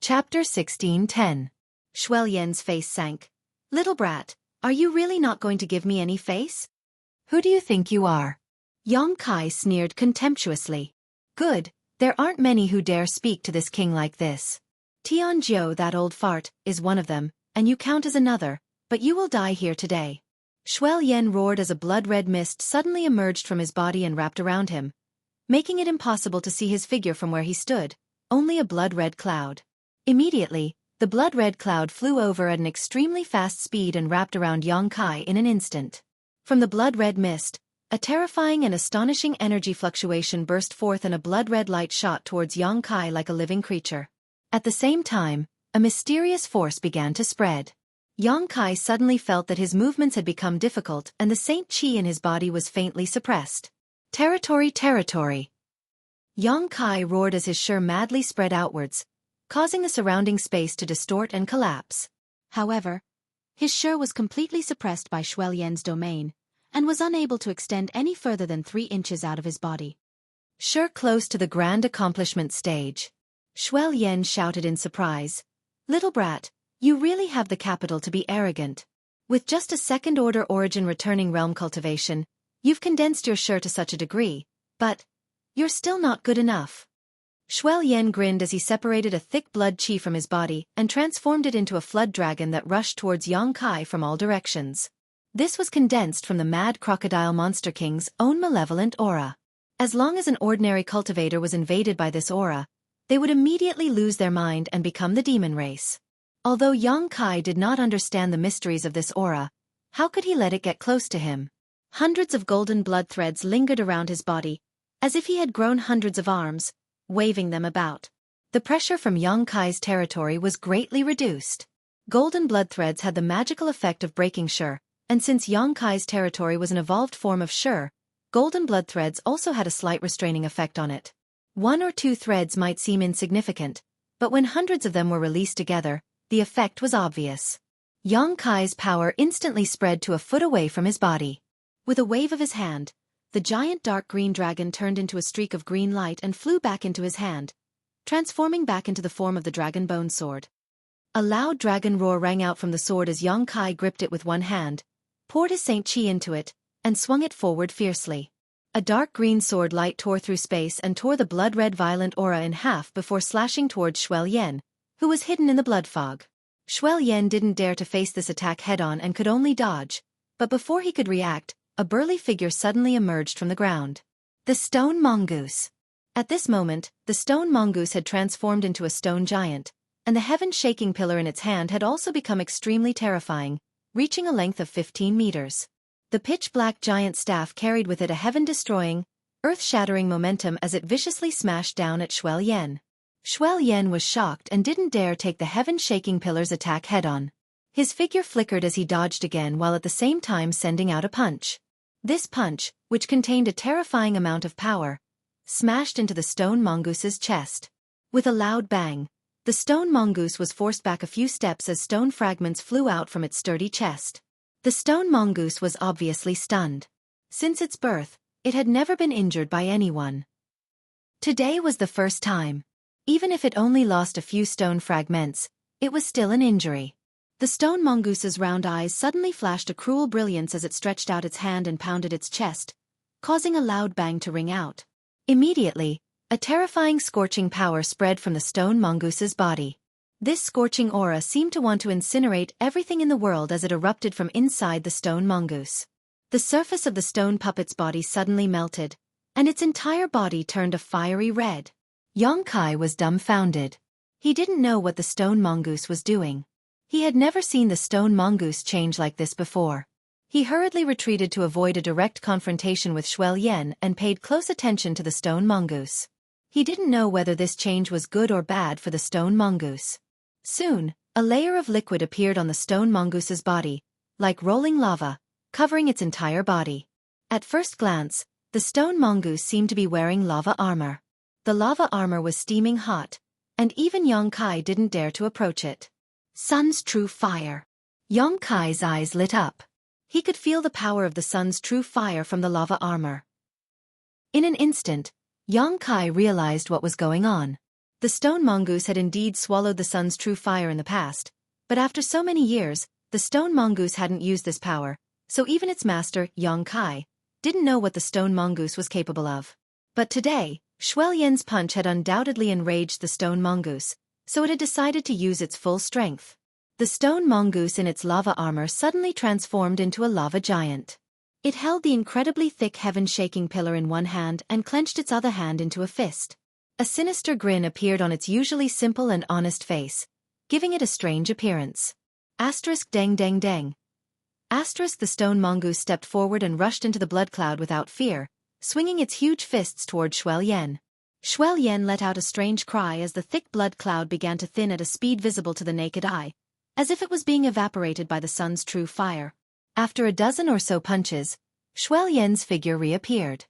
Chapter 16:10. Xueqi's face sank. Little brat, are you really not going to give me any face? Who do you think you are? Yang Kai sneered contemptuously. Good, there aren't many who dare speak to this king like this. Tianjiu, that old fart, is one of them, and you count as another, but you will die here today. Xueqi roared as a blood-red mist suddenly emerged from his body and wrapped around him, making it impossible to see his figure from where he stood, only a blood-red cloud. Immediately, the blood-red cloud flew over at an extremely fast speed and wrapped around Yang Kai in an instant. From the blood-red mist, a terrifying and astonishing energy fluctuation burst forth and a blood-red light shot towards Yang Kai like a living creature. At the same time, a mysterious force began to spread. Yang Kai suddenly felt that his movements had become difficult and the Saint Qi in his body was faintly suppressed. Territory, territory! Yang Kai roared as his shi madly spread outwards, causing the surrounding space to distort and collapse. However, his shi was completely suppressed by Xueqi's domain, and was unable to extend any further than 3 inches out of his body. Shi close to the grand accomplishment stage. Xueqi shouted in surprise. Little brat, you really have the capital to be arrogant. With just a second-order origin returning realm cultivation, you've condensed your shi to such a degree, but you're still not good enough. Xueqi grinned as he separated a thick blood qi from his body and transformed it into a flood dragon that rushed towards Yang Kai from all directions. This was condensed from the mad crocodile monster king's own malevolent aura. As long as an ordinary cultivator was invaded by this aura, they would immediately lose their mind and become the demon race. Although Yang Kai did not understand the mysteries of this aura, how could he let it get close to him? Hundreds of golden blood threads lingered around his body, as if he had grown hundreds of arms, waving them about. The pressure from Yang Kai's territory was greatly reduced. Golden blood threads had the magical effect of breaking shi, and since Yang Kai's territory was an evolved form of shi, golden blood threads also had a slight restraining effect on it. 1 or 2 threads might seem insignificant, but when hundreds of them were released together, the effect was obvious. Yang Kai's power instantly spread to a foot away from his body. With a wave of his hand, the giant dark green dragon turned into a streak of green light and flew back into his hand, transforming back into the form of the dragon bone sword. A loud dragon roar rang out from the sword as Yang Kai gripped it with one hand, poured his Saint Qi into it, and swung it forward fiercely. A dark green sword light tore through space and tore the blood-red violent aura in half before slashing towards Xueqi, who was hidden in the blood fog. Xueqi didn't dare to face this attack head-on and could only dodge, but before he could react, a burly figure suddenly emerged from the ground. The stone mongoose. At this moment, the stone mongoose had transformed into a stone giant, and the heaven-shaking pillar in its hand had also become extremely terrifying, reaching a length of 15 meters. The pitch-black giant staff carried with it a heaven-destroying, earth-shattering momentum as it viciously smashed down at Xueqi. Xueqi was shocked and didn't dare take the heaven-shaking pillar's attack head-on. His figure flickered as he dodged again while at the same time sending out a punch. This punch, which contained a terrifying amount of power, smashed into the stone mongoose's chest. With a loud bang, the stone mongoose was forced back a few steps as stone fragments flew out from its sturdy chest. The stone mongoose was obviously stunned. Since its birth, it had never been injured by anyone. Today was the first time. Even if it only lost a few stone fragments, it was still an injury. The stone mongoose's round eyes suddenly flashed a cruel brilliance as it stretched out its hand and pounded its chest, causing a loud bang to ring out. Immediately, a terrifying scorching power spread from the stone mongoose's body. This scorching aura seemed to want to incinerate everything in the world as it erupted from inside the stone mongoose. The surface of the stone puppet's body suddenly melted, and its entire body turned a fiery red. Yang Kai was dumbfounded. He didn't know what the stone mongoose was doing. He had never seen the stone mongoose change like this before. He hurriedly retreated to avoid a direct confrontation with Xueqi and paid close attention to the stone mongoose. He didn't know whether this change was good or bad for the stone mongoose. Soon, a layer of liquid appeared on the stone mongoose's body, like rolling lava, covering its entire body. At first glance, the stone mongoose seemed to be wearing lava armor. The lava armor was steaming hot, and even Yang Kai didn't dare to approach it. Sun's true fire. Yang Kai's eyes lit up. He could feel the power of the sun's true fire from the lava armor. In an instant, Yang Kai realized what was going on. The stone mongoose had indeed swallowed the sun's true fire in the past, but after so many years, the stone mongoose hadn't used this power, so even its master, Yang Kai, didn't know what the stone mongoose was capable of. But today, Xueqi's punch had undoubtedly enraged the stone mongoose, so it had decided to use its full strength. The stone mongoose in its lava armor suddenly transformed into a lava giant. It held the incredibly thick heaven-shaking pillar in one hand and clenched its other hand into a fist. A sinister grin appeared on its usually simple and honest face, giving it a strange appearance. Dang dang dang. The stone mongoose stepped forward and rushed into the blood cloud without fear, swinging its huge fists toward Xueqi. Xueqi let out a strange cry as the thick blood cloud began to thin at a speed visible to the naked eye, as if it was being evaporated by the sun's true fire. After a dozen or so punches, Xueqi's figure reappeared.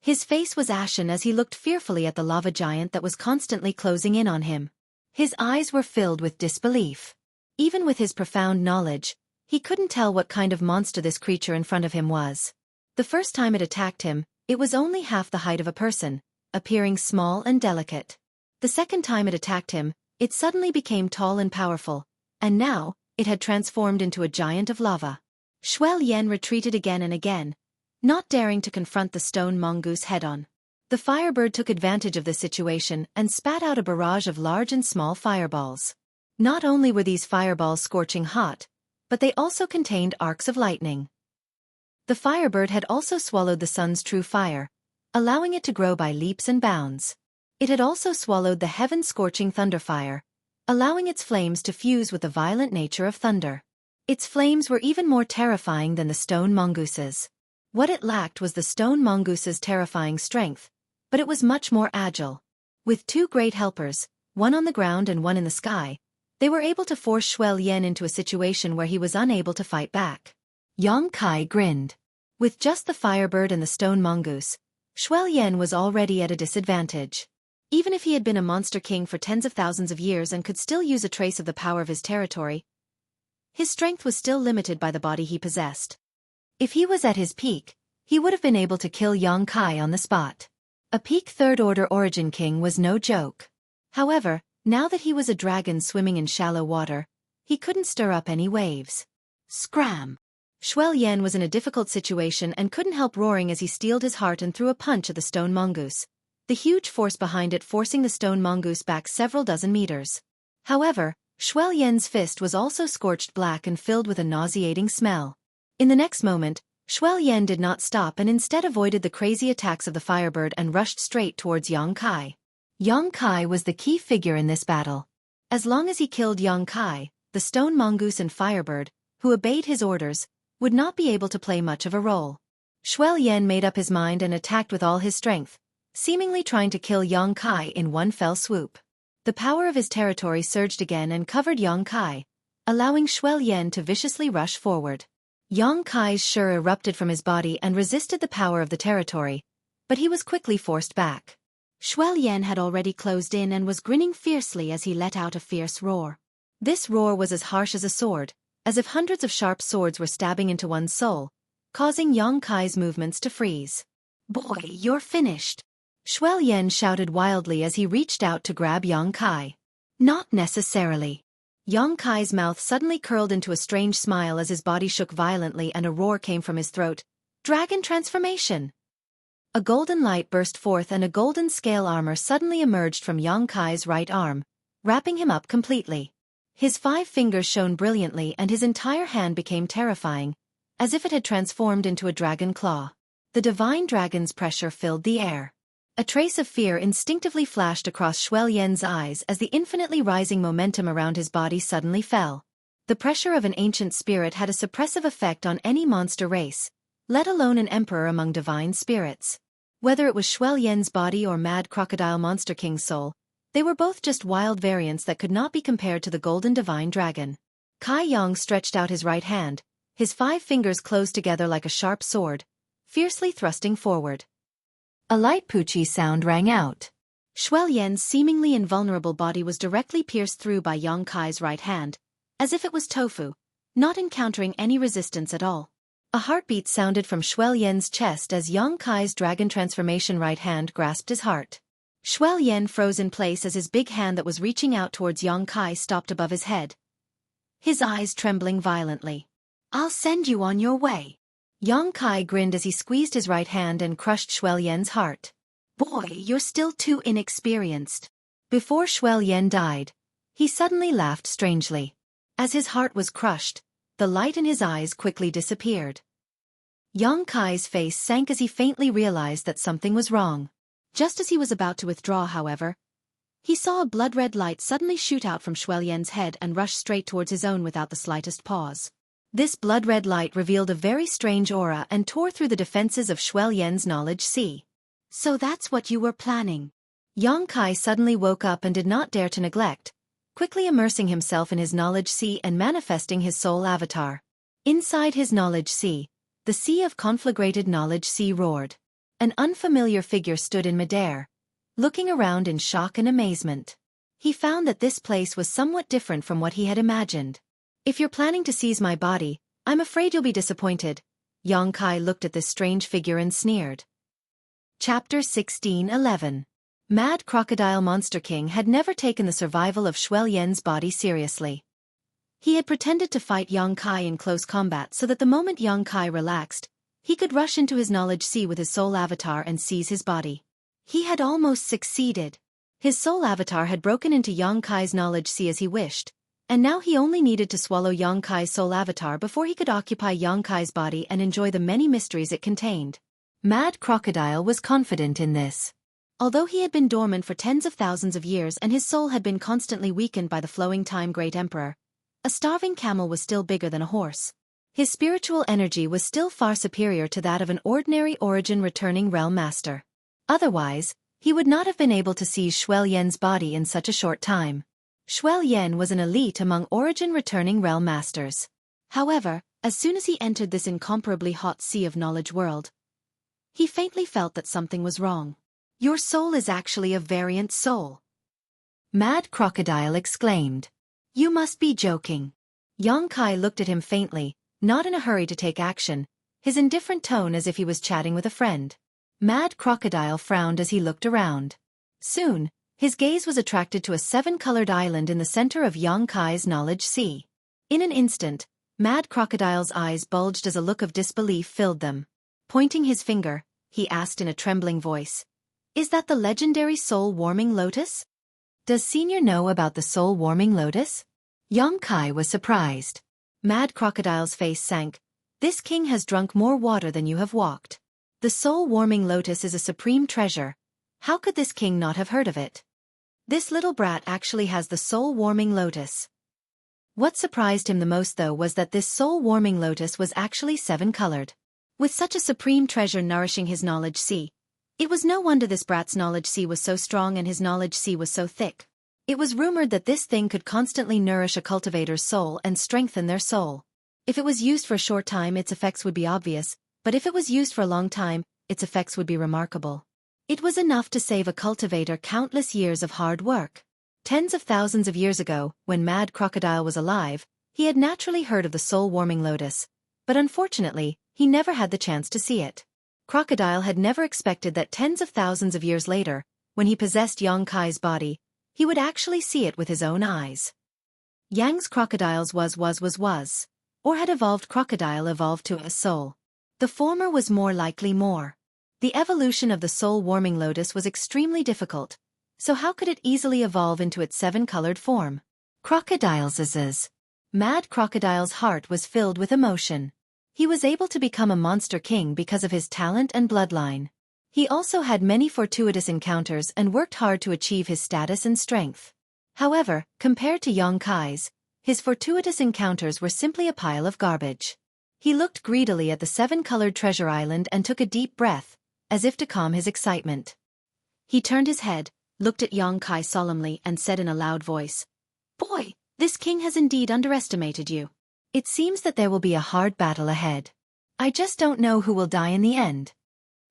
His face was ashen as he looked fearfully at the lava giant that was constantly closing in on him. His eyes were filled with disbelief. Even with his profound knowledge, he couldn't tell what kind of monster this creature in front of him was. The first time it attacked him, it was only half the height of a person, appearing small and delicate. The second time it attacked him, it suddenly became tall and powerful, and now, it had transformed into a giant of lava. Xueqi retreated again and again, not daring to confront the stone mongoose head-on. The firebird took advantage of this situation and spat out a barrage of large and small fireballs. Not only were these fireballs scorching hot, but they also contained arcs of lightning. The firebird had also swallowed the sun's true fire, allowing it to grow by leaps and bounds. It had also swallowed the heaven-scorching thunderfire, allowing its flames to fuse with the violent nature of thunder. Its flames were even more terrifying than the stone mongoose's. What it lacked was the stone mongoose's terrifying strength, but it was much more agile. With two great helpers, one on the ground and one in the sky, they were able to force Xueqi into a situation where he was unable to fight back. Yang Kai grinned. With just the firebird and the stone mongoose, Xueqi was already at a disadvantage. Even if he had been a monster king for tens of thousands of years and could still use a trace of the power of his territory, his strength was still limited by the body he possessed. If he was at his peak, he would have been able to kill Yang Kai on the spot. A peak third-order origin king was no joke. However, now that he was a dragon swimming in shallow water, he couldn't stir up any waves. Scram! Xueqi was in a difficult situation and couldn't help roaring as he steeled his heart and threw a punch at the stone mongoose, the huge force behind it forcing the stone mongoose back several dozen meters. However, Xueqi's fist was also scorched black and filled with a nauseating smell. In the next moment, Xueqi did not stop and instead avoided the crazy attacks of the firebird and rushed straight towards Yang Kai. Yang Kai was the key figure in this battle. As long as he killed Yang Kai, the stone mongoose and firebird, who obeyed his orders, would not be able to play much of a role. Xueqi made up his mind and attacked with all his strength, seemingly trying to kill Yang Kai in one fell swoop. The power of his territory surged again and covered Yang Kai, allowing Xueqi to viciously rush forward. Yang Kai's Shi erupted from his body and resisted the power of the territory, but he was quickly forced back. Xueqi had already closed in and was grinning fiercely as he let out a fierce roar. This roar was as harsh as a sword, as if hundreds of sharp swords were stabbing into one's soul, causing Yang Kai's movements to freeze. "Boy, you're finished!" Xueqi shouted wildly as he reached out to grab Yang Kai. "Not necessarily." Yang Kai's mouth suddenly curled into a strange smile as his body shook violently and a roar came from his throat. "Dragon transformation!" A golden light burst forth and a golden scale armor suddenly emerged from Yang Kai's right arm, wrapping him up completely. His 5 fingers shone brilliantly and his entire hand became terrifying, as if it had transformed into a dragon claw. The divine dragon's pressure filled the air. A trace of fear instinctively flashed across Xueqi's eyes as the infinitely rising momentum around his body suddenly fell. The pressure of an ancient spirit had a suppressive effect on any monster race, let alone an emperor among divine spirits. Whether it was Xueqi's body or mad crocodile monster king's soul, they were both just wild variants that could not be compared to the golden divine dragon. Kai Yang stretched out his right hand, his 5 fingers closed together like a sharp sword, fiercely thrusting forward. A light poochie sound rang out. Xueqi's seemingly invulnerable body was directly pierced through by Yang Kai's right hand, as if it was tofu, not encountering any resistance at all. A heartbeat sounded from Xueqi's chest as Yang Kai's dragon transformation right hand grasped his heart. Xueqi froze in place as his big hand that was reaching out towards Yang Kai stopped above his head, his eyes trembling violently. "I'll send you on your way." Yang Kai grinned as he squeezed his right hand and crushed Xueqi's heart. "Boy, you're still too inexperienced." Before Xueqi died, he suddenly laughed strangely. As his heart was crushed, the light in his eyes quickly disappeared. Yang Kai's face sank as he faintly realized that something was wrong. Just as he was about to withdraw, however, he saw a blood-red light suddenly shoot out from Xueqi's head and rush straight towards his own without the slightest pause. This blood-red light revealed a very strange aura and tore through the defenses of Xueqi's knowledge sea. "So that's what you were planning." Yang Kai suddenly woke up and did not dare to neglect, quickly immersing himself in his knowledge sea and manifesting his soul avatar. Inside his knowledge sea, the sea of conflagrated knowledge sea roared. An unfamiliar figure stood in midair, looking around in shock and amazement. He found that this place was somewhat different from what he had imagined. "If you're planning to seize my body, I'm afraid you'll be disappointed." Yang Kai looked at this strange figure and sneered. Chapter 16:11. Mad Crocodile Monster King had never taken the survival of Xueqi's body seriously. He had pretended to fight Yang Kai in close combat so that the moment Yang Kai relaxed, he could rush into his knowledge sea with his soul avatar and seize his body. He had almost succeeded. His soul avatar had broken into Yang Kai's knowledge sea as he wished, and now he only needed to swallow Yang Kai's soul avatar before he could occupy Yang Kai's body and enjoy the many mysteries it contained. Mad Crocodile was confident in this. Although he had been dormant for tens of thousands of years and his soul had been constantly weakened by the flowing time Great Emperor, a starving camel was still bigger than a horse. His spiritual energy was still far superior to that of an ordinary origin returning realm master. Otherwise, he would not have been able to seize Xueqi's body in such a short time. Xueqi was an elite among origin returning realm masters. However, as soon as he entered this incomparably hot sea of knowledge world, he faintly felt that something was wrong. "Your soul is actually a variant soul," Mad Crocodile exclaimed. "You must be joking." Yang Kai looked at him faintly, not in a hurry to take action, his indifferent tone as if he was chatting with a friend. Mad Crocodile frowned as he looked around. Soon, his gaze was attracted to a seven-colored island in the center of Yang Kai's knowledge sea. In an instant, Mad Crocodile's eyes bulged as a look of disbelief filled them. Pointing his finger, he asked in a trembling voice, "Is that the legendary soul-warming lotus? Does Senior know about the soul-warming lotus?" Yang Kai was surprised. Mad Crocodile's face sank. "This king has drunk more water than you have walked. The soul-warming lotus is a supreme treasure. How could this king not have heard of it? This little brat actually has the soul-warming lotus." What surprised him the most though was that this soul-warming lotus was actually seven-colored. With such a supreme treasure nourishing his knowledge sea, it was no wonder this brat's knowledge sea was so strong and his knowledge sea was so thick. It was rumored that this thing could constantly nourish a cultivator's soul and strengthen their soul. If it was used for a short time, its effects would be obvious, but if it was used for a long time, its effects would be remarkable. It was enough to save a cultivator countless years of hard work. Tens of thousands of years ago, when Mad Crocodile was alive, he had naturally heard of the soul-warming lotus, but unfortunately, he never had the chance to see it. Crocodile had never expected that tens of thousands of years later, when he possessed Yang Kai's body, he would actually see it with his own eyes. Yang's crocodiles was, or had evolved crocodile evolved to a soul. The former was more likely more. The evolution of the soul-warming lotus was extremely difficult, so how could it easily evolve into its seven-colored form? Crocodiles. Mad Crocodile's heart was filled with emotion. He was able to become a monster king because of his talent and bloodline. He also had many fortuitous encounters and worked hard to achieve his status and strength. However, compared to Yang Kai's, his fortuitous encounters were simply a pile of garbage. He looked greedily at the seven-colored treasure island and took a deep breath, as if to calm his excitement. He turned his head, looked at Yang Kai solemnly and said in a loud voice, "Boy, this king has indeed underestimated you. It seems that there will be a hard battle ahead. I just don't know who will die in the end."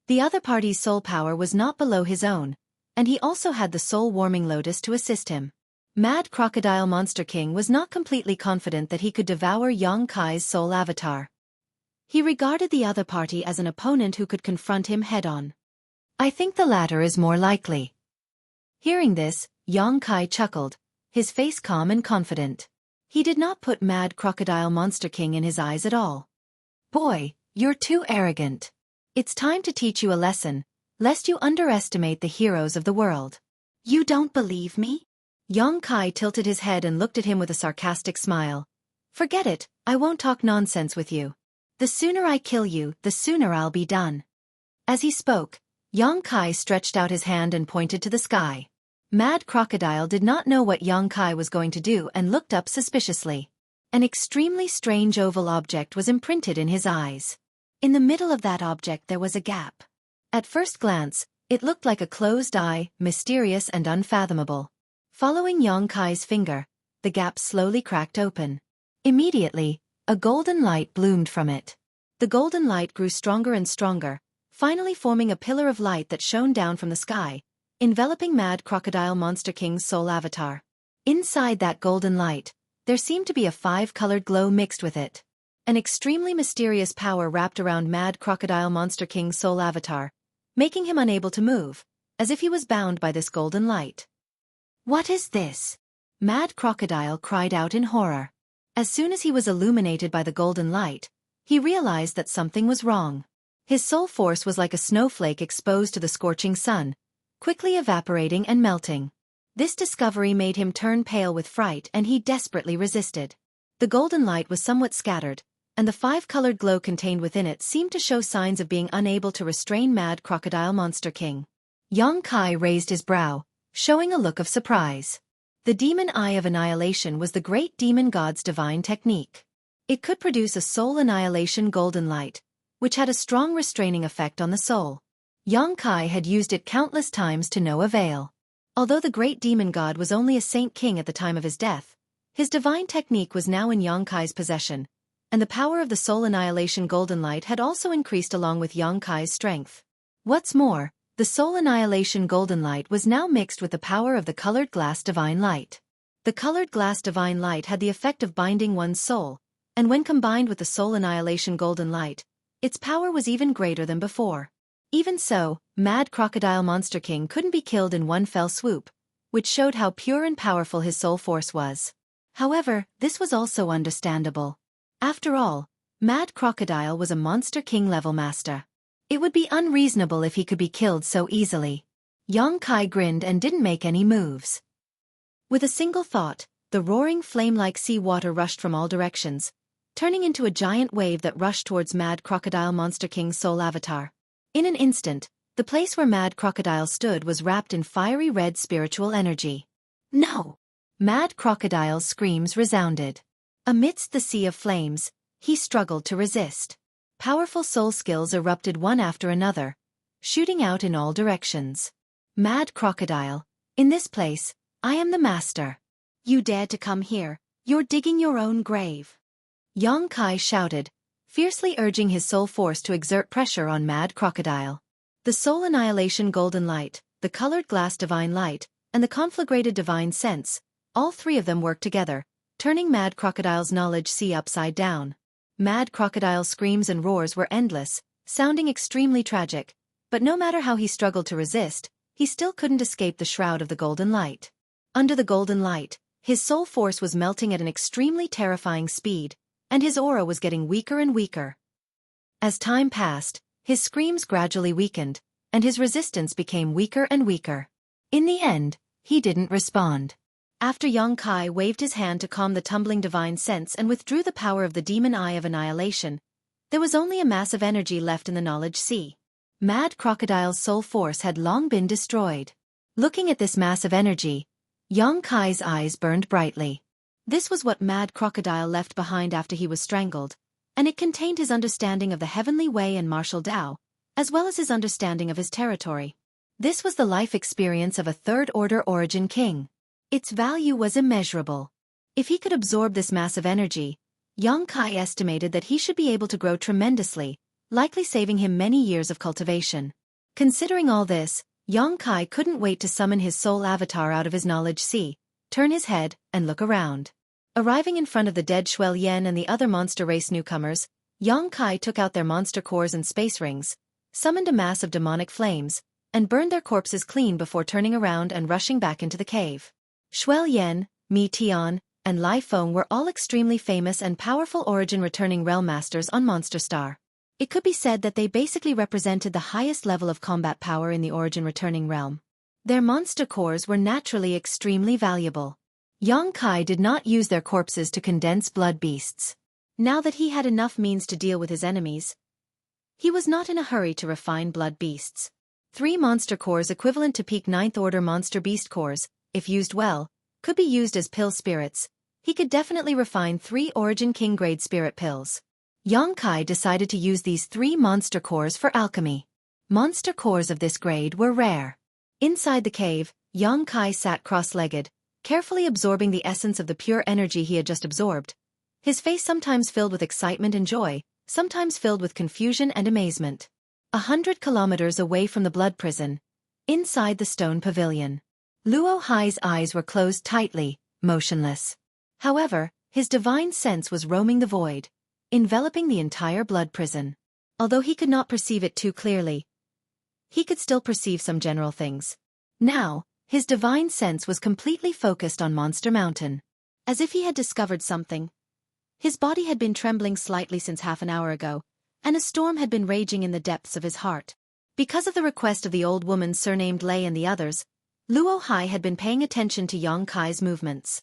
The other party's soul power was not below his own, and he also had the soul-warming lotus to assist him. Mad Crocodile Monster King was not completely confident that he could devour Yang Kai's soul avatar. He regarded the other party as an opponent who could confront him head-on. "I think the latter is more likely." Hearing this, Yang Kai chuckled, his face calm and confident. He did not put Mad Crocodile Monster King in his eyes at all. Boy, you're too arrogant. It's time to teach you a lesson, lest you underestimate the heroes of the world. You don't believe me? Yang Kai tilted his head and looked at him with a sarcastic smile. Forget it, I won't talk nonsense with you. The sooner I kill you, the sooner I'll be done. As he spoke, Yang Kai stretched out his hand and pointed to the sky. Mad Crocodile did not know what Yang Kai was going to do and looked up suspiciously. An extremely strange oval object was imprinted in his eyes. In the middle of that object there was a gap. At first glance, it looked like a closed eye, mysterious and unfathomable. Following Yang Kai's finger, the gap slowly cracked open. Immediately, a golden light bloomed from it. The golden light grew stronger and stronger, finally forming a pillar of light that shone down from the sky, enveloping Mad Crocodile Monster King's soul avatar. Inside that golden light, there seemed to be a five-colored glow mixed with it. An extremely mysterious power wrapped around Mad Crocodile Monster King's soul avatar, making him unable to move, as if he was bound by this golden light. What is this? Mad Crocodile cried out in horror. As soon as he was illuminated by the golden light, he realized that something was wrong. His soul force was like a snowflake exposed to the scorching sun, quickly evaporating and melting. This discovery made him turn pale with fright and he desperately resisted. The golden light was somewhat scattered, and the five-colored glow contained within it seemed to show signs of being unable to restrain Mad Crocodile Monster King. Yang Kai raised his brow, showing a look of surprise. The Demon Eye of Annihilation was the great demon god's divine technique. It could produce a soul annihilation golden light, which had a strong restraining effect on the soul. Yang Kai had used it countless times to no avail. Although the great demon god was only a saint king at the time of his death, his divine technique was now in Yang Kai's possession, and the power of the soul annihilation golden light had also increased along with Yang Kai's strength. What's more, the soul annihilation golden light was now mixed with the power of the colored glass divine light. The colored glass divine light had the effect of binding one's soul, and when combined with the soul annihilation golden light, its power was even greater than before. Even so, Mad Crocodile Monster King couldn't be killed in one fell swoop, which showed how pure and powerful his soul force was. However, this was also understandable. After all, Mad Crocodile was a Monster King level master. It would be unreasonable if he could be killed so easily. Yang Kai grinned and didn't make any moves. With a single thought, the roaring flame-like sea water rushed from all directions, turning into a giant wave that rushed towards Mad Crocodile Monster King's soul avatar. In an instant, the place where Mad Crocodile stood was wrapped in fiery red spiritual energy. No! Mad Crocodile's screams resounded. Amidst the sea of flames, he struggled to resist. Powerful soul skills erupted one after another, shooting out in all directions. Mad Crocodile, in this place, I am the master. You dared to come here, you're digging your own grave. Yang Kai shouted, fiercely urging his soul force to exert pressure on Mad Crocodile. The soul annihilation golden light, the colored glass divine light, and the conflagrated divine sense, all three of them worked together, turning Mad Crocodile's knowledge sea upside down. Mad Crocodile's screams and roars were endless, sounding extremely tragic, but no matter how he struggled to resist, he still couldn't escape the shroud of the golden light. Under the golden light, his soul force was melting at an extremely terrifying speed, and his aura was getting weaker and weaker. As time passed, his screams gradually weakened, and his resistance became weaker and weaker. In the end, he didn't respond. After Yang Kai waved his hand to calm the tumbling divine sense and withdrew the power of the Demon Eye of Annihilation, there was only a mass of energy left in the knowledge sea. Mad Crocodile's soul force had long been destroyed. Looking at this mass of energy, Yang Kai's eyes burned brightly. This was what Mad Crocodile left behind after he was strangled, and it contained his understanding of the heavenly way and martial Tao, as well as his understanding of his territory. This was the life experience of a third-order origin king. Its value was immeasurable. If he could absorb this massive energy, Yang Kai estimated that he should be able to grow tremendously, likely saving him many years of cultivation. Considering all this, Yang Kai couldn't wait to summon his soul avatar out of his knowledge sea, turn his head, and look around. Arriving in front of the dead Xueqi and the other monster race newcomers, Yang Kai took out their monster cores and space rings, summoned a mass of demonic flames, and burned their corpses clean before turning around and rushing back into the cave. Xueqi, Mi Tian, and Lai Feng were all extremely famous and powerful origin-returning realm masters on Monster Star. It could be said that they basically represented the highest level of combat power in the origin-returning realm. Their monster cores were naturally extremely valuable. Yang Kai did not use their corpses to condense blood beasts. Now that he had enough means to deal with his enemies, he was not in a hurry to refine blood beasts. 3 monster cores equivalent to peak 9th order monster beast cores, if used well, could be used as pill spirits. He could definitely refine 3 Origin King grade spirit pills. Yang Kai decided to use these 3 monster cores for alchemy. Monster cores of this grade were rare. Inside the cave, Yang Kai sat cross-legged, carefully absorbing the essence of the pure energy he had just absorbed. His face sometimes filled with excitement and joy, sometimes filled with confusion and amazement. 100 kilometers away from the blood prison, inside the stone pavilion, Luo Hai's eyes were closed tightly, motionless. However, his divine sense was roaming the void, enveloping the entire blood prison. Although he could not perceive it too clearly, he could still perceive some general things. Now, his divine sense was completely focused on Monster Mountain. As if he had discovered something. His body had been trembling slightly since half an hour ago, and a storm had been raging in the depths of his heart. Because of the request of the old woman surnamed Lei and the others, Luo Hai had been paying attention to Yang Kai's movements.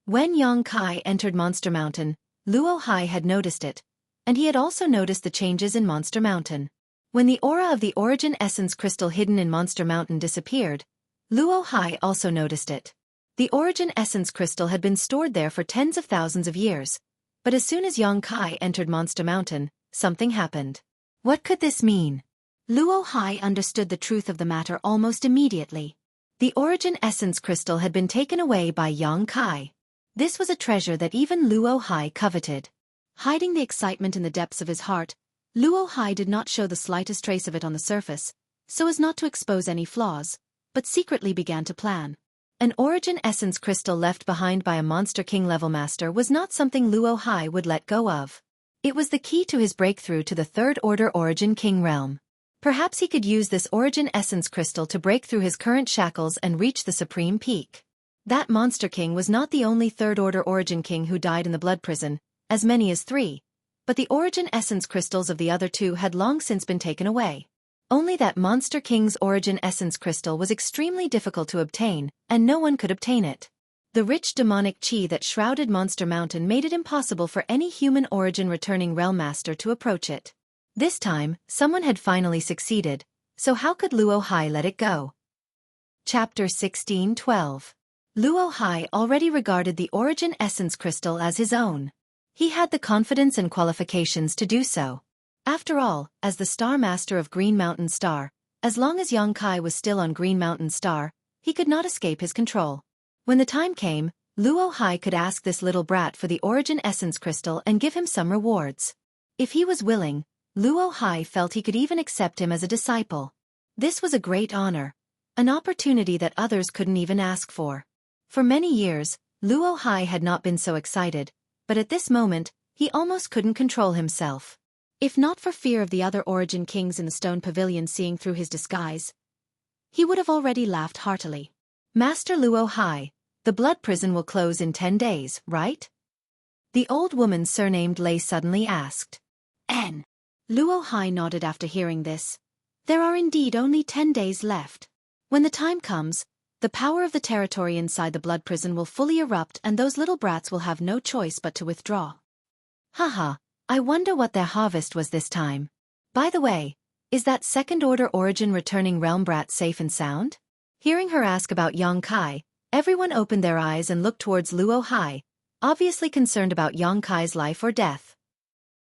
When Yang Kai entered Monster Mountain, Luo Hai had noticed it, and he had also noticed the changes in Monster Mountain. When the aura of the Origin Essence crystal hidden in Monster Mountain disappeared, Luo Hai also noticed it. The Origin Essence crystal had been stored there for tens of thousands of years, but as soon as Yang Kai entered Monster Mountain, something happened. What could this mean? Luo Hai understood the truth of the matter almost immediately. The Origin Essence crystal had been taken away by Yang Kai. This was a treasure that even Luo Hai coveted. Hiding the excitement in the depths of his heart, Luo Hai did not show the slightest trace of it on the surface, so as not to expose any flaws, but secretly began to plan. An Origin Essence crystal left behind by a Monster King level master was not something Luo Hai would let go of. It was the key to his breakthrough to the 3rd Order Origin King realm. Perhaps he could use this Origin Essence crystal to break through his current shackles and reach the supreme peak. That Monster King was not the only 3rd Order Origin King who died in the blood prison, as many as 3, but the Origin Essence crystals of the other 2 had long since been taken away. Only that Monster King's Origin Essence crystal was extremely difficult to obtain, and no one could obtain it. The rich demonic chi that shrouded Monster Mountain made it impossible for any human origin returning realm master to approach it. This time, someone had finally succeeded, so how could Luo Hai let it go? Chapter 16:12. Luo Hai already regarded the Origin Essence crystal as his own. He had the confidence and qualifications to do so. After all, as the Star Master of Green Mountain Star, as long as Yang Kai was still on Green Mountain Star, he could not escape his control. When the time came, Luo Hai could ask this little brat for the Origin Essence crystal and give him some rewards. If he was willing, Luo Hai felt he could even accept him as a disciple. This was a great honor, an opportunity that others couldn't even ask for. For many years, Luo Hai had not been so excited, but at this moment, he almost couldn't control himself. If not for fear of the other Origin Kings in the stone pavilion seeing through his disguise, he would have already laughed heartily. Master Luo Hai, the blood prison will close in 10 days, right? The old woman surnamed Lei suddenly asked. N. Luo Hai nodded after hearing this. There are indeed only 10 days left. When the time comes, the power of the territory inside the blood prison will fully erupt and those little brats will have no choice but to withdraw. Haha, I wonder what their harvest was this time. By the way, is that 2nd Order Origin returning realm brat safe and sound? Hearing her ask about Yang Kai, everyone opened their eyes and looked towards Luo Hai, obviously concerned about Yang Kai's life or death.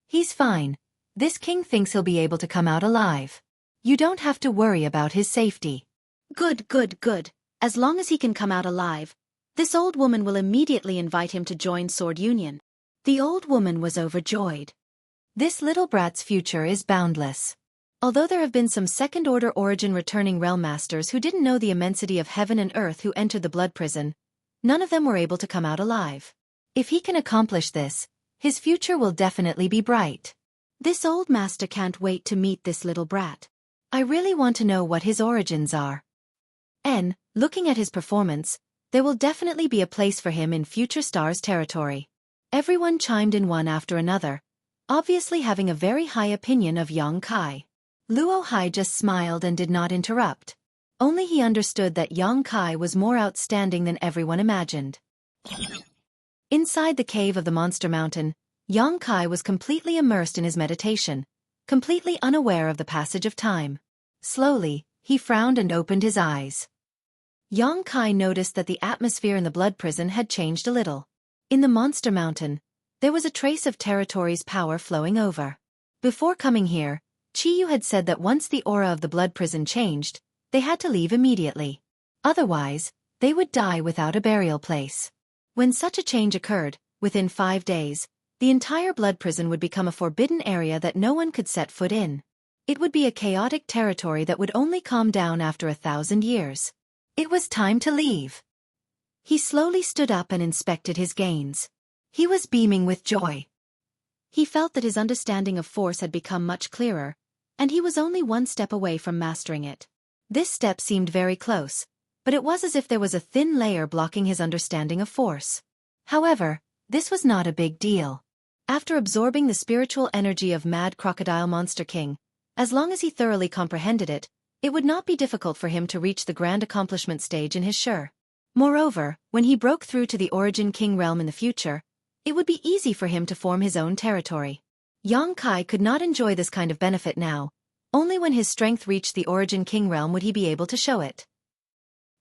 He's fine. This king thinks he'll be able to come out alive. You don't have to worry about his safety. Good, good, good. As long as he can come out alive, this old woman will immediately invite him to join Sword Union. The old woman was overjoyed. This little brat's future is boundless. Although there have been some 2nd Order Origin returning realm masters who didn't know the immensity of heaven and earth who entered the blood prison, none of them were able to come out alive. If he can accomplish this, his future will definitely be bright. This old master can't wait to meet this little brat. I really want to know what his origins are. Looking at his performance, there will definitely be a place for him in future stars territory. Everyone chimed in one after another, obviously having a very high opinion of Yang Kai. Luo Hai just smiled and did not interrupt. Only he understood that Yang Kai was more outstanding than everyone imagined. Inside the cave of the Monster Mountain, Yang Kai was completely immersed in his meditation, completely unaware of the passage of time. Slowly, he frowned and opened his eyes. Yang Kai noticed that the atmosphere in the blood prison had changed a little. In the Monster Mountain, there was a trace of territory's power flowing over. Before coming here, Chiyu had said that once the aura of the blood prison changed, they had to leave immediately. Otherwise, they would die without a burial place. When such a change occurred, within 5 days, the entire blood prison would become a forbidden area that no one could set foot in. It would be a chaotic territory that would only calm down after 1,000 years. It was time to leave. He slowly stood up and inspected his gains. He was beaming with joy. He felt that his understanding of force had become much clearer, and he was only one step away from mastering it. This step seemed very close, but it was as if there was a thin layer blocking his understanding of force. However, this was not a big deal. After absorbing the spiritual energy of Mad Crocodile Monster King, as long as he thoroughly comprehended it, it would not be difficult for him to reach the grand accomplishment stage in his Shi. Moreover, when he broke through to the Origin King realm in the future, it would be easy for him to form his own territory. Yang Kai could not enjoy this kind of benefit now. Only when his strength reached the Origin King realm would he be able to show it.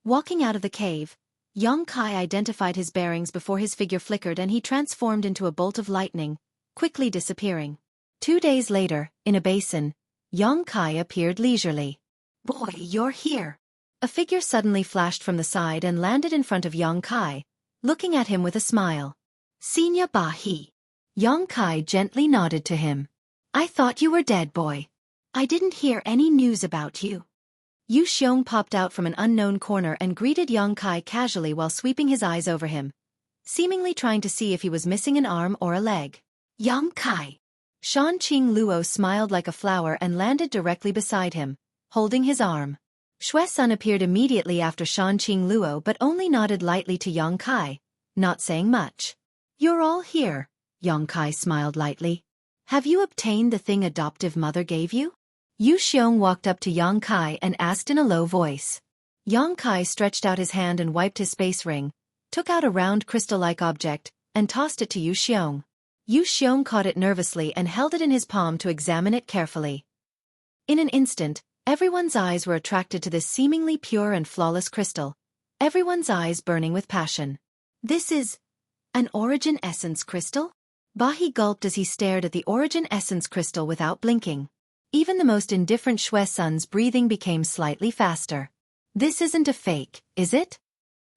Walking out of the cave, Yang Kai identified his bearings before his figure flickered and he transformed into a bolt of lightning, quickly disappearing. 2 days later, in a basin, Yang Kai appeared leisurely. "Boy, you're here." A figure suddenly flashed from the side and landed in front of Yang Kai, looking at him with a smile. "Senior Bahi." Yang Kai gently nodded to him. "I thought you were dead, boy. I didn't hear any news about you." Yu Xiong popped out from an unknown corner and greeted Yang Kai casually while sweeping his eyes over him, seemingly trying to see if he was missing an arm or a leg. "Yang Kai." Shan Qing Luo smiled like a flower and landed directly beside him, holding his arm. Xueqi appeared immediately after Shan Qing Luo but only nodded lightly to Yang Kai, not saying much. "You're all here," Yang Kai smiled lightly. "Have you obtained the thing adoptive mother gave you?" Yu Xiong walked up to Yang Kai and asked in a low voice. Yang Kai stretched out his hand and wiped his space ring, took out a round crystal-like object, and tossed it to Yu Xiong. Yu Xiong caught it nervously and held it in his palm to examine it carefully. In an instant, everyone's eyes were attracted to this seemingly pure and flawless crystal, everyone's eyes burning with passion. "This is an Origin Essence crystal?" Bahi gulped as he stared at the Origin Essence crystal without blinking. Even the most indifferent Xueqi's breathing became slightly faster. "This isn't a fake, is it?"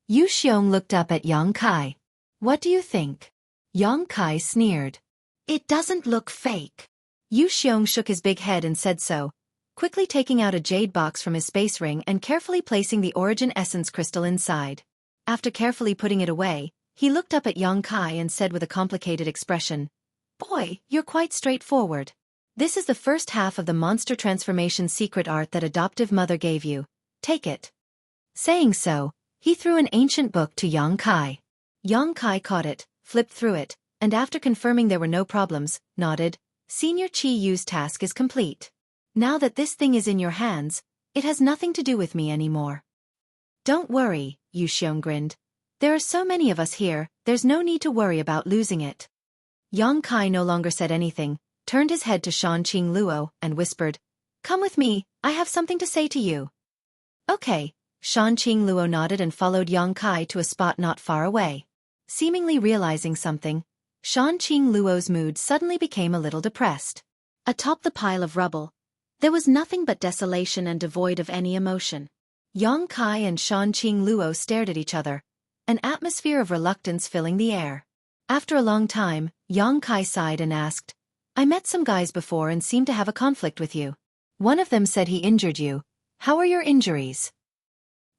Yu Xiong looked up at Yang Kai. "What do you think?" Yang Kai sneered. "It doesn't look fake." Yu Xiong shook his big head and said so, quickly taking out a jade box from his space ring and carefully placing the Origin Essence crystal inside. After carefully putting it away, he looked up at Yang Kai and said with a complicated expression, "Boy, you're quite straightforward. This is the first half of the monster transformation secret art that adoptive mother gave you. Take it." Saying so, he threw an ancient book to Yang Kai. Yang Kai caught it, flipped through it, and after confirming there were no problems, nodded. "Senior Chi Yu's task is complete. Now that this thing is in your hands, it has nothing to do with me anymore." "Don't worry," Yu Xiong grinned. "There are so many of us here, there's no need to worry about losing it." Yang Kai no longer said anything, turned his head to Shan Qing Luo, and whispered, "Come with me, I have something to say to you." "Okay." Shan Qing Luo nodded and followed Yang Kai to a spot not far away. Seemingly realizing something, Shan Qing Luo's mood suddenly became a little depressed. Atop the pile of rubble, there was nothing but desolation and devoid of any emotion. Yang Kai and Shan Qing Luo stared at each other, an atmosphere of reluctance filling the air. After a long time, Yang Kai sighed and asked, "I met some guys before and seemed to have a conflict with you. One of them said he injured you. How are your injuries?"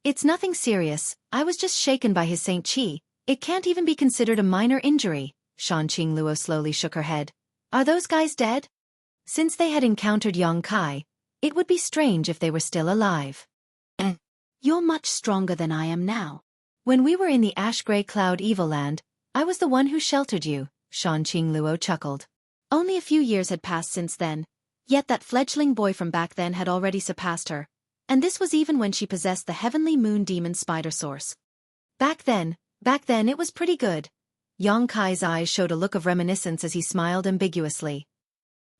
"It's nothing serious, I was just shaken by his Saint Chi. It can't even be considered a minor injury." Shan Qing Luo slowly shook her head. "Are those guys dead?" Since they had encountered Yang Kai, It would be strange if they were still alive. You're much stronger than I am now. When we were in the ash-gray cloud evil land, I was the one who sheltered you, Xuanqing Luo chuckled. Only a few years had passed since then, yet that fledgling boy from back then had already surpassed her, and this was even when she possessed the heavenly moon demon spider source. Back then it was pretty good. Yang Kai's eyes showed a look of reminiscence as he smiled ambiguously.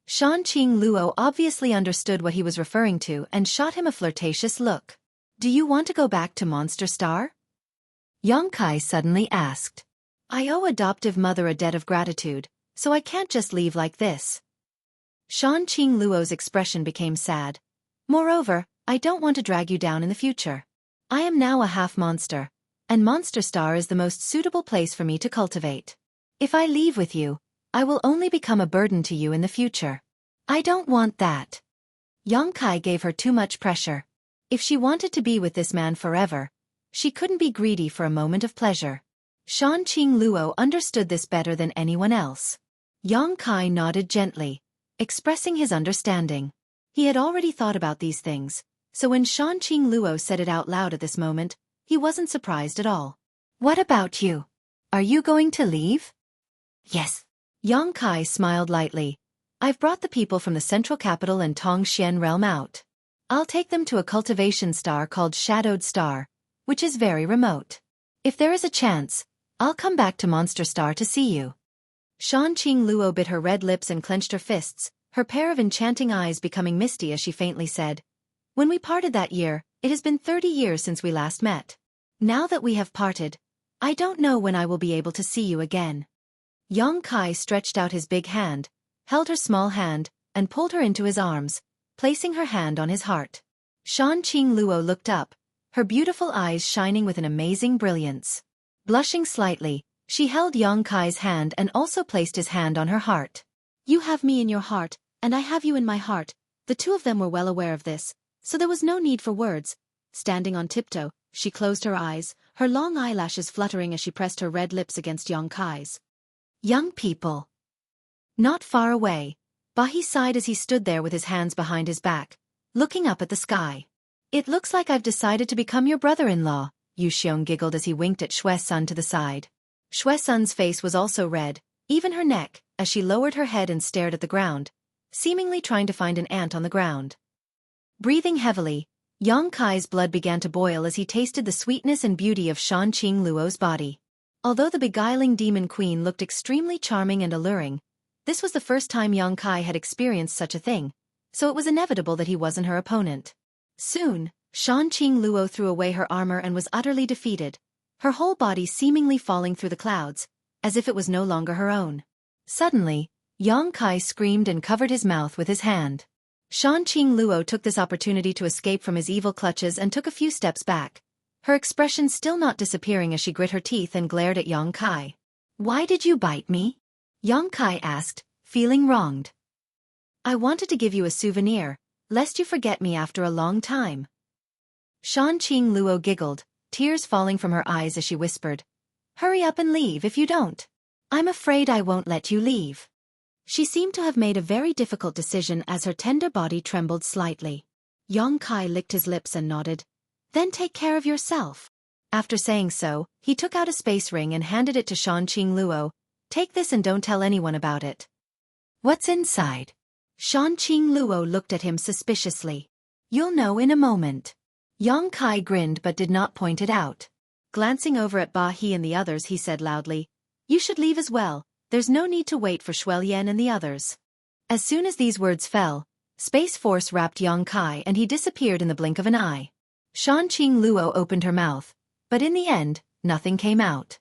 Xuanqing Luo obviously understood what he was referring to and shot him a flirtatious look. Do you want to go back to Monster Star? Yang Kai suddenly asked. I owe adoptive mother a debt of gratitude, so I can't just leave like this. Xuanqing Luo's expression became sad. Moreover, I don't want to drag you down in the future. I am now a half-monster, and Monster Star is the most suitable place for me to cultivate. If I leave with you, I will only become a burden to you in the future. I don't want that. Yang Kai gave her too much pressure. If she wanted to be with this man forever, she couldn't be greedy for a moment of pleasure. Xuanqing Luo understood this better than anyone else. Yang Kai nodded gently, expressing his understanding. He had already thought about these things, so when Xuanqing Luo said it out loud at this moment, he wasn't surprised at all. What about you? Are you going to leave? Yes. Yang Kai smiled lightly. I've brought the people from the central capital and Tongxian realm out. I'll take them to a cultivation star called Shadowed Star, which is very remote. If there is a chance, I'll come back to Monster Star to see you. Xuanqing Luo bit her red lips and clenched her fists, her pair of enchanting eyes becoming misty as she faintly said, When we parted that year, it has been 30 years since we last met. Now that we have parted, I don't know when I will be able to see you again. Yang Kai stretched out his big hand, held her small hand, and pulled her into his arms, placing her hand on his heart. Xuanqing Luo looked up, her beautiful eyes shining with an amazing brilliance. Blushing slightly, she held Yang Kai's hand and also placed his hand on her heart. You have me in your heart, and I have you in my heart. The two of them were well aware of this, so there was no need for words. Standing on tiptoe, she closed her eyes, her long eyelashes fluttering as she pressed her red lips against Yang Kai's. Young people. Not far away, Bahi sighed as he stood there with his hands behind his back, looking up at the sky. It looks like I've decided to become your brother-in-law, Yu Xiong giggled as he winked at Xuesun to the side. Xuesun's face was also red, even her neck, as she lowered her head and stared at the ground, seemingly trying to find an ant on the ground. Breathing heavily, Yang Kai's blood began to boil as he tasted the sweetness and beauty of Xuanqing Luo's body. Although the beguiling demon queen looked extremely charming and alluring, this was the first time Yang Kai had experienced such a thing, so it was inevitable that he wasn't her opponent. Soon, Xuanqing Luo threw away her armor and was utterly defeated, her whole body seemingly falling through the clouds, as if it was no longer her own. Suddenly, Yang Kai screamed and covered his mouth with his hand. Xuanqing Luo took this opportunity to escape from his evil clutches and took a few steps back, her expression still not disappearing as she grit her teeth and glared at Yang Kai. Why did you bite me? Yang Kai asked, feeling wronged. I wanted to give you a souvenir, lest you forget me after a long time. Xuanqing Luo giggled, tears falling from her eyes as she whispered, Hurry up and leave if you don't. I'm afraid I won't let you leave. She seemed to have made a very difficult decision as her tender body trembled slightly. Yang Kai licked his lips and nodded. Then take care of yourself. After saying so, he took out a space ring and handed it to Xuanqing Luo. Take this and don't tell anyone about it. What's inside? Xuanqing Luo looked at him suspiciously. You'll know in a moment. Yang Kai grinned but did not point it out. Glancing over at Ba He and the others, he said loudly, You should leave as well. There's no need to wait for Xuelian and the others. As soon as these words fell, Space Force wrapped Yang Kai and he disappeared in the blink of an eye. Xuanqing Luo opened her mouth, but in the end, nothing came out.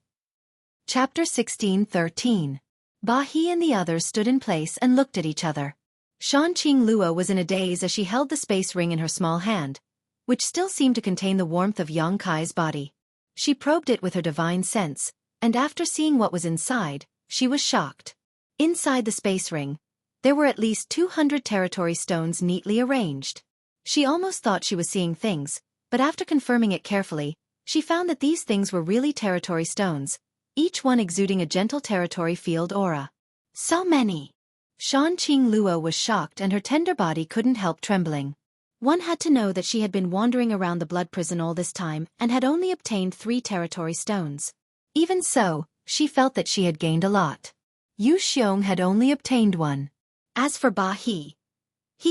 Chapter 16:13. Ba He and the others stood in place and looked at each other. Xuanqing Luo was in a daze as she held the space ring in her small hand, which still seemed to contain the warmth of Yang Kai's body. She probed it with her divine sense, and after seeing what was inside, she was shocked. Inside the space ring, there were at least 200 territory stones neatly arranged. She almost thought she was seeing things, but after confirming it carefully, she found that these things were really territory stones, each one exuding a gentle territory field aura. So many! Xuanqing Luo was shocked and her tender body couldn't help trembling. One had to know that she had been wandering around the blood prison all this time and had only obtained 3 territory stones. Even so, she felt that she had gained a lot. Yu Xiong had only obtained 1. As for Ba he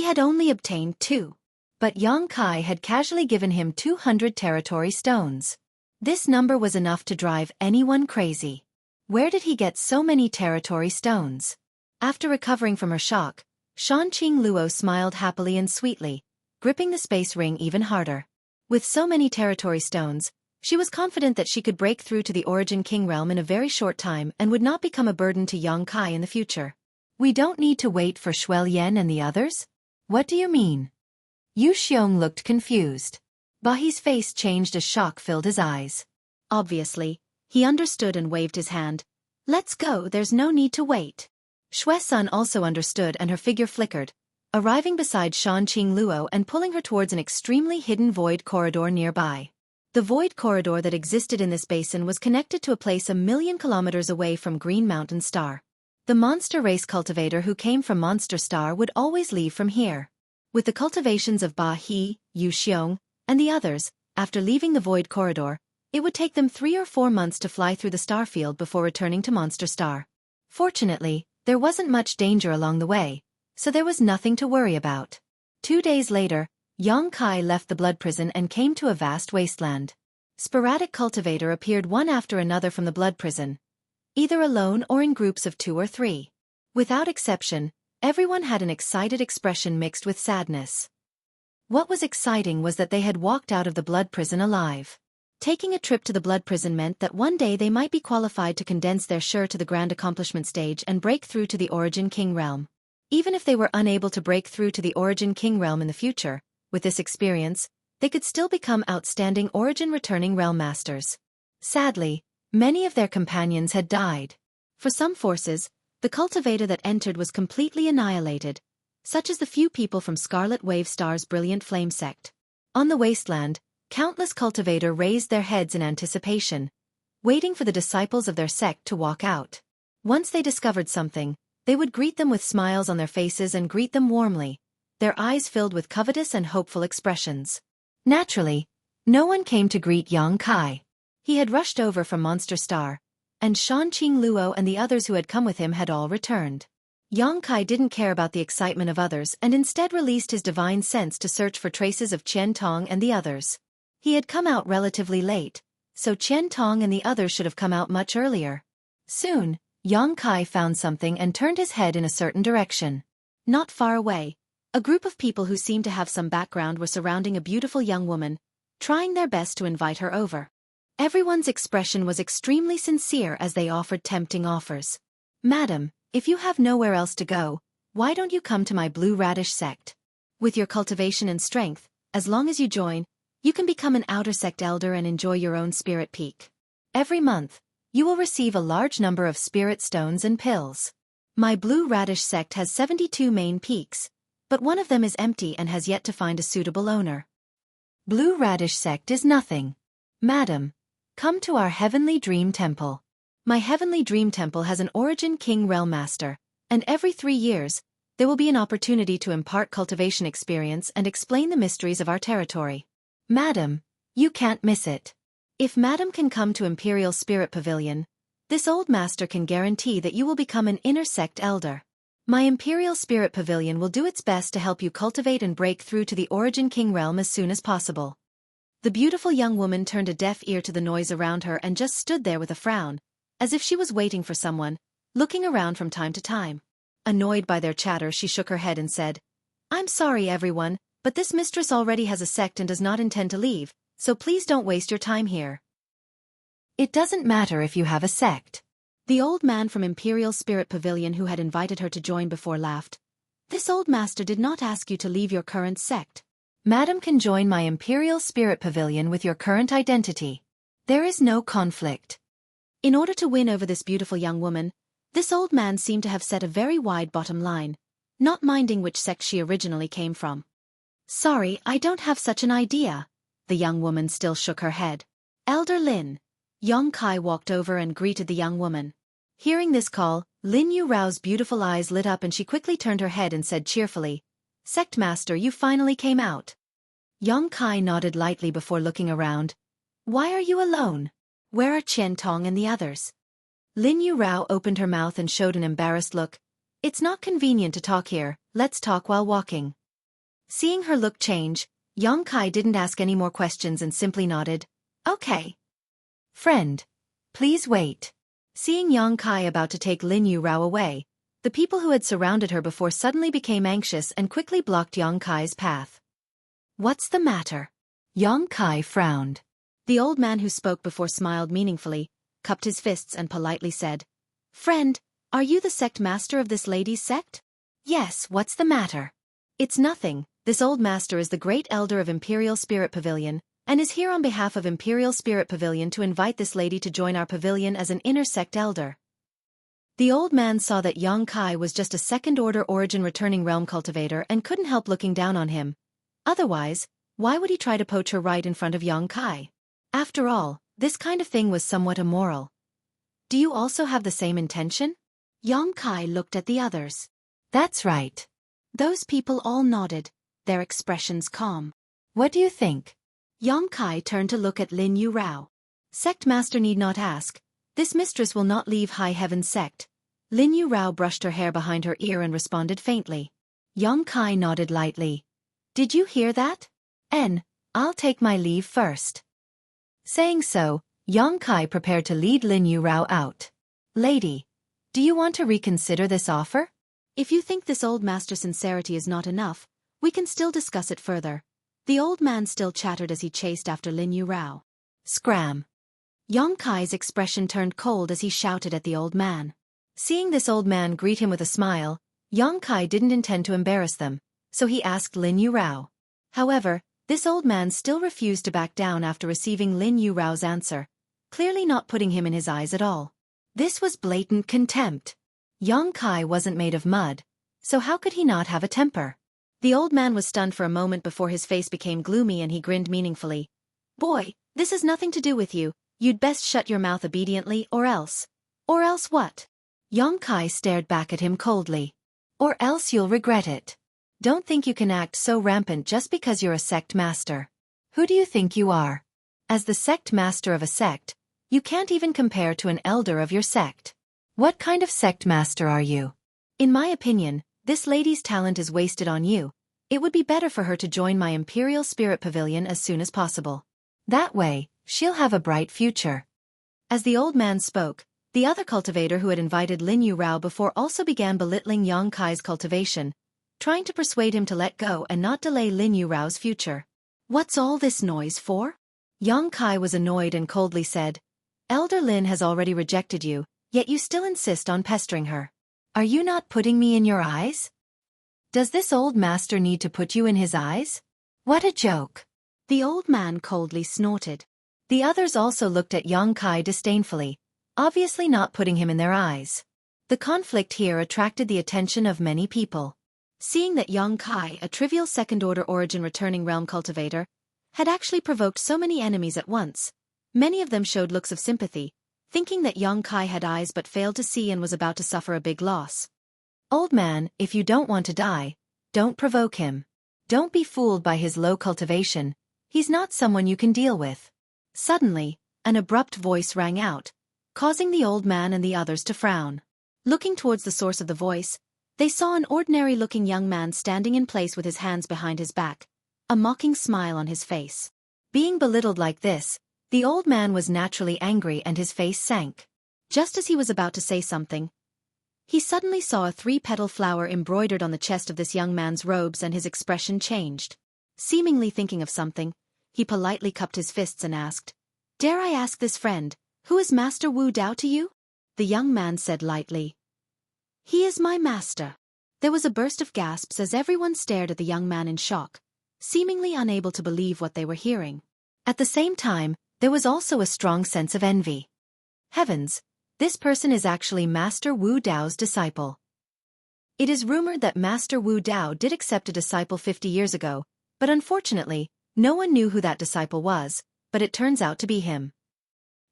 had only obtained 2. But Yang Kai had casually given him 200 territory stones. This number was enough to drive anyone crazy. Where did he get so many territory stones? After recovering from her shock, Shanqing Luo smiled happily and sweetly, gripping the space ring even harder. With so many territory stones, she was confident that she could break through to the Origin King realm in a very short time and would not become a burden to Yang Kai in the future. We don't need to wait for Xueqi and the others? What do you mean? Yu Xiong looked confused. Bahi's face changed as shock filled his eyes. Obviously, he understood and waved his hand. Let's go, there's no need to wait. Xuesun also understood and her figure flickered, arriving beside Shanqing Luo and pulling her towards an extremely hidden void corridor nearby. The void corridor that existed in this basin was connected to a place 1,000,000 kilometers away from Green Mountain Star. The monster race cultivator who came from Monster Star would always leave from here. With the cultivations of Ba He, Yu Xiong, and the others, after leaving the void corridor, it would take them 3 or 4 months to fly through the star field before returning to Monster Star. Fortunately, there wasn't much danger along the way, so there was nothing to worry about. 2 days later, Yang Kai left the blood prison and came to a vast wasteland. Sporadic cultivator appeared one after another from the blood prison, either alone or in groups of 2 or 3. Without exception, everyone had an excited expression mixed with sadness. What was exciting was that they had walked out of the blood prison alive. Taking a trip to the blood prison meant that one day they might be qualified to condense their sure to the grand accomplishment stage and break through to the Origin King realm. Even if they were unable to break through to the Origin King realm in the future, with this experience, they could still become outstanding Origin returning realm masters. Sadly, many of their companions had died. For some forces, the cultivator that entered was completely annihilated, such as the few people from Scarlet Wave Star's Brilliant Flame sect. On the wasteland, countless cultivator raised their heads in anticipation, waiting for the disciples of their sect to walk out. Once they discovered something, they would greet them with smiles on their faces and greet them warmly, their eyes filled with covetous and hopeful expressions. Naturally, no one came to greet Yang Kai. He had rushed over from Monster Star, and Shanqing Luo and the others who had come with him had all returned. Yang Kai didn't care about the excitement of others and instead released his divine sense to search for traces of Qian Tong and the others. He had come out relatively late, so Qian Tong and the others should have come out much earlier. Soon, Yang Kai found something and turned his head in a certain direction. Not far away, a group of people who seemed to have some background were surrounding a beautiful young woman, trying their best to invite her over. Everyone's expression was extremely sincere as they offered tempting offers. Madam, if you have nowhere else to go, why don't you come to my Blue Radish sect? With your cultivation and strength, as long as you join, you can become an outer sect elder and enjoy your own spirit peak. Every month, you will receive a large number of spirit stones and pills. My Blue Radish sect has 72 main peaks, but one of them is empty and has yet to find a suitable owner. Blue Radish sect is nothing. Madam, come to our Heavenly Dream Temple. My Heavenly Dream Temple has an Origin King Realm Master, and every 3 years, there will be an opportunity to impart cultivation experience and explain the mysteries of our territory. Madam, you can't miss it. If Madam can come to Imperial Spirit Pavilion, this old master can guarantee that you will become an inner sect elder. My Imperial Spirit Pavilion will do its best to help you cultivate and break through to the Origin King realm as soon as possible. The beautiful young woman turned a deaf ear to the noise around her and just stood there with a frown, as if she was waiting for someone, looking around from time to time. Annoyed by their chatter, she shook her head and said, "I'm sorry everyone, but this mistress already has a sect and does not intend to leave, so please don't waste your time here." It doesn't matter if you have a sect. The old man from Imperial Spirit Pavilion who had invited her to join before laughed. This old master did not ask you to leave your current sect. Madam can join my Imperial Spirit Pavilion with your current identity. There is no conflict. In order to win over this beautiful young woman, this old man seemed to have set a very wide bottom line, not minding which sect she originally came from. Sorry, I don't have such an idea. The young woman still shook her head. Elder Lin. Yang Kai walked over and greeted the young woman. Hearing this call, Lin Yu Rao's beautiful eyes lit up and she quickly turned her head and said cheerfully, Sect Master, you finally came out. Yong Kai nodded lightly before looking around. Why are you alone? Where are Qian Tong and the others? Lin Yu Rao opened her mouth and showed an embarrassed look. It's not convenient to talk here, let's talk while walking. Seeing her look change, Yong Kai didn't ask any more questions and simply nodded. Okay. Friend. Please wait. Seeing Yong Kai about to take Lin Yu Rao away, the people who had surrounded her before suddenly became anxious and quickly blocked Yong Kai's path. What's the matter? Yong Kai frowned. The old man who spoke before smiled meaningfully, cupped his fists and politely said, Friend, are you the sect master of this lady's sect? Yes, what's the matter? It's nothing, this old master is the great elder of Imperial Spirit Pavilion, and is here on behalf of Imperial Spirit Pavilion to invite this lady to join our pavilion as an inner sect elder. The old man saw that Yong Kai was just a second-order origin returning realm cultivator and couldn't help looking down on him. Otherwise, why would he try to poach her right in front of Yong Kai? After all, this kind of thing was somewhat immoral. Do you also have the same intention? Yong Kai looked at the others. That's right. Those people all nodded, their expressions calm. What do you think? Yong Kai turned to look at Lin Yu Rao. Sect Master need not ask. This mistress will not leave High Heaven's sect. Lin Yu Rao brushed her hair behind her ear and responded faintly. Yong Kai nodded lightly. Did you hear that? I'll take my leave first. Saying so, Yong Kai prepared to lead Lin Yu Rao out. Lady, do you want to reconsider this offer? If you think this old master's sincerity is not enough, we can still discuss it further. The old man still chattered as he chased after Lin Yu Rao. Scram. Yong Kai's expression turned cold as he shouted at the old man. Seeing this old man greet him with a smile, Yong Kai didn't intend to embarrass them, so he asked Lin Yu Rao. However, this old man still refused to back down after receiving Lin Yu Rao's answer, clearly not putting him in his eyes at all. This was blatant contempt. Yong Kai wasn't made of mud, so how could he not have a temper? The old man was stunned for a moment before his face became gloomy and he grinned meaningfully. Boy, this has nothing to do with you, you'd best shut your mouth obediently or else. Or else what? Yong Kai stared back at him coldly. Or else you'll regret it. Don't think you can act so rampant just because you're a sect master. Who do you think you are? As the sect master of a sect, you can't even compare to an elder of your sect. What kind of sect master are you? In my opinion, this lady's talent is wasted on you. It would be better for her to join my Imperial Spirit Pavilion as soon as possible. That way, she'll have a bright future. As the old man spoke, the other cultivator who had invited Lin Yu Rao before also began belittling Yong Kai's cultivation, trying to persuade him to let go and not delay Lin Yu Rao's future. What's all this noise for? Yong Kai was annoyed and coldly said, Elder Lin has already rejected you, yet you still insist on pestering her. Are you not putting me in your eyes? Does this old master need to put you in his eyes? What a joke. The old man coldly snorted. The others also looked at Yong Kai disdainfully, obviously not putting him in their eyes. The conflict here attracted the attention of many people. Seeing that Yong Kai, a trivial second-order origin returning realm cultivator, had actually provoked so many enemies at once, many of them showed looks of sympathy, thinking that Yong Kai had eyes but failed to see and was about to suffer a big loss. Old man, if you don't want to die, don't provoke him. Don't be fooled by his low cultivation, he's not someone you can deal with. Suddenly, an abrupt voice rang out, causing the old man and the others to frown. Looking towards the source of the voice, they saw an ordinary-looking young man standing in place with his hands behind his back, a mocking smile on his face. Being belittled like this, the old man was naturally angry and his face sank. Just as he was about to say something, he suddenly saw a 3-petal flower embroidered on the chest of this young man's robes and his expression changed. Seemingly thinking of something, he politely cupped his fists and asked, Dare I ask this friend, who is Master Wu Dao to you? The young man said lightly, He is my master. There was a burst of gasps as everyone stared at the young man in shock, seemingly unable to believe what they were hearing. At the same time, there was also a strong sense of envy. Heavens, this person is actually Master Wu Dao's disciple. It is rumored that Master Wu Dao did accept a disciple 50 years ago, but unfortunately, no one knew who that disciple was, but it turns out to be him.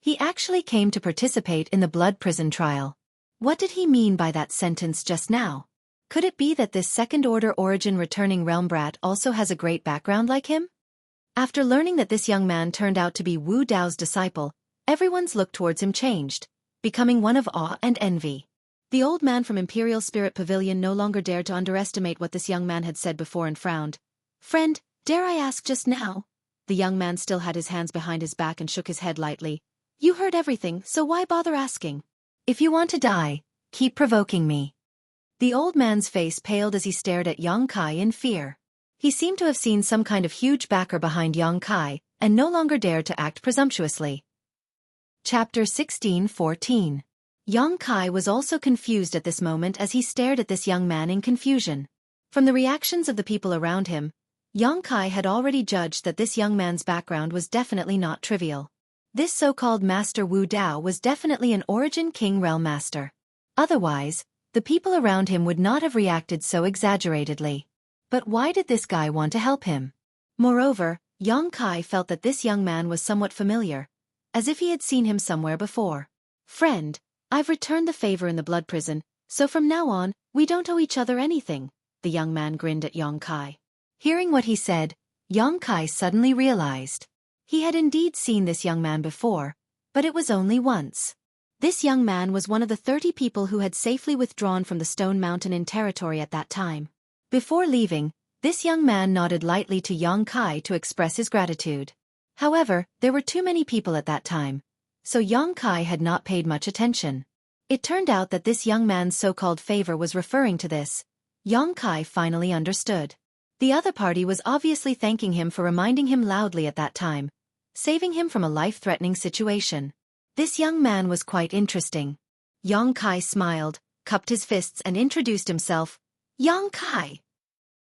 He actually came to participate in the blood prison trial. What did he mean by that sentence just now? Could it be that this second-order origin returning realm brat also has a great background like him? After learning that this young man turned out to be Wu Dao's disciple, everyone's look towards him changed, becoming one of awe and envy. The old man from Imperial Spirit Pavilion no longer dared to underestimate what this young man had said before and frowned. "Friend, dare I ask just now?" The young man still had his hands behind his back and shook his head lightly. "You heard everything, so why bother asking? If you want to die, keep provoking me." The old man's face paled as he stared at Yang Kai in fear. He seemed to have seen some kind of huge backer behind Yang Kai, and no longer dared to act presumptuously. Chapter 16:14. Yang Kai was also confused at this moment as he stared at this young man in confusion. From the reactions of the people around him, Yang Kai had already judged that this young man's background was definitely not trivial. This so-called Master Wu Dao was definitely an Origin King Realm Master. Otherwise, the people around him would not have reacted so exaggeratedly. But why did this guy want to help him? Moreover, Yang Kai felt that this young man was somewhat familiar, as if he had seen him somewhere before. "Friend, I've returned the favor in the blood prison, so from now on, we don't owe each other anything," the young man grinned at Yang Kai. Hearing what he said, Yang Kai suddenly realized. He had indeed seen this young man before, but it was only once. This young man was one of the 30 people who had safely withdrawn from the Stone Mountain in territory at that time. Before leaving, this young man nodded lightly to Yang Kai to express his gratitude. However, there were too many people at that time, so Yang Kai had not paid much attention. It turned out that this young man's so-called favor was referring to this. Yang Kai finally understood. The other party was obviously thanking him for reminding him loudly at that time, saving him from a life-threatening situation. This young man was quite interesting. Yang Kai smiled, cupped his fists and introduced himself. "Yang Kai.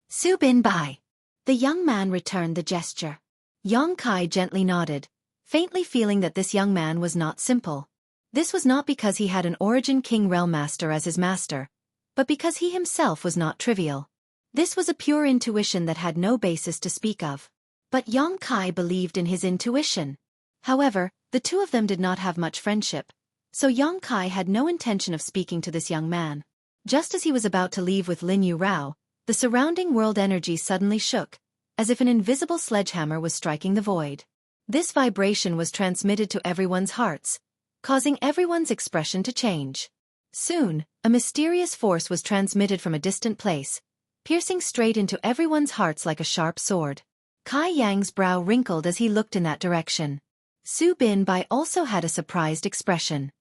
Su Bin Bai." The young man returned the gesture. Yang Kai gently nodded, faintly feeling that this young man was not simple. This was not because he had an Origin King Realm Master as his master, but because he himself was not trivial. This was a pure intuition that had no basis to speak of. But Yang Kai believed in his intuition. However, the two of them did not have much friendship, so Yang Kai had no intention of speaking to this young man. Just as he was about to leave with Lin Yu Rao, the surrounding world energy suddenly shook, as if an invisible sledgehammer was striking the void. This vibration was transmitted to everyone's hearts, causing everyone's expression to change. Soon, a mysterious force was transmitted from a distant place, piercing straight into everyone's hearts like a sharp sword. Kai Yang's brow wrinkled as he looked in that direction. Su Bin Bai also had a surprised expression.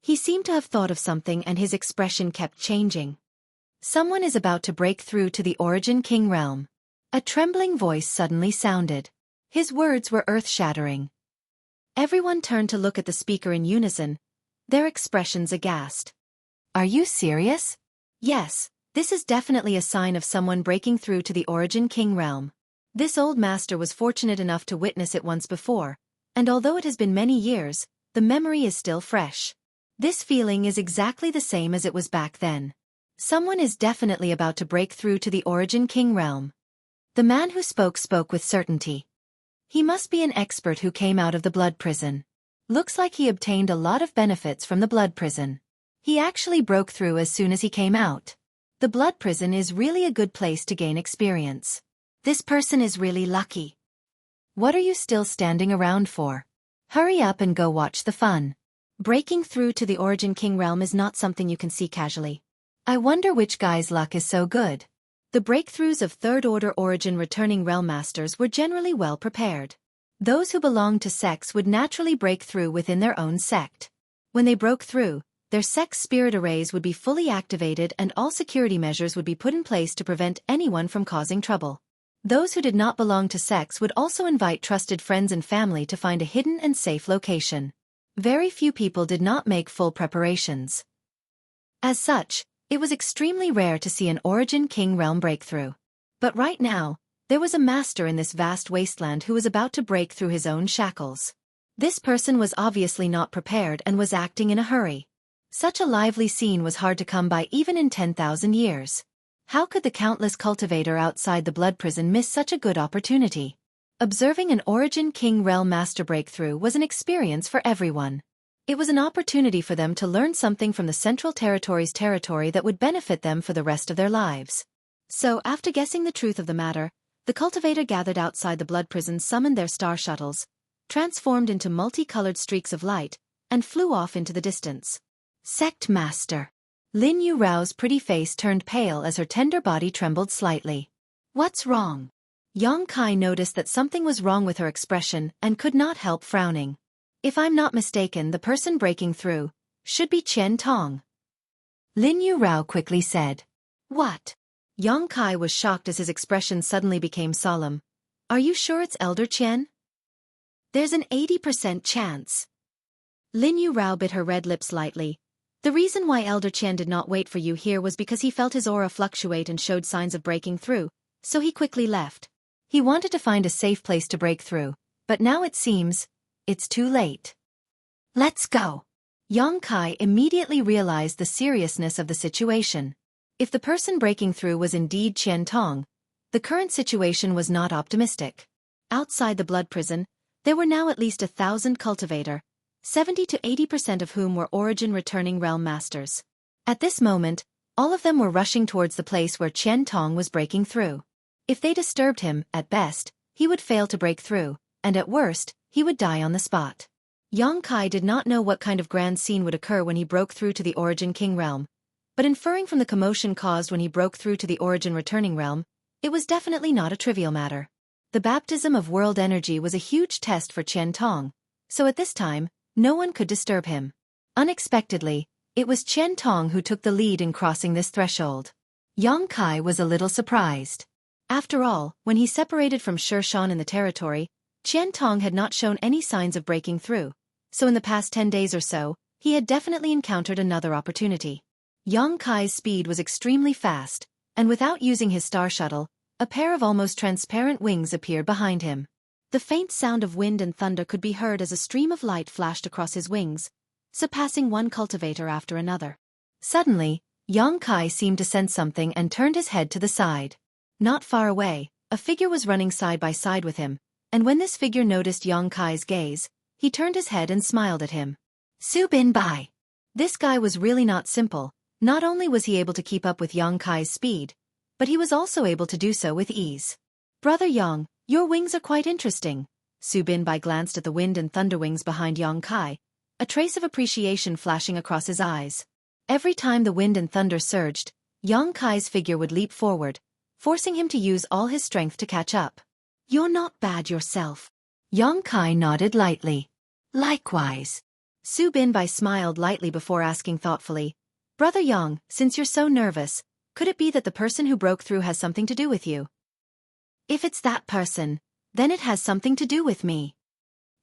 He seemed to have thought of something and his expression kept changing. "Someone is about to break through to the Origin King realm." A trembling voice suddenly sounded. His words were earth-shattering. Everyone turned to look at the speaker in unison, their expressions aghast. "Are you serious?" "Yes, this is definitely a sign of someone breaking through to the Origin King realm. This old master was fortunate enough to witness it once before, and although it has been many years, the memory is still fresh. This feeling is exactly the same as it was back then. Someone is definitely about to break through to the Origin King realm." The man who spoke with certainty. He must be an expert who came out of the blood prison. Looks like he obtained a lot of benefits from the blood prison. He actually broke through as soon as he came out. The blood prison is really a good place to gain experience. This person is really lucky. What are you still standing around for? Hurry up and go watch the fun. Breaking through to the Origin King realm is not something you can see casually. I wonder which guy's luck is so good. The breakthroughs of third-order origin returning realm masters were generally well prepared. Those who belonged to sects would naturally break through within their own sect. When they broke through, their sect's spirit arrays would be fully activated and all security measures would be put in place to prevent anyone from causing trouble. Those who did not belong to sects would also invite trusted friends and family to find a hidden and safe location. Very few people did not make full preparations. As such, it was extremely rare to see an Origin King realm breakthrough. But right now, there was a master in this vast wasteland who was about to break through his own shackles. This person was obviously not prepared and was acting in a hurry. Such a lively scene was hard to come by even in 10,000 years. How could the countless cultivator outside the blood prison miss such a good opportunity? Observing an Origin King realm master breakthrough was an experience for everyone. It was an opportunity for them to learn something from the Central Territory's territory that would benefit them for the rest of their lives. So, after guessing the truth of the matter, the cultivator gathered outside the blood prison summoned their star shuttles, transformed into multicolored streaks of light, and flew off into the distance. Sect Master. Lin Yu Rao's pretty face turned pale as her tender body trembled slightly. What's wrong? Yang Kai noticed that something was wrong with her expression and could not help frowning. If I'm not mistaken, the person breaking through should be Qian Tong. Lin Yu Rao quickly said. What? Yang Kai was shocked as his expression suddenly became solemn. Are you sure it's Elder Qian? There's an 80% chance. Lin Yu Rao bit her red lips lightly. The reason why Elder Qian did not wait for you here was because he felt his aura fluctuate and showed signs of breaking through, so he quickly left. He wanted to find a safe place to break through, but now it seems it's too late. Let's go. Yang Kai immediately realized the seriousness of the situation. If the person breaking through was indeed Qian Tong, the current situation was not optimistic. Outside the blood prison, there were now at least 1,000 cultivator, 70 to 80% of whom were origin returning realm masters. At this moment, all of them were rushing towards the place where Qian Tong was breaking through. If they disturbed him, at best, he would fail to break through, and at worst, he would die on the spot. Yang Kai did not know what kind of grand scene would occur when he broke through to the Origin King realm, but inferring from the commotion caused when he broke through to the Origin Returning realm, it was definitely not a trivial matter. The baptism of world energy was a huge test for Qian Tong, so at this time, no one could disturb him. Unexpectedly, it was Qian Tong who took the lead in crossing this threshold. Yang Kai was a little surprised. After all, when he separated from Shan in the territory, Qian Tong had not shown any signs of breaking through, so in the past 10 days or so, he had definitely encountered another opportunity. Yang Kai's speed was extremely fast, and without using his star shuttle, a pair of almost transparent wings appeared behind him. The faint sound of wind and thunder could be heard as a stream of light flashed across his wings, surpassing one cultivator after another. Suddenly, Yang Kai seemed to sense something and turned his head to the side. Not far away, a figure was running side by side with him, and when this figure noticed Yang Kai's gaze, he turned his head and smiled at him. Su Bin Bai. This guy was really not simple. Not only was he able to keep up with Yang Kai's speed, but he was also able to do so with ease. Brother Yang, your wings are quite interesting. Su Bin Bai glanced at the wind and thunder wings behind Yang Kai, a trace of appreciation flashing across his eyes. Every time the wind and thunder surged, Yang Kai's figure would leap forward, forcing him to use all his strength to catch up. You're not bad yourself. Yang Kai nodded lightly. Likewise. Su Bin Bai smiled lightly before asking thoughtfully, Brother Yang, since you're so nervous, could it be that the person who broke through has something to do with you? If it's that person, then it has something to do with me.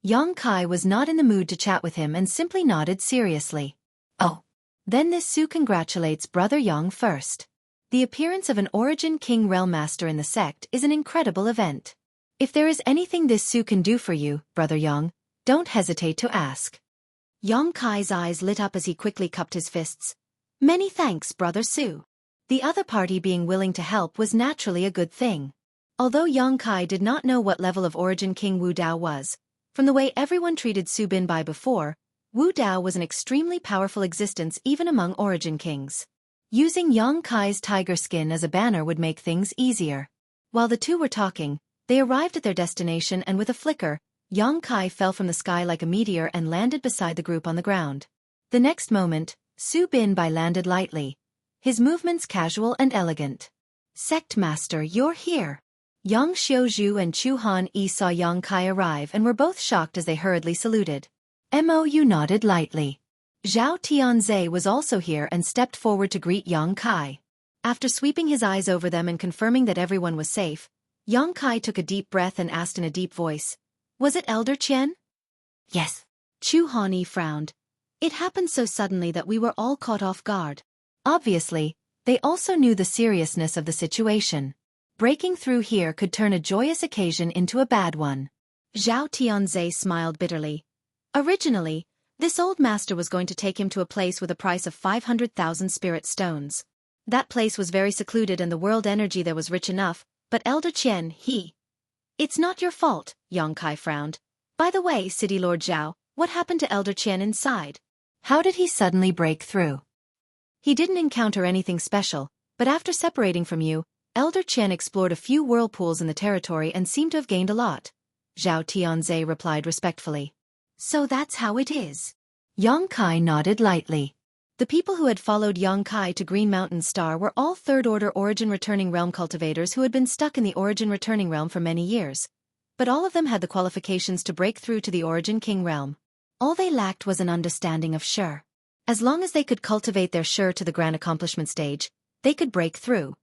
Yang Kai was not in the mood to chat with him and simply nodded seriously. Oh. Then this Su congratulates Brother Yang first. The appearance of an Origin King Realm Master in the sect is an incredible event. If there is anything this Su can do for you, Brother Yang, don't hesitate to ask. Yang Kai's eyes lit up as he quickly cupped his fists. Many thanks, Brother Su. The other party being willing to help was naturally a good thing. Although Yang Kai did not know what level of Origin King Wu Dao was, from the way everyone treated Su Bin Bai before, Wu Dao was an extremely powerful existence even among Origin Kings. Using Yang Kai's tiger skin as a banner would make things easier. While the two were talking, they arrived at their destination and with a flicker, Yang Kai fell from the sky like a meteor and landed beside the group on the ground. The next moment, Su Bin Bai landed lightly, his movements casual and elegant. Sect Master, you're here. Yang Xiaozhu and Chu Han Yi saw Yang Kai arrive and were both shocked as they hurriedly saluted. Mou nodded lightly. Zhao Tianze was also here and stepped forward to greet Yang Kai. After sweeping his eyes over them and confirming that everyone was safe, Yang Kai took a deep breath and asked in a deep voice, Was it Elder Qian? Yes. Chu Han Yi frowned. It happened so suddenly that we were all caught off guard. Obviously, they also knew the seriousness of the situation. Breaking through here could turn a joyous occasion into a bad one. Zhao Tianze smiled bitterly. Originally, this old master was going to take him to a place with a price of 500,000 spirit stones. That place was very secluded and the world energy there was rich enough, but Elder Qian, It's not your fault, Yang Kai frowned. By the way, City Lord Zhao, What happened to Elder Qian inside? How did he suddenly break through? He didn't encounter anything special, but after separating from you, Elder Qian explored a few whirlpools in the territory and seemed to have gained a lot. Zhao Tianze replied respectfully. So that's how it is. Yang Kai nodded lightly. The people who had followed Yang Kai to Green Mountain Star were all third-order Origin Returning Realm cultivators who had been stuck in the Origin Returning Realm for many years. But all of them had the qualifications to break through to the Origin King Realm. All they lacked was an understanding of Shi. As long as they could cultivate their Shi to the grand accomplishment stage, they could break through.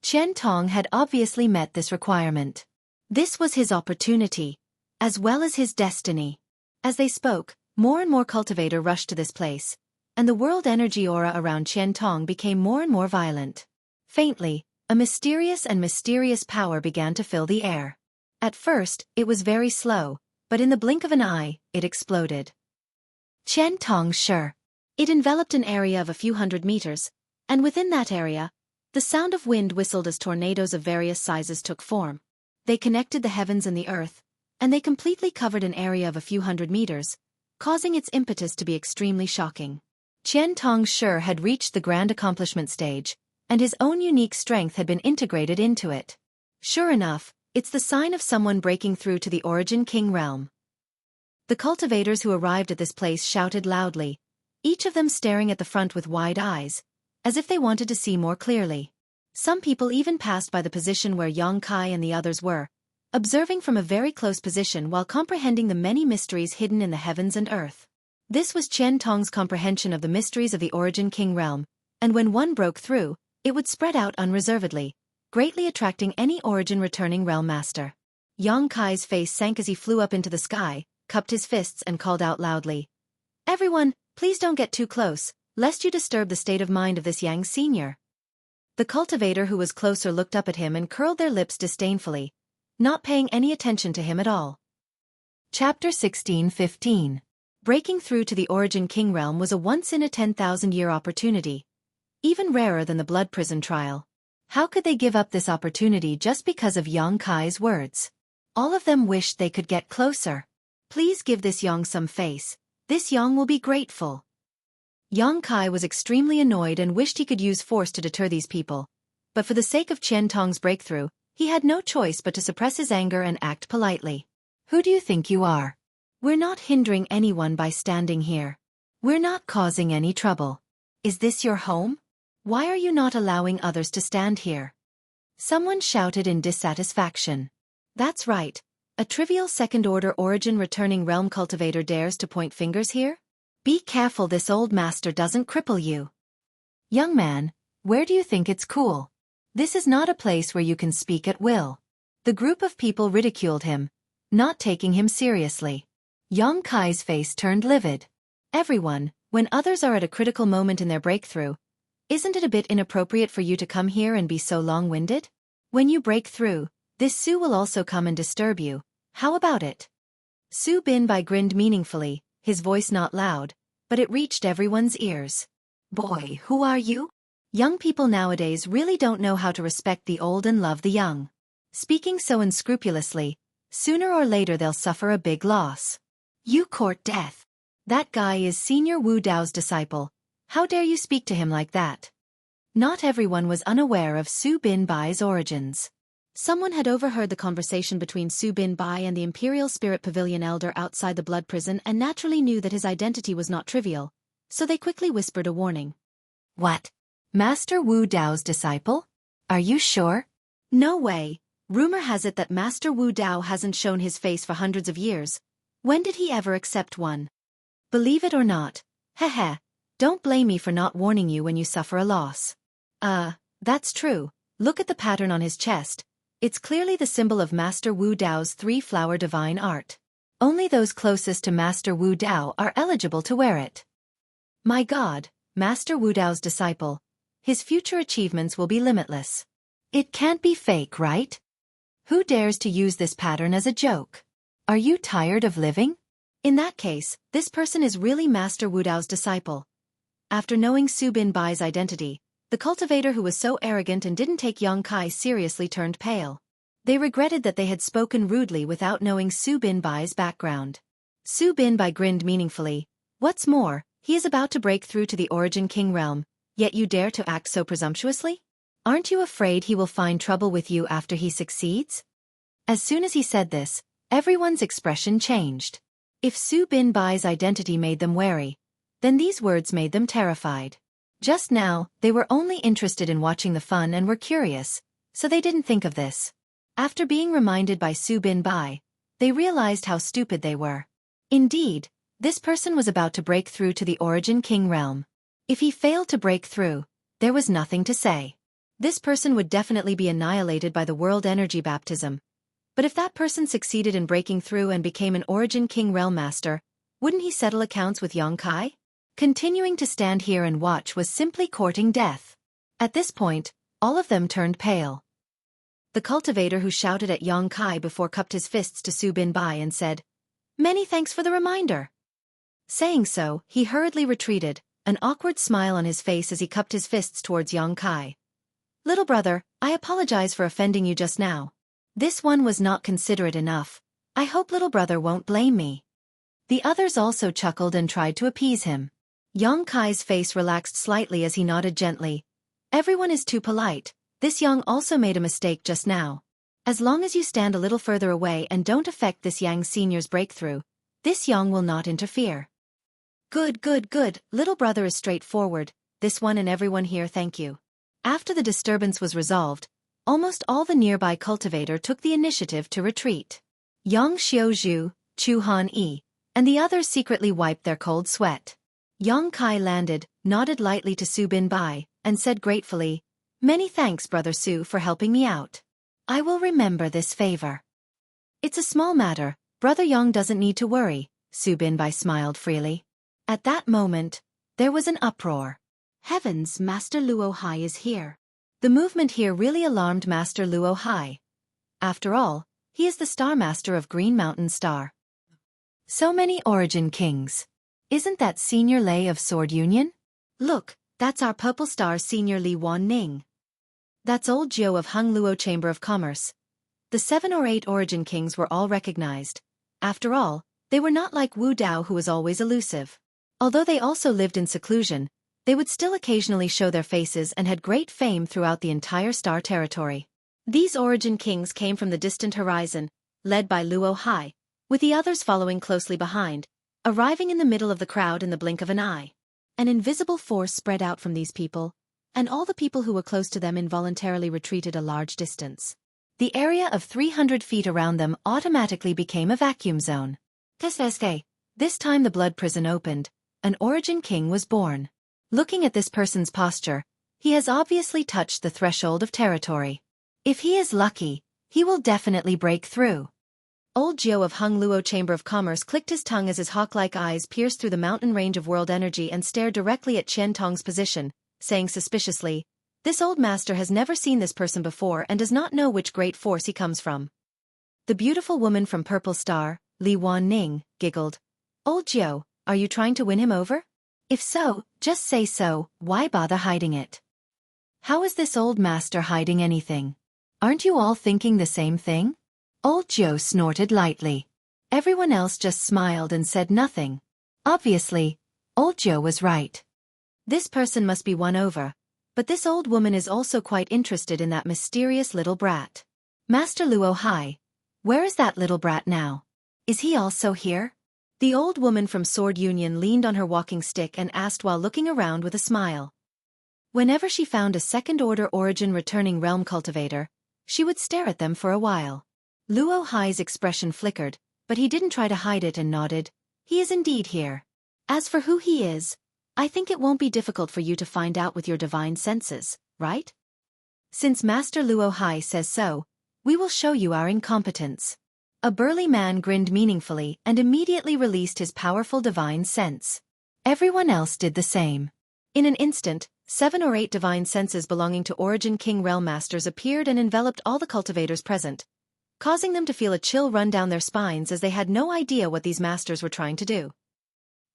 Qian Tong had obviously met this requirement. This was his opportunity, as well as his destiny. As they spoke, more and more cultivator rushed to this place, and the world energy aura around Qian Tong became more and more violent. Faintly, a mysterious power began to fill the air. At first, it was very slow, but in the blink of an eye, it exploded. Qian Tong's Shi. It enveloped an area of a few hundred meters, and within that area, the sound of wind whistled as tornadoes of various sizes took form. They connected the heavens and the earth, and they completely covered an area of a few hundred meters, causing its impetus to be extremely shocking. Qian Tong's Shi had reached the grand accomplishment stage, and his own unique strength had been integrated into it. Sure enough, it's the sign of someone breaking through to the Origin King realm. The cultivators who arrived at this place shouted loudly, each of them staring at the front with wide eyes, as if they wanted to see more clearly. Some people even passed by the position where Yang Kai and the others were, observing from a very close position while comprehending the many mysteries hidden in the heavens and earth. This was Qian Tong's comprehension of the mysteries of the Origin King realm, and when one broke through, it would spread out unreservedly, greatly attracting any Origin returning realm master. Yang Kai's face sank as he flew up into the sky, cupped his fists and called out loudly. Everyone, please don't get too close, lest you disturb the state of mind of this Yang Senior. The cultivator who was closer looked up at him and curled their lips disdainfully, not paying any attention to him at all. Chapter 16:15. Breaking through to the Origin King realm was a once-in-a-10,000-year opportunity, even rarer than the blood prison trial. How could they give up this opportunity just because of Yang Kai's words? All of them wished they could get closer. Please give this Yang some face. This Yang will be grateful. Yang Kai was extremely annoyed and wished he could use force to deter these people, but for the sake of Qian Tong's breakthrough, he had no choice but to suppress his anger and act politely. Who do you think you are? We're not hindering anyone by standing here. We're not causing any trouble. Is this your home? Why are you not allowing others to stand here? Someone shouted in dissatisfaction. That's right. A trivial second-order Origin returning realm cultivator dares to point fingers here? Be careful this old master doesn't cripple you. Young man, where do you think it's cool? This is not a place where you can speak at will. The group of people ridiculed him, not taking him seriously. Yang Kai's face turned livid. Everyone, when others are at a critical moment in their breakthrough, isn't it a bit inappropriate for you to come here and be so long-winded? When you break through, this Su will also come and disturb you. How about it? Su Binbai grinned meaningfully, his voice not loud, but it reached everyone's ears. Boy, who are you? Young people nowadays really don't know how to respect the old and love the young. Speaking so unscrupulously, sooner or later they'll suffer a big loss. You court death. That guy is Senior Wu Dao's disciple. How dare you speak to him like that? Not everyone was unaware of Su Binbai's origins. Someone had overheard the conversation between Su Binbai and the Imperial Spirit Pavilion Elder outside the blood prison and naturally knew that his identity was not trivial, so they quickly whispered a warning. What? Master Wu Dao's disciple? Are you sure? No way. Rumor has it that Master Wu Dao hasn't shown his face for hundreds of years. When did he ever accept one? Believe it or not. Heh. Don't blame me for not warning you when you suffer a loss. That's true. Look at the pattern on his chest. It's clearly the symbol of Master Wu Dao's three-flower divine art. Only those closest to Master Wu Dao are eligible to wear it. My God, Master Wu Dao's disciple. His future achievements will be limitless. It can't be fake, right? Who dares to use this pattern as a joke? Are you tired of living? In that case, this person is really Master Wu Dao's disciple. After knowing Su Binbai's identity, the cultivator who was so arrogant and didn't take Yang Kai seriously turned pale. They regretted that they had spoken rudely without knowing Su Binbai's background. Su Binbai grinned meaningfully. What's more, he is about to break through to the Origin King realm, yet you dare to act so presumptuously? Aren't you afraid he will find trouble with you after he succeeds? As soon as he said this, everyone's expression changed. If Su Binbai's identity made them wary, then these words made them terrified. Just now, they were only interested in watching the fun and were curious, so they didn't think of this. After being reminded by Su Binbai, they realized how stupid they were. Indeed, this person was about to break through to the Origin King realm. If he failed to break through, there was nothing to say. This person would definitely be annihilated by the World Energy Baptism. But if that person succeeded in breaking through and became an Origin King realm master, wouldn't he settle accounts with Yongkai? Continuing to stand here and watch was simply courting death. At this point, all of them turned pale. The cultivator who shouted at Yongkai before cupped his fists to Su Binbai and said, "Many thanks for the reminder." Saying so, he hurriedly retreated, an awkward smile on his face as he cupped his fists towards Yongkai. "Little brother, I apologize for offending you just now. This one was not considerate enough. I hope little brother won't blame me." The others also chuckled and tried to appease him. Yongkai's face relaxed slightly as he nodded gently. "Everyone is too polite. This Yang also made a mistake just now. As long as you stand a little further away and don't affect this Yang senior's breakthrough, this Yang will not interfere." Good. Little brother is straightforward. This one and everyone here thank you." After the disturbance was resolved, almost all the nearby cultivator took the initiative to retreat. Yang Xiaozhu, Chu Han Yi, and the others secretly wiped their cold sweat. Yang Kai landed, nodded lightly to Su Binbai, and said gratefully, "Many thanks, Brother Su, for helping me out. I will remember this favor." "It's a small matter, Brother Yang doesn't need to worry," Su Binbai smiled freely. At that moment, there was an uproar. Heavens, Master Luo Hai is here. The movement here really alarmed Master Luo Hai. After all, he is the Star Master of Green Mountain Star. So many Origin Kings. Isn't that Senior Lei of Sword Union? Look, that's our Purple Star Senior Li Wan Ning. That's Old Jiu of Hung Luo Chamber of Commerce. The 7 or 8 Origin Kings were all recognized. After all, they were not like Wu Dao, who was always elusive. Although they also lived in seclusion, they would still occasionally show their faces and had great fame throughout the entire star territory. These Origin Kings came from the distant horizon, led by Luo Hai, with the others following closely behind, arriving in the middle of the crowd in the blink of an eye. An invisible force spread out from these people, and all the people who were close to them involuntarily retreated a large distance. The area of 300 feet around them automatically became a vacuum zone. This time the blood prison opened. An Origin King was born. Looking at this person's posture, he has obviously touched the threshold of territory. If he is lucky, he will definitely break through. Old Jiu of Hung Luo Chamber of Commerce clicked his tongue as his hawk-like eyes pierced through the mountain range of world energy and stared directly at Qian Tong's position, saying suspiciously, "This old master has never seen this person before and does not know which great force he comes from." The beautiful woman from Purple Star, Li Wan Ning, giggled. "Old Jiu, are you trying to win him over? If so, just say so, why bother hiding it?" "How is this old master hiding anything? Aren't you all thinking the same thing?" Old Joe snorted lightly. Everyone else just smiled and said nothing. Obviously, Old Joe was right. This person must be won over, but this old woman is also quite interested in that mysterious little brat. "Master Luo Hai, where is that little brat now? Is he also here?" The old woman from Sword Union leaned on her walking stick and asked while looking around with a smile. Whenever she found a second-order origin returning realm cultivator, she would stare at them for a while. Luo Hai's expression flickered, but he didn't try to hide it and nodded. "He is indeed here. As for who he is, I think it won't be difficult for you to find out with your divine senses, right? Since Master Luo Hai says so, we will show you our incompetence." A burly man grinned meaningfully and immediately released his powerful divine sense. Everyone else did the same. In an instant, 7 or 8 divine senses belonging to Origin King Realm Masters appeared and enveloped all the cultivators present, causing them to feel a chill run down their spines as they had no idea what these masters were trying to do.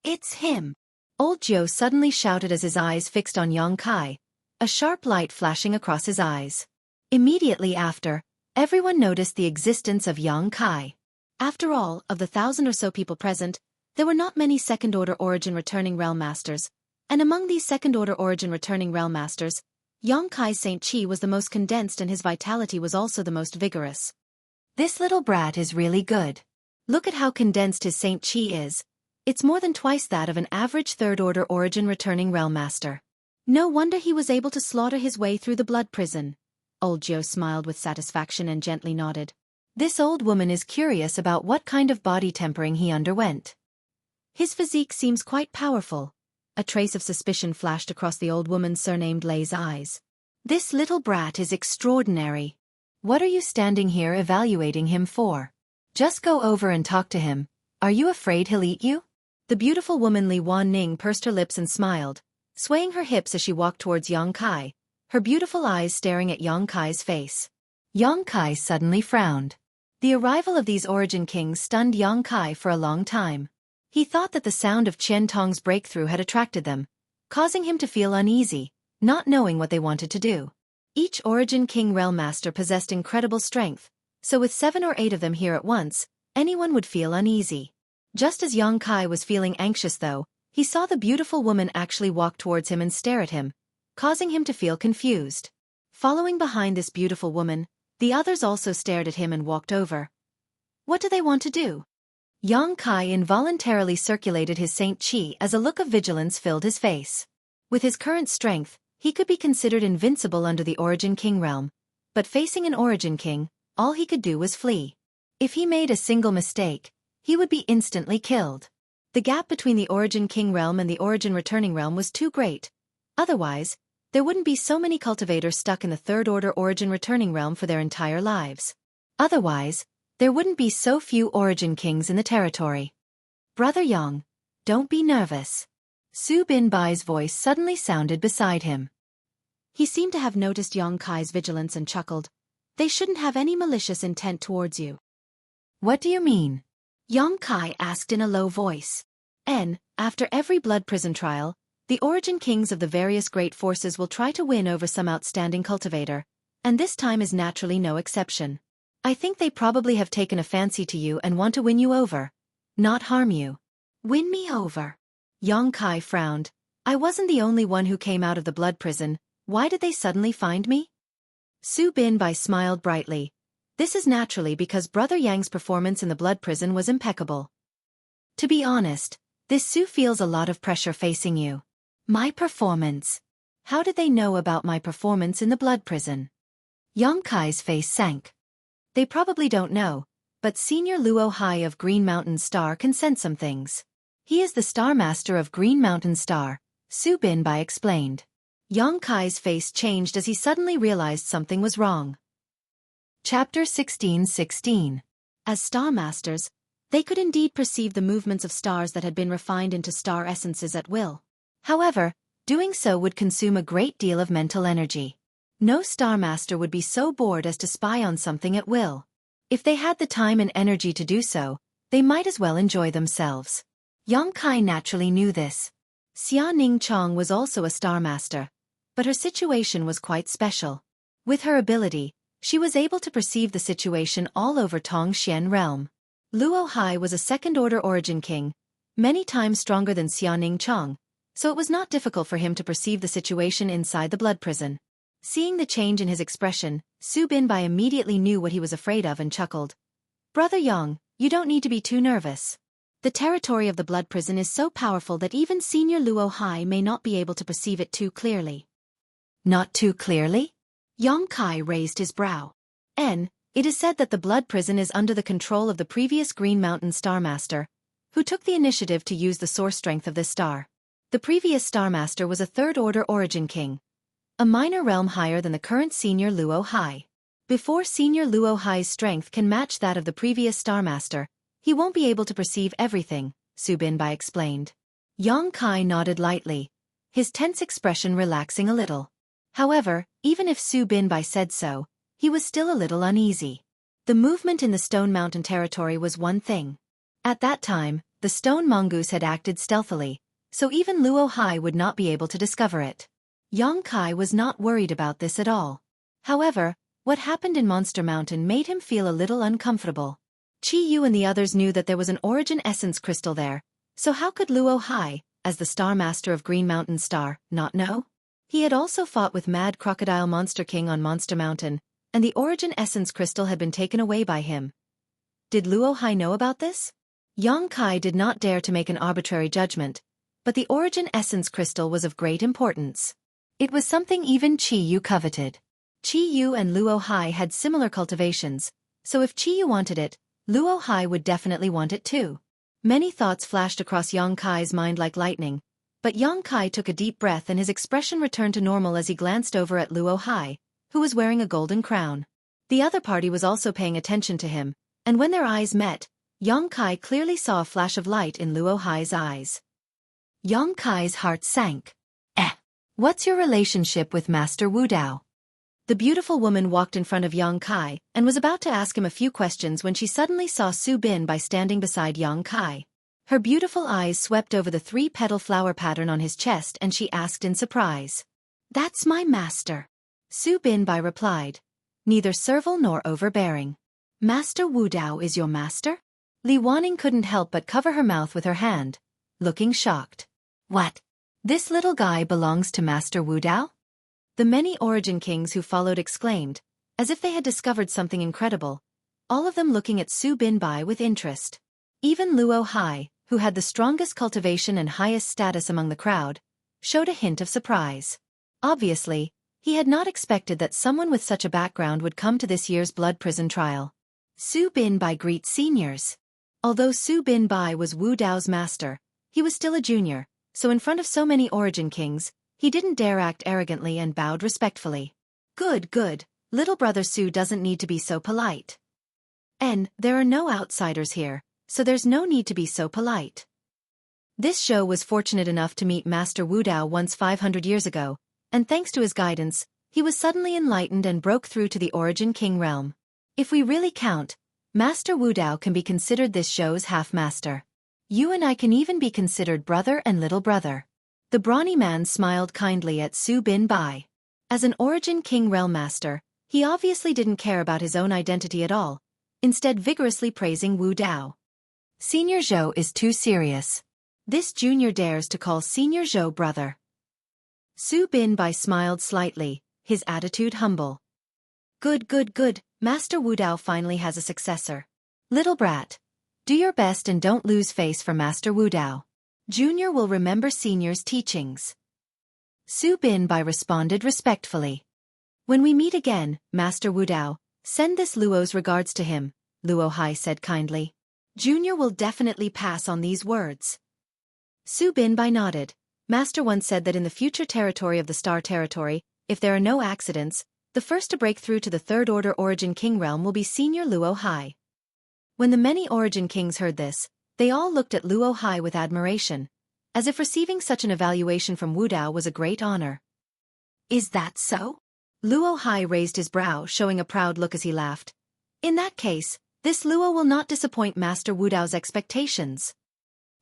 "It's him!" Old Joe suddenly shouted as his eyes fixed on Yang Kai, a sharp light flashing across his eyes. Immediately after, everyone noticed the existence of Yang Kai. After all, of the 1,000 or so people present, there were not many second-order origin returning realm masters, and among these second-order origin returning realm masters, Yongkai's Saint Chi was the most condensed and his vitality was also the most vigorous. This little brat is really good. Look at how condensed his Saint Chi is. It's more than twice that of an average third-order origin returning realm master. No wonder he was able to slaughter his way through the blood prison. Old Jiu smiled with satisfaction and gently nodded. This old woman is curious about what kind of body tempering he underwent. His physique seems quite powerful. A trace of suspicion flashed across the old woman's surnamed Lei's eyes. This little brat is extraordinary. What are you standing here evaluating him for? Just go over and talk to him. Are you afraid he'll eat you? The beautiful woman Li Wanning pursed her lips and smiled, swaying her hips as she walked towards Yongkai, her beautiful eyes staring at Yongkai's face. Yongkai suddenly frowned. The arrival of these origin kings stunned Yongkai for a long time. He thought that the sound of Qian Tong's breakthrough had attracted them, causing him to feel uneasy, not knowing what they wanted to do. Each origin king realm master possessed incredible strength, so with 7 or 8 of them here at once, anyone would feel uneasy. Just as Yongkai was feeling anxious though, he saw the beautiful woman actually walk towards him and stare at him, causing him to feel confused. Following behind this beautiful woman, the others also stared at him and walked over. What do they want to do? Yongkai involuntarily circulated his Saint Chi as a look of vigilance filled his face. With his current strength, he could be considered invincible under the Origin King realm, but facing an Origin King, all he could do was flee. If he made a single mistake, he would be instantly killed. The gap between the Origin King realm and the Origin Returning realm was too great. Otherwise, there wouldn't be so many cultivators stuck in the third-order Origin Returning realm for their entire lives. Otherwise, there wouldn't be so few Origin Kings in the territory. Brother Yang, don't be nervous. Su Binbai's voice suddenly sounded beside him. He seemed to have noticed Yongkai's vigilance and chuckled. They shouldn't have any malicious intent towards you. What do you mean? Yongkai asked in a low voice. After every blood prison trial, the Origin Kings of the various great forces will try to win over some outstanding cultivator, and this time is naturally no exception. I think they probably have taken a fancy to you and want to win you over, not harm you. Win me over? Yongkai frowned. I wasn't the only one who came out of the blood prison. Why did they suddenly find me? Su Binbai smiled brightly. This is naturally because Brother Yang's performance in the blood prison was impeccable. To be honest, this Su feels a lot of pressure facing you. My performance? How did they know about my performance in the blood prison? Yongkai's face sank. They probably don't know, but Senior Luo Hai of Green Mountain Star can sense some things. He is the Star Master of Green Mountain Star, Su Binbai explained. Yongkai's face changed as he suddenly realized something was wrong. Chapter 16:16. As Star Masters, they could indeed perceive the movements of stars that had been refined into star essences at will. However, doing so would consume a great deal of mental energy. No Star Master would be so bored as to spy on something at will. If they had the time and energy to do so, they might as well enjoy themselves. Yongkai naturally knew this. Xia Ning Chong was also a Star Master, but her situation was quite special. With her ability, she was able to perceive the situation all over Tongxian realm. Luo Hai was a second-order Origin King, many times stronger than Xia Ning Chong, so it was not difficult for him to perceive the situation inside the blood prison. Seeing the change in his expression, Su Binbai immediately knew what he was afraid of and chuckled. Brother Yang, you don't need to be too nervous. The territory of the blood prison is so powerful that even Senior Luo Hai may not be able to perceive it too clearly. Not too clearly? Yongkai raised his brow. It is said that the blood prison is under the control of the previous Green Mountain Star Master, who took the initiative to use the source strength of this star. The previous Star Master was a third-order Origin King, a minor realm higher than the current Senior Luo Hai. Before Senior Luo Hai's strength can match that of the previous Star Master, he won't be able to perceive everything, Su Binbai explained. Yongkai nodded lightly, his tense expression relaxing a little. However, even if Su Binbai said so, he was still a little uneasy. The movement in the Stone Mountain territory was one thing. At that time, the stone mongoose had acted stealthily, so even Luo Hai would not be able to discover it. Yongkai was not worried about this at all. However, what happened in Monster Mountain made him feel a little uncomfortable. Qiyu and the others knew that there was an origin essence crystal there, so how could Luo Hai, as the Star Master of Green Mountain Star, not know? He had also fought with Mad Crocodile Monster King on Monster Mountain, and the origin essence crystal had been taken away by him. Did Luo Hai know about this? Yang Kai did not dare to make an arbitrary judgment, but the origin essence crystal was of great importance. It was something even Qiyu coveted. Qiyu and Luo Hai had similar cultivations, so if Qiyu wanted it, Luo Hai would definitely want it too. Many thoughts flashed across Yang Kai's mind like lightning, but Yang Kai took a deep breath and his expression returned to normal as he glanced over at Luo Hai, who was wearing a golden crown. The other party was also paying attention to him, and when their eyes met, Yang Kai clearly saw a flash of light in Luo Hai's eyes. Yang Kai's heart sank. What's your relationship with Master Wu Dao? The beautiful woman walked in front of Yang Kai and was about to ask him a few questions when she suddenly saw Su Bin by standing beside Yang Kai. Her beautiful eyes swept over the three-petal flower pattern on his chest and she asked in surprise. That's my master. Su Bin Bai replied, neither servile nor overbearing. Master Wu Dao is your master? Li Wanning couldn't help but cover her mouth with her hand, looking shocked. What? This little guy belongs to Master Wu Dao? The many origin kings who followed exclaimed, as if they had discovered something incredible, all of them looking at Su Bin Bai with interest. Even Luo Hai, who had the strongest cultivation and highest status among the crowd, showed a hint of surprise. Obviously, he had not expected that someone with such a background would come to this year's blood prison trial. Su Bin Bai greets seniors. Although Su Bin Bai was Wu Dao's master, he was still a junior, so in front of so many origin kings, he didn't dare act arrogantly and bowed respectfully. Good, good, little brother Su doesn't need to be so polite. And there are no outsiders here, so there's no need to be so polite. This show was fortunate enough to meet Master Wu Dao once 500 years ago, and thanks to his guidance, he was suddenly enlightened and broke through to the origin king realm. If we really count, Master Wu Dao can be considered this show's half-master. You and I can even be considered brother and little brother. The brawny man smiled kindly at Su Bin Bai. As an origin king realm master, he obviously didn't care about his own identity at all, instead vigorously praising Wu Dao. Senior Zhou is too serious. This junior dares to call Senior Zhou brother. Su Bin Bai smiled slightly, his attitude humble. Good, good, good, Master Wu Dao finally has a successor. Little brat, do your best and don't lose face for Master Wu Dao. Junior will remember senior's teachings. Su Bin Bai responded respectfully. When we meet again, Master Wu Dao, send this Luo's regards to him, Luo Hai said kindly. Junior will definitely pass on these words. Su Bin Bai nodded. Master once said that in the future territory of the Star Territory, if there are no accidents, the first to break through to the Third Order Origin King realm will be Senior Luo Hai. When the many Origin Kings heard this, they all looked at Luo Hai with admiration, as if receiving such an evaluation from Wu Dao was a great honor. Is that so? Luo Hai raised his brow, showing a proud look as he laughed. In that case, this Luo will not disappoint Master Wu Dao's expectations.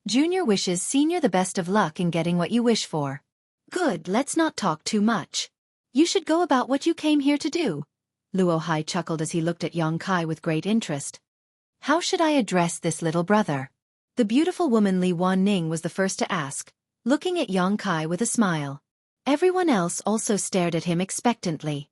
Junior wishes Senior the best of luck in getting what you wish for. Good, let's not talk too much. You should go about what you came here to do. Luo Hai chuckled as he looked at Yang Kai with great interest. How should I address this little brother? The beautiful woman Li Wanning was the first to ask, looking at Yang Kai with a smile. Everyone else also stared at him expectantly.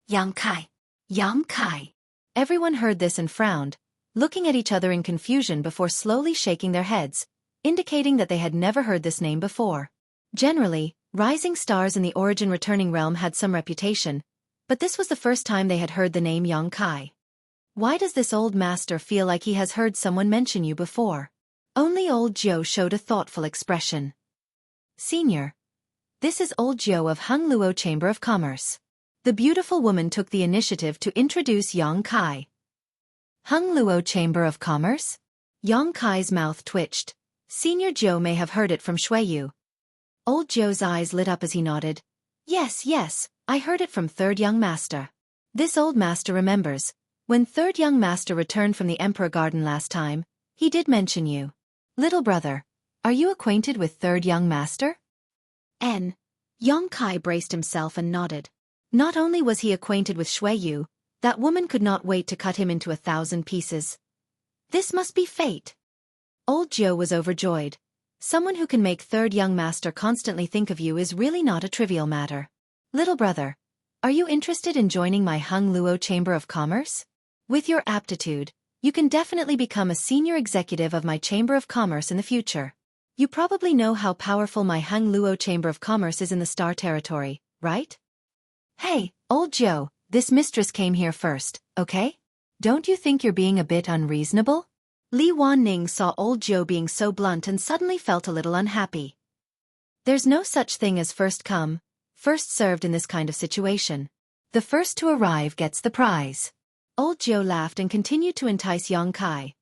Yang Kai. Yang Kai. Everyone heard this and frowned, looking at each other in confusion before slowly shaking their heads, indicating that they had never heard this name before. Generally, rising stars in the origin returning realm had some reputation, but this was the first time they had heard the name Yang Kai. Why does this old master feel like he has heard someone mention you before? Only old Jiu showed a thoughtful expression. Senior. This is old Jiu of Hung Luo Chamber of Commerce. The beautiful woman took the initiative to introduce Yang Kai. Hung Luo Chamber of Commerce? Yang Kai's mouth twitched. Senior Jiu may have heard it from Xueqi. Old Jiu's eyes lit up as he nodded. Yes, yes, I heard it from Third Young Master. This old master remembers. When Third Young Master returned from the Emperor Garden last time, he did mention you. Little brother, are you acquainted with Third Young Master? Yang Kai braced himself and nodded. Not only was he acquainted with Xueqi, that woman could not wait to cut him into 1,000 pieces. This must be fate. Old Joe was overjoyed. Someone who can make third young master constantly think of you is really not a trivial matter. Little brother, are you interested in joining my Hung Luo Chamber of Commerce? With your aptitude, you can definitely become a senior executive of my Chamber of Commerce in the future. You probably know how powerful my Hung Luo Chamber of Commerce is in the Star Territory, right? Hey, Old Joe, this mistress came here first, okay? Don't you think you're being a bit unreasonable? Li Wanning saw Old Joe being so blunt and suddenly felt a little unhappy. There's no such thing as first come, first served in this kind of situation. The first to arrive gets the prize. Old Joe laughed and continued to entice Yong Kai.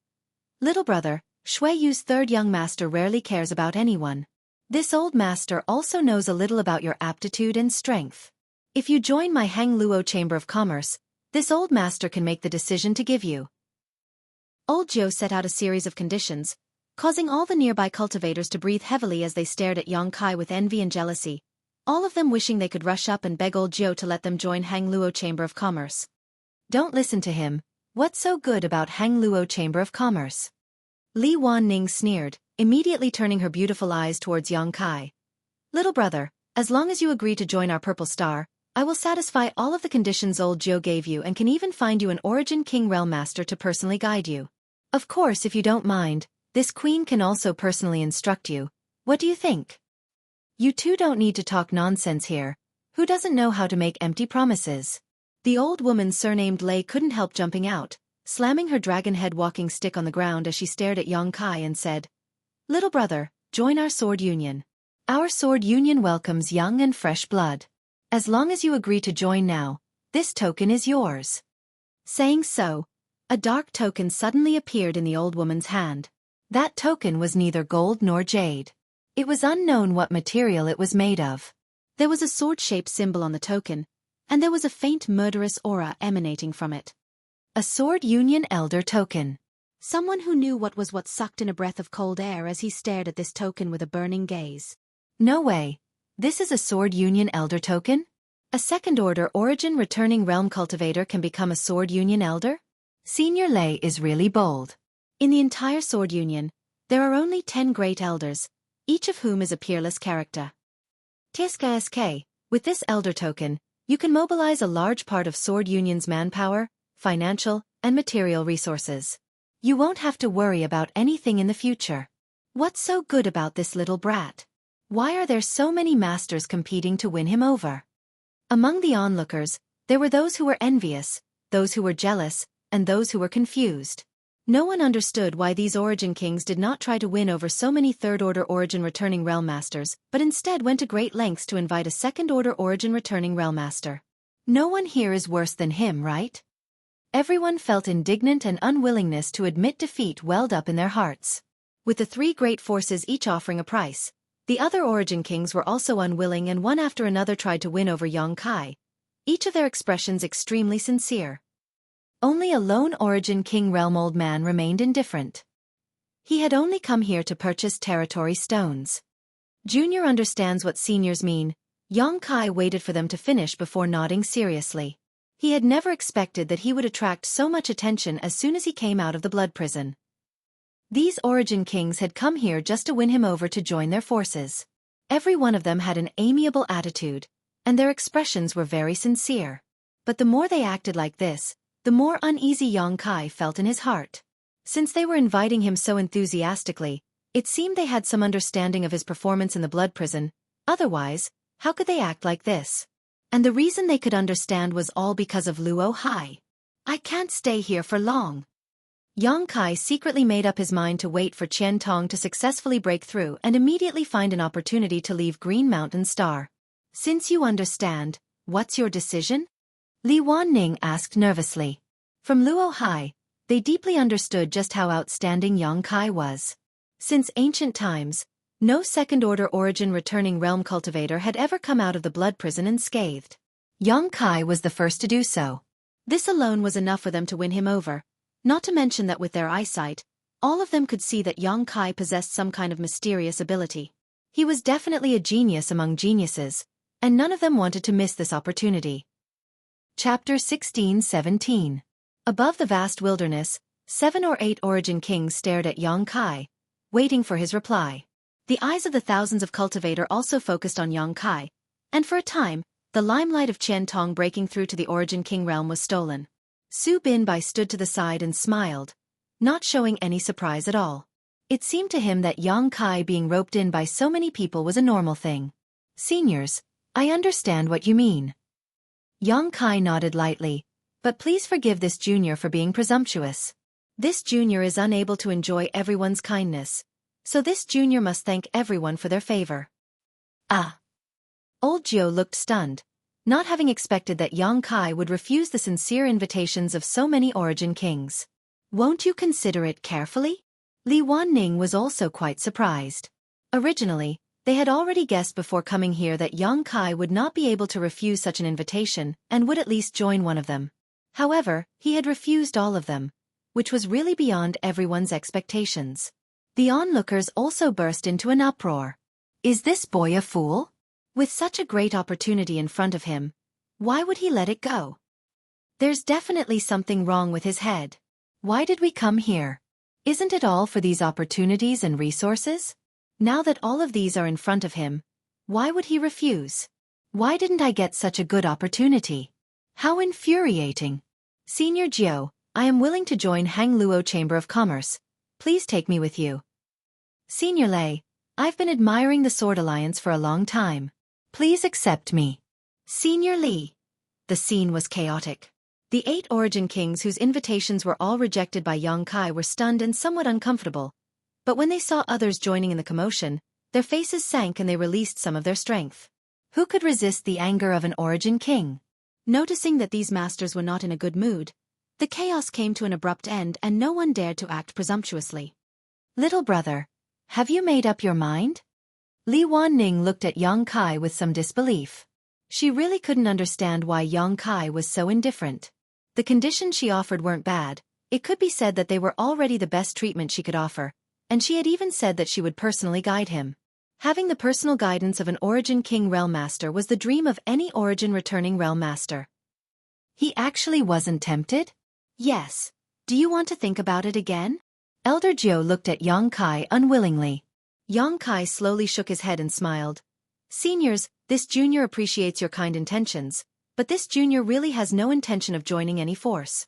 Little brother, Xueqi's third young master rarely cares about anyone. This old master also knows a little about your aptitude and strength. If you join my Hang Luo Chamber of Commerce, this old master can make the decision to give you. Old Joe set out a series of conditions, causing all the nearby cultivators to breathe heavily as they stared at Yong Kai with envy and jealousy, all of them wishing they could rush up and beg Old Joe to let them join Hang Luo Chamber of Commerce. Don't listen to him. What's so good about Hang Luo Chamber of Commerce? Li Wanning sneered, immediately turning her beautiful eyes towards Yong Kai. Little brother, as long as you agree to join our Purple Star, I will satisfy all of the conditions Old Joe gave you and can even find you an Origin King Realm Master to personally guide you. Of course, if you don't mind, this queen can also personally instruct you. What do you think? You two don't need to talk nonsense here. Who doesn't know how to make empty promises? The old woman surnamed Lei couldn't help jumping out, slamming her dragon head walking stick on the ground as she stared at Yong Kai and said, Little brother, join our sword union. Our sword union welcomes young and fresh blood. As long as you agree to join now, this token is yours. Saying so, a dark token suddenly appeared in the old woman's hand. That token was neither gold nor jade. It was unknown what material it was made of. There was a sword-shaped symbol on the token, and there was a faint murderous aura emanating from it. A Sword Union Elder token. Someone who knew what sucked in a breath of cold air as he stared at this token with a burning gaze. No way. This is a Sword Union Elder token? A second-order Origin returning realm cultivator can become a Sword Union Elder? Senior Lei is really bold. In the entire Sword Union, there are only 10 great elders, each of whom is a peerless character. TSK, with this Elder token, you can mobilize a large part of Sword Union's manpower, financial, and material resources. You won't have to worry about anything in the future. What's so good about this little brat? Why are there so many masters competing to win him over? Among the onlookers, there were those who were envious, those who were jealous, and those who were confused. No one understood why these Origin Kings did not try to win over so many third-order Origin returning Realm Masters, but instead went to great lengths to invite a second-order Origin returning Realm Master. No one here is worse than him, right? Everyone felt indignant and unwillingness to admit defeat welled up in their hearts. With the 3 great forces each offering a price, the other Origin Kings were also unwilling and one after another tried to win over Yong Kai, each of their expressions extremely sincere. Only a lone Origin King Realm Old Man remained indifferent. He had only come here to purchase territory stones. Junior understands what seniors mean. Yong Kai waited for them to finish before nodding seriously. He had never expected that he would attract so much attention as soon as he came out of the blood prison. These Origin Kings had come here just to win him over to join their forces. Every one of them had an amiable attitude, and their expressions were very sincere. But the more they acted like this, the more uneasy Yong Kai felt in his heart. Since they were inviting him so enthusiastically, it seemed they had some understanding of his performance in the blood prison. Otherwise, how could they act like this? And the reason they could understand was all because of Luo Hai. I can't stay here for long. Yong Kai secretly made up his mind to wait for Qian Tong to successfully break through and immediately find an opportunity to leave Green Mountain Star. Since you understand, what's your decision? Li Wanning asked nervously. From Luo Hai, they deeply understood just how outstanding Yong Kai was. Since ancient times, no second-order Origin returning realm cultivator had ever come out of the blood prison unscathed. Yong Kai was the first to do so. This alone was enough for them to win him over. Not to mention that with their eyesight, all of them could see that Yong Kai possessed some kind of mysterious ability. He was definitely a genius among geniuses, and none of them wanted to miss this opportunity. Chapter 16-17. Above the vast wilderness, 7 or 8 Origin Kings stared at Yang Kai, waiting for his reply. The eyes of the thousands of cultivator also focused on Yang Kai, and for a time, the limelight of Qian Tong breaking through to the Origin King realm was stolen. Su Binbai stood to the side and smiled, not showing any surprise at all. It seemed to him that Yang Kai being roped in by so many people was a normal thing. Seniors, I understand what you mean. Yang Kai nodded lightly, but please forgive this junior for being presumptuous. This junior is unable to enjoy everyone's kindness, so this junior must thank everyone for their favor. Ah. Old Jiu looked stunned, not having expected that Yang Kai would refuse the sincere invitations of so many Origin Kings. Won't you consider it carefully? Li Wanning was also quite surprised. Originally, they had already guessed before coming here that Yang Kai would not be able to refuse such an invitation and would at least join one of them. However, he had refused all of them, which was really beyond everyone's expectations. The onlookers also burst into an uproar. Is this boy a fool? With such a great opportunity in front of him, why would he let it go? There's definitely something wrong with his head. Why did we come here? Isn't it all for these opportunities and resources? Now that all of these are in front of him, why would he refuse? Why didn't I get such a good opportunity? How infuriating. Senior Jiu, I am willing to join Hang Luo Chamber of Commerce. Please take me with you. Senior Lei, I've been admiring the Sword Alliance for a long time. Please accept me. Senior Li. The scene was chaotic. The 8 Origin Kings whose invitations were all rejected by Yang Kai were stunned and somewhat uncomfortable. But when they saw others joining in the commotion, their faces sank and they released some of their strength. Who could resist the anger of an Origin King? Noticing that these masters were not in a good mood, the chaos came to an abrupt end and no one dared to act presumptuously. Little brother, have you made up your mind? Li Wanning looked at Yang Kai with some disbelief. She really couldn't understand why Yang Kai was so indifferent. The conditions she offered weren't bad. It could be said that they were already the best treatment she could offer, and she had even said that she would personally guide him. Having the personal guidance of an Origin King Realm Master was the dream of any Origin returning Realm Master. He actually wasn't tempted? Yes. Do you want to think about it again? Elder Jiu looked at Yang Kai unwillingly. Yang Kai slowly shook his head and smiled. Seniors, this junior appreciates your kind intentions, but this junior really has no intention of joining any force.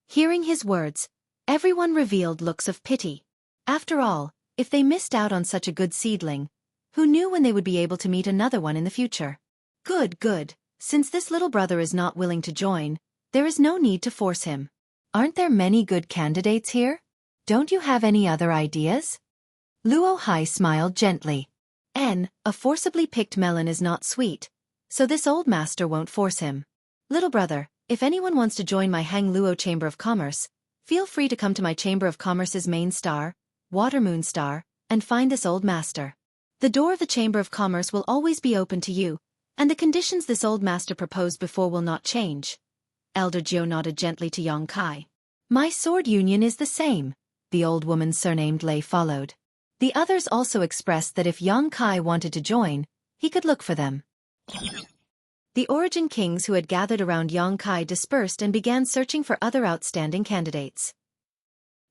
Hearing his words, everyone revealed looks of pity. After all, if they missed out on such a good seedling, who knew when they would be able to meet another one in the future? Good. Since this little brother is not willing to join, there is no need to force him. Aren't there many good candidates here? Don't you have any other ideas? Luo Hai smiled gently. A forcibly picked melon is not sweet, so this old master won't force him. Little brother, if anyone wants to join my Hang Luo Chamber of Commerce, feel free to come to my Chamber of Commerce's main star, Water Moon Star, and find this old master. The door of the Chamber of Commerce will always be open to you, and the conditions this old master proposed before will not change. Elder Jiu nodded gently to Yang Kai. My sword union is the same, the old woman surnamed Lei followed. The others also expressed that if Yang Kai wanted to join, he could look for them. The Origin Kings who had gathered around Yang Kai dispersed and began searching for other outstanding candidates.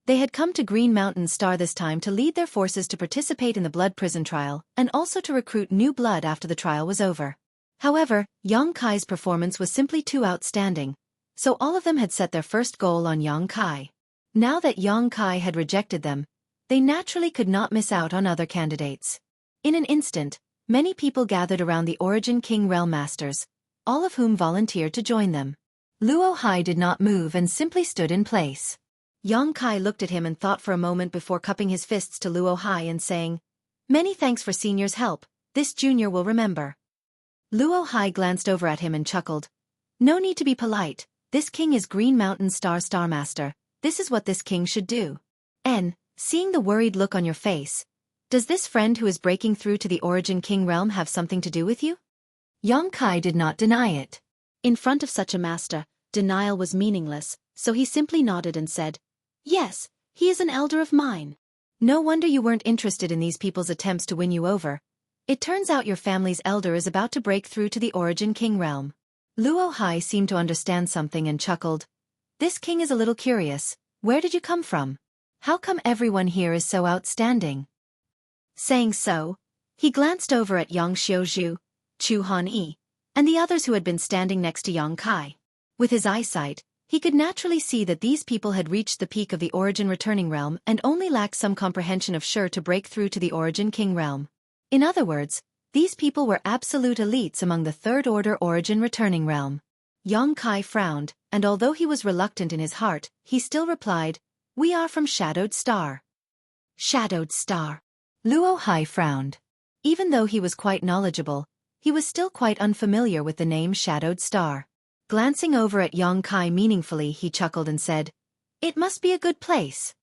They had come to Green Mountain Star this time to lead their forces to participate in the blood prison trial and also to recruit new blood after the trial was over. However, Yang Kai's performance was simply too outstanding, so all of them had set their first goal on Yang Kai. Now that Yang Kai had rejected them, they naturally could not miss out on other candidates. In an instant, many people gathered around the Origin King Realm Masters, all of whom volunteered to join them. Luo Hai did not move and simply stood in place. Yang Kai looked at him and thought for a moment before cupping his fists to Luo Hai and saying, Many thanks for senior's help, this junior will remember. Luo Hai glanced over at him and chuckled. No need to be polite, this king is Green Mountain Star Master, this is what this king should do. Seeing the worried look on your face, does this friend who is breaking through to the Origin King realm have something to do with you? Yang Kai did not deny it. In front of such a master, denial was meaningless, so he simply nodded and said, Yes, he is an elder of mine. No wonder you weren't interested in these people's attempts to win you over. It turns out your family's elder is about to break through to the Origin King realm. Luo Hai seemed to understand something and chuckled. This king is a little curious. Where did you come from? How come everyone here is so outstanding? Saying so, he glanced over at Yang Xiuzhu, Chu Han-yi, and the others who had been standing next to Yang Kai. With his eyesight, he could naturally see that these people had reached the peak of the Origin Returning Realm and only lacked some comprehension of Shi to break through to the Origin King Realm. In other words, these people were absolute elites among the Third Order Origin Returning Realm. Yang Kai frowned, and although he was reluctant in his heart, he still replied, "We are from Shadowed Star." Shadowed Star. Luo Hai frowned. Even though he was quite knowledgeable, he was still quite unfamiliar with the name Shadowed Star. Glancing over at Yang Kai meaningfully, he chuckled and said, "It must be a good place."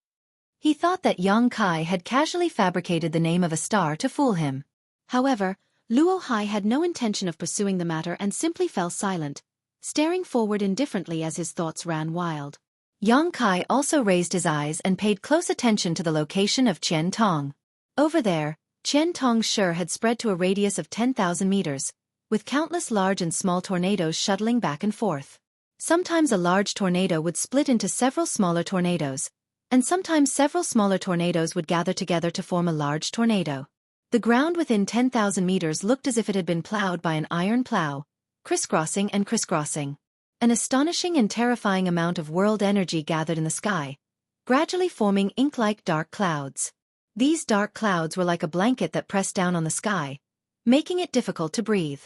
He thought that Yang Kai had casually fabricated the name of a star to fool him. However, Luo Hai had no intention of pursuing the matter and simply fell silent, staring forward indifferently as his thoughts ran wild. Yang Kai also raised his eyes and paid close attention to the location of Qian Tong. Over there, Qian Tong's Shi had spread to a radius of 10,000 meters, with countless large and small tornadoes shuttling back and forth. Sometimes a large tornado would split into several smaller tornadoes, and sometimes several smaller tornadoes would gather together to form a large tornado. The ground within 10,000 meters looked as if it had been plowed by an iron plow, crisscrossing and crisscrossing. An astonishing and terrifying amount of world energy gathered in the sky, gradually forming ink-like dark clouds. These dark clouds were like a blanket that pressed down on the sky, making it difficult to breathe.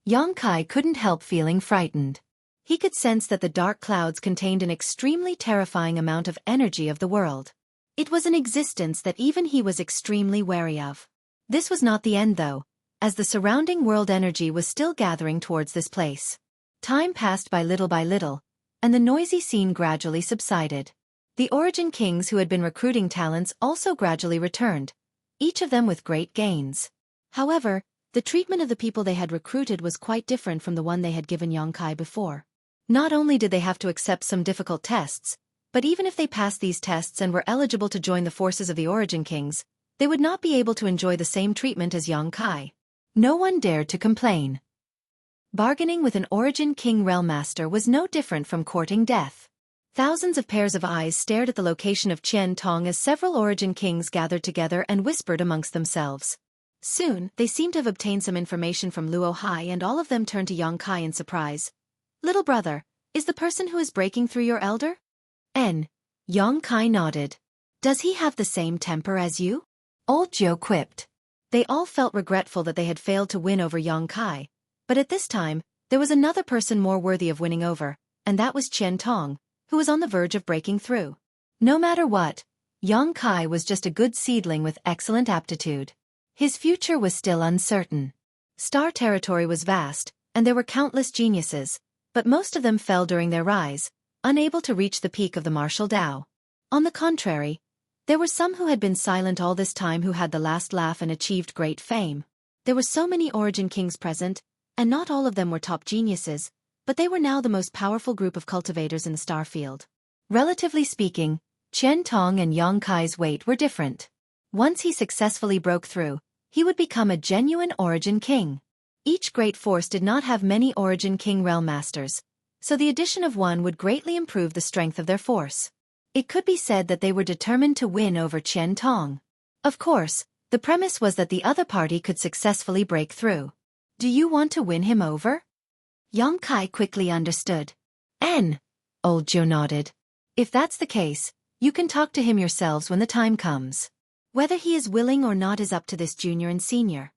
Yang Kai couldn't help feeling frightened. He could sense that the dark clouds contained an extremely terrifying amount of energy of the world. It was an existence that even he was extremely wary of. This was not the end though, as the surrounding world energy was still gathering towards this place. Time passed by little, and the noisy scene gradually subsided. The Origin Kings who had been recruiting talents also gradually returned, each of them with great gains. However, the treatment of the people they had recruited was quite different from the one they had given Yang Kai before. Not only did they have to accept some difficult tests, but even if they passed these tests and were eligible to join the forces of the Origin Kings, they would not be able to enjoy the same treatment as Yang Kai. No one dared to complain. Bargaining with an Origin King Realm Master was no different from courting death. Thousands of pairs of eyes stared at the location of Qian Tong as several Origin Kings gathered together and whispered amongst themselves. Soon, they seemed to have obtained some information from Luo Hai and all of them turned to Yang Kai in surprise. "Little brother, is the person who is breaking through your elder?" Yang Kai nodded. "Does he have the same temper as you?" Old Joe quipped. They all felt regretful that they had failed to win over Yang Kai, but at this time, there was another person more worthy of winning over, and that was Qian Tong, who was on the verge of breaking through. No matter what, Yang Kai was just a good seedling with excellent aptitude. His future was still uncertain. Star territory was vast, and there were countless geniuses, but most of them fell during their rise, unable to reach the peak of the martial Tao. On the contrary, there were some who had been silent all this time who had the last laugh and achieved great fame. There were so many Origin Kings present, and not all of them were top geniuses, but they were now the most powerful group of cultivators in the star field. Relatively speaking, Qian Tong and Yang Kai's weight were different. Once he successfully broke through, he would become a genuine Origin King. Each great force did not have many Origin King Realm Masters, so the addition of one would greatly improve the strength of their force. It could be said that they were determined to win over Qian Tong. Of course, the premise was that the other party could successfully break through. "Do you want to win him over?" Yang Kai quickly understood. Old Joe nodded. "If that's the case, you can talk to him yourselves when the time comes. Whether he is willing or not is up to this junior and senior."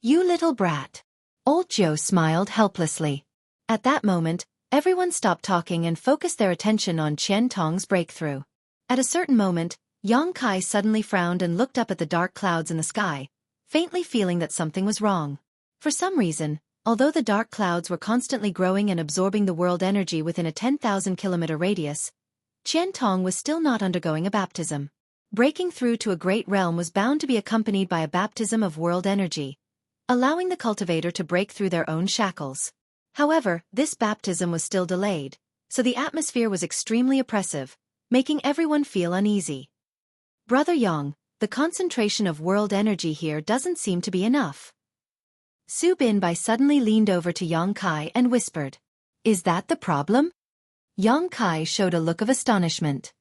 "You little brat." Old Joe smiled helplessly. At that moment, everyone stopped talking and focused their attention on Qian Tong's breakthrough. At a certain moment, Yang Kai suddenly frowned and looked up at the dark clouds in the sky, faintly feeling that something was wrong. For some reason, although the dark clouds were constantly growing and absorbing the world energy within a 10,000-kilometer radius, Qian Tong was still not undergoing a baptism. Breaking through to a great realm was bound to be accompanied by a baptism of world energy, allowing the cultivator to break through their own shackles. However, this baptism was still delayed, so the atmosphere was extremely oppressive, making everyone feel uneasy. "Brother Yang, the concentration of world energy here doesn't seem to be enough." Su Binbai suddenly leaned over to Yang Kai and whispered. "Is that the problem?" Yang Kai showed a look of astonishment.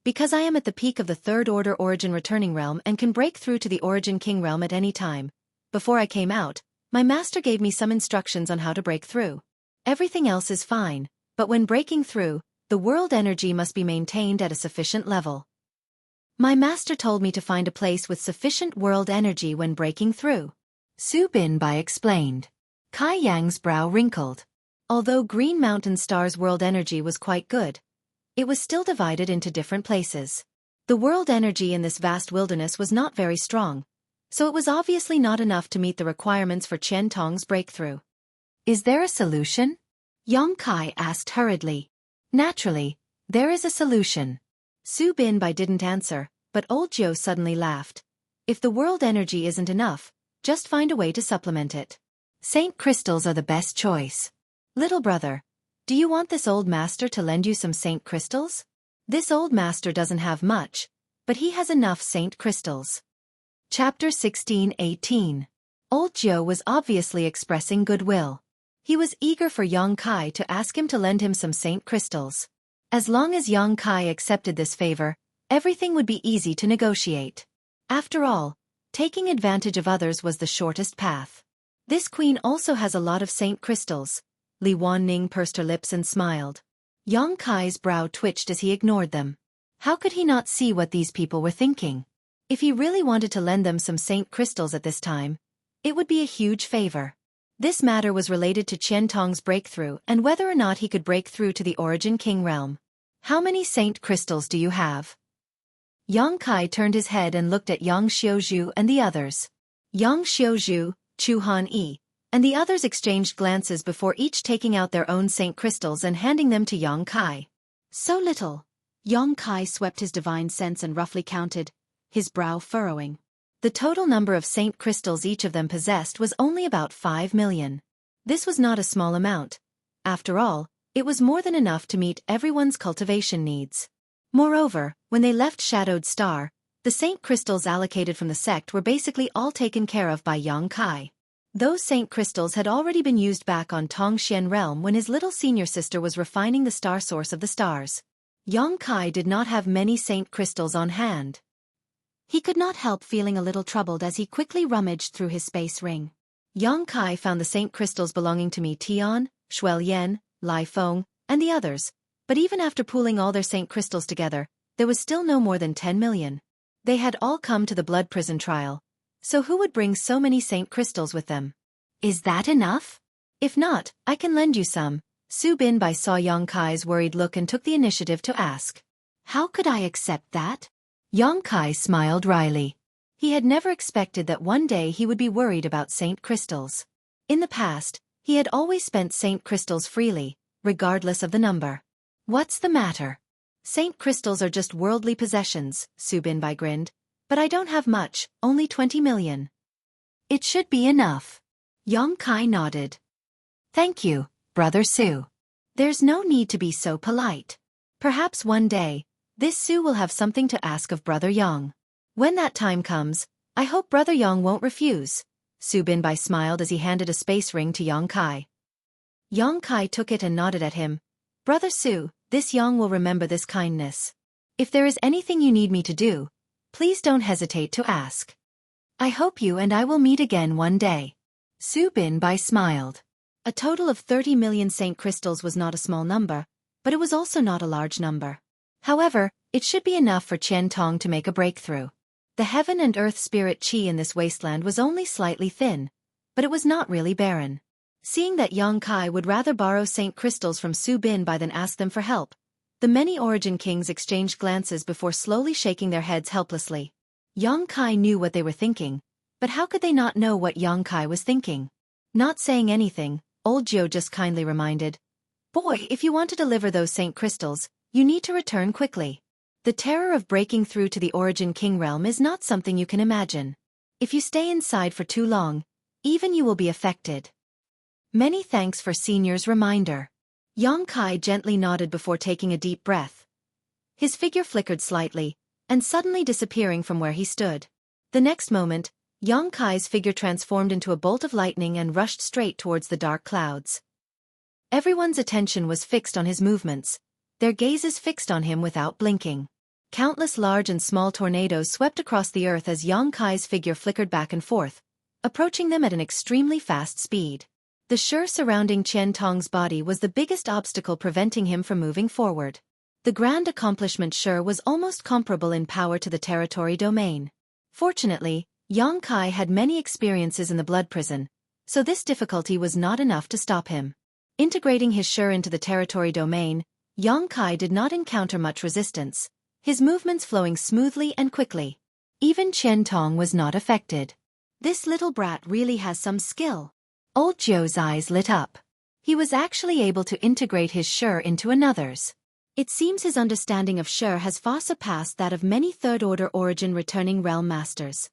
Because I am at the peak of the Third Order Origin Returning Realm and can break through to the Origin King Realm at any time. Before I came out, my master gave me some instructions on how to break through. Everything else is fine, but when breaking through, the world energy must be maintained at a sufficient level. My master told me to find a place with sufficient world energy when breaking through. Su Binbai explained. Kai Yang's brow wrinkled. Although Green Mountain Star's world energy was quite good, it was still divided into different places. The world energy in this vast wilderness was not very strong, so it was obviously not enough to meet the requirements for Qian Tong's breakthrough. Is there a solution? Yang Kai asked hurriedly. Naturally, there is a solution. Su Binbai didn't answer, but old Jiu suddenly laughed. If the world energy isn't enough, just find a way to supplement it. Saint crystals are the best choice. Little brother, do you want this old master to lend you some saint crystals? This old master doesn't have much, but he has enough saint crystals. Chapter 16:18. Old Jiu was obviously expressing goodwill. He was eager for Yang Kai to ask him to lend him some saint crystals. As long as Yang Kai accepted this favor, everything would be easy to negotiate. After all, taking advantage of others was the shortest path. This queen also has a lot of saint crystals. Li Wanning pursed her lips and smiled. Yang Kai's brow twitched as he ignored them. How could he not see what these people were thinking? If he really wanted to lend them some saint crystals at this time, it would be a huge favor. This matter was related to Qian Tong's breakthrough and whether or not he could break through to the Origin King realm. How many saint crystals do you have? Yang Kai turned his head and looked at Yang Xiuzhu and the others. Yang Xiuzhu, Chu Han Yi, and the others exchanged glances before each taking out their own saint crystals and handing them to Yang Kai. So little. Yang Kai swept his divine sense and roughly counted, his brow furrowing. The total number of saint crystals each of them possessed was only about 5 million. This was not a small amount. After all, it was more than enough to meet everyone's cultivation needs. Moreover, when they left Shadowed Star, the saint crystals allocated from the sect were basically all taken care of by Yang Kai. Those saint crystals had already been used back on Tongxian realm when his little senior sister was refining the star source of the stars. Yang Kai did not have many saint crystals on hand. He could not help feeling a little troubled as he quickly rummaged through his space ring. Yang Kai found the saint crystals belonging to Mi Tian, Xueqi, Lai Feng, and the others, but even after pooling all their saint crystals together, there was still no more than 10 million. They had all come to the blood prison trial, so who would bring so many saint crystals with them? Is that enough? If not, I can lend you some. Su Binbai saw Yang Kai's worried look and took the initiative to ask. How could I accept that? Yang Kai smiled wryly. He had never expected that one day he would be worried about saint crystals. In the past, he had always spent saint crystals freely, regardless of the number. What's the matter? Saint crystals are just worldly possessions, Su Binbai grinned. But I don't have much, only 20 million. It should be enough. Yang Kai nodded. Thank you, Brother Su. There's no need to be so polite. Perhaps one day, this Su will have something to ask of Brother Yang. When that time comes, I hope Brother Yang won't refuse. Su Binbai smiled as he handed a space ring to Yang Kai. Yang Kai took it and nodded at him. Brother Su, this Yang will remember this kindness. If there is anything you need me to do, please don't hesitate to ask. I hope you and I will meet again one day. Su Binbai smiled. A total of 30 million saint crystals was not a small number, but it was also not a large number. However, it should be enough for Qian Tong to make a breakthrough. The heaven and earth spirit qi in this wasteland was only slightly thin, but it was not really barren. Seeing that Yang Kai would rather borrow saint crystals from Su Binbai than ask them for help, the many Origin Kings exchanged glances before slowly shaking their heads helplessly. Yang Kai knew what they were thinking, but how could they not know what Yang Kai was thinking? Not saying anything, old Jiu just kindly reminded. Boy, if you want to deliver those saint crystals, you need to return quickly. The terror of breaking through to the Origin King realm is not something you can imagine. If you stay inside for too long, even you will be affected. Many thanks for Senior's reminder. Yang Kai gently nodded before taking a deep breath. His figure flickered slightly, and suddenly disappearing from where he stood. The next moment, Yang Kai's figure transformed into a bolt of lightning and rushed straight towards the dark clouds. Everyone's attention was fixed on his movements, their gazes fixed on him without blinking. Countless large and small tornadoes swept across the earth as Yang Kai's figure flickered back and forth, approaching them at an extremely fast speed. The shur surrounding Qian Tong's body was the biggest obstacle preventing him from moving forward. The grand accomplishment shur was almost comparable in power to the territory domain. Fortunately, Yang Kai had many experiences in the blood prison, so this difficulty was not enough to stop him. Integrating his shur into the territory domain, Yang Kai did not encounter much resistance, his movements flowing smoothly and quickly. Even Qian Tong was not affected. This little brat really has some skill. Old Zhou's eyes lit up. He was actually able to integrate his shur into another's. It seems his understanding of shur has far surpassed that of many third-order origin returning realm masters.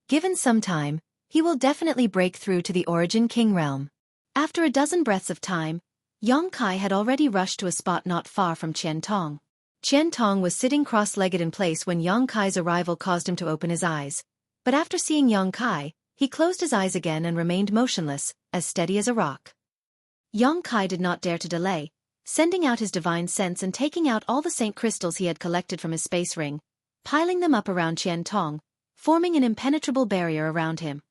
Given some time, he will definitely break through to the origin king realm. After a dozen breaths of time, Yang Kai had already rushed to a spot not far from Qian Tong. Qian Tong was sitting cross-legged in place when Yang Kai's arrival caused him to open his eyes, but after seeing Yang Kai, he closed his eyes again and remained motionless, as steady as a rock. Yang Kai did not dare to delay, sending out his divine sense and taking out all the saint crystals he had collected from his space ring, piling them up around Qian Tong, forming an impenetrable barrier around him.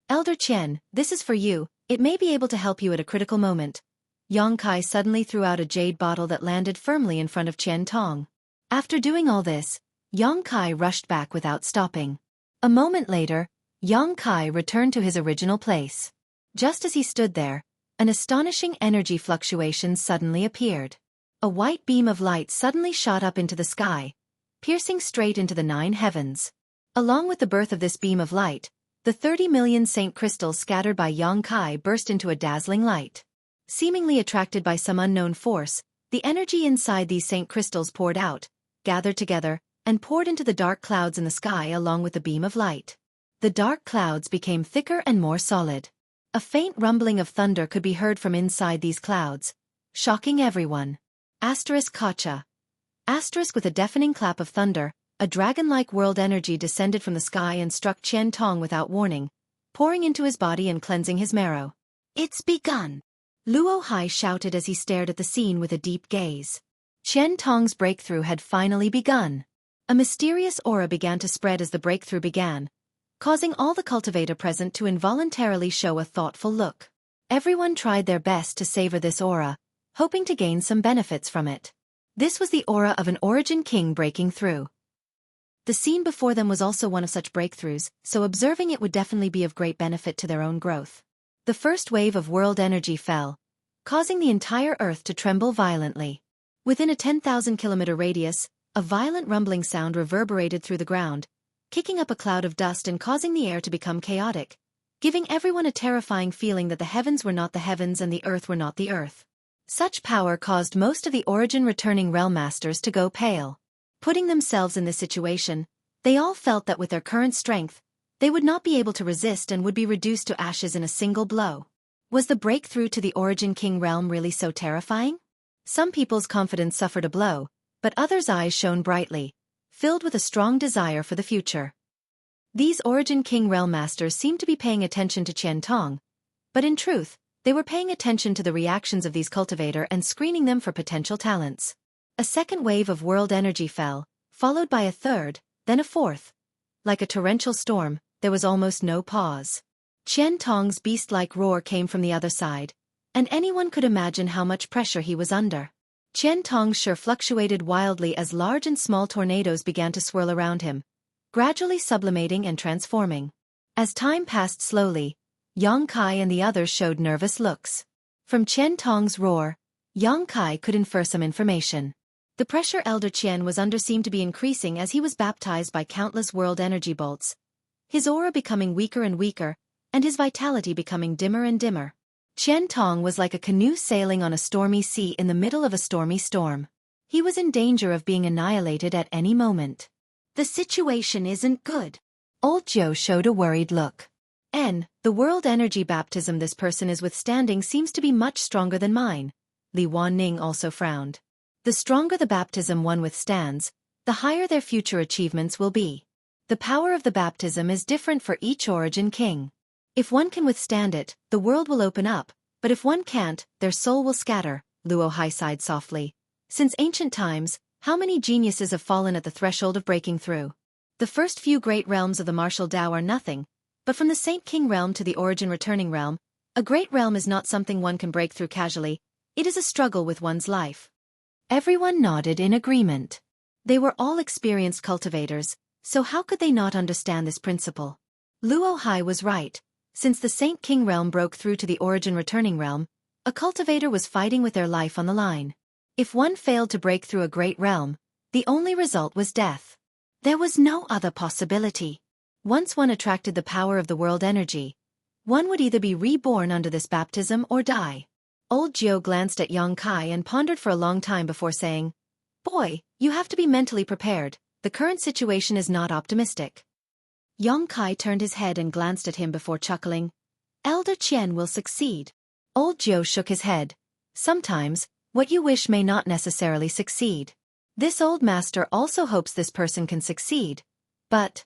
Elder Qian, this is for you, it may be able to help you at a critical moment. Yang Kai suddenly threw out a jade bottle that landed firmly in front of Qian Tong. After doing all this, Yang Kai rushed back without stopping. A moment later, Yang Kai returned to his original place. Just as he stood there, an astonishing energy fluctuation suddenly appeared. A white beam of light suddenly shot up into the sky, piercing straight into the 9 heavens. Along with the birth of this beam of light, the 30 million saint crystals scattered by Yang Kai burst into a dazzling light. Seemingly attracted by some unknown force, the energy inside these saint crystals poured out, gathered together, and poured into the dark clouds in the sky along with the beam of light. The dark clouds became thicker and more solid. A faint rumbling of thunder could be heard from inside these clouds, shocking everyone. Kacha. With a deafening clap of thunder, a dragon-like world energy descended from the sky and struck Qian Tong without warning, pouring into his body and cleansing his marrow. It's begun! Luo Hai shouted as he stared at the scene with a deep gaze. Qian Tong's breakthrough had finally begun. A mysterious aura began to spread as the breakthrough began, causing all the cultivator present to involuntarily show a thoughtful look. Everyone tried their best to savor this aura, hoping to gain some benefits from it. This was the aura of an origin king breaking through. The scene before them was also one of such breakthroughs, so observing it would definitely be of great benefit to their own growth. The first wave of world energy fell, causing the entire earth to tremble violently. Within a 10,000-kilometer radius, a violent rumbling sound reverberated through the ground, kicking up a cloud of dust and causing the air to become chaotic, giving everyone a terrifying feeling that the heavens were not the heavens and the earth were not the earth. Such power caused most of the origin returning realm masters to go pale. Putting themselves in this situation, they all felt that with their current strength, they would not be able to resist and would be reduced to ashes in a single blow. Was the breakthrough to the origin king realm really so terrifying? Some people's confidence suffered a blow, but others' eyes shone brightly, filled with a strong desire for the future. These origin king realm masters seemed to be paying attention to Qian Tong, but in truth, they were paying attention to the reactions of these cultivator and screening them for potential talents. A second wave of world energy fell, followed by a third, then a fourth. Like a torrential storm, there was almost no pause. Qian Tong's beast-like roar came from the other side, and anyone could imagine how much pressure he was under. Qian Tong's shur fluctuated wildly as large and small tornadoes began to swirl around him, gradually sublimating and transforming. As time passed slowly, Yang Kai and the others showed nervous looks. From Qian Tong's roar, Yang Kai could infer some information. The pressure Elder Qian was under seemed to be increasing as he was baptized by countless world energy bolts, his aura becoming weaker and weaker, and his vitality becoming dimmer and dimmer. Qian Tong was like a canoe sailing on a stormy sea in the middle of a stormy storm. He was in danger of being annihilated at any moment. The situation isn't good. Old Zhou showed a worried look. The world energy baptism this person is withstanding seems to be much stronger than mine. Li Wanning also frowned. The stronger the baptism one withstands, the higher their future achievements will be. The power of the baptism is different for each origin king. If one can withstand it, the world will open up, But if one can't, their soul will scatter, Luo Hai sighed softly. Since ancient times, how many geniuses have fallen at the threshold of breaking through? The first few great realms of the martial Tao are nothing, but from the Saint King realm to the origin returning realm, a great realm is not something one can break through casually, it is a struggle with one's life. Everyone nodded in agreement. They were all experienced cultivators, so how could they not understand this principle? Luo Hai was right. Since the Saint King realm broke through to the origin returning realm, a cultivator was fighting with their life on the line. If one failed to break through a great realm, the only result was death. There was no other possibility. Once one attracted the power of the world energy, one would either be reborn under this baptism or die. Old Jiu glanced at Yang Kai and pondered for a long time before saying, "Boy, you have to be mentally prepared, the current situation is not optimistic." Yang Kai turned his head and glanced at him before chuckling. "Elder Qian will succeed." Old Jiu shook his head. "Sometimes, what you wish may not necessarily succeed. This old master also hopes this person can succeed, but..."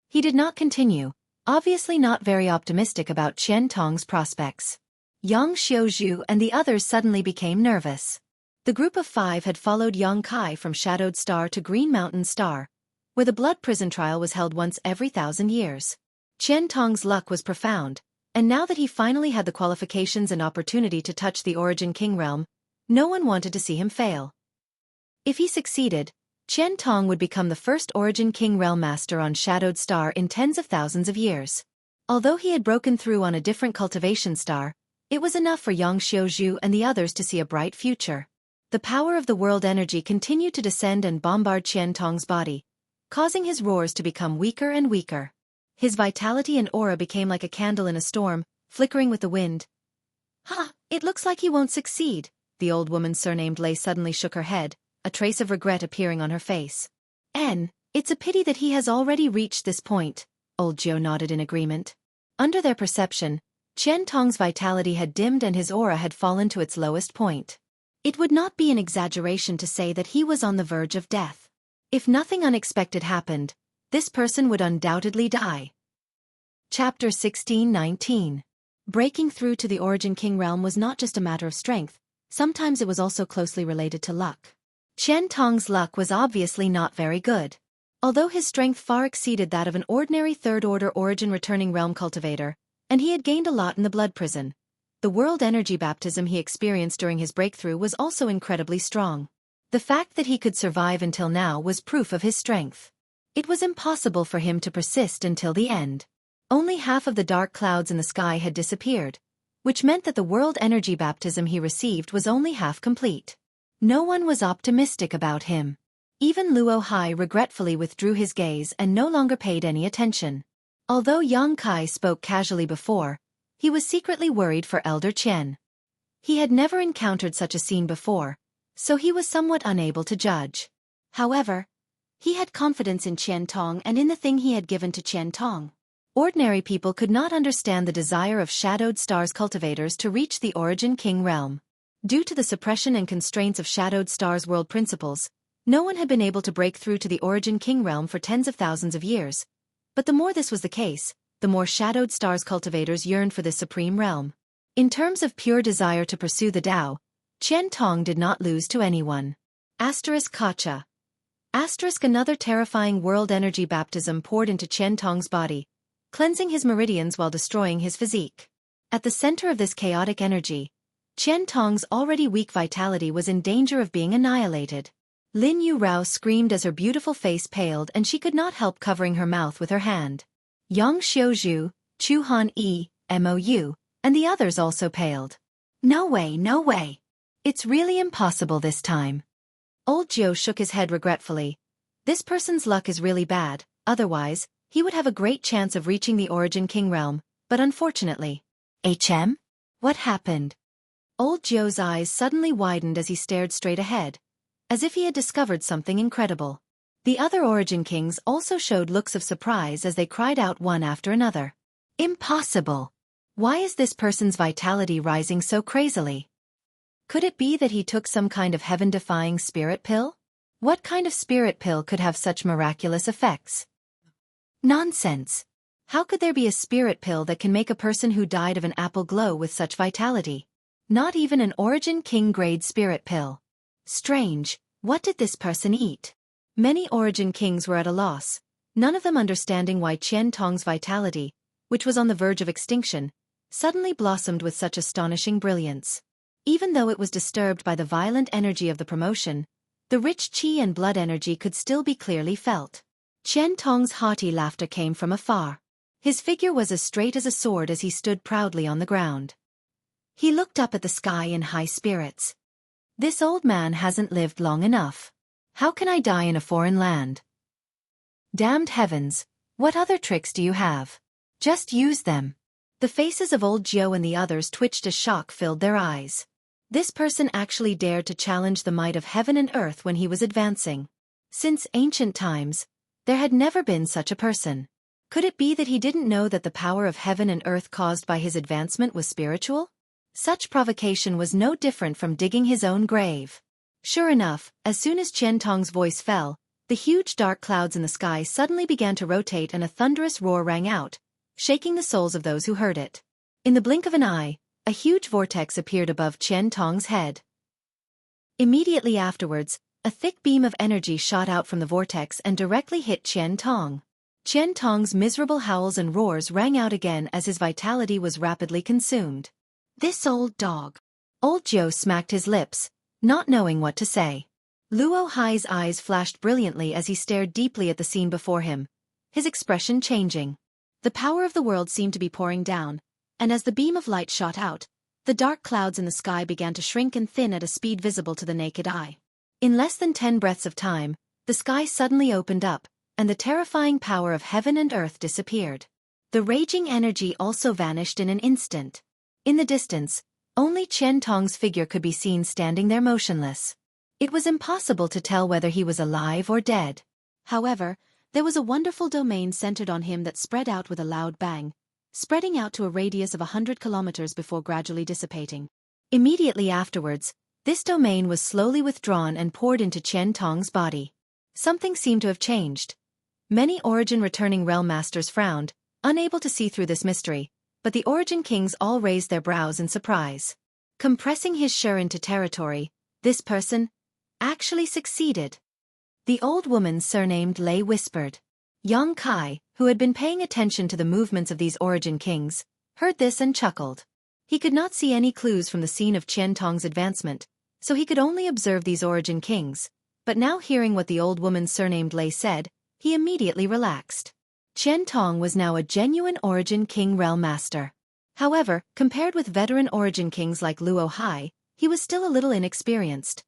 He did not continue, obviously not very optimistic about Qian Tong's prospects. Yang Xiuzhu and the others suddenly became nervous. The group of 5 had followed Yang Kai from Shadowed Star to Green Mountain Star, where the blood prison trial was held once every 1,000 years. Qian Tong's luck was profound, and now that he finally had the qualifications and opportunity to touch the Origin King realm, no one wanted to see him fail. If he succeeded, Qian Tong would become the first Origin King realm master on Shadowed Star in tens of thousands of years. Although he had broken through on a different cultivation star, it was enough for Yang Xiuzhu and the others to see a bright future. The power of the world energy continued to descend and bombard Qian Tong's body, causing his roars to become weaker and weaker. His vitality and aura became like a candle in a storm, flickering with the wind. "Ha, it looks like he won't succeed," the old woman surnamed Lei suddenly shook her head, a trace of regret appearing on her face. It's a pity that he has already reached this point," old Jiu nodded in agreement. Under their perception, Qian Tong's vitality had dimmed and his aura had fallen to its lowest point. It would not be an exaggeration to say that he was on the verge of death. If nothing unexpected happened, this person would undoubtedly die. Chapter 16-19. Breaking through to the Origin King realm was not just a matter of strength, sometimes it was also closely related to luck. Qian Tong's luck was obviously not very good. Although his strength far exceeded that of an ordinary third-order Origin returning realm cultivator, and he had gained a lot in the blood prison, the world energy baptism he experienced during his breakthrough was also incredibly strong. The fact that he could survive until now was proof of his strength. It was impossible for him to persist until the end. Only half of the dark clouds in the sky had disappeared, which meant that the world energy baptism he received was only half complete. No one was optimistic about him. Even Luo Hai regretfully withdrew his gaze and no longer paid any attention. Although Yang Kai spoke casually before, he was secretly worried for Elder Qian. He had never encountered such a scene before, so he was somewhat unable to judge. However, he had confidence in Qian Tong and in the thing he had given to Qian Tong. Ordinary people could not understand the desire of Shadowed Star's cultivators to reach the Origin King realm. Due to the suppression and constraints of Shadowed Star's world principles, no one had been able to break through to the Origin King realm for tens of thousands of years. But the more this was the case, the more Shadowed Star's cultivators yearned for this supreme realm. In terms of pure desire to pursue the Tao, Qian Tong did not lose to anyone. Kacha. Another terrifying world energy baptism poured into Qian Tong's body, cleansing his meridians while destroying his physique. At the center of this chaotic energy, Qian Tong's already weak vitality was in danger of being annihilated. Lin Yu Rao screamed as her beautiful face paled and she could not help covering her mouth with her hand. Yang Xiuzhu, Chu Han Yi, Mou, and the others also paled. No way, no way. It's really impossible this time. Old Jiu shook his head regretfully. This person's luck is really bad, otherwise, he would have a great chance of reaching the Origin King realm, but unfortunately. What happened? Old Jiu's eyes suddenly widened as he stared straight ahead, as if he had discovered something incredible. The other Origin Kings also showed looks of surprise as they cried out one after another. Impossible! Why is this person's vitality rising so crazily? Could it be that he took some kind of heaven-defying spirit pill? What kind of spirit pill could have such miraculous effects? Nonsense! How could there be a spirit pill that can make a person who died of an apple glow with such vitality? Not even an Origin King grade spirit pill. Strange, what did this person eat? Many Origin Kings were at a loss, none of them understanding why Qian Tong's vitality, which was on the verge of extinction, suddenly blossomed with such astonishing brilliance. Even though it was disturbed by the violent energy of the promotion, the rich qi and blood energy could still be clearly felt. Qian Tong's haughty laughter came from afar. His figure was as straight as a sword as he stood proudly on the ground. He looked up at the sky in high spirits. This old man hasn't lived long enough. How can I die in a foreign land? Damned heavens, what other tricks do you have? Just use them. The faces of old Zhou and the others twitched as shock filled their eyes. This person actually dared to challenge the might of heaven and earth when he was advancing. Since ancient times, there had never been such a person. Could it be that he didn't know that the power of heaven and earth caused by his advancement was spiritual? Such provocation was no different from digging his own grave. Sure enough, as soon as Qian Tong's voice fell, the huge dark clouds in the sky suddenly began to rotate and a thunderous roar rang out, shaking the souls of those who heard it. In the blink of an eye, a huge vortex appeared above Qian Tong's head. Immediately afterwards, a thick beam of energy shot out from the vortex and directly hit Qian Tong. Qian Tong's miserable howls and roars rang out again as his vitality was rapidly consumed. This old dog. Old Zhou smacked his lips, not knowing what to say. Luo Hai's eyes flashed brilliantly as he stared deeply at the scene before him, his expression changing. The power of the world seemed to be pouring down, and as the beam of light shot out, the dark clouds in the sky began to shrink and thin at a speed visible to the naked eye. In less than 10 breaths of time, the sky suddenly opened up, and the terrifying power of heaven and earth disappeared. The raging energy also vanished in an instant. In the distance, only Qian Tong's figure could be seen standing there motionless. It was impossible to tell whether he was alive or dead. However, there was a wonderful domain centered on him that spread out with a loud bang, spreading out to a radius of 100 kilometers before gradually dissipating. Immediately afterwards, this domain was slowly withdrawn and poured into Qian Tong's body. Something seemed to have changed. Many Origin returning realm masters frowned, unable to see through this mystery, but the Origin Kings all raised their brows in surprise. Compressing his shur into territory, this person actually succeeded. The old woman surnamed Lei whispered. Yang Kai, who had been paying attention to the movements of these Origin Kings, heard this and chuckled. He could not see any clues from the scene of Qian Tong's advancement, so he could only observe these Origin Kings, but now hearing what the old woman surnamed Lei said, he immediately relaxed. Qian Tong was now a genuine Origin King realm master. However, compared with veteran Origin Kings like Luo Hai, he was still a little inexperienced.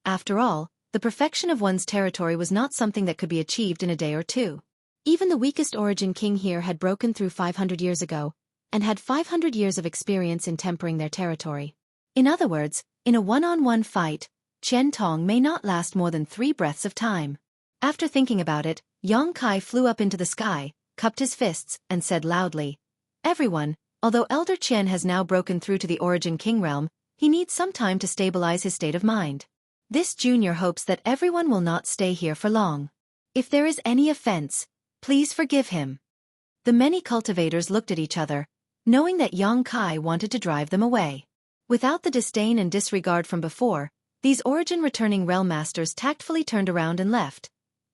After all, the perfection of one's territory was not something that could be achieved in a day or two. Even the weakest Origin King here had broken through 500 years ago, and had 500 years of experience in tempering their territory. In other words, in a one-on-one fight, Qian Tong may not last more than 3 breaths of time. After thinking about it, Yang Kai flew up into the sky, cupped his fists, and said loudly, "Everyone, although Elder Qian has now broken through to the Origin King realm, he needs some time to stabilize his state of mind. This junior hopes that everyone will not stay here for long. If there is any offense, please forgive him." The many cultivators looked at each other, knowing that Yang Kai wanted to drive them away. Without the disdain and disregard from before, these Origin returning realm masters tactfully turned around and left,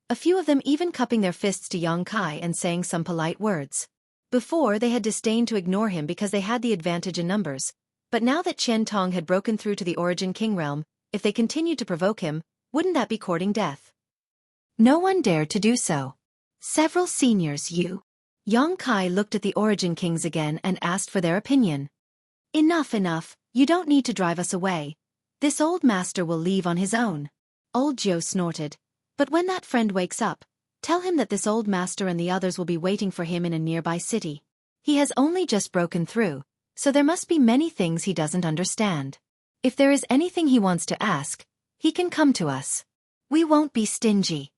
a few of them even cupping their fists to Yang Kai and saying some polite words. Before, they had disdained to ignore him because they had the advantage in numbers, but now that Qian Tong had broken through to the Origin King realm, if they continued to provoke him, wouldn't that be courting death? No one dared to do so. Several seniors, Yang Kai looked at the Origin Kings again and asked for their opinion. Enough, you don't need to drive us away. This old master will leave on his own. Old Zhou snorted. But when that friend wakes up, tell him that this old master and the others will be waiting for him in a nearby city. He has only just broken through, so there must be many things he doesn't understand. If there is anything he wants to ask, he can come to us. We won't be stingy.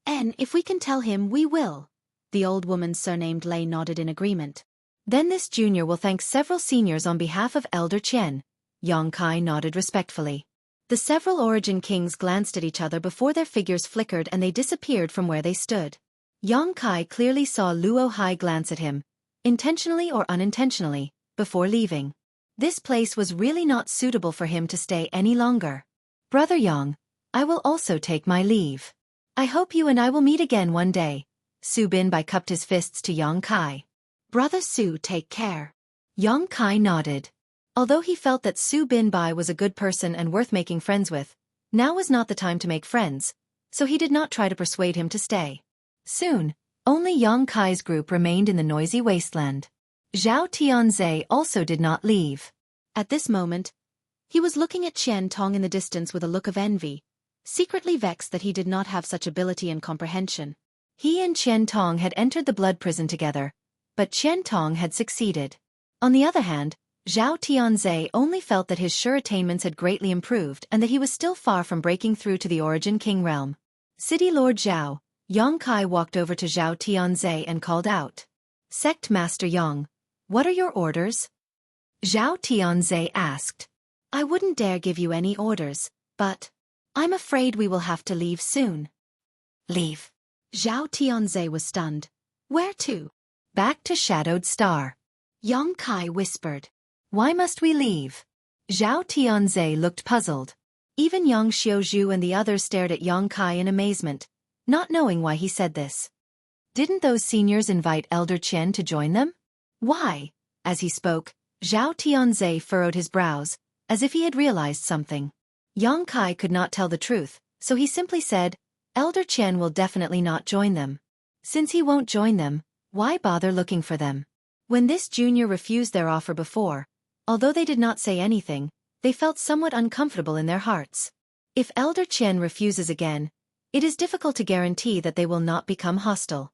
And if we can tell him, we will. The old woman surnamed Lei nodded in agreement. Then this junior will thank several seniors on behalf of Elder Qian. Yang Kai nodded respectfully. The several Origin Kings glanced at each other before their figures flickered and they disappeared from where they stood. Yang Kai clearly saw Luo Hai glance at him, intentionally or unintentionally, before leaving. This place was really not suitable for him to stay any longer. Brother Yang, I will also take my leave. I hope you and I will meet again one day. Su Binbai cupped his fists to Yang Kai. Brother Su, take care. Yang Kai nodded. Although he felt that Su Binbai was a good person and worth making friends with, now was not the time to make friends, so he did not try to persuade him to stay. Soon, only Yang Kai's group remained in the noisy wasteland. Zhao Tianzhe also did not leave. At this moment, he was looking at Qian Tong in the distance with a look of envy, secretly vexed that he did not have such ability and comprehension. He and Qian Tong had entered the blood prison together, but Qian Tong had succeeded. On the other hand, Zhao Tianzhe only felt that his sure attainments had greatly improved and that he was still far from breaking through to the Origin King realm. City Lord Zhao, Yang Kai walked over to Zhao Tianzhe and called out. Sect Master Yang, what are your orders? Zhao Tianzhe asked. I wouldn't dare give you any orders, but I'm afraid we will have to leave soon. Leave? Zhao Tianzhe was stunned. Where to? Back to Shadowed Star. Yang Kai whispered. Why must we leave? Zhao Tianzhe looked puzzled. Even Yang Xiaozhu and the others stared at Yang Kai in amazement, not knowing why he said this. Didn't those seniors invite Elder Qian to join them? Why? As he spoke, Zhao Tianzhe furrowed his brows, as if he had realized something. Yang Kai could not tell the truth, so he simply said, Elder Qian will definitely not join them. Since he won't join them, why bother looking for them? When this junior refused their offer before, although they did not say anything, they felt somewhat uncomfortable in their hearts. If Elder Qian refuses again, it is difficult to guarantee that they will not become hostile.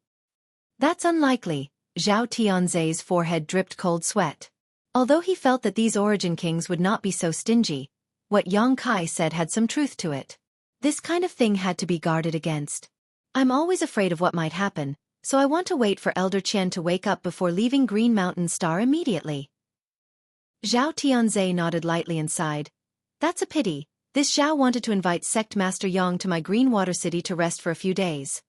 That's unlikely. Zhao Tianzhe's forehead dripped cold sweat. Although he felt that these Origin Kings would not be so stingy, what Yang Kai said had some truth to it. This kind of thing had to be guarded against. I'm always afraid of what might happen, so I want to wait for Elder Qian to wake up before leaving Green Mountain Star immediately. Zhao Tianzhe nodded lightly and sighed. That's a pity. This Zhao wanted to invite Sect Master Yang to my Green Water City to rest for a few days.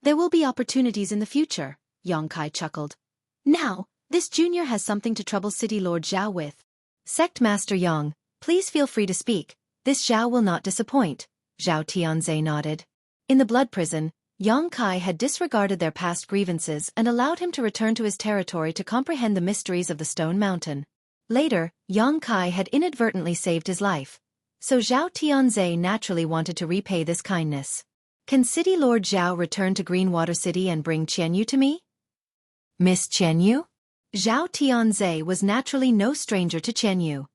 There will be opportunities in the future, Yang Kai chuckled. Now, this junior has something to trouble City Lord Zhao with. Sect Master Yang, please feel free to speak. This Zhao will not disappoint. Zhao Tianzhe nodded. In the blood prison, Yang Kai had disregarded their past grievances and allowed him to return to his territory to comprehend the mysteries of the Stone Mountain. Later, Yang Kai had inadvertently saved his life, so Zhao Tianzhe naturally wanted to repay this kindness. Can City Lord Zhao return to Greenwater City and bring Qianyu to me? Miss Qianyu? Zhao Tianzhe was naturally no stranger to Qianyu.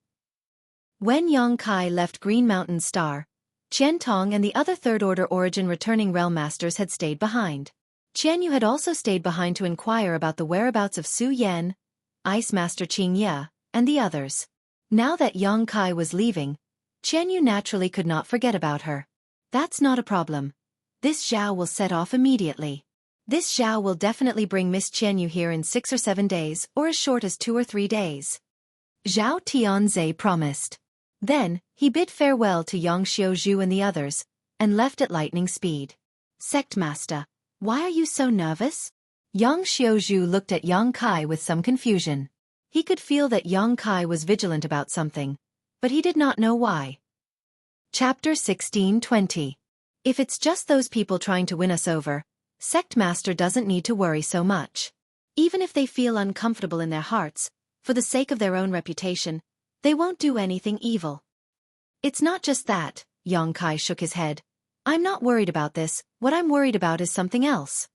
When Yang Kai left Green Mountain Star, Qian Tong and the other Third-Order Origin returning Realm Masters had stayed behind. Qianyu had also stayed behind to inquire about the whereabouts of Su Yan, Ice Master Qing Ye, and the others. Now that Yang Kai was leaving, Qianyu naturally could not forget about her. That's not a problem. This Zhao will set off immediately. This Zhao will definitely bring Miss Qianyu here in 6 or 7 days, or as short as 2 or 3 days. Zhao Tianzhe promised. Then, he bid farewell to Yang Xiaozhu and the others, and left at lightning speed. Sect Master, why are you so nervous? Yang Xiaozhu looked at Yang Kai with some confusion. He could feel that Yang Kai was vigilant about something, but he did not know why. Chapter 16:20. If it's just those people trying to win us over, Sect Master doesn't need to worry so much. Even if they feel uncomfortable in their hearts, for the sake of their own reputation, they won't do anything evil. It's not just that, Yang Kai shook his head. I'm not worried about this, what I'm worried about is something else.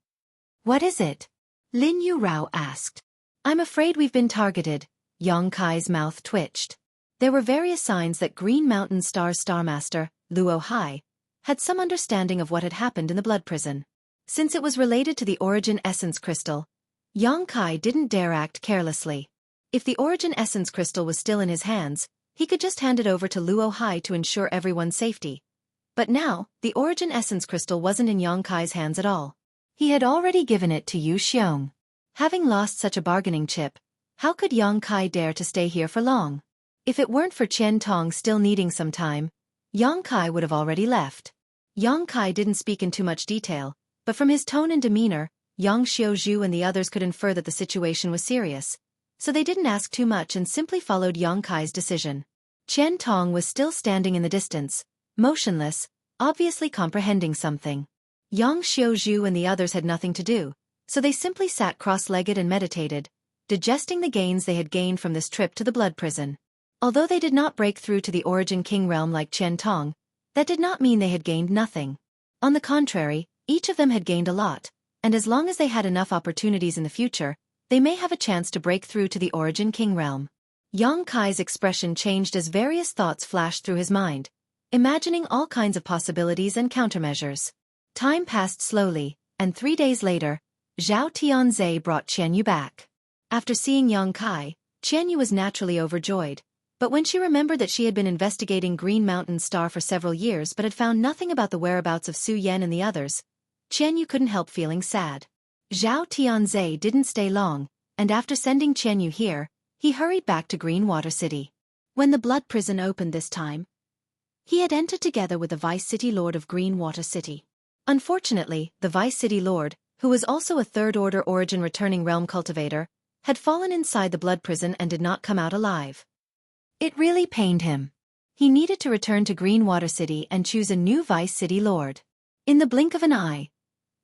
What is it? Lin Yu Rao asked. I'm afraid we've been targeted. Yang Kai's mouth twitched. There were various signs that Green Mountain Star's Starmaster, Luo Hai, had some understanding of what had happened in the blood prison. Since it was related to the Origin Essence Crystal, Yang Kai didn't dare act carelessly. If the Origin Essence Crystal was still in his hands, he could just hand it over to Luo Hai to ensure everyone's safety. But now, the Origin Essence Crystal wasn't in Yang Kai's hands at all. He had already given it to Yu Xiong. Having lost such a bargaining chip, how could Yang Kai dare to stay here for long? If it weren't for Qian Tong still needing some time, Yang Kai would have already left. Yang Kai didn't speak in too much detail, but from his tone and demeanor, Yang Xiaozhu and the others could infer that the situation was serious, so they didn't ask too much and simply followed Yang Kai's decision. Qian Tong was still standing in the distance, motionless, obviously comprehending something. Yang Xiaozhu and the others had nothing to do, so they simply sat cross-legged and meditated, digesting the gains they had gained from this trip to the blood prison. Although they did not break through to the Origin King realm like Qian Tong, that did not mean they had gained nothing. On the contrary, each of them had gained a lot, and as long as they had enough opportunities in the future, they may have a chance to break through to the Origin King realm. Yang Kai's expression changed as various thoughts flashed through his mind, imagining all kinds of possibilities and countermeasures. Time passed slowly, and 3 days later, Zhao Tianzhe brought Qianyu back. After seeing Yang Kai, Qianyu was naturally overjoyed, but when she remembered that she had been investigating Green Mountain Star for several years but had found nothing about the whereabouts of Su Yan and the others, Qianyu couldn't help feeling sad. Zhao Tianzhe didn't stay long, and after sending Qianyu here, he hurried back to Green Water City. When the blood prison opened this time, he had entered together with the Vice City Lord of Green Water City. Unfortunately, the Vice City Lord, who was also a third-order origin returning realm cultivator, had fallen inside the blood prison and did not come out alive. It really pained him. He needed to return to Green Water City and choose a new Vice City Lord. In the blink of an eye,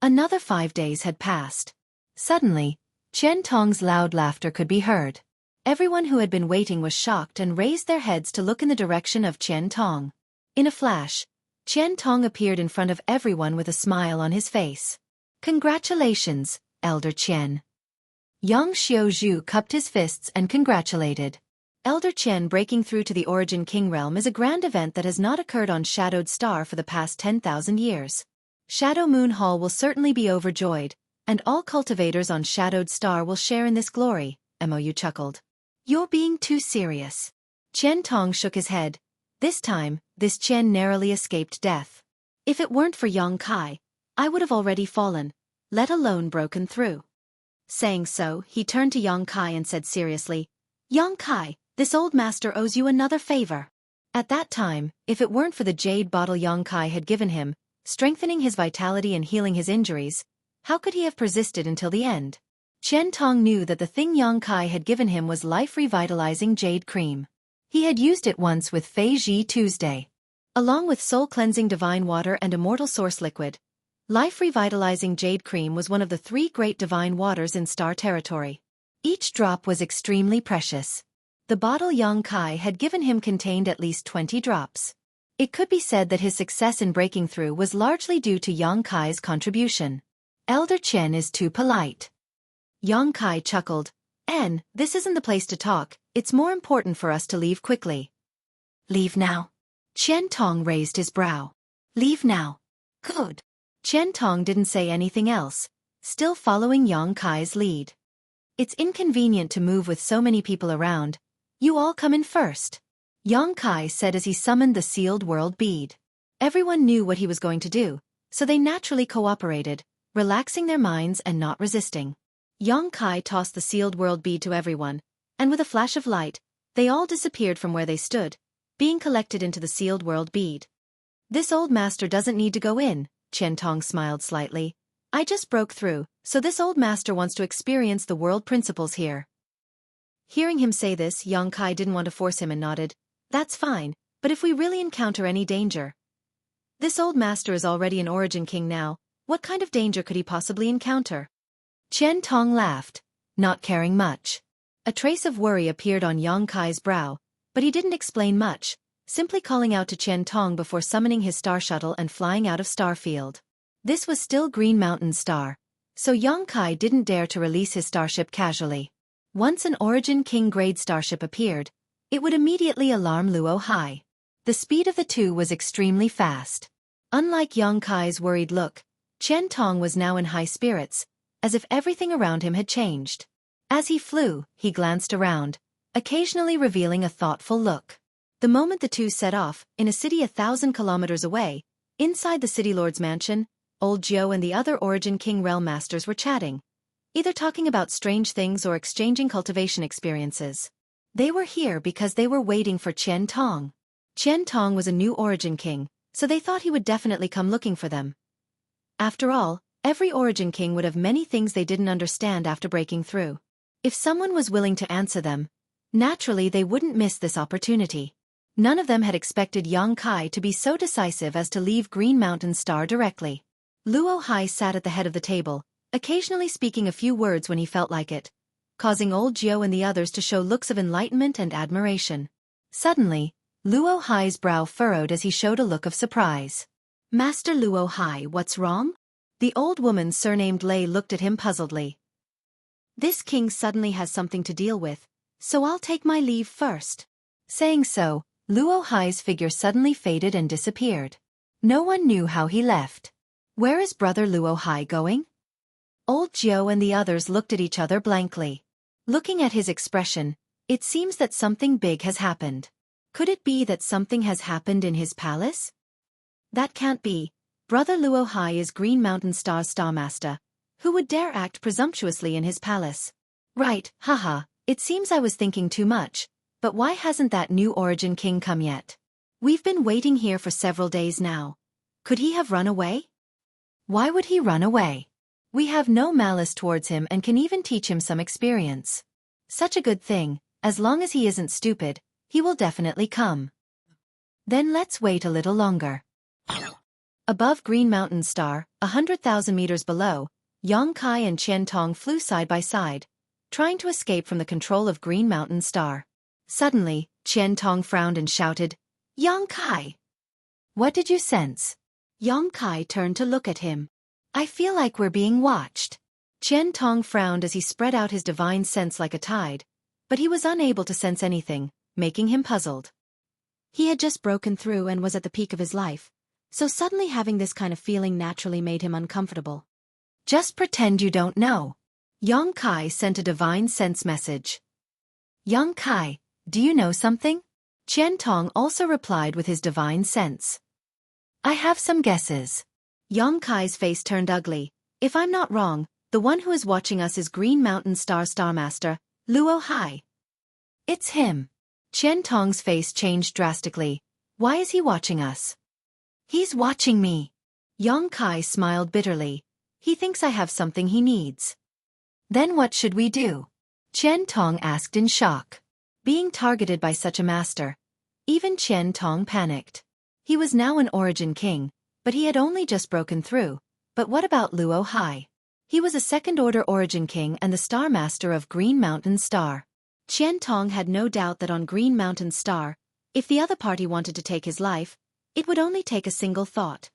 another 5 days had passed. Suddenly, Qian Tong's loud laughter could be heard. Everyone who had been waiting was shocked and raised their heads to look in the direction of Qian Tong. In a flash, Qian Tong appeared in front of everyone with a smile on his face. "Congratulations, Elder Qian." Yang Xiaozhu cupped his fists and congratulated. Elder Qian breaking through to the Origin King realm is a grand event that has not occurred on Shadowed Star for the past 10,000 years. Shadow Moon Hall will certainly be overjoyed, and all cultivators on Shadowed Star will share in this glory, Mou chuckled. "You're being too serious." Qian Tong shook his head. This time, this Qian narrowly escaped death. If it weren't for Yang Kai, I would have already fallen, let alone broken through. Saying so, he turned to Yang Kai and said seriously, "Yang Kai, this old master owes you another favor." At that time, if it weren't for the jade bottle Yang Kai had given him, strengthening his vitality and healing his injuries, how could he have persisted until the end? Qian Tong knew that the thing Yang Kai had given him was life-revitalizing jade cream. He had used it once with Fei Ji Tuesday. Along with soul-cleansing divine water and immortal source liquid, life-revitalizing jade cream was one of the 3 great divine waters in Star Territory. Each drop was extremely precious. The bottle Yang Kai had given him contained at least 20 drops. It could be said that his success in breaking through was largely due to Yang Kai's contribution. Elder Qian is too polite. Yang Kai chuckled. This isn't the place to talk, it's more important for us to leave quickly." "Leave now?" Qian Tong raised his brow. "Leave now." "Good." Qian Tong didn't say anything else, still following Yang Kai's lead. "It's inconvenient to move with so many people around. You all come in first," Yang Kai said as he summoned the sealed world bead. Everyone knew what he was going to do, so they naturally cooperated, relaxing their minds and not resisting. Yang Kai tossed the sealed world bead to everyone, and with a flash of light, they all disappeared from where they stood, being collected into the sealed world bead. "This old master doesn't need to go in," Qian Tong smiled slightly. "I just broke through, so this old master wants to experience the world principles here." Hearing him say this, Yang Kai didn't want to force him and nodded. "That's fine, but if we really encounter any danger..." This old master is already an Origin King now, what kind of danger could he possibly encounter? Qian Tong laughed, not caring much. A trace of worry appeared on Yang Kai's brow, but he didn't explain much, simply calling out to Qian Tong before summoning his star shuttle and flying out of Starfield. This was still Green Mountain Star, so Yang Kai didn't dare to release his starship casually. Once an Origin King grade starship appeared, it would immediately alarm Luo Hai. The speed of the two was extremely fast. Unlike Yang Kai's worried look, Qian Tong was now in high spirits, as if everything around him had changed. As he flew, he glanced around, occasionally revealing a thoughtful look. The moment the two set off, in a city 1,000 kilometers away, inside the City Lord's mansion, Old Jiu and the other Origin King realm masters were chatting, either talking about strange things or exchanging cultivation experiences. They were here because they were waiting for Qian Tong. Qian Tong was a new Origin King, so they thought he would definitely come looking for them. After all, Every Origin King would have many things they didn't understand after breaking through. If someone was willing to answer them, naturally they wouldn't miss this opportunity. None of them had expected Yang Kai to be so decisive as to leave Green Mountain Star directly. Luo Hai sat at the head of the table, occasionally speaking a few words when he felt like it, causing old Jiao and the others to show looks of enlightenment and admiration. Suddenly, Luo Hai's brow furrowed as he showed a look of surprise. "Master Luo Hai, what's wrong?" The old woman surnamed Lei looked at him puzzledly. "This king suddenly has something to deal with, so I'll take my leave first." Saying so, Luo Hai's figure suddenly faded and disappeared. No one knew how he left. Where is brother Luo Hai going? Old Jiao and the others looked at each other blankly. Looking at his expression, it seems that something big has happened. Could it be that something has happened in his palace? That can't be. Brother Luo Hai is Green Mountain Star's Star Master. Who would dare act presumptuously in his palace? Right, haha, it seems I was thinking too much, but why hasn't that new Origin King come yet? We've been waiting here for several days now. Could he have run away? Why would he run away? We have no malice towards him and can even teach him some experience. Such a good thing, as long as he isn't stupid, he will definitely come. Then let's wait a little longer. Above Green Mountain Star, 100,000 meters below, Yang Kai and Qian Tong flew side by side, trying to escape from the control of Green Mountain Star. Suddenly, Qian Tong frowned and shouted, "Yang Kai! What did you sense?" Yang Kai turned to look at him. "I feel like we're being watched." Qian Tong frowned as he spread out his divine sense like a tide, but he was unable to sense anything, making him puzzled. He had just broken through and was at the peak of his life, so suddenly having this kind of feeling naturally made him uncomfortable. "Just pretend you don't know." Yang Kai sent a divine sense message. "Yang Kai, do you know something?" Qian Tong also replied with his divine sense. "I have some guesses." Yang Kai's face turned ugly. "If I'm not wrong, the one who is watching us is Green Mountain Star Master, Luo Hai." "It's him." Qian Tong's face changed drastically. "Why is he watching us?" "He's watching me." Yang Kai smiled bitterly. "He thinks I have something he needs." "Then what should we do?" Qian Tong asked in shock. Being targeted by such a master, even Qian Tong panicked. He was now an Origin King, but he had only just broken through. But what about Luo Hai? He was a second-order Origin King and the Star Master of Green Mountain Star. Qian Tong had no doubt that on Green Mountain Star, if the other party wanted to take his life, it would only take a single thought.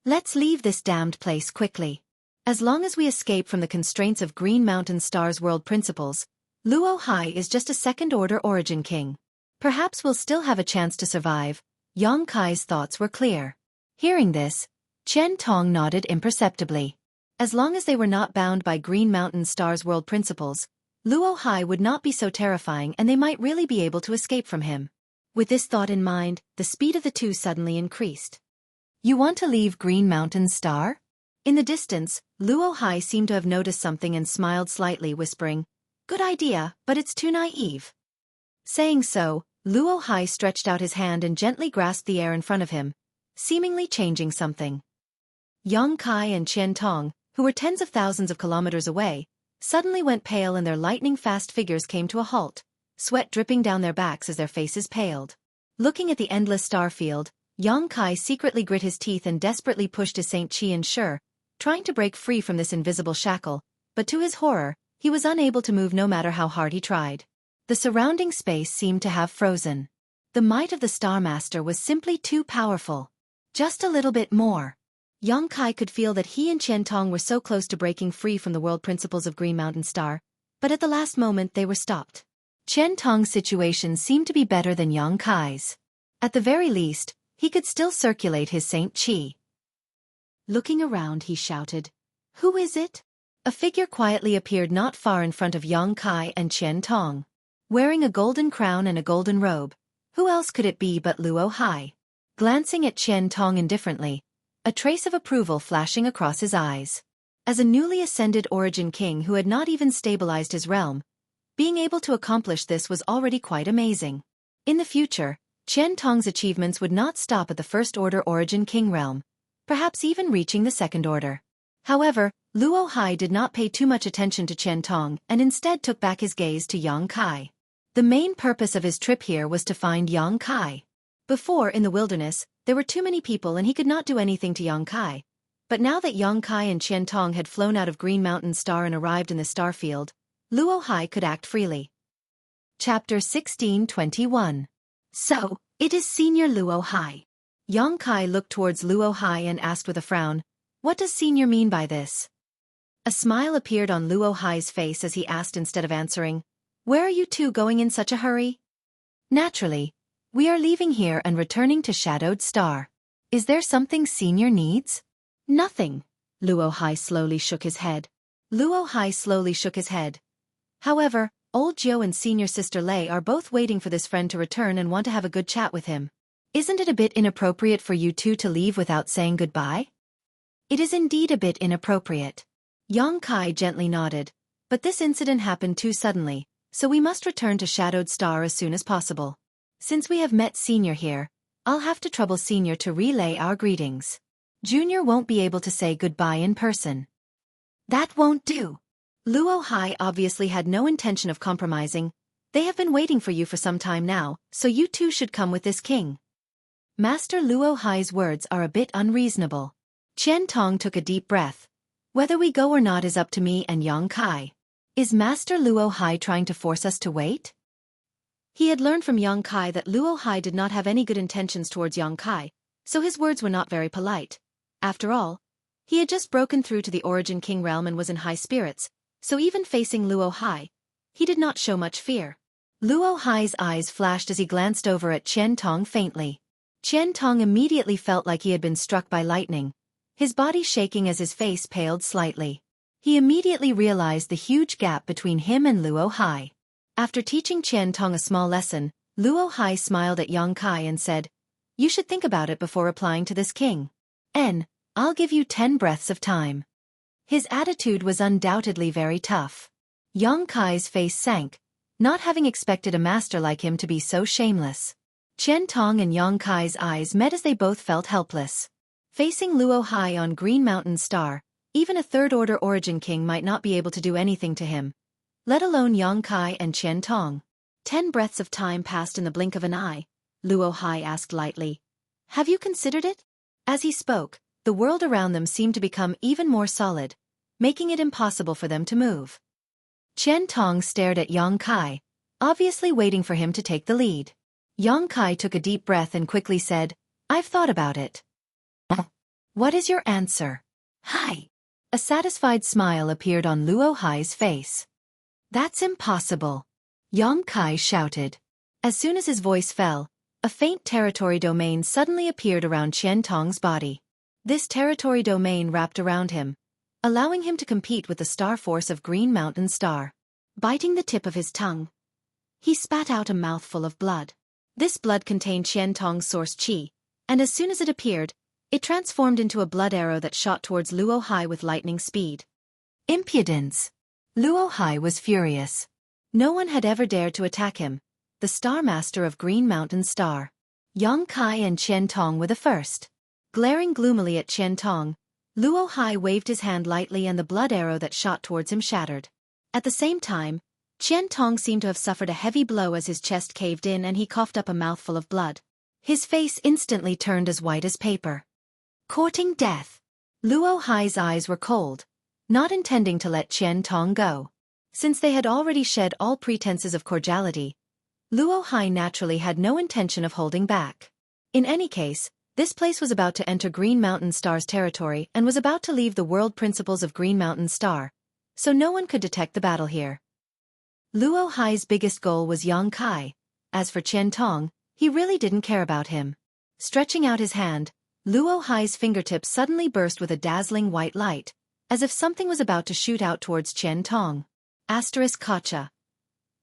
"Let's leave this damned place quickly. As long as we escape from the constraints of Green Mountain Star's world principles, Luo Hai is just a second-order Origin King. Perhaps we'll still have a chance to survive." Yang Kai's thoughts were clear. Hearing this, Qian Tong nodded imperceptibly. As long as they were not bound by Green Mountain Star's world principles, Luo Hai would not be so terrifying and they might really be able to escape from him. With this thought in mind, the speed of the two suddenly increased. "You want to leave Green Mountain Star?" In the distance, Luo Hai seemed to have noticed something and smiled slightly, whispering, "Good idea, but it's too naive." Saying so, Luo Hai stretched out his hand and gently grasped the air in front of him, seemingly changing something. Yang Kai and Qian Tong, who were tens of thousands of kilometers away, suddenly went pale and their lightning-fast figures came to a halt, sweat dripping down their backs as their faces paled. Looking at the endless star field, Yang Kai secretly grit his teeth and desperately pushed his Saint Qi ensure, trying to break free from this invisible shackle, but to his horror, he was unable to move no matter how hard he tried. The surrounding space seemed to have frozen. The might of the Star Master was simply too powerful. Just a little bit more. Yang Kai could feel that he and Qian Tong were so close to breaking free from the world principles of Green Mountain Star, but at the last moment they were stopped. Qian Tong's situation seemed to be better than Yang Kai's. At the very least, he could still circulate his Saint Qi. Looking around, he shouted, "Who is it?" A figure quietly appeared not far in front of Yang Kai and Qian Tong. Wearing a golden crown and a golden robe, who else could it be but Luo Hai? Glancing at Qian Tong indifferently, a trace of approval flashing across his eyes. As a newly ascended Origin King who had not even stabilized his realm, being able to accomplish this was already quite amazing. In the future, Qian Tong's achievements would not stop at the First Order Origin King realm, perhaps even reaching the Second Order. However, Luo Hai did not pay too much attention to Qian Tong and instead took back his gaze to Yang Kai. The main purpose of his trip here was to find Yang Kai. Before, in the wilderness, there were too many people and he could not do anything to Yang Kai. But now that Yang Kai and Qian Tong had flown out of Green Mountain Star and arrived in the star field, Luo Hai could act freely. Chapter 16:21. So, it is Senior Luo Hai. Yang Kai looked towards Luo Hai and asked with a frown, "What does Senior mean by this?" A smile appeared on Luo Hai's face as he asked instead of answering, "Where are you two going in such a hurry?" "Naturally. We are leaving here and returning to Shadowed Star. Is there something Senior needs?" "Nothing." Luo Hai slowly shook his head. However, old Jiu and Senior Sister Lei are both waiting for this friend to return and want to have a good chat with him. Isn't it a bit inappropriate for you two to leave without saying goodbye? It is indeed a bit inappropriate. Yang Kai gently nodded. But this incident happened too suddenly, so we must return to Shadowed Star as soon as possible. Since we have met Senior here, I'll have to trouble Senior to relay our greetings. Junior won't be able to say goodbye in person. That won't do. Luo Hai obviously had no intention of compromising. They have been waiting for you for some time now, so you two should come with this king. Master Luo Hai's words are a bit unreasonable. Qian Tong took a deep breath. Whether we go or not is up to me and Yang Kai. Is Master Luo Hai trying to force us to wait? He had learned from Yang Kai that Luo Hai did not have any good intentions towards Yang Kai, so his words were not very polite. After all, he had just broken through to the Origin King realm and was in high spirits, so even facing Luo Hai, he did not show much fear. Luo Hai's eyes flashed as he glanced over at Qian Tong faintly. Qian Tong immediately felt like he had been struck by lightning, his body shaking as his face paled slightly. He immediately realized the huge gap between him and Luo Hai. After teaching Qian Tong a small lesson, Luo Hai smiled at Yang Kai and said, "You should think about it before replying to this king. I'll give you 10 breaths of time." His attitude was undoubtedly very tough. Yang Kai's face sank, not having expected a master like him to be so shameless. Qian Tong and Yang Kai's eyes met as they both felt helpless. Facing Luo Hai on Green Mountain Star, even a third-order Origin King might not be able to do anything to him, let alone Yang Kai and Qian Tong. 10 breaths of time passed in the blink of an eye. Luo Hai asked lightly, "Have you considered it?" As he spoke, the world around them seemed to become even more solid, making it impossible for them to move. Qian Tong stared at Yang Kai, obviously waiting for him to take the lead. Yang Kai took a deep breath and quickly said, "I've thought about it." "What is your answer?" "Hi." A satisfied smile appeared on Luo Hai's face. "That's impossible," Yang Kai shouted. As soon as his voice fell, a faint territory domain suddenly appeared around Qian Tong's body. This territory domain wrapped around him, allowing him to compete with the star force of Green Mountain Star. Biting the tip of his tongue, he spat out a mouthful of blood. This blood contained Qian Tong's source qi, and as soon as it appeared, it transformed into a blood arrow that shot towards Luo Hai with lightning speed. Impudence! Luo Hai was furious. No one had ever dared to attack him, the Star Master of Green Mountain Star. Yang Kai and Qian Tong were the first. Glaring gloomily at Qian Tong, Luo Hai waved his hand lightly and the blood arrow that shot towards him shattered. At the same time, Qian Tong seemed to have suffered a heavy blow as his chest caved in and he coughed up a mouthful of blood. His face instantly turned as white as paper. Courting death. Luo Hai's eyes were cold, not intending to let Qian Tong go. Since they had already shed all pretenses of cordiality, Luo Hai naturally had no intention of holding back. In any case, this place was about to enter Green Mountain Star's territory and was about to leave the world principles of Green Mountain Star, so no one could detect the battle here. Luo Hai's biggest goal was Yang Kai. As for Qian Tong, he really didn't care about him. Stretching out his hand, Luo Hai's fingertips suddenly burst with a dazzling white light, as if something was about to shoot out towards Qian Tong. Gotcha.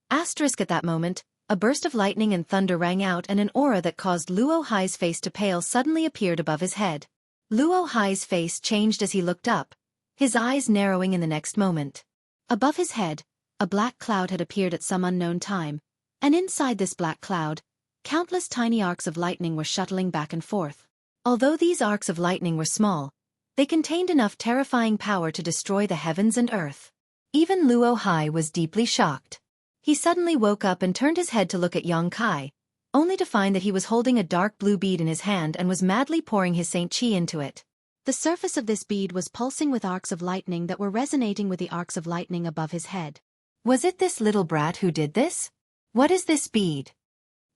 At that moment, a burst of lightning and thunder rang out and an aura that caused Luo Hai's face to pale suddenly appeared above his head. Luo Hai's face changed as he looked up, his eyes narrowing in the next moment. Above his head, a black cloud had appeared at some unknown time, and inside this black cloud, countless tiny arcs of lightning were shuttling back and forth. Although these arcs of lightning were small, They contained enough terrifying power to destroy the heavens and earth. Even Luo Hai was deeply shocked. He suddenly woke up and turned his head to look at Yang Kai, only to find that he was holding a dark blue bead in his hand and was madly pouring his Saint Qi into it. The surface of this bead was pulsing with arcs of lightning that were resonating with the arcs of lightning above his head. Was it this little brat who did this? What is this bead?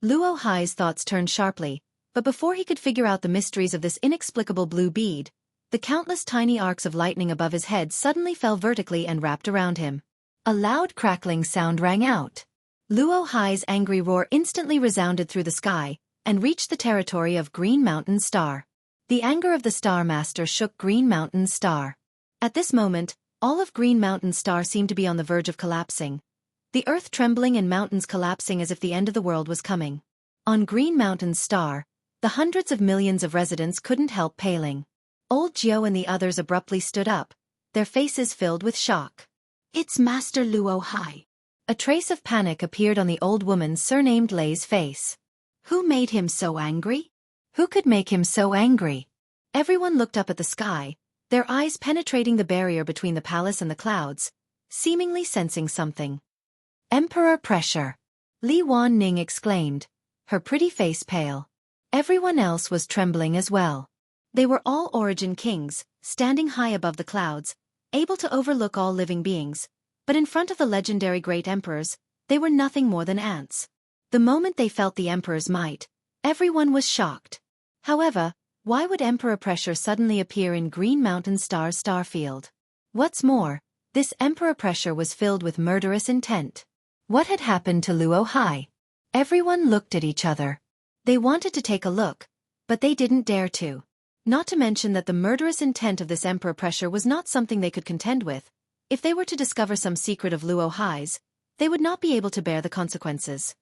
Luo Hai's thoughts turned sharply, but before he could figure out the mysteries of this inexplicable blue bead, the countless tiny arcs of lightning above his head suddenly fell vertically and wrapped around him. A loud crackling sound rang out. Luo Hai's angry roar instantly resounded through the sky and reached the territory of Green Mountain's star. The anger of the Star Master shook Green Mountain's star. At this moment, all of Green Mountain's star seemed to be on the verge of collapsing, the earth trembling and mountains collapsing as if the end of the world was coming. On Green Mountain's star, the hundreds of millions of residents couldn't help paling. Old Jiao and the others abruptly stood up, their faces filled with shock. It's Master Luo Hai. A trace of panic appeared on the old woman surnamed Lei's face. Who made him so angry? Who could make him so angry? Everyone looked up at the sky, their eyes penetrating the barrier between the palace and the clouds, seemingly sensing something. Emperor pressure! Li Wanning exclaimed, her pretty face pale. Everyone else was trembling as well. They were all origin kings, standing high above the clouds, able to overlook all living beings, but in front of the legendary great emperors, they were nothing more than ants. The moment they felt the emperor's might, everyone was shocked. However, why would emperor pressure suddenly appear in Green Mountain Star's starfield? What's more, this emperor pressure was filled with murderous intent. What had happened to Luo Hai? Everyone looked at each other. They wanted to take a look, but they didn't dare to. Not to mention that the murderous intent of this emperor pressure was not something they could contend with. If they were to discover some secret of Luo Hai's, they would not be able to bear the consequences.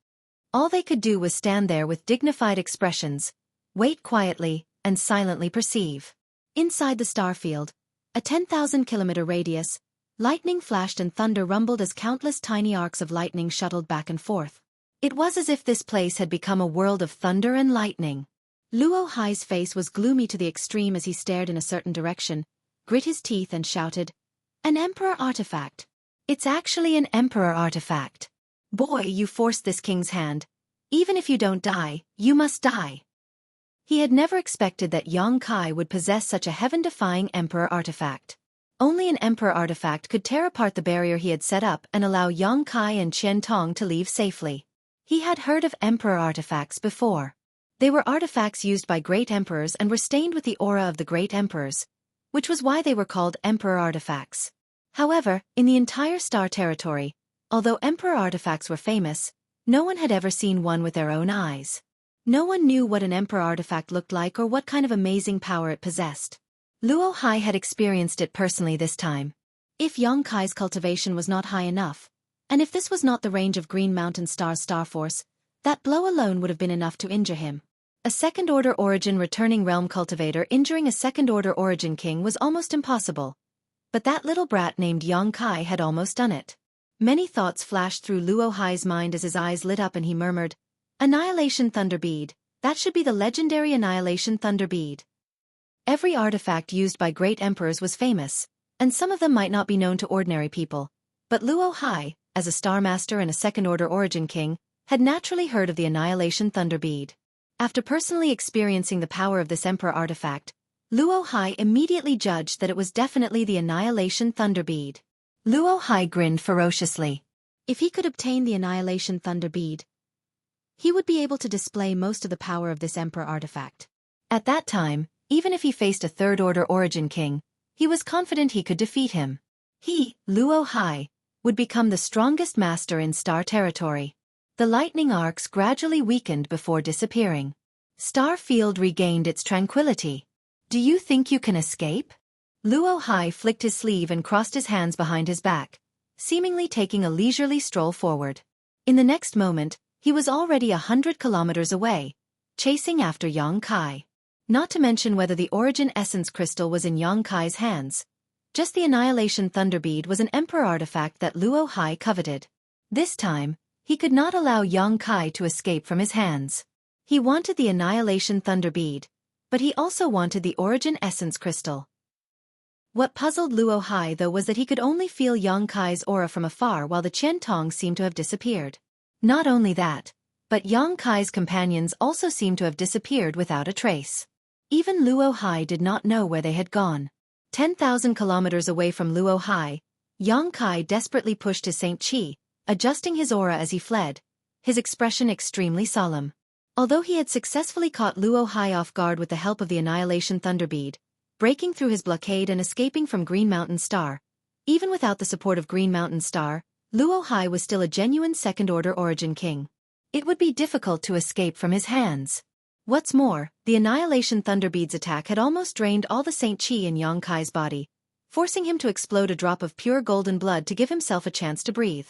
All they could do was stand there with dignified expressions, wait quietly, and silently perceive. Inside the starfield, a 10,000-kilometer radius, lightning flashed and thunder rumbled as countless tiny arcs of lightning shuttled back and forth. It was as if this place had become a world of thunder and lightning. Luo Hai's face was gloomy to the extreme as he stared in a certain direction, grit his teeth and shouted, "An emperor artifact! It's actually an emperor artifact! Boy, you forced this king's hand. Even if you don't die, you must die." He had never expected that Yang Kai would possess such a heaven-defying emperor artifact. Only an emperor artifact could tear apart the barrier he had set up and allow Yang Kai and Qian Tong to leave safely. He had heard of emperor artifacts before. They were artifacts used by great emperors and were stained with the aura of the great emperors, which was why they were called emperor artifacts. However, in the entire star territory, although emperor artifacts were famous, no one had ever seen one with their own eyes. No one knew what an emperor artifact looked like or what kind of amazing power it possessed. Luo Hai had experienced it personally this time. If Yang Kai's cultivation was not high enough, and if this was not the range of Green Mountain Star's star force, that blow alone would have been enough to injure him. A second-order origin returning realm cultivator injuring a second-order origin king was almost impossible. But that little brat named Yang Kai had almost done it. Many thoughts flashed through Luo Hai's mind as his eyes lit up and he murmured, "Annihilation Thunder Bead, that should be the legendary Annihilation Thunder Bead." Every artifact used by great emperors was famous, and some of them might not be known to ordinary people. But Luo Hai, as a Star Master and a second-order origin king, had naturally heard of the Annihilation Thunder Bead. After personally experiencing the power of this emperor artifact, Luo Hai immediately judged that it was definitely the Annihilation Thunder Bead. Luo Hai grinned ferociously. If he could obtain the Annihilation Thunder Bead, he would be able to display most of the power of this emperor artifact. At that time, even if he faced a third-order origin king, he was confident he could defeat him. He, Luo Hai, would become the strongest master in star territory. The lightning arcs gradually weakened before disappearing. Starfield regained its tranquility. "Do you think you can escape?" Luo Hai flicked his sleeve and crossed his hands behind his back, seemingly taking a leisurely stroll forward. In the next moment, he was already 100 kilometers away, chasing after Yang Kai. Not to mention whether the Origin Essence Crystal was in Yang Kai's hands. Just the Annihilation Thunder Bead was an emperor artifact that Luo Hai coveted. This time, he could not allow Yang Kai to escape from his hands. He wanted the Annihilation Thunder Bead, but he also wanted the Origin Essence Crystal. What puzzled Luo Hai though was that he could only feel Yang Kai's aura from afar while the Qian Tong seemed to have disappeared. Not only that, but Yang Kai's companions also seemed to have disappeared without a trace. Even Luo Hai did not know where they had gone. 10,000 kilometers away from Luo Hai, Yang Kai desperately pushed his Saint Qi, adjusting his aura as he fled, his expression extremely solemn. Although he had successfully caught Luo Hai off guard with the help of the Annihilation Thunderbead, breaking through his blockade and escaping from Green Mountain Star. Even without the support of Green Mountain Star, Luo Hai was still a genuine second-order origin king. It would be difficult to escape from his hands. What's more, the Annihilation Thunderbead's attack had almost drained all the Saint Qi in Yang Kai's body, forcing him to explode a drop of pure golden blood to give himself a chance to breathe.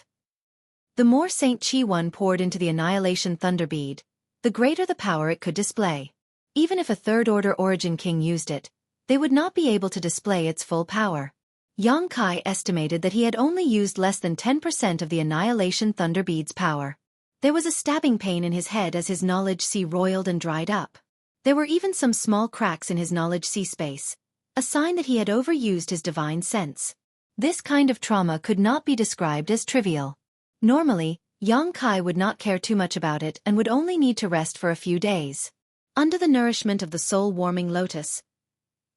The more Saint Qi one poured into the Annihilation Thunderbead, the greater the power it could display. Even if a third-order origin king used it, they would not be able to display its full power. Yang Kai estimated that he had only used less than 10% of the Annihilation Thunderbead's power. There was a stabbing pain in his head as his knowledge sea roiled and dried up. There were even some small cracks in his knowledge sea space, a sign that he had overused his divine sense. This kind of trauma could not be described as trivial. Normally, Yang Kai would not care too much about it and would only need to rest for a few days. Under the nourishment of the soul-warming lotus,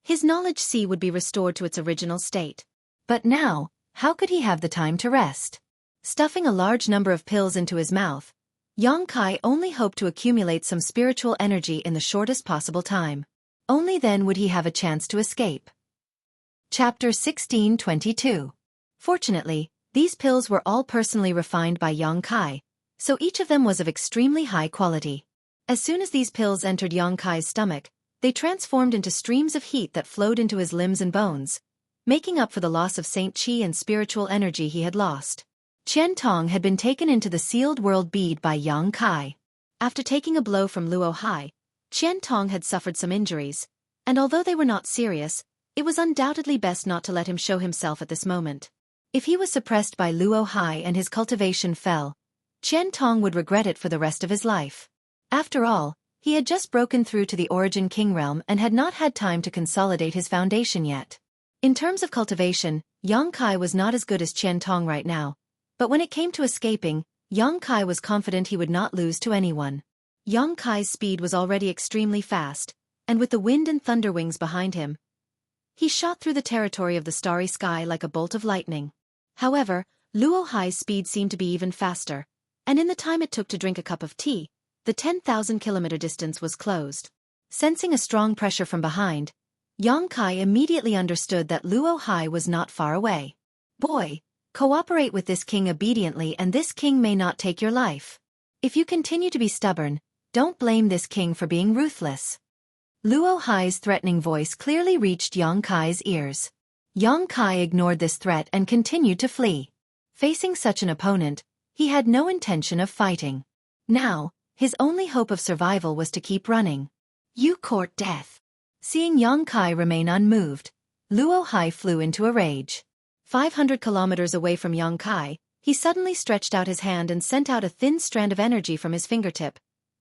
his knowledge sea would be restored to its original state. But now, how could he have the time to rest? Stuffing a large number of pills into his mouth, Yang Kai only hoped to accumulate some spiritual energy in the shortest possible time. Only then would he have a chance to escape. Chapter 1622. Fortunately, these pills were all personally refined by Yang Kai, so each of them was of extremely high quality. As soon as these pills entered Yang Kai's stomach, they transformed into streams of heat that flowed into his limbs and bones, making up for the loss of Saint Qi and spiritual energy he had lost. Qian Tong had been taken into the sealed world bead by Yang Kai. After taking a blow from Luo Hai, Qian Tong had suffered some injuries, and although they were not serious, it was undoubtedly best not to let him show himself at this moment. If he was suppressed by Luo Hai and his cultivation fell, Qian Tong would regret it for the rest of his life. After all, he had just broken through to the Origin King realm and had not had time to consolidate his foundation yet. In terms of cultivation, Yang Kai was not as good as Qian Tong right now, but when it came to escaping, Yang Kai was confident he would not lose to anyone. Yang Kai's speed was already extremely fast, and with the wind and thunder wings behind him, he shot through the territory of the starry sky like a bolt of lightning. However, Luo Hai's speed seemed to be even faster, and in the time it took to drink a cup of tea, the 10,000-kilometer distance was closed. Sensing a strong pressure from behind, Yang Kai immediately understood that Luo Hai was not far away. Boy, cooperate with this king obediently and this king may not take your life. If you continue to be stubborn, don't blame this king for being ruthless. Luo Hai's threatening voice clearly reached Yang Kai's ears. Yang Kai ignored this threat and continued to flee. Facing such an opponent, he had no intention of fighting. Now, his only hope of survival was to keep running. You court death. Seeing Yang Kai remain unmoved, Luo Hai flew into a rage. 500 kilometers away from Yang Kai, he suddenly stretched out his hand and sent out a thin strand of energy from his fingertip,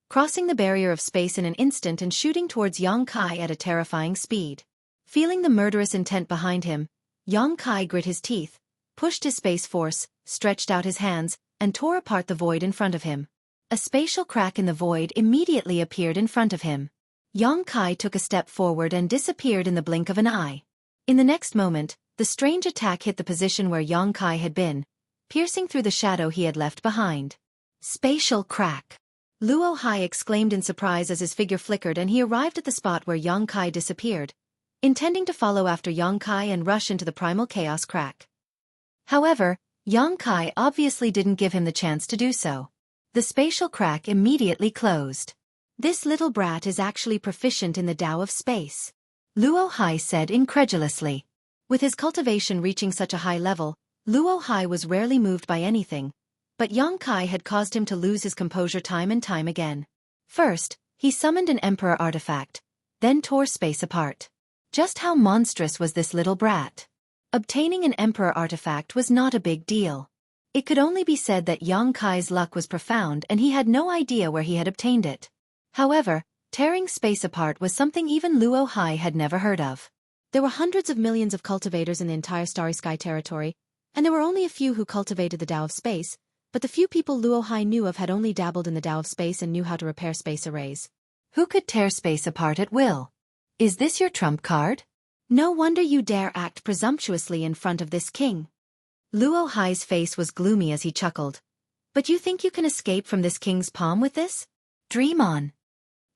crossing the barrier of space in an instant and shooting towards Yang Kai at a terrifying speed. Feeling the murderous intent behind him, Yang Kai grit his teeth, pushed his space force, stretched out his hands, and tore apart the void in front of him. A spatial crack in the void immediately appeared in front of him. Yang Kai took a step forward and disappeared in the blink of an eye. In the next moment, the strange attack hit the position where Yang Kai had been, piercing through the shadow he had left behind. Spatial crack! Luo Hai exclaimed in surprise as his figure flickered and he arrived at the spot where Yang Kai disappeared, intending to follow after Yang Kai and rush into the primal chaos crack. However, Yang Kai obviously didn't give him the chance to do so. The spatial crack immediately closed. This little brat is actually proficient in the Tao of space, Luo Hai said incredulously. With his cultivation reaching such a high level, Luo Hai was rarely moved by anything, but Yang Kai had caused him to lose his composure time and time again. First, he summoned an emperor artifact, then tore space apart. Just how monstrous was this little brat? Obtaining an emperor artifact was not a big deal. It could only be said that Yang Kai's luck was profound and he had no idea where he had obtained it. However, tearing space apart was something even Luo Hai had never heard of. There were hundreds of millions of cultivators in the entire Starry Sky territory, and there were only a few who cultivated the Tao of Space, but the few people Luo Hai knew of had only dabbled in the Tao of Space and knew how to repair space arrays. Who could tear space apart at will? Is this your trump card? No wonder you dare act presumptuously in front of this king. Luo Hai's face was gloomy as he chuckled. But you think you can escape from this king's palm with this? Dream on.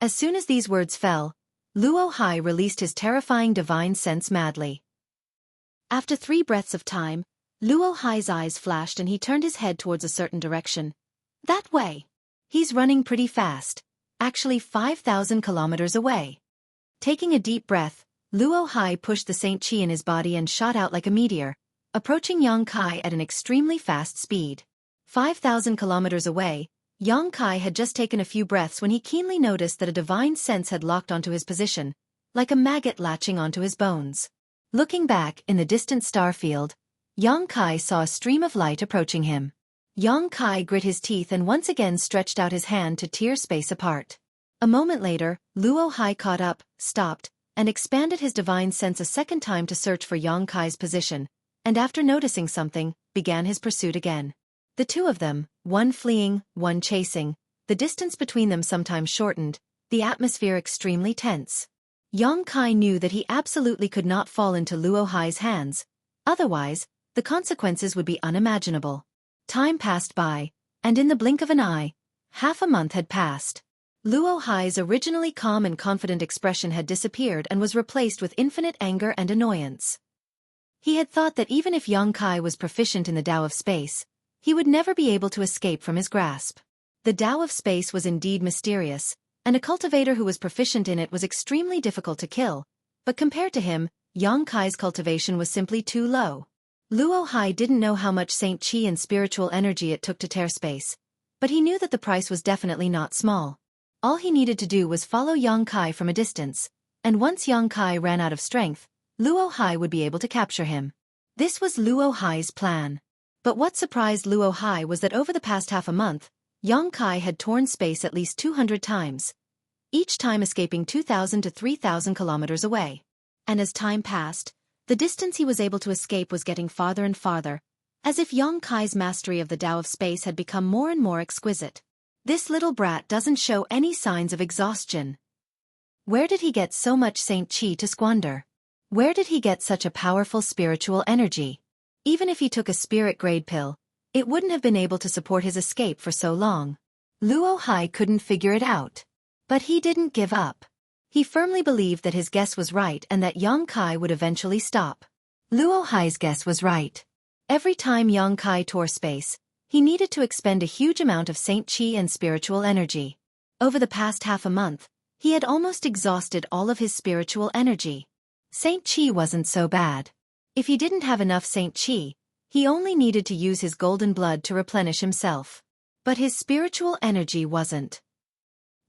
As soon as these words fell, Luo Hai released his terrifying divine sense madly. After 3 breaths of time, Luo Hai's eyes flashed and he turned his head towards a certain direction. That way. He's running pretty fast. Actually 5,000 kilometers away. Taking a deep breath, Luo Hai pushed the Saint Chi in his body and shot out like a meteor, approaching Yang Kai at an extremely fast speed. 5,000 kilometers away, Yang Kai had just taken a few breaths when he keenly noticed that a divine sense had locked onto his position, like a maggot latching onto his bones. Looking back in the distant star field, Yang Kai saw a stream of light approaching him. Yang Kai grit his teeth and once again stretched out his hand to tear space apart. A moment later, Luo Hai caught up, stopped, and expanded his divine sense a second time to search for Yang Kai's position, and after noticing something, began his pursuit again. The two of them, one fleeing, one chasing, the distance between them sometimes shortened, the atmosphere extremely tense. Yang Kai knew that he absolutely could not fall into Luo Hai's hands, otherwise, the consequences would be unimaginable. Time passed by, and in the blink of an eye, half a month had passed. Luo Hai's originally calm and confident expression had disappeared and was replaced with infinite anger and annoyance. He had thought that even if Yang Kai was proficient in the Tao of Space, he would never be able to escape from his grasp. The Tao of Space was indeed mysterious, and a cultivator who was proficient in it was extremely difficult to kill, but compared to him, Yang Kai's cultivation was simply too low. Luo Hai didn't know how much Saint Chi and spiritual energy it took to tear space, but he knew that the price was definitely not small. All he needed to do was follow Yang Kai from a distance, and once Yang Kai ran out of strength, Luo Hai would be able to capture him. This was Luo Hai's plan. But what surprised Luo Hai was that over the past half a month, Yang Kai had torn space at least 200 times, each time escaping 2,000 to 3,000 kilometers away. And as time passed, the distance he was able to escape was getting farther and farther, as if Yang Kai's mastery of the Tao of Space had become more and more exquisite. This little brat doesn't show any signs of exhaustion. Where did he get so much Saint Chi to squander? Where did he get such a powerful spiritual energy? Even if he took a spirit-grade pill, it wouldn't have been able to support his escape for so long. Luo Hai couldn't figure it out. But he didn't give up. He firmly believed that his guess was right and that Yang Kai would eventually stop. Luo Hai's guess was right. Every time Yang Kai tore space, he needed to expend a huge amount of Saint Chi and spiritual energy. Over the past half a month, he had almost exhausted all of his spiritual energy. Saint Chi wasn't so bad. If he didn't have enough Saint Chi, he only needed to use his golden blood to replenish himself. But his spiritual energy wasn't.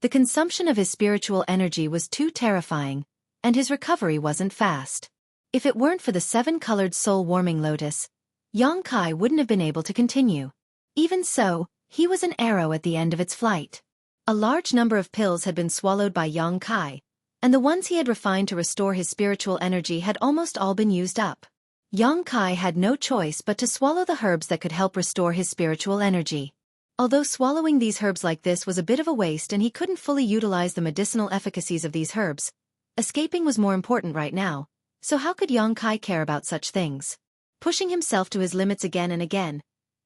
The consumption of his spiritual energy was too terrifying, and his recovery wasn't fast. If it weren't for the 7-colored soul-warming lotus, Yang Kai wouldn't have been able to continue. Even so, he was an arrow at the end of its flight. A large number of pills had been swallowed by Yang Kai, and the ones he had refined to restore his spiritual energy had almost all been used up. Yang Kai had no choice but to swallow the herbs that could help restore his spiritual energy. Although swallowing these herbs like this was a bit of a waste and he couldn't fully utilize the medicinal efficacies of these herbs, escaping was more important right now, so how could Yang Kai care about such things? Pushing himself to his limits again and again,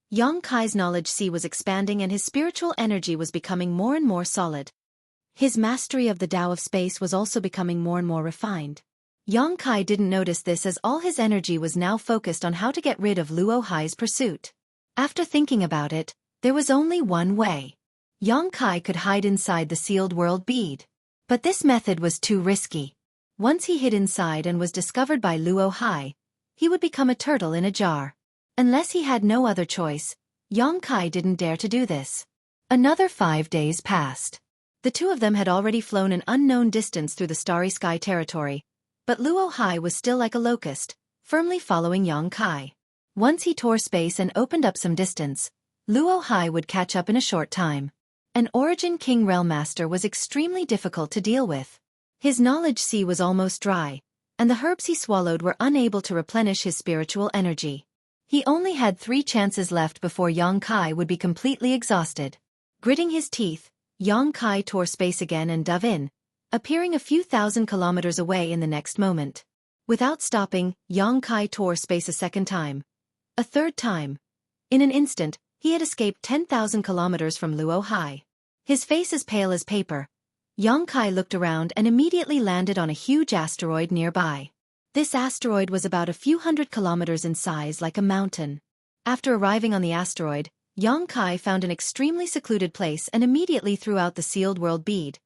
Yang Kai's knowledge sea was expanding and his spiritual energy was becoming more and more solid. His mastery of the Tao of Space was also becoming more and more refined. Yang Kai didn't notice this as all his energy was now focused on how to get rid of Luo Hai's pursuit. After thinking about it, there was only one way. Yang Kai could hide inside the sealed world bead. But this method was too risky. Once he hid inside and was discovered by Luo Hai, he would become a turtle in a jar. Unless he had no other choice, Yang Kai didn't dare to do this. Another 5 days passed. The two of them had already flown an unknown distance through the Starry Sky territory, but Luo Hai was still like a locust, firmly following Yang Kai. Once he tore space and opened up some distance, Luo Hai would catch up in a short time. An Origin King Realm Master was extremely difficult to deal with. His knowledge sea was almost dry, and the herbs he swallowed were unable to replenish his spiritual energy. He only had 3 chances left before Yang Kai would be completely exhausted. Gritting his teeth, Yang Kai tore space again and dove in, appearing a few thousand kilometers away in the next moment. Without stopping, Yang Kai tore space a second time. A third time. In an instant, he had escaped 10,000 kilometers from Luo Hai. His face as pale as paper. Yang Kai looked around and immediately landed on a huge asteroid nearby. This asteroid was about a few hundred kilometers in size, like a mountain. After arriving on the asteroid, Yang Kai found an extremely secluded place and immediately threw out the sealed world bead,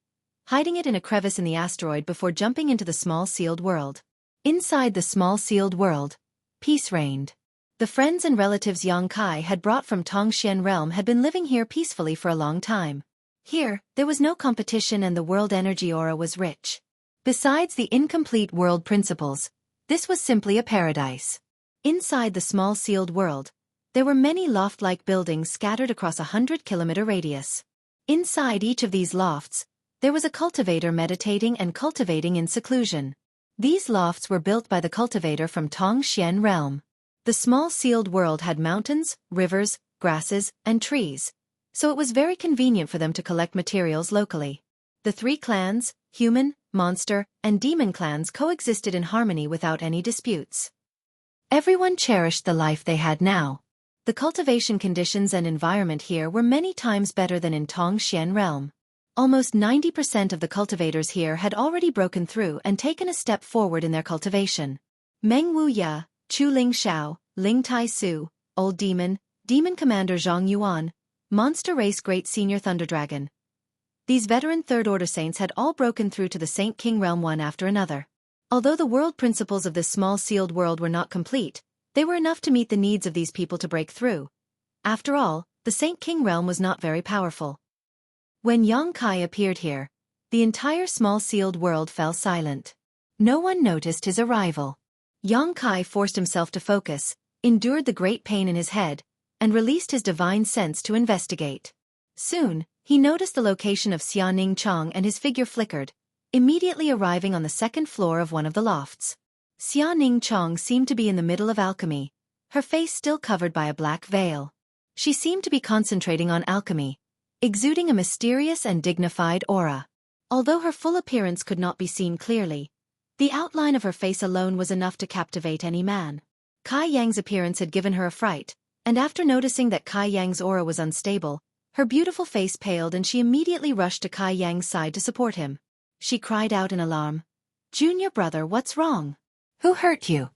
hiding it in a crevice in the asteroid before jumping into the small sealed world. Inside the small sealed world, peace reigned. The friends and relatives Yang Kai had brought from Tongxian realm had been living here peacefully for a long time. Here, there was no competition and the world energy aura was rich. Besides the incomplete world principles, this was simply a paradise. Inside the small sealed world, there were many loft-like buildings scattered across a 100-kilometer radius. Inside each of these lofts, there was a cultivator meditating and cultivating in seclusion. These lofts were built by the cultivator from Tongxian realm. The small sealed world had mountains, rivers, grasses, and trees, so it was very convenient for them to collect materials locally. The 3 clans, human, monster, and demon clans coexisted in harmony without any disputes. Everyone cherished the life they had now. The cultivation conditions and environment here were many times better than in Tongxian realm. Almost 90% of the cultivators here had already broken through and taken a step forward in their cultivation. Meng Wu Ya, Chu Ling Xiao, Ling Tai Su, Old Demon, Demon Commander Zhang Yuan, Monster Race Great Senior Thunder Dragon. These veteran Third Order Saints had all broken through to the Saint King realm one after another. Although the world principles of this small sealed world were not complete, they were enough to meet the needs of these people to break through. After all, the Saint King realm was not very powerful. When Yang Kai appeared here, the entire small sealed world fell silent. No one noticed his arrival. Yang Kai forced himself to focus, endured the great pain in his head, and released his divine sense to investigate. Soon, he noticed the location of Xia Ning Chong and his figure flickered, immediately arriving on the 2nd floor of one of the lofts. Xia Ning Chong seemed to be in the middle of alchemy, her face still covered by a black veil. She seemed to be concentrating on alchemy, exuding a mysterious and dignified aura. Although her full appearance could not be seen clearly, the outline of her face alone was enough to captivate any man. Kai Yang's appearance had given her a fright, and after noticing that Kai Yang's aura was unstable, her beautiful face paled and she immediately rushed to Kai Yang's side to support him. She cried out in alarm, "Junior brother, what's wrong? Who hurt you?"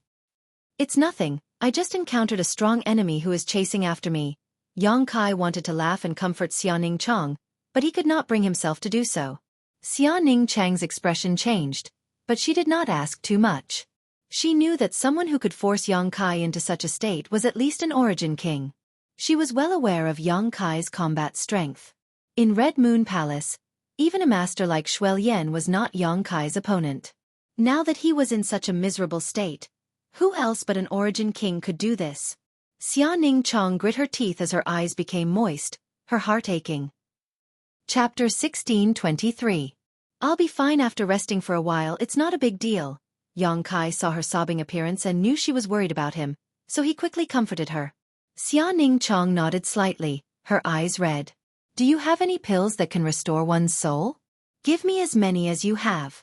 "It's nothing, I just encountered a strong enemy who is chasing after me." Yang Kai wanted to laugh and comfort Xia Ning Chong, but he could not bring himself to do so. Xia Ning Chang's expression changed, but she did not ask too much. She knew that someone who could force Yang Kai into such a state was at least an origin king. She was well aware of Yang Kai's combat strength. In Red Moon Palace, even a master like Xueqi was not Yang Kai's opponent. Now that he was in such a miserable state, who else but an origin king could do this? Xia Ning Chong grit her teeth as her eyes became moist, her heart aching. Chapter 1623. "I'll be fine after resting for a while, it's not a big deal." Yang Kai saw her sobbing appearance and knew she was worried about him, so he quickly comforted her. Xia Ning Chong nodded slightly, her eyes red. "Do you have any pills that can restore one's soul? Give me as many as you have."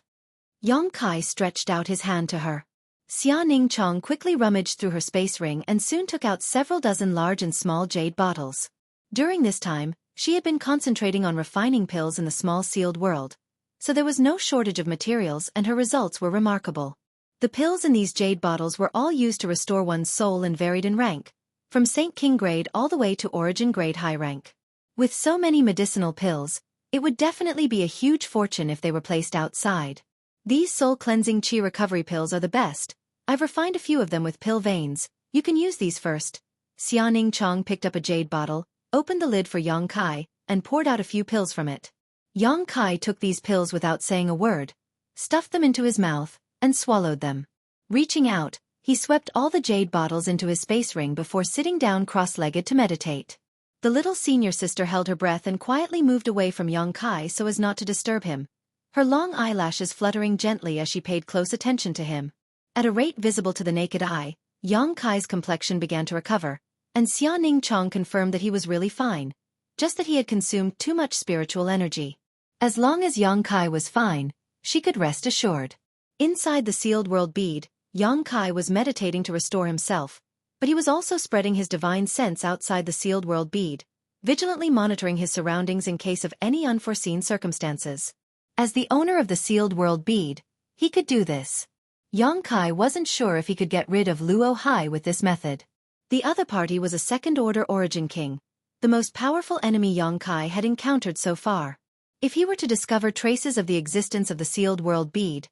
Yang Kai stretched out his hand to her. Xia Ning Chong quickly rummaged through her space ring and soon took out several dozen large and small jade bottles. During this time, she had been concentrating on refining pills in the small sealed world, so there was no shortage of materials and her results were remarkable. The pills in these jade bottles were all used to restore one's soul and varied in rank, from Saint King grade all the way to Origin grade high rank. With so many medicinal pills, it would definitely be a huge fortune if they were placed outside. These soul-cleansing chi recovery pills are the best. I've refined a few of them with pill veins. You can use these first. Xia Ning Chong picked up a jade bottle, opened the lid for Yang Kai, and poured out a few pills from it. Yang Kai took these pills without saying a word, stuffed them into his mouth, and swallowed them. Reaching out, he swept all the jade bottles into his space ring before sitting down cross-legged to meditate. The little senior sister held her breath and quietly moved away from Yang Kai so as not to disturb him, her long eyelashes fluttering gently as she paid close attention to him. At a rate visible to the naked eye, Yang Kai's complexion began to recover, and Xia Ningchong confirmed that he was really fine, just that he had consumed too much spiritual energy. As long as Yang Kai was fine, she could rest assured. Inside the sealed world bead, Yang Kai was meditating to restore himself, but he was also spreading his divine sense outside the sealed world bead, vigilantly monitoring his surroundings in case of any unforeseen circumstances. As the owner of the sealed world bead, he could do this. Yang Kai wasn't sure if he could get rid of Luo Hai with this method. The other party was a second-order origin king, the most powerful enemy Yang Kai had encountered so far. If he were to discover traces of the existence of the sealed world bead,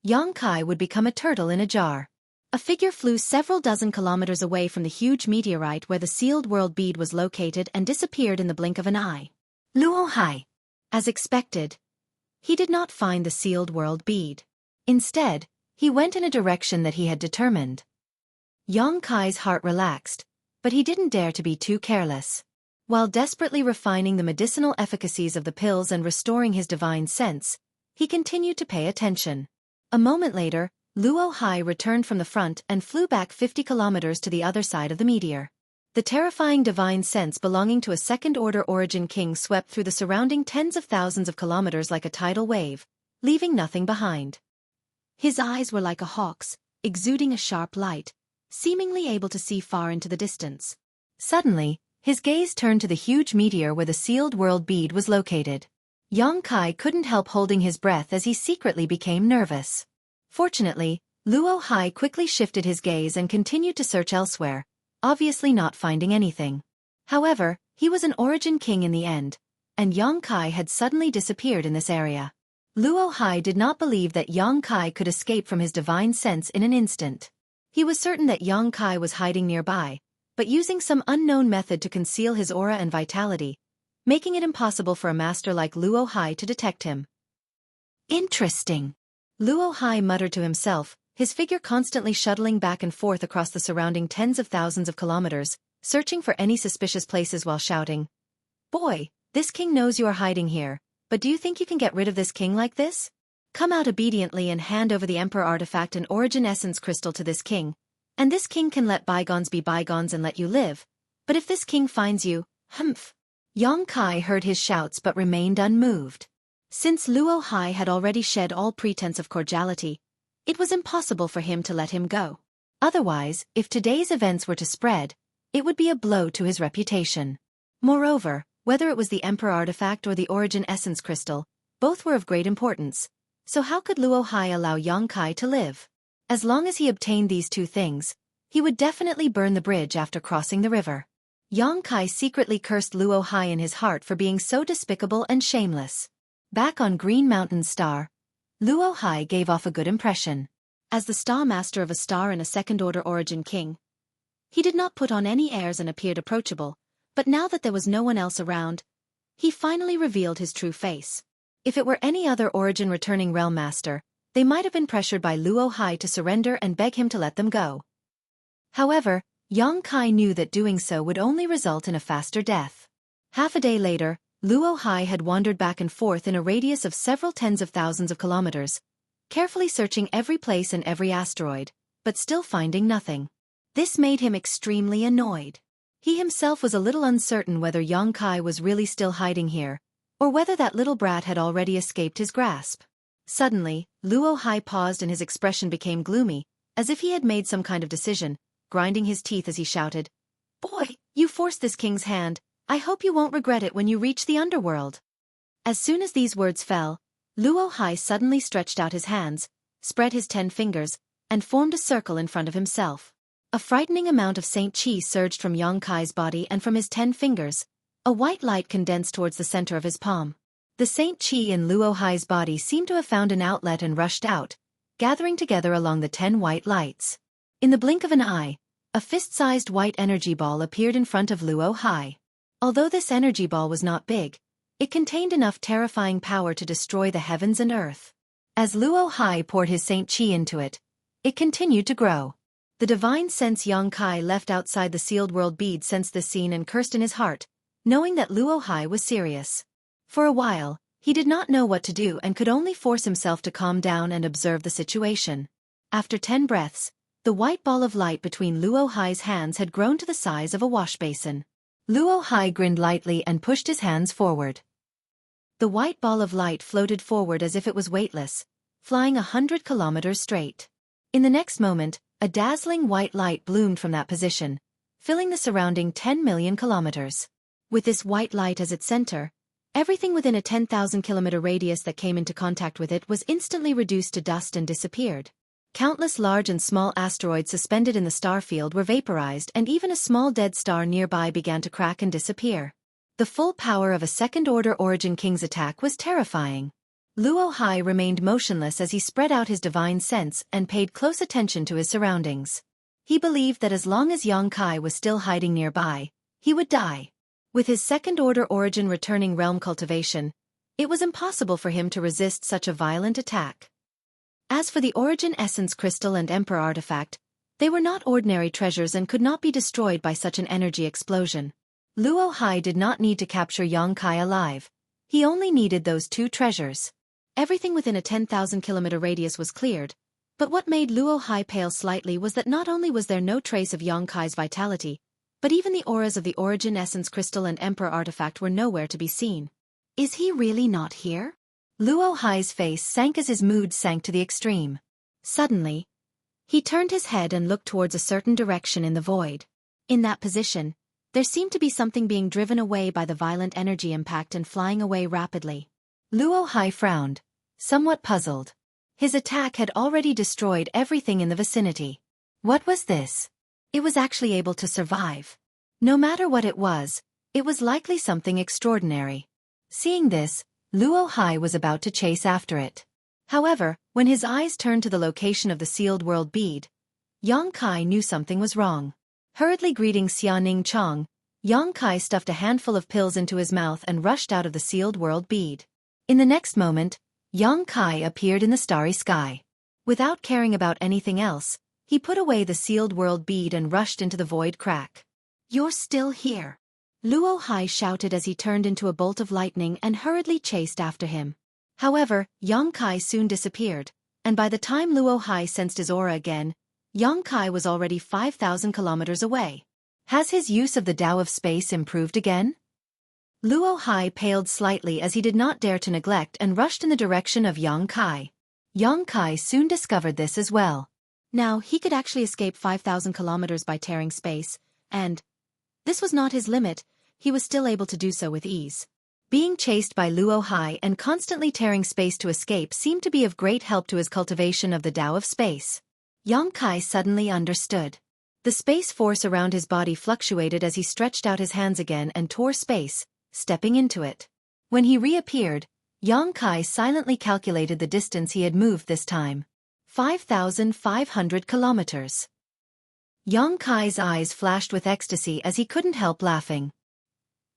Yang Kai would become a turtle in a jar. A figure flew several dozen kilometers away from the huge meteorite where the sealed world bead was located and disappeared in the blink of an eye. Luo Hai. As expected, he did not find the sealed world bead. Instead, he went in a direction that he had determined. Yang Kai's heart relaxed, but he didn't dare to be too careless. While desperately refining the medicinal efficacies of the pills and restoring his divine sense, he continued to pay attention. A moment later, Luo Hai returned from the front and flew back 50 kilometers to the other side of the meteor. The terrifying divine sense belonging to a second-order origin king swept through the surrounding tens of thousands of kilometers like a tidal wave, leaving nothing behind. His eyes were like a hawk's, exuding a sharp light, seemingly able to see far into the distance. Suddenly, his gaze turned to the huge meteor where the sealed world bead was located. Yang Kai couldn't help holding his breath as he secretly became nervous. Fortunately, Luo Hai quickly shifted his gaze and continued to search elsewhere, obviously not finding anything. However, he was an origin king in the end, and Yang Kai had suddenly disappeared in this area. Luo Hai did not believe that Yang Kai could escape from his divine sense in an instant. He was certain that Yang Kai was hiding nearby, but using some unknown method to conceal his aura and vitality, making it impossible for a master like Luo Hai to detect him. Interesting. Luo Hai muttered to himself, his figure constantly shuttling back and forth across the surrounding tens of thousands of kilometers, searching for any suspicious places while shouting, "Boy, this king knows you are hiding here, but do you think you can get rid of this king like this? Come out obediently and hand over the Emperor artifact and origin essence crystal to this king, and this king can let bygones be bygones and let you live. But if this king finds you, humph." Yang Kai heard his shouts but remained unmoved. Since Luo Hai had already shed all pretense of cordiality, it was impossible for him to let him go. Otherwise, if today's events were to spread, it would be a blow to his reputation. Moreover, whether it was the Emperor artifact or the origin essence crystal, both were of great importance, so how could Luo Hai allow Yang Kai to live? As long as he obtained these two things, he would definitely burn the bridge after crossing the river. Yang Kai secretly cursed Luo Hai in his heart for being so despicable and shameless. Back on Green Mountain Star, Luo Hai gave off a good impression. As the star master of a star and a second-order origin king, he did not put on any airs and appeared approachable, but now that there was no one else around, he finally revealed his true face. If it were any other origin returning realm master, they might have been pressured by Luo Hai to surrender and beg him to let them go. However, Yang Kai knew that doing so would only result in a faster death. Half a day later, Luo Hai had wandered back and forth in a radius of several tens of thousands of kilometers, carefully searching every place and every asteroid, but still finding nothing. This made him extremely annoyed. He himself was a little uncertain whether Yang Kai was really still hiding here, or whether that little brat had already escaped his grasp. Suddenly, Luo Hai paused and his expression became gloomy, as if he had made some kind of decision, grinding his teeth as he shouted, "Boy, you forced this king's hand. I hope you won't regret it when you reach the underworld." As soon as these words fell, Luo Hai suddenly stretched out his hands, spread his 10 fingers, and formed a circle in front of himself. A frightening amount of Saint Qi surged from Yang Kai's body and from his 10 fingers. A white light condensed towards the center of his palm. The Saint Qi in Luo Hai's body seemed to have found an outlet and rushed out, gathering together along the 10 white lights. In the blink of an eye, a fist-sized white energy ball appeared in front of Luo Hai. Although this energy ball was not big, it contained enough terrifying power to destroy the heavens and earth. As Luo Hai poured his Saint Qi into it, it continued to grow. The divine sense Yang Kai left outside the sealed world bead sensed this scene and cursed in his heart, knowing that Luo Hai was serious. For a while, he did not know what to do and could only force himself to calm down and observe the situation. After 10 breaths, the white ball of light between Luo Hai's hands had grown to the size of a wash basin. Luo Hai grinned lightly and pushed his hands forward. The white ball of light floated forward as if it was weightless, flying 100 kilometers straight. In the next moment, a dazzling white light bloomed from that position, filling the surrounding 10 million kilometers. With this white light as its center, everything within a 10,000-kilometer radius that came into contact with it was instantly reduced to dust and disappeared. Countless large and small asteroids suspended in the star field were vaporized, and even a small dead star nearby began to crack and disappear. The full power of a second-order Origin King's attack was terrifying. Luo Hai remained motionless as he spread out his divine sense and paid close attention to his surroundings. He believed that as long as Yang Kai was still hiding nearby, he would die. With his second-order Origin returning realm cultivation, it was impossible for him to resist such a violent attack. As for the Origin Essence Crystal and Emperor Artifact, they were not ordinary treasures and could not be destroyed by such an energy explosion. Luo Hai did not need to capture Yang Kai alive. He only needed those 2 treasures. Everything within a 10,000-kilometer radius was cleared, but what made Luo Hai pale slightly was that not only was there no trace of Yang Kai's vitality, but even the auras of the Origin Essence Crystal and Emperor Artifact were nowhere to be seen. Is he really not here? Luo Hai's face sank as his mood sank to the extreme. Suddenly, he turned his head and looked towards a certain direction in the void. In that position, there seemed to be something being driven away by the violent energy impact and flying away rapidly. Luo Hai frowned, somewhat puzzled. His attack had already destroyed everything in the vicinity. What was this? It was actually able to survive. No matter what it was likely something extraordinary. Seeing this, Luo Hai was about to chase after it. However, when his eyes turned to the location of the sealed world bead, Yang Kai knew something was wrong. Hurriedly greeting Xiaoning Chong, Yang Kai stuffed a handful of pills into his mouth and rushed out of the sealed world bead. In the next moment, Yang Kai appeared in the starry sky. Without caring about anything else, he put away the sealed world bead and rushed into the void crack. "You're still here!" Luo Hai shouted as he turned into a bolt of lightning and hurriedly chased after him. However, Yang Kai soon disappeared, and by the time Luo Hai sensed his aura again, Yang Kai was already 5,000 kilometers away. Has his use of the Tao of Space improved again? Luo Hai paled slightly as he did not dare to neglect and rushed in the direction of Yang Kai. Yang Kai soon discovered this as well. Now, he could actually escape 5,000 kilometers by tearing space, and this was not his limit. He was still able to do so with ease. Being chased by Luo Hai and constantly tearing space to escape seemed to be of great help to his cultivation of the Tao of Space. Yang Kai suddenly understood. The space force around his body fluctuated as he stretched out his hands again and tore space, stepping into it. When he reappeared, Yang Kai silently calculated the distance he had moved this time. 5,500 kilometers. Yang Kai's eyes flashed with ecstasy as he couldn't help laughing.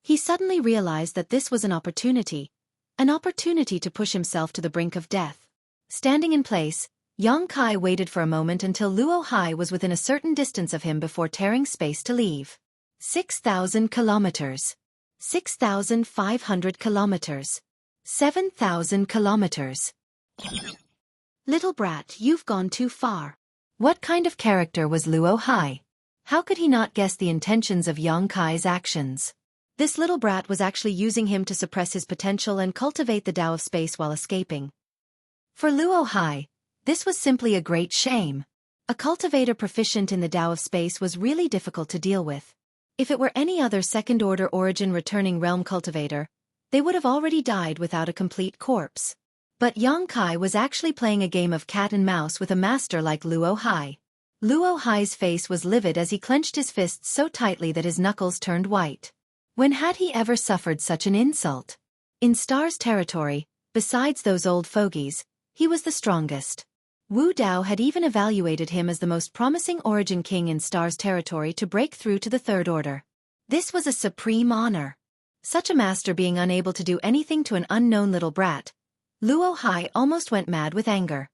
He suddenly realized that this was an opportunity to push himself to the brink of death. Standing in place, Yang Kai waited for a moment until Luo Hai was within a certain distance of him before tearing space to leave. 6,000 kilometers. 6,500 kilometers. 7,000 kilometers. Little brat, you've gone too far. What kind of character was Luo Hai? How could he not guess the intentions of Yang Kai's actions? This little brat was actually using him to suppress his potential and cultivate the Tao of Space while escaping. For Luo Hai, this was simply a great shame. A cultivator proficient in the Tao of Space was really difficult to deal with. If it were any other second-order Origin returning realm cultivator, they would have already died without a complete corpse. But Yang Kai was actually playing a game of cat and mouse with a master like Luo Hai. Luo Hai's face was livid as he clenched his fists so tightly that his knuckles turned white. When had he ever suffered such an insult? In Star's territory, besides those old fogies, he was the strongest. Wu Dao had even evaluated him as the most promising Origin King in Star's territory to break through to the Third Order. This was a supreme honor. Such a master being unable to do anything to an unknown little brat, Luo Hai almost went mad with anger.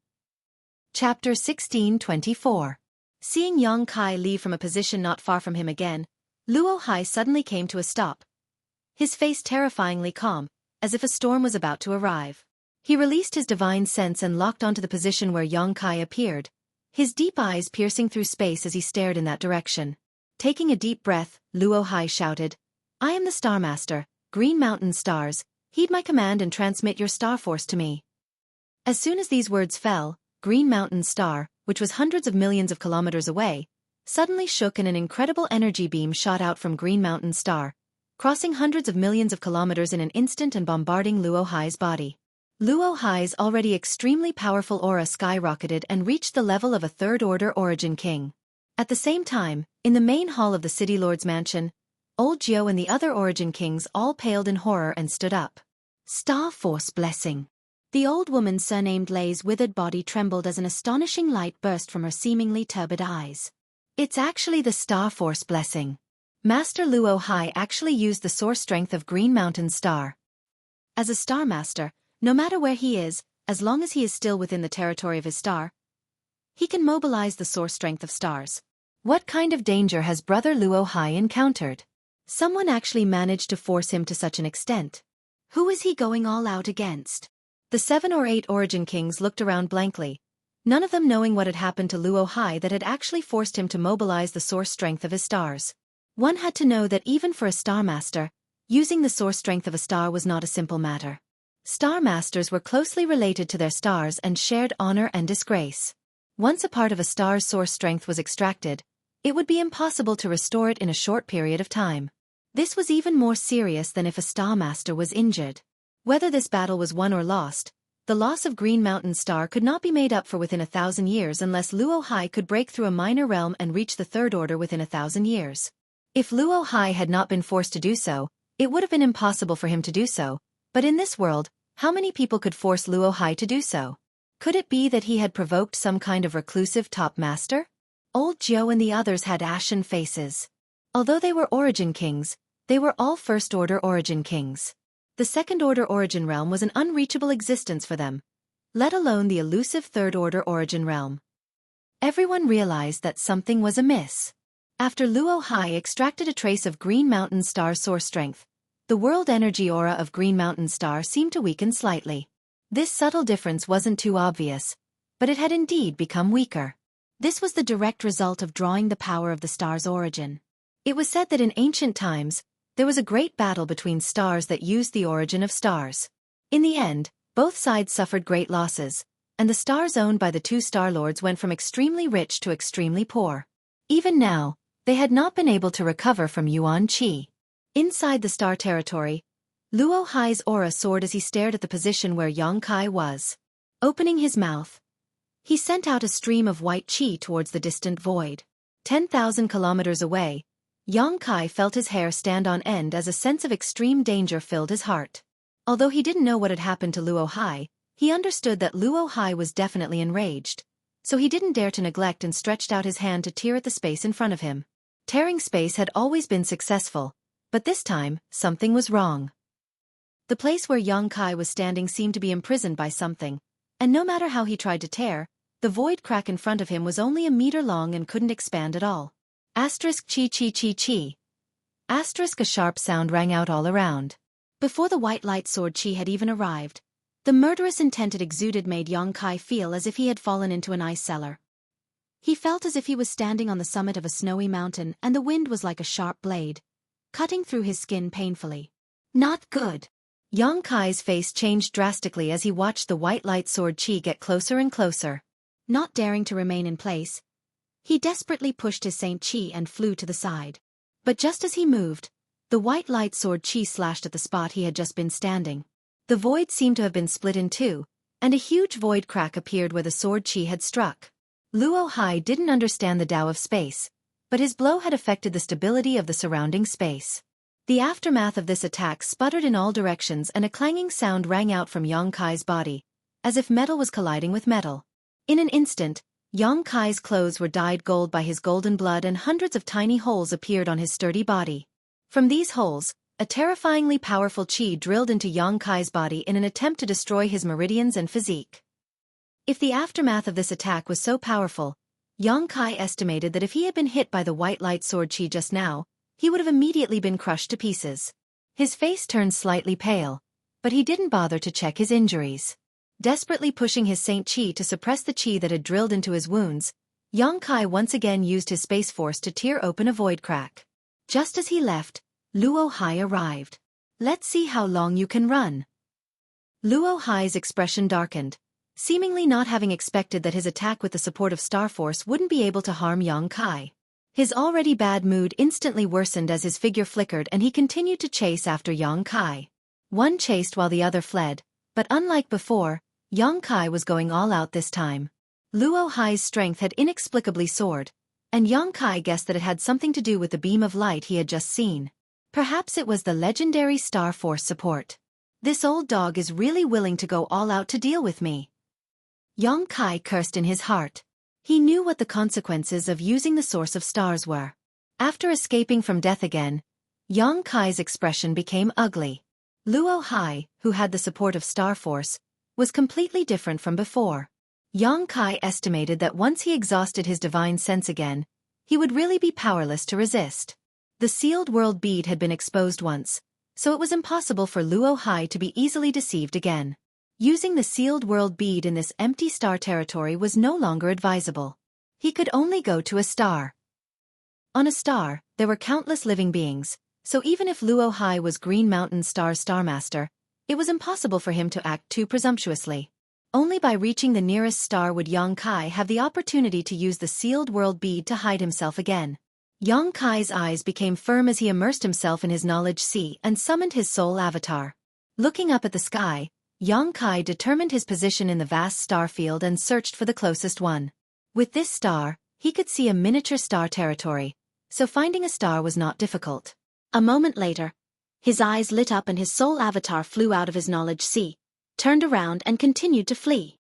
Chapter 1624. Seeing Yang Kai leave from a position not far from him again, Luo Hai suddenly came to a stop. His face terrifyingly calm, as if a storm was about to arrive. He released his divine sense and locked onto the position where Yang Kai appeared, his deep eyes piercing through space as he stared in that direction. Taking a deep breath, Luo Hai shouted, "I am the Star Master, Green Mountain Stars, heed my command and transmit your star force to me." As soon as these words fell, Green Mountain Star, which was hundreds of millions of kilometers away, suddenly shook and an incredible energy beam shot out from Green Mountain Star, crossing hundreds of millions of kilometers in an instant and bombarding Luo Hai's body. Luo Hai's already extremely powerful aura skyrocketed and reached the level of a third-order Origin King. At the same time, in the main hall of the City Lord's mansion, Old Jiao and the other Origin Kings all paled in horror and stood up. Star Force Blessing. The old woman surnamed Lei's withered body trembled as an astonishing light burst from her seemingly turbid eyes. It's actually the Star Force Blessing. Master Luo Hai actually used the source strength of Green Mountain Star. As a Star Master, no matter where he is, as long as he is still within the territory of his star, he can mobilize the source strength of stars. What kind of danger has Brother Luo Hai encountered? Someone actually managed to force him to such an extent. Who is he going all out against? The 7 or 8 Origin Kings looked around blankly, none of them knowing what had happened to Luo Hai that had actually forced him to mobilize the source strength of his stars. One had to know that even for a Star Master, using the source strength of a star was not a simple matter. Star Masters were closely related to their stars and shared honor and disgrace. Once a part of a star's source strength was extracted, it would be impossible to restore it in a short period of time. This was even more serious than if a Star Master was injured. Whether this battle was won or lost, the loss of Green Mountain Star could not be made up for within 1,000 years unless Luo Hai could break through a minor realm and reach the Third Order within 1,000 years. If Luo Hai had not been forced to do so, it would have been impossible for him to do so, but in this world, how many people could force Luo Hai to do so? Could it be that he had provoked some kind of reclusive top master? Old Jiao and the others had ashen faces. Although they were Origin Kings, they were all First-Order Origin Kings. The Second-Order Origin Realm was an unreachable existence for them, let alone the elusive Third-Order Origin Realm. Everyone realized that something was amiss. After Luo Hai extracted a trace of Green Mountain Star source strength, the world energy aura of Green Mountain Star seemed to weaken slightly. This subtle difference wasn't too obvious, but it had indeed become weaker. This was the direct result of drawing the power of the star's origin. It was said that in ancient times, there was a great battle between stars that used the origin of stars. In the end, both sides suffered great losses, and the stars owned by the 2 Star Lords went from extremely rich to extremely poor. Even now, they had not been able to recover from Yuan Qi. Inside the star territory, Luo Hai's aura soared as he stared at the position where Yang Kai was. Opening his mouth, he sent out a stream of white qi towards the distant void. 10,000 kilometers away, Yang Kai felt his hair stand on end as a sense of extreme danger filled his heart. Although he didn't know what had happened to Luo Hai, he understood that Luo Hai was definitely enraged, so he didn't dare to neglect and stretched out his hand to tear at the space in front of him. Tearing space had always been successful, but this time, something was wrong. The place where Yang Kai was standing seemed to be imprisoned by something, and no matter how he tried to tear, the void crack in front of him was only a meter long and couldn't expand at all. Asterisk chi chi chi chi. Asterisk a sharp sound rang out all around. Before the white light sword chi had even arrived, the murderous intent it exuded made Yang Kai feel as if he had fallen into an ice cellar. He felt as if he was standing on the summit of a snowy mountain and the wind was like a sharp blade, cutting through his skin painfully. Not good. Yang Kai's face changed drastically as he watched the white light sword chi get closer and closer. Not daring to remain in place, he desperately pushed his Saint Chi and flew to the side. But just as he moved, the white light sword chi slashed at the spot he had just been standing. The void seemed to have been split in two, and a huge void crack appeared where the sword chi had struck. Luo Hai didn't understand the Tao of space, but his blow had affected the stability of the surrounding space. The aftermath of this attack sputtered in all directions and a clanging sound rang out from Yang Kai's body, as if metal was colliding with metal. In an instant, Yang Kai's clothes were dyed gold by his golden blood and hundreds of tiny holes appeared on his sturdy body. From these holes, a terrifyingly powerful qi drilled into Yang Kai's body in an attempt to destroy his meridians and physique. If the aftermath of this attack was so powerful, Yang Kai estimated that if he had been hit by the white light sword qi just now, he would have immediately been crushed to pieces. His face turned slightly pale, but he didn't bother to check his injuries. Desperately pushing his Saint Qi to suppress the qi that had drilled into his wounds, Yang Kai once again used his space force to tear open a void crack. Just as he left, Luo Hai arrived. Let's see how long you can run. Luo Hai's expression darkened, seemingly not having expected that his attack with the support of Star Force wouldn't be able to harm Yang Kai. His already bad mood instantly worsened as his figure flickered and he continued to chase after Yang Kai. One chased while the other fled, but unlike before, Yang Kai was going all out this time. Luo Hai's strength had inexplicably soared, and Yang Kai guessed that it had something to do with the beam of light he had just seen. Perhaps it was the legendary Star Force support. This old dog is really willing to go all out to deal with me. Yang Kai cursed in his heart. He knew what the consequences of using the source of stars were. After escaping from death again, Yang Kai's expression became ugly. Luo Hai, who had the support of Star Force, was completely different from before. Yang Kai estimated that once he exhausted his divine sense again, he would really be powerless to resist. The sealed world bead had been exposed once, so it was impossible for Luo Hai to be easily deceived again. Using the sealed world bead in this empty star territory was no longer advisable. He could only go to a star. On a star, there were countless living beings, so even if Luo Hai was Green Mountain Star's Starmaster, it was impossible for him to act too presumptuously. Only by reaching the nearest star would Yang Kai have the opportunity to use the sealed world bead to hide himself again. Yang Kai's eyes became firm as he immersed himself in his knowledge sea and summoned his soul avatar. Looking up at the sky, Yang Kai determined his position in the vast star field and searched for the closest one. With this star, he could see a miniature star territory, so finding a star was not difficult. A moment later, his eyes lit up and his soul avatar flew out of his knowledge sea, turned around and continued to flee.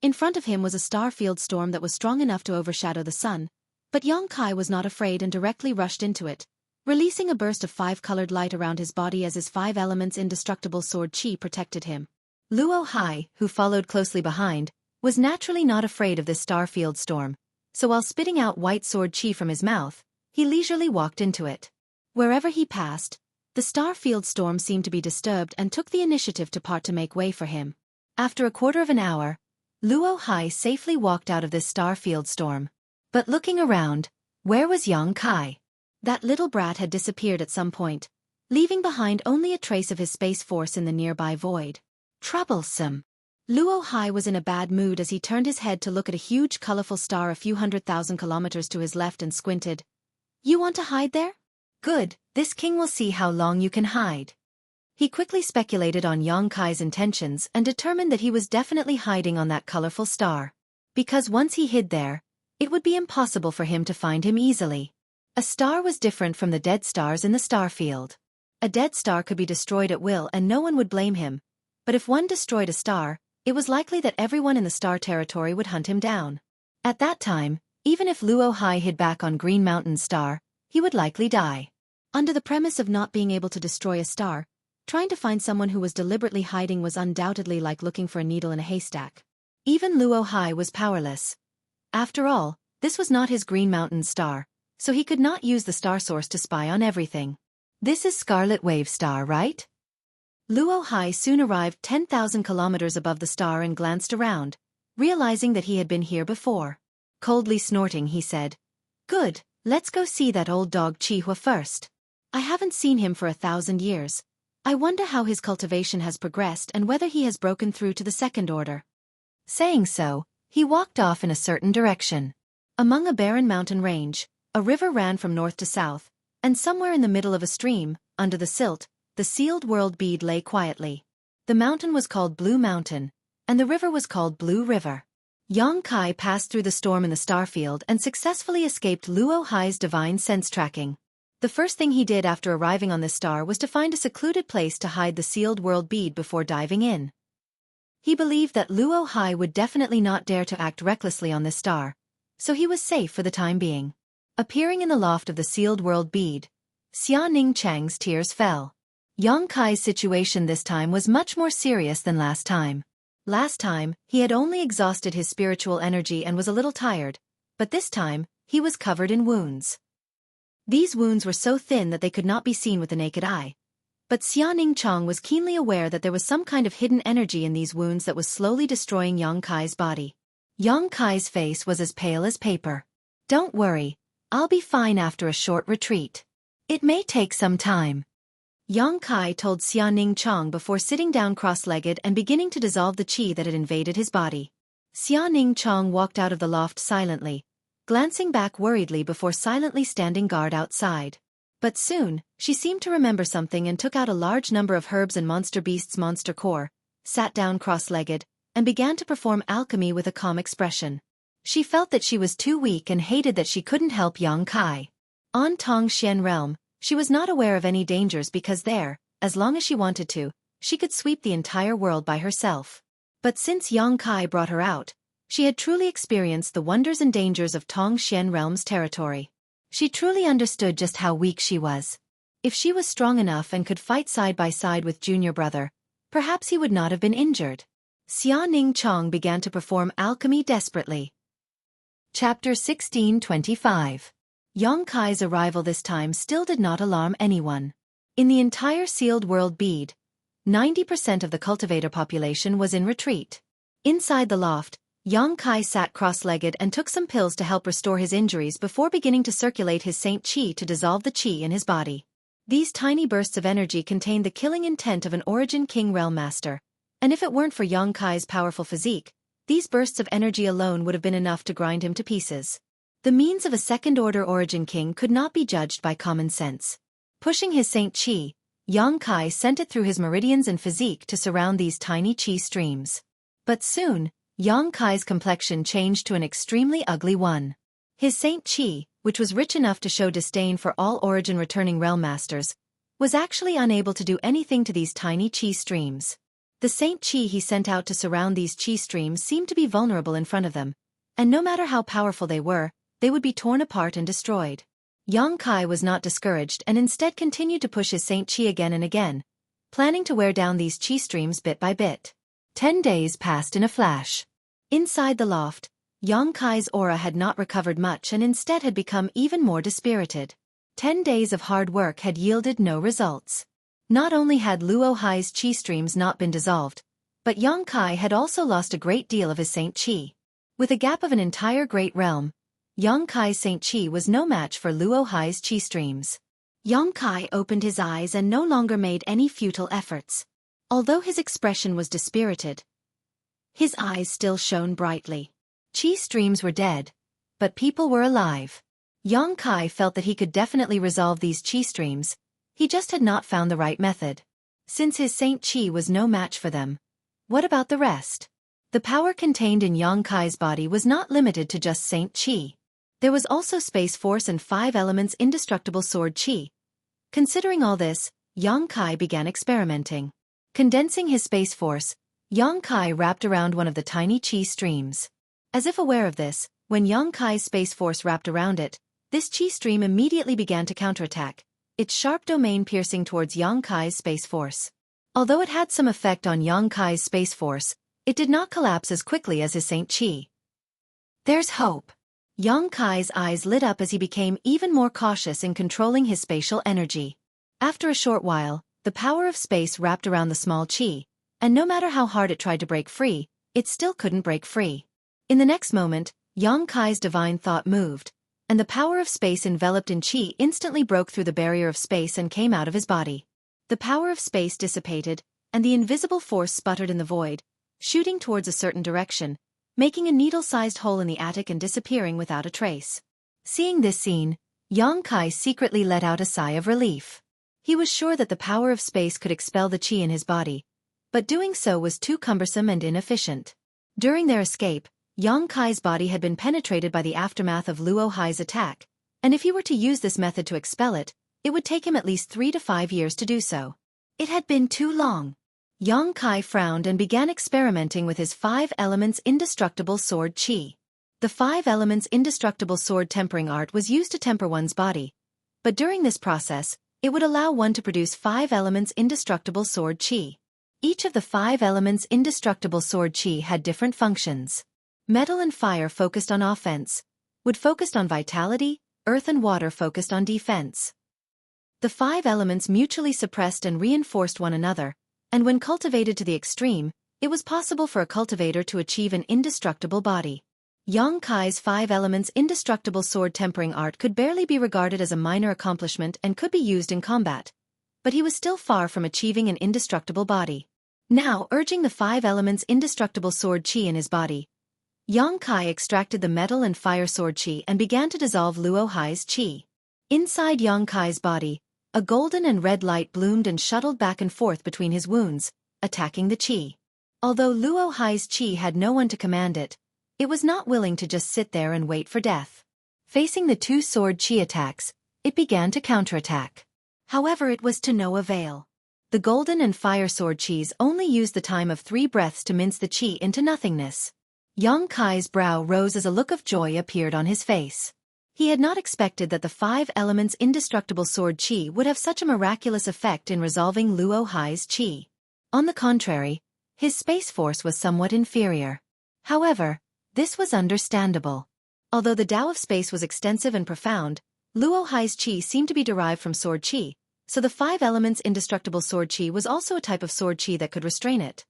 In front of him was a star field storm that was strong enough to overshadow the sun, but Yang Kai was not afraid and directly rushed into it, releasing a burst of five-colored light around his body as his five elements indestructible sword Qi protected him. Luo Hai, who followed closely behind, was naturally not afraid of this star field storm, so while spitting out white sword Qi from his mouth, he leisurely walked into it. Wherever he passed, the star field storm seemed to be disturbed and took the initiative to part to make way for him. After a quarter of an hour, Luo Hai safely walked out of this star field storm. But looking around, where was Yang Kai? That little brat had disappeared at some point, leaving behind only a trace of his space force in the nearby void. Troublesome. Luo Hai was in a bad mood as he turned his head to look at a huge colorful star a few 100,000 kilometers to his left and squinted. You want to hide there? Good, this king will see how long you can hide. He quickly speculated on Yang Kai's intentions and determined that he was definitely hiding on that colorful star. Because once he hid there, it would be impossible for him to find him easily. A star was different from the dead stars in the star field. A dead star could be destroyed at will and no one would blame him, but if one destroyed a star, it was likely that everyone in the star territory would hunt him down. At that time, even if Luo Hai hid back on Green Mountain Star, he would likely die. Under the premise of not being able to destroy a star, trying to find someone who was deliberately hiding was undoubtedly like looking for a needle in a haystack. Even Luo Hai was powerless. After all, this was not his Green Mountain Star, so he could not use the star source to spy on everything. This is Scarlet Wave Star, right? Luo Hai soon arrived 10,000 kilometers above the star and glanced around, realizing that he had been here before. Coldly snorting, he said, Good, let's go see that old dog Qihua first. I haven't seen him for 1,000 years. I wonder how his cultivation has progressed and whether he has broken through to the second order. Saying so, he walked off in a certain direction. Among a barren mountain range, a river ran from north to south, and somewhere in the middle of a stream, under the silt, the sealed world bead lay quietly. The mountain was called Blue Mountain, and the river was called Blue River. Yang Kai passed through the storm in the starfield and successfully escaped Luo Hai's divine sense tracking. The first thing he did after arriving on this star was to find a secluded place to hide the sealed world bead before diving in. He believed that Luo Hai would definitely not dare to act recklessly on this star, so he was safe for the time being. Appearing in the loft of the sealed world bead, Xia Ning Chang's tears fell. Yang Kai's situation this time was much more serious than last time. Last time, he had only exhausted his spiritual energy and was a little tired, but this time, he was covered in wounds. These wounds were so thin that they could not be seen with the naked eye, But Xiaoning Chong was keenly aware that there was some kind of hidden energy in these wounds that was slowly destroying Yang Kai's body. Yang Kai's face was as pale as paper. "Don't worry, I'll be fine after a short retreat. It may take some time," Yang Kai told Xiaoning Chong before sitting down cross-legged and beginning to dissolve the qi that had invaded his body. Xiaoning Chong walked out of the loft silently, glancing back worriedly before silently standing guard outside. But soon, she seemed to remember something and took out a large number of herbs and monster beasts' monster core, sat down cross-legged, and began to perform alchemy with a calm expression. She felt that she was too weak and hated that she couldn't help Yang Kai. On Tongxian realm, she was not aware of any dangers because there, as long as she wanted to, she could sweep the entire world by herself. But since Yang Kai brought her out, she had truly experienced the wonders and dangers of Tongxian realm's territory. She truly understood just how weak she was. If she was strong enough and could fight side by side with junior brother, perhaps he would not have been injured. Xiaoning Chong began to perform alchemy desperately. Chapter 1625. Yang Kai's arrival this time still did not alarm anyone. In the entire sealed world bead, 90% of the cultivator population was in retreat. Inside the loft, Yang Kai sat cross-legged and took some pills to help restore his injuries before beginning to circulate his Saint Qi to dissolve the Qi in his body. These tiny bursts of energy contained the killing intent of an Origin King Realm Master, and if it weren't for Yang Kai's powerful physique, these bursts of energy alone would have been enough to grind him to pieces. The means of a second-order Origin King could not be judged by common sense. Pushing his Saint Qi, Yang Kai sent it through his meridians and physique to surround these tiny Qi streams. But soon, Yang Kai's complexion changed to an extremely ugly one. His Saint Qi, which was rich enough to show disdain for all origin-returning realm masters, was actually unable to do anything to these tiny Qi streams. The Saint Qi he sent out to surround these Qi streams seemed to be vulnerable in front of them, and no matter how powerful they were, they would be torn apart and destroyed. Yang Kai was not discouraged and instead continued to push his Saint Qi again and again, planning to wear down these Qi streams bit by bit. 10 days passed in a flash. Inside the loft, Yang Kai's aura had not recovered much and instead had become even more dispirited. 10 days of hard work had yielded no results. Not only had Luo Hai's Qi streams not been dissolved, but Yang Kai had also lost a great deal of his Saint Qi. With a gap of an entire great realm, Yang Kai's Saint Qi was no match for Luo Hai's Qi streams. Yang Kai opened his eyes and no longer made any futile efforts. Although his expression was dispirited, his eyes still shone brightly. Qi streams were dead, but people were alive. Yang Kai felt that he could definitely resolve these Qi streams, he just had not found the right method. Since his Saint Qi was no match for them, what about the rest? The power contained in Yang Kai's body was not limited to just Saint Qi. There was also Space Force and 5 elements indestructible sword Qi. Considering all this, Yang Kai began experimenting. Condensing his Space Force, Yang Kai wrapped around one of the tiny Qi streams. As if aware of this, when Yang Kai's Space Force wrapped around it, this Qi stream immediately began to counterattack, its sharp domain piercing towards Yang Kai's Space Force. Although it had some effect on Yang Kai's Space Force, it did not collapse as quickly as his Saint Qi. There's hope. Yang Kai's eyes lit up as he became even more cautious in controlling his spatial energy. After a short while, the power of space wrapped around the small Qi, and no matter how hard it tried to break free, it still couldn't break free. In the next moment, Yang Kai's divine thought moved, and the power of space enveloped in Qi instantly broke through the barrier of space and came out of his body. The power of space dissipated, and the invisible force sputtered in the void, shooting towards a certain direction, making a needle-sized hole in the attic and disappearing without a trace. Seeing this scene, Yang Kai secretly let out a sigh of relief. He was sure that the power of space could expel the Qi in his body, but doing so was too cumbersome and inefficient. During their escape, Yang Kai's body had been penetrated by the aftermath of Luo Hai's attack, and if he were to use this method to expel it, it would take him at least 3 to 5 years to do so. It had been too long. Yang Kai frowned and began experimenting with his 5 elements indestructible sword Qi. The 5 elements indestructible sword tempering art was used to temper one's body, but during this process, it would allow one to produce 5 elements indestructible sword Qi. Each of the 5 elements indestructible sword Qi had different functions. Metal and fire focused on offense, wood focused on vitality, earth and water focused on defense. The 5 elements mutually suppressed and reinforced one another, and when cultivated to the extreme, it was possible for a cultivator to achieve an indestructible body. Yang Kai's 5 elements indestructible sword tempering art could barely be regarded as a minor accomplishment and could be used in combat, but he was still far from achieving an indestructible body. Now, urging the 5 elements indestructible sword chi in his body, Yang Kai extracted the metal and fire sword chi and began to dissolve Luo Hai's chi. Inside Yang Kai's body, a golden and red light bloomed and shuttled back and forth between his wounds, attacking the chi. Although Luo Hai's chi had no one to command it, it was not willing to just sit there and wait for death. Facing the 2 sword chi attacks, it began to counterattack. However, it was to no avail. The golden and fire sword chis only used the time of 3 breaths to mince the chi into nothingness. Yang Kai's brow rose as a look of joy appeared on his face. He had not expected that the 5 elements indestructible sword chi would have such a miraculous effect in resolving Luo Hai's chi. On the contrary, his space force was somewhat inferior. However, this was understandable. Although the Tao of space was extensive and profound, Luo Hai's chi seemed to be derived from sword chi, so the 5 elements indestructible sword chi was also a type of sword chi that could restrain it.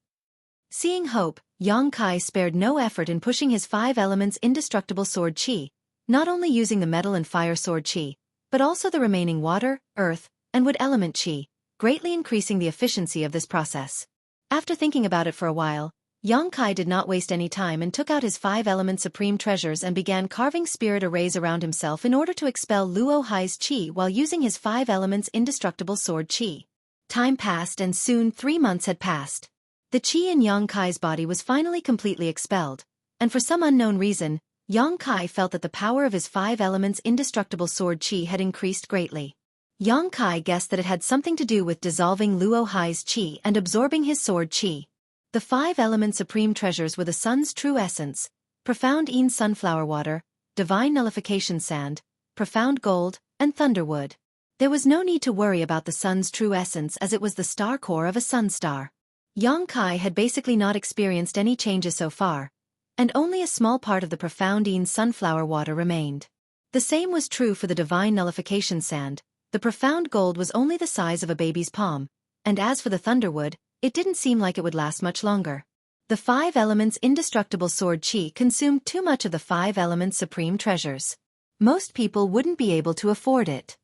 Seeing hope, Yang Kai spared no effort in pushing his 5 elements indestructible sword chi, not only using the metal and fire sword chi, but also the remaining water, earth, and wood element chi, greatly increasing the efficiency of this process. After thinking about it for a while, Yang Kai did not waste any time and took out his 5 element supreme treasures and began carving spirit arrays around himself in order to expel Luo Hai's chi while using his 5 elements indestructible sword chi. Time passed and soon 3 months had passed. The chi in Yang Kai's body was finally completely expelled, and for some unknown reason, Yang Kai felt that the power of his 5 elements indestructible sword chi had increased greatly. Yang Kai guessed that it had something to do with dissolving Luo Hai's chi and absorbing his sword chi. The 5 element supreme treasures were the sun's true essence, profound Yin sunflower water, divine nullification sand, profound gold, and thunderwood. There was no need to worry about the sun's true essence as it was the star core of a sun star. Yang Kai had basically not experienced any changes so far, and only a small part of the profound Yin sunflower water remained. The same was true for the divine nullification sand. The profound gold was only the size of a baby's palm, and as for the thunderwood, it didn't seem like it would last much longer. The 5 elements indestructible sword chi consumed too much of the 5 elements supreme treasures. Most people wouldn't be able to afford it.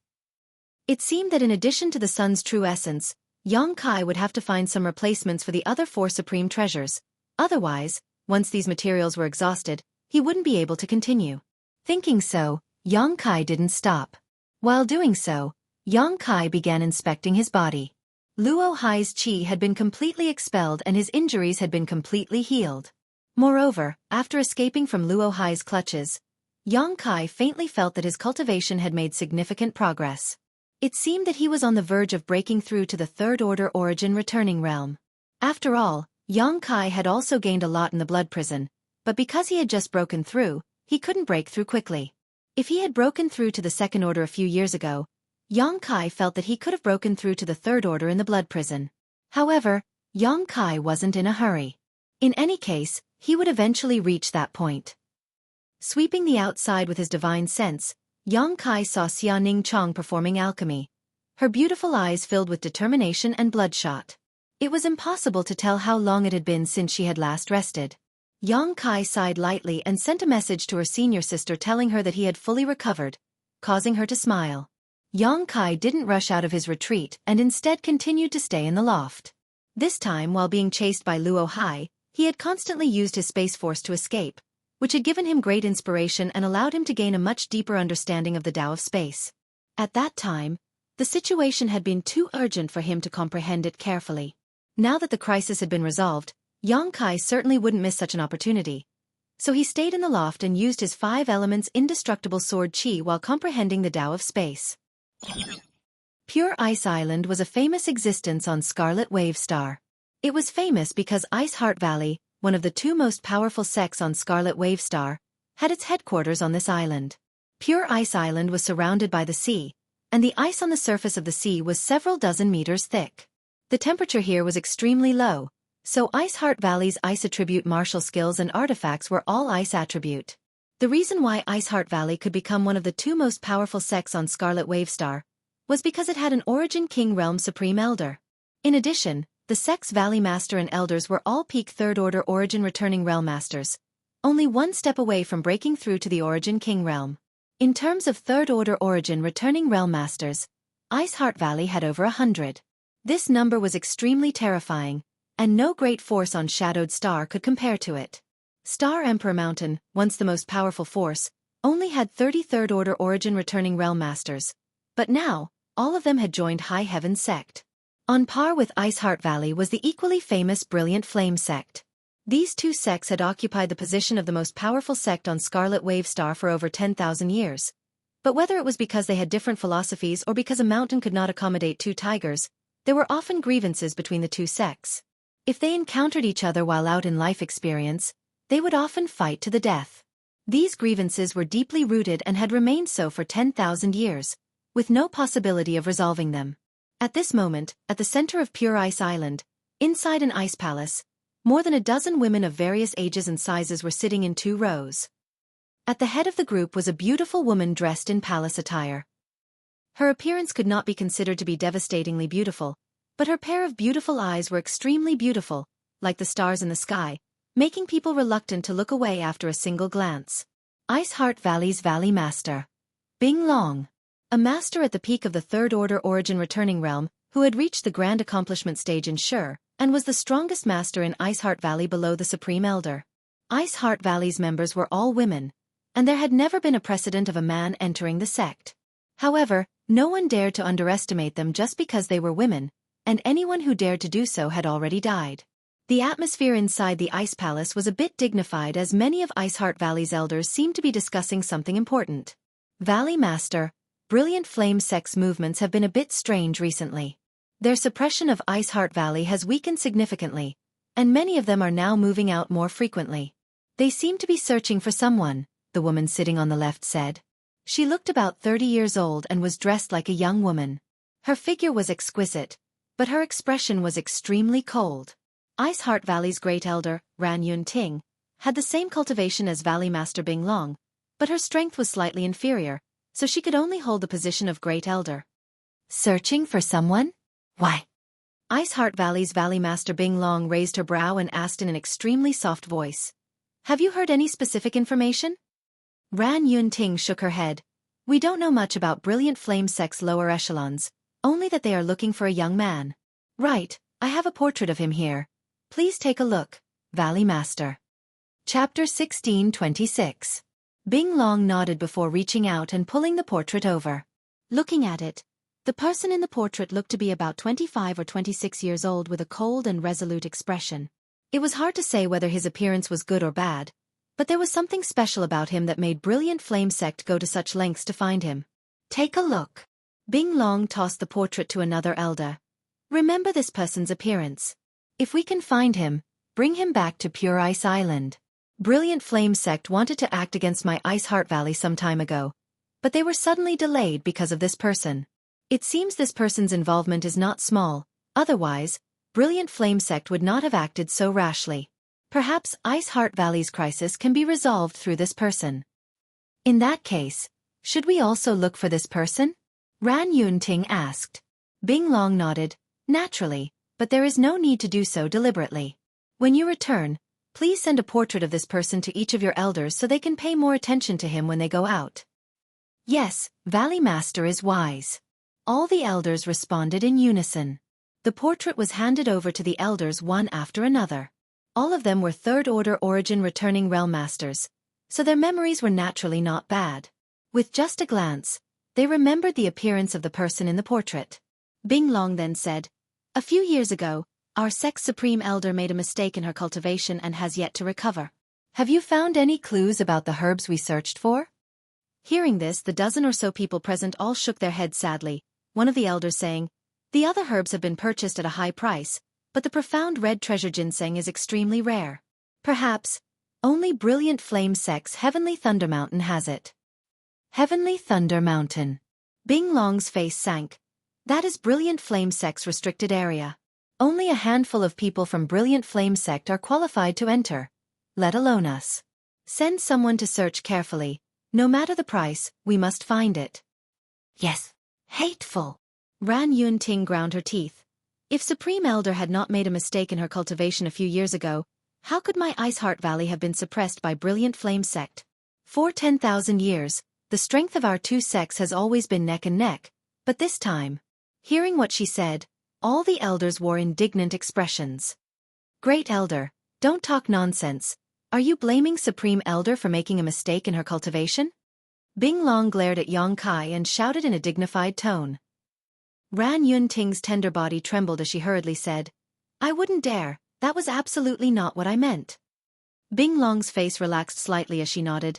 It seemed that in addition to the sun's true essence, Yang Kai would have to find some replacements for the other 4 supreme treasures. Otherwise, once these materials were exhausted, he wouldn't be able to continue. Thinking so, Yang Kai didn't stop. While doing so, Yang Kai began inspecting his body. Luo Hai's chi had been completely expelled and his injuries had been completely healed. Moreover, after escaping from Luo Hai's clutches, Yang Kai faintly felt that his cultivation had made significant progress. It seemed that he was on the verge of breaking through to the 3rd order origin returning realm. After all, Yang Kai had also gained a lot in the blood prison, but because he had just broken through, he couldn't break through quickly. If he had broken through to the 2nd order a few years ago, Yang Kai felt that he could have broken through to the 3rd order in the blood prison. However, Yang Kai wasn't in a hurry. In any case, he would eventually reach that point. Sweeping the outside with his divine sense, Yang Kai saw Xia Ning Chong performing alchemy. Her beautiful eyes filled with determination and bloodshot. It was impossible to tell how long it had been since she had last rested. Yang Kai sighed lightly and sent a message to her senior sister telling her that he had fully recovered, causing her to smile. Yang Kai didn't rush out of his retreat and instead continued to stay in the loft. This time, while being chased by Luo Hai, he had constantly used his space force to escape, which had given him great inspiration and allowed him to gain a much deeper understanding of the Tao of space. At that time, the situation had been too urgent for him to comprehend it carefully. Now that the crisis had been resolved, Yang Kai certainly wouldn't miss such an opportunity. So he stayed in the loft and used his 5 elements indestructible sword chi while comprehending the Tao of space. Pure Ice Island was a famous existence on Scarlet Wave Star. It was famous because Ice Heart Valley, one of the 2 most powerful sects on Scarlet Wave Star, had its headquarters on this island. Pure Ice Island was surrounded by the sea, and the ice on the surface of the sea was several dozen meters thick. The temperature here was extremely low, so Ice Heart Valley's ice attribute martial skills and artifacts were all ice attribute. The reason why Ice Heart Valley could become one of the 2 most powerful sects on Scarlet Wave Star was because it had an Origin King Realm Supreme Elder. In addition, the sect's Valley Master and Elders were all peak Third Order Origin Returning Realm Masters, only one step away from breaking through to the Origin King Realm. In terms of Third Order Origin Returning Realm Masters, Ice Heart Valley had over 100. This number was extremely terrifying, and no great force on Shadowed Star could compare to it. Star Emperor Mountain, once the most powerful force, only had 30 Third Order Origin Returning Realm Masters, but now, all of them had joined High Heaven Sect. On par with Ice Heart Valley was the equally famous Brilliant Flame Sect. These two sects had occupied the position of the most powerful sect on Scarlet Wave Star for over 10,000 years. But whether it was because they had different philosophies or because a mountain could not accommodate two tigers, there were often grievances between the two sects. If they encountered each other while out in life experience, they would often fight to the death. These grievances were deeply rooted and had remained so for 10,000 years, with no possibility of resolving them. At this moment, at the center of Pure Ice Island, inside an ice palace, more than a dozen women of various ages and sizes were sitting in 2 rows. At the head of the group was a beautiful woman dressed in palace attire. Her appearance could not be considered to be devastatingly beautiful, but her pair of beautiful eyes were extremely beautiful, like the stars in the sky, making people reluctant to look away after a single glance. Ice Heart Valley's Valley Master. Bing Long. A master at the peak of the Third Order Origin Returning Realm, who had reached the Grand Accomplishment stage in Sure, and was the strongest master in Ice Heart Valley below the Supreme Elder. Ice Heart Valley's members were all women, and there had never been a precedent of a man entering the sect. However, no one dared to underestimate them just because they were women, and anyone who dared to do so had already died. The atmosphere inside the Ice Palace was a bit dignified as many of Ice Heart Valley's elders seemed to be discussing something important. Valley Master, Brilliant Flame Sect's movements have been a bit strange recently. Their suppression of Ice Heart Valley has weakened significantly, and many of them are now moving out more frequently. They seem to be searching for someone, the woman sitting on the left said. She looked about 30 years old and was dressed like a young woman. Her figure was exquisite, but her expression was extremely cold. Ice Heart Valley's Great Elder, Ran Yun Ting, had the same cultivation as Valley Master Bing Long, but her strength was slightly inferior, so she could only hold the position of Great Elder. Searching for someone? Why? Ice Heart Valley's Valley Master Bing Long raised her brow and asked in an extremely soft voice. Have you heard any specific information? Ran Yun Ting shook her head. We don't know much about Brilliant Flame Sect's lower echelons, only that they are looking for a young man. Right, I have a portrait of him here. Please take a look, Valley Master. Chapter 1626. Bing Long nodded before reaching out and pulling the portrait over. Looking at it, the person in the portrait looked to be about 25 or 26 years old with a cold and resolute expression. It was hard to say whether his appearance was good or bad, but there was something special about him that made Brilliant Flame Sect go to such lengths to find him. Take a look. Bing Long tossed the portrait to another elder. Remember this person's appearance. If we can find him, bring him back to Pure Ice Island. Brilliant Flame Sect wanted to act against my Ice Heart Valley some time ago, but they were suddenly delayed because of this person. It seems this person's involvement is not small, otherwise, Brilliant Flame Sect would not have acted so rashly. Perhaps Ice Heart Valley's crisis can be resolved through this person. In that case, should we also look for this person? Ran Yun Ting asked. Bing Long nodded, naturally, but there is no need to do so deliberately. When you return, please send a portrait of this person to each of your elders so they can pay more attention to him when they go out. Yes, Valley Master is wise. All the elders responded in unison. The portrait was handed over to the elders one after another. All of them were Third Order Origin Returning Realm Masters, so their memories were naturally not bad. With just a glance, they remembered the appearance of the person in the portrait. Bing Long then said, a few years ago, our sect's Supreme Elder made a mistake in her cultivation and has yet to recover. Have you found any clues about the herbs we searched for? Hearing this, the dozen or so people present all shook their heads sadly, one of the elders saying, the other herbs have been purchased at a high price, but the profound red treasure ginseng is extremely rare. Perhaps, only Brilliant Flame Sect's Heavenly Thunder Mountain has it. Heavenly Thunder Mountain. Bing Long's face sank. That is Brilliant Flame Sect's restricted area. Only a handful of people from Brilliant Flame Sect are qualified to enter, let alone us. Send someone to search carefully. No matter the price, we must find it. Yes. Hateful. Ran Yunting ground her teeth. If Supreme Elder had not made a mistake in her cultivation a few years ago, how could my Ice Heart Valley have been suppressed by Brilliant Flame sect? For 10,000 years, the strength of our two sects has always been neck and neck, but this time. Hearing what she said, all the elders wore indignant expressions. Great Elder, don't talk nonsense. Are you blaming Supreme Elder for making a mistake in her cultivation? Bing Long glared at Yang Kai and shouted in a dignified tone. Ran Yunting's tender body trembled as she hurriedly said, I wouldn't dare, that was absolutely not what I meant. Bing Long's face relaxed slightly as she nodded.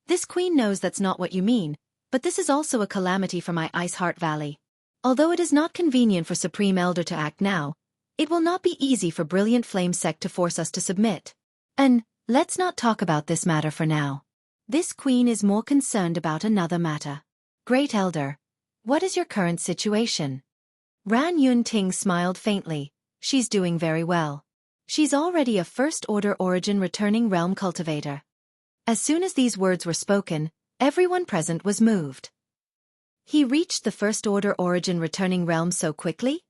This queen knows that's not what you mean, but this is also a calamity for my Ice Heart Valley. Although it is not convenient for Supreme Elder to act now, it will not be easy for Brilliant Flame sect to force us to submit. And, let's not talk about this matter for now. This queen is more concerned about another matter. Great Elder, what is your current situation? Ran Yunting smiled faintly. She's doing very well. She's already a First-Order Origin returning realm cultivator. As soon as these words were spoken, everyone present was moved. He reached the First-Order Origin returning realm so quickly?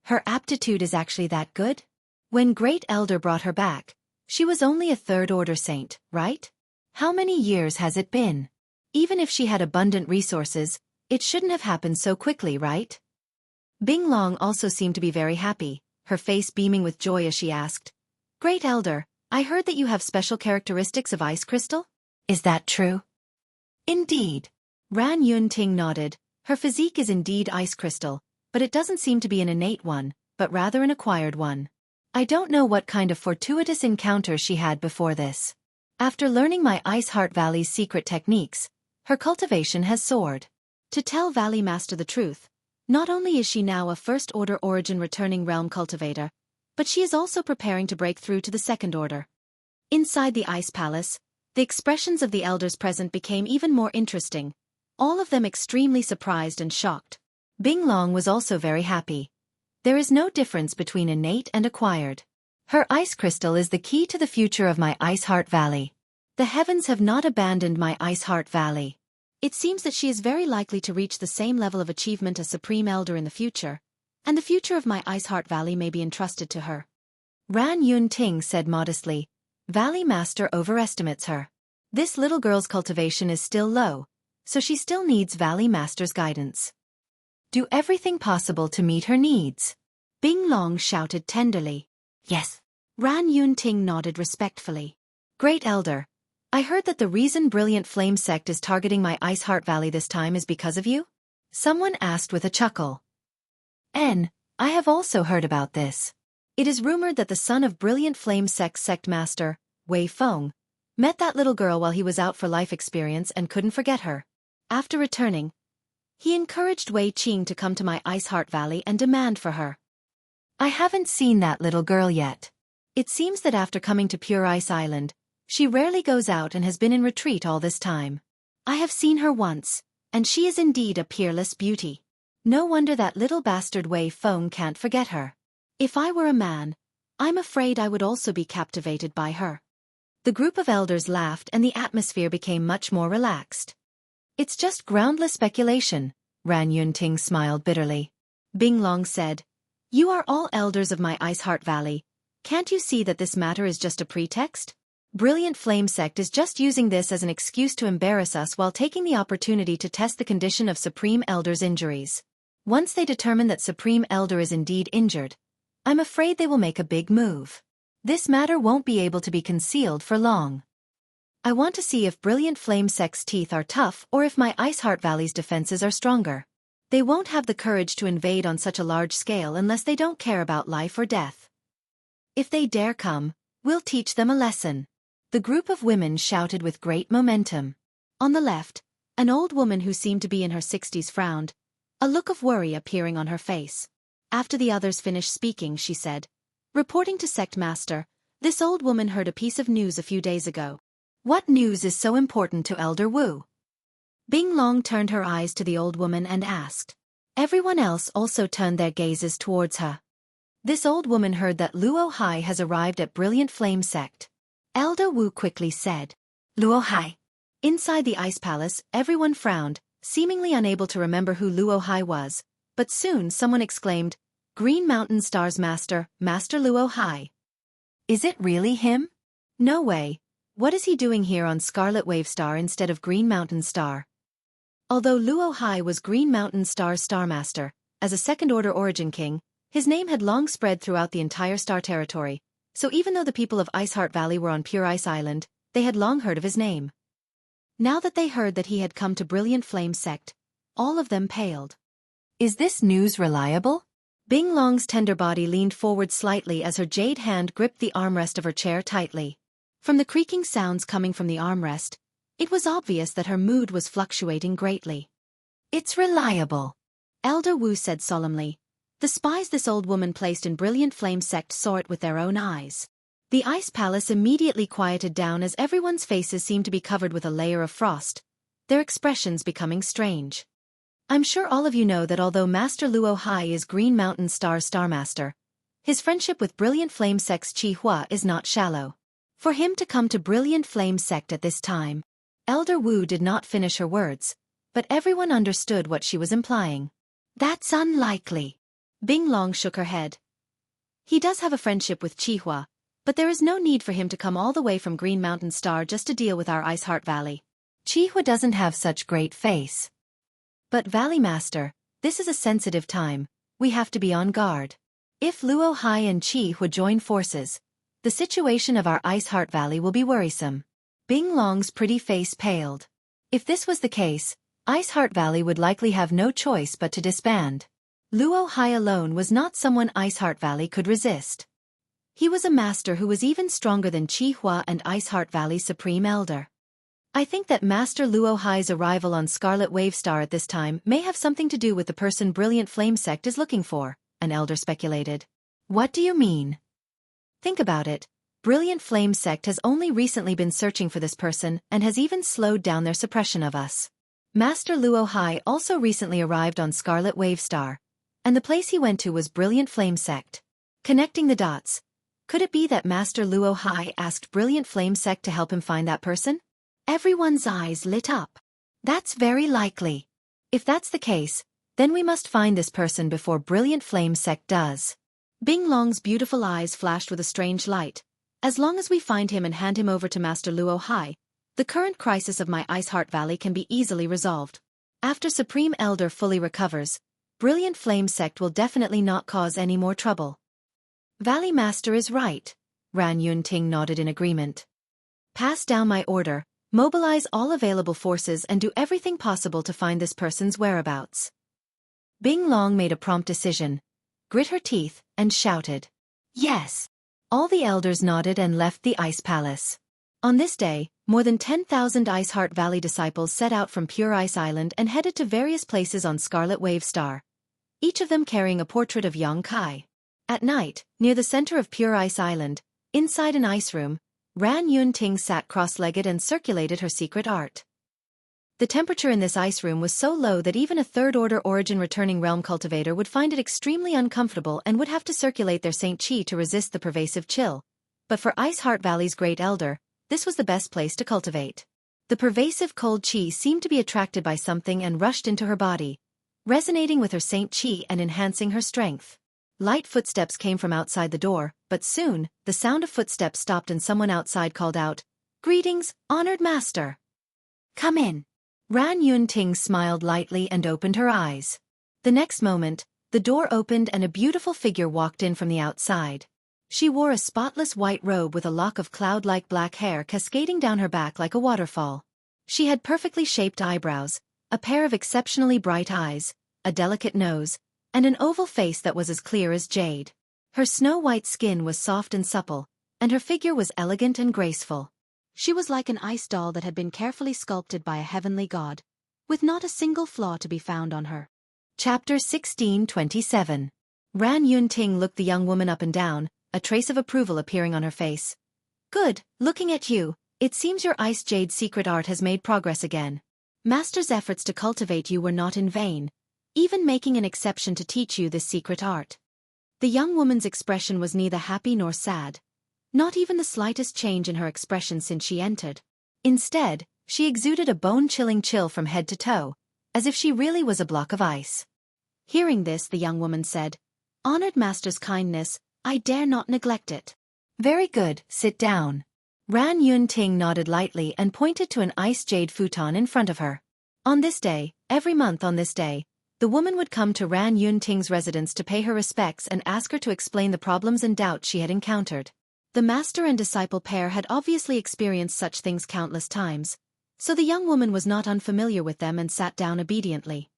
Her aptitude is actually that good? When Great Elder brought her back, she was only a Third-Order Saint, right? How many years has it been? Even if she had abundant resources, it shouldn't have happened so quickly, right? Bing Long also seemed to be very happy, her face beaming with joy as she asked, Great Elder, I heard that you have special characteristics of ice crystal? Is that true? Indeed. Ran Yunting nodded. Her physique is indeed ice crystal, but it doesn't seem to be an innate one, but rather an acquired one. I don't know what kind of fortuitous encounters she had before this. After learning my Ice Heart Valley's secret techniques, her cultivation has soared. To tell Valley Master the truth, not only is she now a First-Order Origin returning realm cultivator, but she is also preparing to break through to the Second Order. Inside the Ice Palace, the expressions of the elders present became even more interesting, all of them extremely surprised and shocked. Bing Long was also very happy. There is no difference between innate and acquired. Her ice crystal is the key to the future of my Ice Heart Valley. The heavens have not abandoned my Ice Heart Valley. It seems that she is very likely to reach the same level of achievement as Supreme Elder in the future, and the future of my Ice Heart Valley may be entrusted to her. Ran Yunting said modestly, Valley Master overestimates her. This little girl's cultivation is still low, so she still needs Valley Master's guidance. Do everything possible to meet her needs. Bing Long shouted tenderly. Yes. Ran Yunting nodded respectfully. Great Elder, I heard that the reason Brilliant Flame sect is targeting my Ice Heart Valley this time is because of you? Someone asked with a chuckle. I have also heard about this. It is rumored that the son of Brilliant Flame sect master, Wei Feng, met that little girl while he was out for life experience and couldn't forget her. After returning, he encouraged Wei Qing to come to my Ice Heart Valley and demand for her. I haven't seen that little girl yet. It seems that after coming to Pure Ice Island, she rarely goes out and has been in retreat all this time. I have seen her once, and she is indeed a peerless beauty. No wonder that little bastard Wei Feng can't forget her. If I were a man, I'm afraid I would also be captivated by her. The group of elders laughed and the atmosphere became much more relaxed. It's just groundless speculation, Ran Yunting smiled bitterly. Bing Long said, You are all elders of my Ice Heart Valley. Can't you see that this matter is just a pretext? Brilliant Flame sect is just using this as an excuse to embarrass us while taking the opportunity to test the condition of Supreme Elder's injuries. Once they determine that Supreme Elder is indeed injured, I'm afraid they will make a big move. This matter won't be able to be concealed for long. I want to see if Brilliant Flame sect's teeth are tough or if my Ice Heart Valley's defenses are stronger. They won't have the courage to invade on such a large scale unless they don't care about life or death. If they dare come, we'll teach them a lesson. The group of women shouted with great momentum. On the left, an old woman who seemed to be in her 60s frowned, a look of worry appearing on her face. After the others finished speaking, she said, Reporting to Sect Master, this old woman heard a piece of news a few days ago. What news is so important to Elder Wu? Bing Long turned her eyes to the old woman and asked. Everyone else also turned their gazes towards her. This old woman heard that Luo Hai has arrived at Brilliant Flame sect. Elder Wu quickly said, Luo Hai. Inside the Ice Palace, everyone frowned, seemingly unable to remember who Luo Hai was, but soon someone exclaimed, "Green Mountain Star's master, Master Luo Hai." Is it really him? No way. What is he doing here on Scarlet Wave Star instead of Green Mountain Star? Although Luo Hai was Green Mountain Star's Star Master, as a second-order Origin King, his name had long spread throughout the entire Star Territory, so even though the people of Iceheart Valley were on Pure Ice Island, they had long heard of his name. Now that they heard that he had come to Brilliant Flame Sect, all of them paled. Is this news reliable? Bing Long's tender body leaned forward slightly as her jade hand gripped the armrest of her chair tightly. From the creaking sounds coming from the armrest, it was obvious that her mood was fluctuating greatly. It's reliable, Elder Wu said solemnly. The spies this old woman placed in Brilliant Flame Sect saw it with their own eyes. The Ice Palace immediately quieted down as everyone's faces seemed to be covered with a layer of frost, their expressions becoming strange. I'm sure all of you know that although Master Luo Hai is Green Mountain Star's Starmaster, his friendship with Brilliant Flame Sect's Qi Hua is not shallow. For him to come to Brilliant Flame Sect at this time, Elder Wu did not finish her words, but everyone understood what she was implying. That's unlikely. Bing Long shook her head. He does have a friendship with Qi Hua, but there is no need for him to come all the way from Green Mountain Star just to deal with our Iceheart Valley. Qi Hua doesn't have such great face. But Valley Master, this is a sensitive time, we have to be on guard. If Luo Hai and Qi Hua join forces, the situation of our Iceheart Valley will be worrisome. Bing Long's pretty face paled. If this was the case, Iceheart Valley would likely have no choice but to disband. Luo Hai alone was not someone Iceheart Valley could resist. He was a master who was even stronger than Qi Hua and Iceheart Valley's Supreme Elder. I think that Master Luo Hai's arrival on Scarlet Wave Star at this time may have something to do with the person Brilliant Flame Sect is looking for, an elder speculated. What do you mean? Think about it. Brilliant Flame Sect has only recently been searching for this person and has even slowed down their suppression of us. Master Luo Hai also recently arrived on Scarlet Wave Star, and the place he went to was Brilliant Flame Sect. Connecting the dots, could it be that Master Luo Hai asked Brilliant Flame Sect to help him find that person? Everyone's eyes lit up. That's very likely. If that's the case, then we must find this person before Brilliant Flame Sect does. Bing Long's beautiful eyes flashed with a strange light. As long as we find him and hand him over to Master Luo Hai, the current crisis of my Iceheart Valley can be easily resolved. After Supreme Elder fully recovers, Brilliant Flame Sect will definitely not cause any more trouble. Valley Master is right, Ran Yunting nodded in agreement. Pass down my order, mobilize all available forces and do everything possible to find this person's whereabouts. Bing Long made a prompt decision, grit her teeth, and shouted, "Yes!" All the elders nodded and left the Ice Palace. On this day, more than 10,000 Iceheart Valley disciples set out from Pure Ice Island and headed to various places on Scarlet Wave Star, each of them carrying a portrait of Yang Kai. At night, near the center of Pure Ice Island, inside an ice room, Ran Yunting sat cross-legged and circulated her secret art. The temperature in this ice room was so low that even a third-order Origin returning realm cultivator would find it extremely uncomfortable and would have to circulate their Saint Qi to resist the pervasive chill. But for Iceheart Valley's Great Elder, this was the best place to cultivate. The pervasive cold Qi seemed to be attracted by something and rushed into her body, resonating with her Saint Qi and enhancing her strength. Light footsteps came from outside the door, but soon, the sound of footsteps stopped and someone outside called out, "Greetings, honored master." "Come in." Ran Yunting smiled lightly and opened her eyes. The next moment, the door opened and a beautiful figure walked in from the outside. She wore a spotless white robe with a lock of cloud-like black hair cascading down her back like a waterfall. She had perfectly shaped eyebrows, a pair of exceptionally bright eyes, a delicate nose, and an oval face that was as clear as jade. Her snow-white skin was soft and supple, and her figure was elegant and graceful. She was like an ice doll that had been carefully sculpted by a heavenly god, with not a single flaw to be found on her. Chapter 1627. Ran Yunting looked the young woman up and down, a trace of approval appearing on her face. "Good, looking at you, it seems your ice jade secret art has made progress again. Master's efforts to cultivate you were not in vain, even making an exception to teach you this secret art." The young woman's expression was neither happy nor sad, not even the slightest change in her expression since she entered. Instead, she exuded a bone-chilling chill from head to toe, as if she really was a block of ice. Hearing this, the young woman said, "Honored master's kindness, I dare not neglect it." "Very good, sit down." Ran Yun-ting nodded lightly and pointed to an ice jade futon in front of her. On this day, every month on this day, the woman would come to Ran Yun-ting's residence to pay her respects and ask her to explain the problems and doubts she had encountered. The master and disciple pair had obviously experienced such things countless times, so the young woman was not unfamiliar with them and sat down obediently.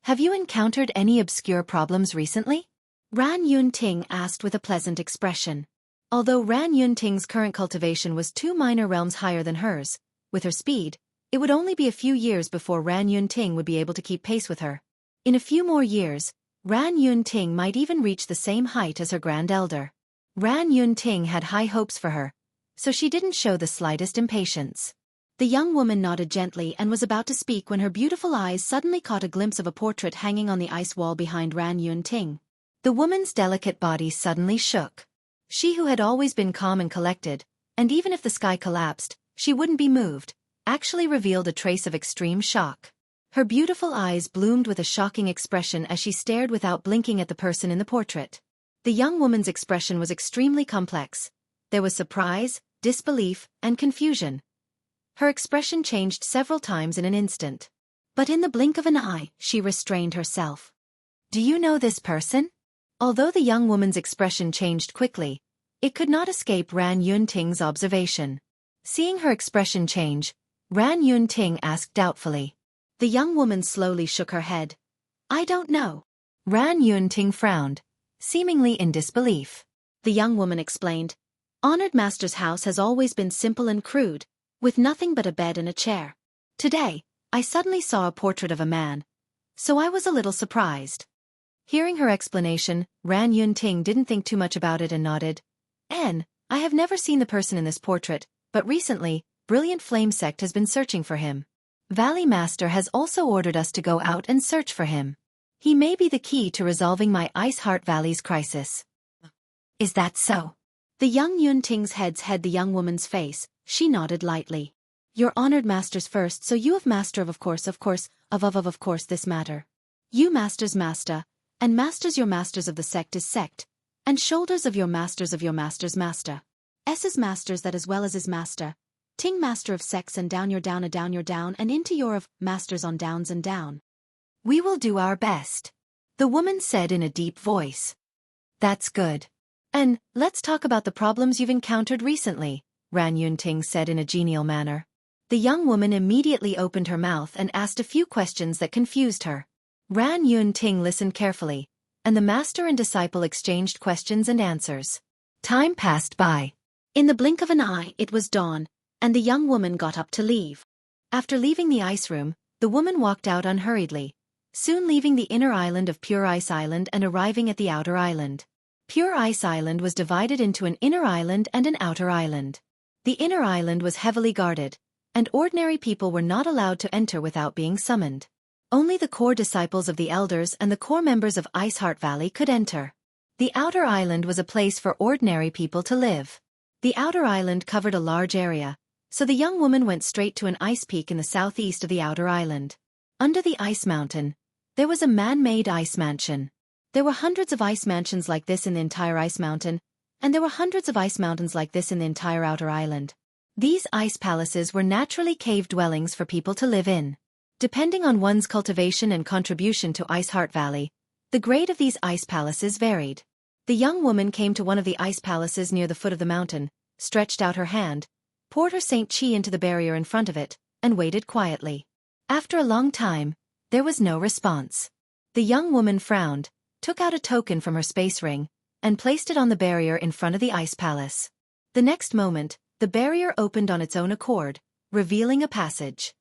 "Have you encountered any obscure problems recently?" Ran Yun-ting asked with a pleasant expression. Although Ran Yun-ting's current cultivation was 2 minor realms higher than hers, with her speed, it would only be a few years before Ran Yun-ting would be able to keep pace with her. In a few more years, Ran Yun-ting might even reach the same height as her grand elder. Ran Yun-ting had high hopes for her, so she didn't show the slightest impatience. The young woman nodded gently and was about to speak when her beautiful eyes suddenly caught a glimpse of a portrait hanging on the ice wall behind Ran Yun-ting. The woman's delicate body suddenly shook. She who had always been calm and collected, and even if the sky collapsed, she wouldn't be moved, actually revealed a trace of extreme shock. Her beautiful eyes bloomed with a shocking expression as she stared without blinking at the person in the portrait. The young woman's expression was extremely complex. There was surprise, disbelief, and confusion. Her expression changed several times in an instant. But in the blink of an eye, she restrained herself. "Do you know this person?" Although the young woman's expression changed quickly, it could not escape Ran Yun-ting's observation. Seeing her expression change, Ran Yun-ting asked doubtfully. The young woman slowly shook her head. "I don't know." Ran Yun-ting frowned, seemingly in disbelief. The young woman explained, "Honored master's house has always been simple and crude, with nothing but a bed and a chair. Today, I suddenly saw a portrait of a man, so I was a little surprised." Hearing her explanation, Ran Yun-ting didn't think too much about it and nodded. I have never seen the person in this portrait, but recently, Brilliant Flame Sect has been searching for him. Valley Master has also ordered us to go out and search for him. He may be the key to resolving my Ice Heart Valley's crisis." "Is that so?" The young Yun-ting's head the young woman's face. She nodded lightly. "Your honored masters first, so you have master of course this matter. You master's master, and masters your masters of the sect is sect, and shoulders of your master's master. S's masters that as well as his master. Ting master of sects and down your down and into your of masters on downs and down." "We will do our best," the woman said in a deep voice. "That's good. And let's talk about the problems you've encountered recently," Ran Yun-ting said in a genial manner. The young woman immediately opened her mouth and asked a few questions that confused her. Ran Yun-ting listened carefully, and the master and disciple exchanged questions and answers. Time passed by. In the blink of an eye, it was dawn, and the young woman got up to leave. After leaving the ice room, the woman walked out unhurriedly, soon leaving the inner island of Pure Ice Island and arriving at the outer island. Pure Ice Island was divided into an inner island and an outer island. The inner island was heavily guarded, and ordinary people were not allowed to enter without being summoned. Only the core disciples of the elders and the core members of Ice Heart Valley could enter. The outer island was a place for ordinary people to live. The outer island covered a large area, so the young woman went straight to an ice peak in the southeast of the outer island. Under the ice mountain, there was a man-made ice mansion. There were hundreds of ice mansions like this in the entire ice mountain, and there were hundreds of ice mountains like this in the entire outer island. These ice palaces were naturally cave dwellings for people to live in. Depending on one's cultivation and contribution to Ice Heart Valley, the grade of these ice palaces varied. The young woman came to one of the ice palaces near the foot of the mountain, stretched out her hand, poured her Saint Qi into the barrier in front of it, and waited quietly. After a long time, there was no response. The young woman frowned, took out a token from her space ring, and placed it on the barrier in front of the ice palace. The next moment, the barrier opened on its own accord, revealing a passage.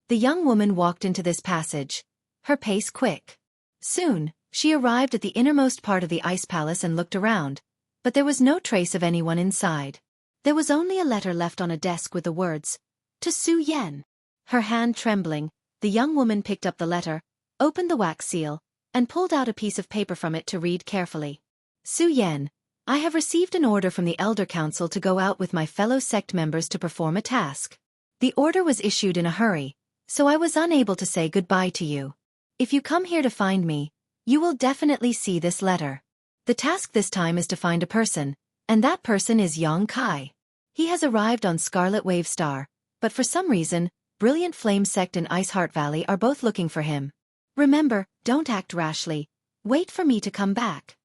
The young woman walked into this passage, her pace quick. Soon, she arrived at the innermost part of the ice palace and looked around, but there was no trace of anyone inside. There was only a letter left on a desk with the words, "To Su Yan." Her hand trembling, the young woman picked up the letter, opened the wax seal, and pulled out a piece of paper from it to read carefully. "Su Yan, I have received an order from the Elder Council to go out with my fellow sect members to perform a task." The order was issued in a hurry, so I was unable to say goodbye to you. If you come here to find me, you will definitely see this letter. The task this time is to find a person, and that person is Yang Kai. He has arrived on Scarlet Wave Star, but for some reason, Brilliant Flame Sect and Ice Heart Valley are both looking for him. Remember, don't act rashly. Wait for me to come back.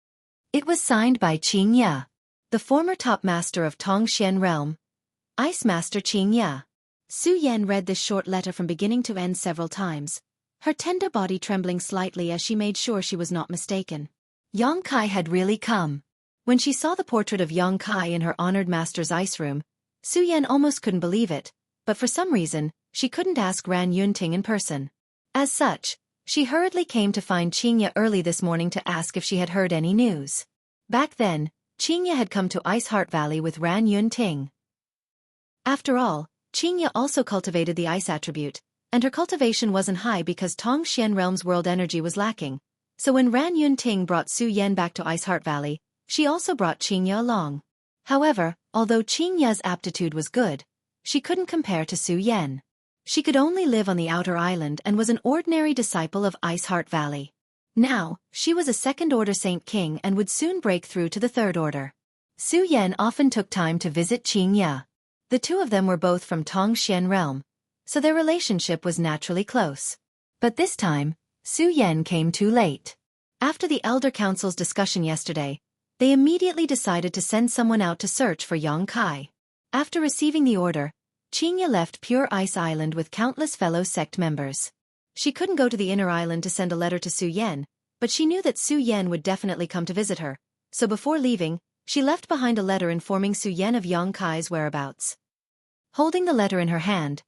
It was signed by Qing Ya, the former top master of Tongxian Realm. Ice Master Qing Ya. Su Yan read this short letter from beginning to end several times, her tender body trembling slightly as she made sure she was not mistaken. Yang Kai had really come. When she saw the portrait of Yang Kai in her honored master's ice room, Su Yan almost couldn't believe it, but for some reason, she couldn't ask Ran Yunting in person. As such, she hurriedly came to find Qing Ya early this morning to ask if she had heard any news. Back then, Qing Ya had come to Ice Heart Valley with Ran Yunting. After all, Qing Ya also cultivated the ice attribute, and her cultivation wasn't high because Tongxian Realm's world energy was lacking. So when Ran Yunting brought Su Yan back to Ice Heart Valley, she also brought Qing Ya along. However, although Qing Ya's aptitude was good, she couldn't compare to Su Yan. She could only live on the outer island and was an ordinary disciple of Ice Heart Valley. Now, she was a second-order Saint King and would soon break through to the third order. Su Yan often took time to visit Qing Ya. The two of them were both from Tongxian Realm, so their relationship was naturally close. But this time, Su Yan came too late. After the Elder Council's discussion yesterday, they immediately decided to send someone out to search for Yang Kai. After receiving the order, Qing Ya left Pure Ice Island with countless fellow sect members. She couldn't go to the inner island to send a letter to Su Yan, but she knew that Su Yan would definitely come to visit her, so before leaving, she left behind a letter informing Su Yan of Yang Kai's whereabouts. Holding the letter in her hand,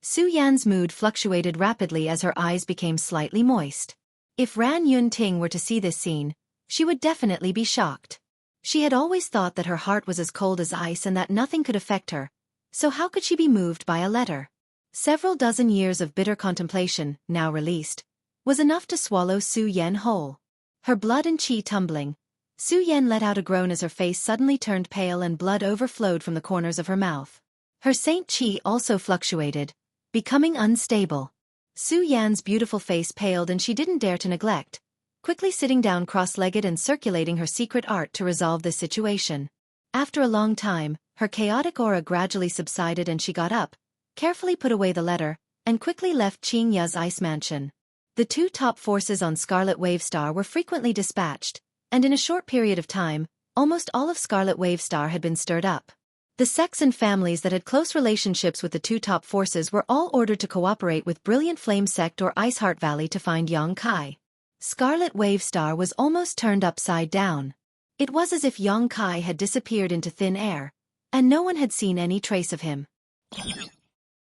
Su Yan's mood fluctuated rapidly as her eyes became slightly moist. If Ran Yunting were to see this scene, she would definitely be shocked. She had always thought that her heart was as cold as ice and that nothing could affect her, so how could she be moved by a letter? Several dozen years of bitter contemplation, now released, was enough to swallow Su Yan whole. Her blood and qi tumbling, Su Yan let out a groan as her face suddenly turned pale and blood overflowed from the corners of her mouth. Her saint qi also fluctuated, becoming unstable. Su Yan's beautiful face paled and she didn't dare to neglect, quickly sitting down cross-legged and circulating her secret art to resolve this situation. After a long time, her chaotic aura gradually subsided and she got up, carefully put away the letter, and quickly left Qing Ya's ice mansion. The two top forces on Scarlet Wave Star were frequently dispatched, and in a short period of time, almost all of Scarlet Wave Star had been stirred up. The sects and families that had close relationships with the two top forces were all ordered to cooperate with Brilliant Flame Sect or Ice Heart Valley to find Yang Kai. Scarlet Wave Star was almost turned upside down. It was as if Yang Kai had disappeared into thin air, and no one had seen any trace of him.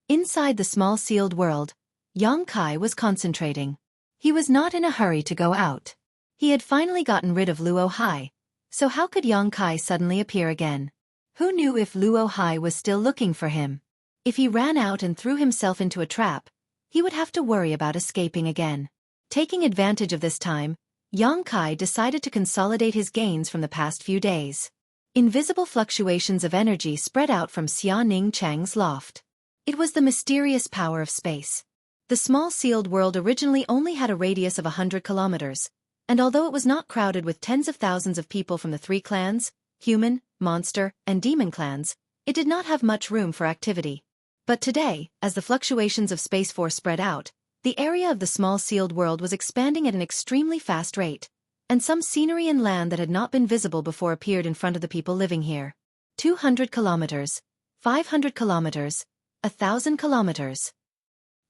Inside the small sealed world, Yang Kai was concentrating. He was not in a hurry to go out. He had finally gotten rid of Luo Hai, so how could Yang Kai suddenly appear again? Who knew if Luo Hai was still looking for him? If he ran out and threw himself into a trap, he would have to worry about escaping again. Taking advantage of this time, Yang Kai decided to consolidate his gains from the past few days. Invisible fluctuations of energy spread out from Xia Ning Chang's loft. It was the mysterious power of space. The small sealed world originally only had a radius of 100 kilometers, and although it was not crowded with tens of thousands of people from the three clans, human, monster, and demon clans, it did not have much room for activity. But today, as the fluctuations of Space Force spread out, the area of the small sealed world was expanding at an extremely fast rate, and some scenery and land that had not been visible before appeared in front of the people living here. 200 kilometers, 500 kilometers, 1,000 kilometers,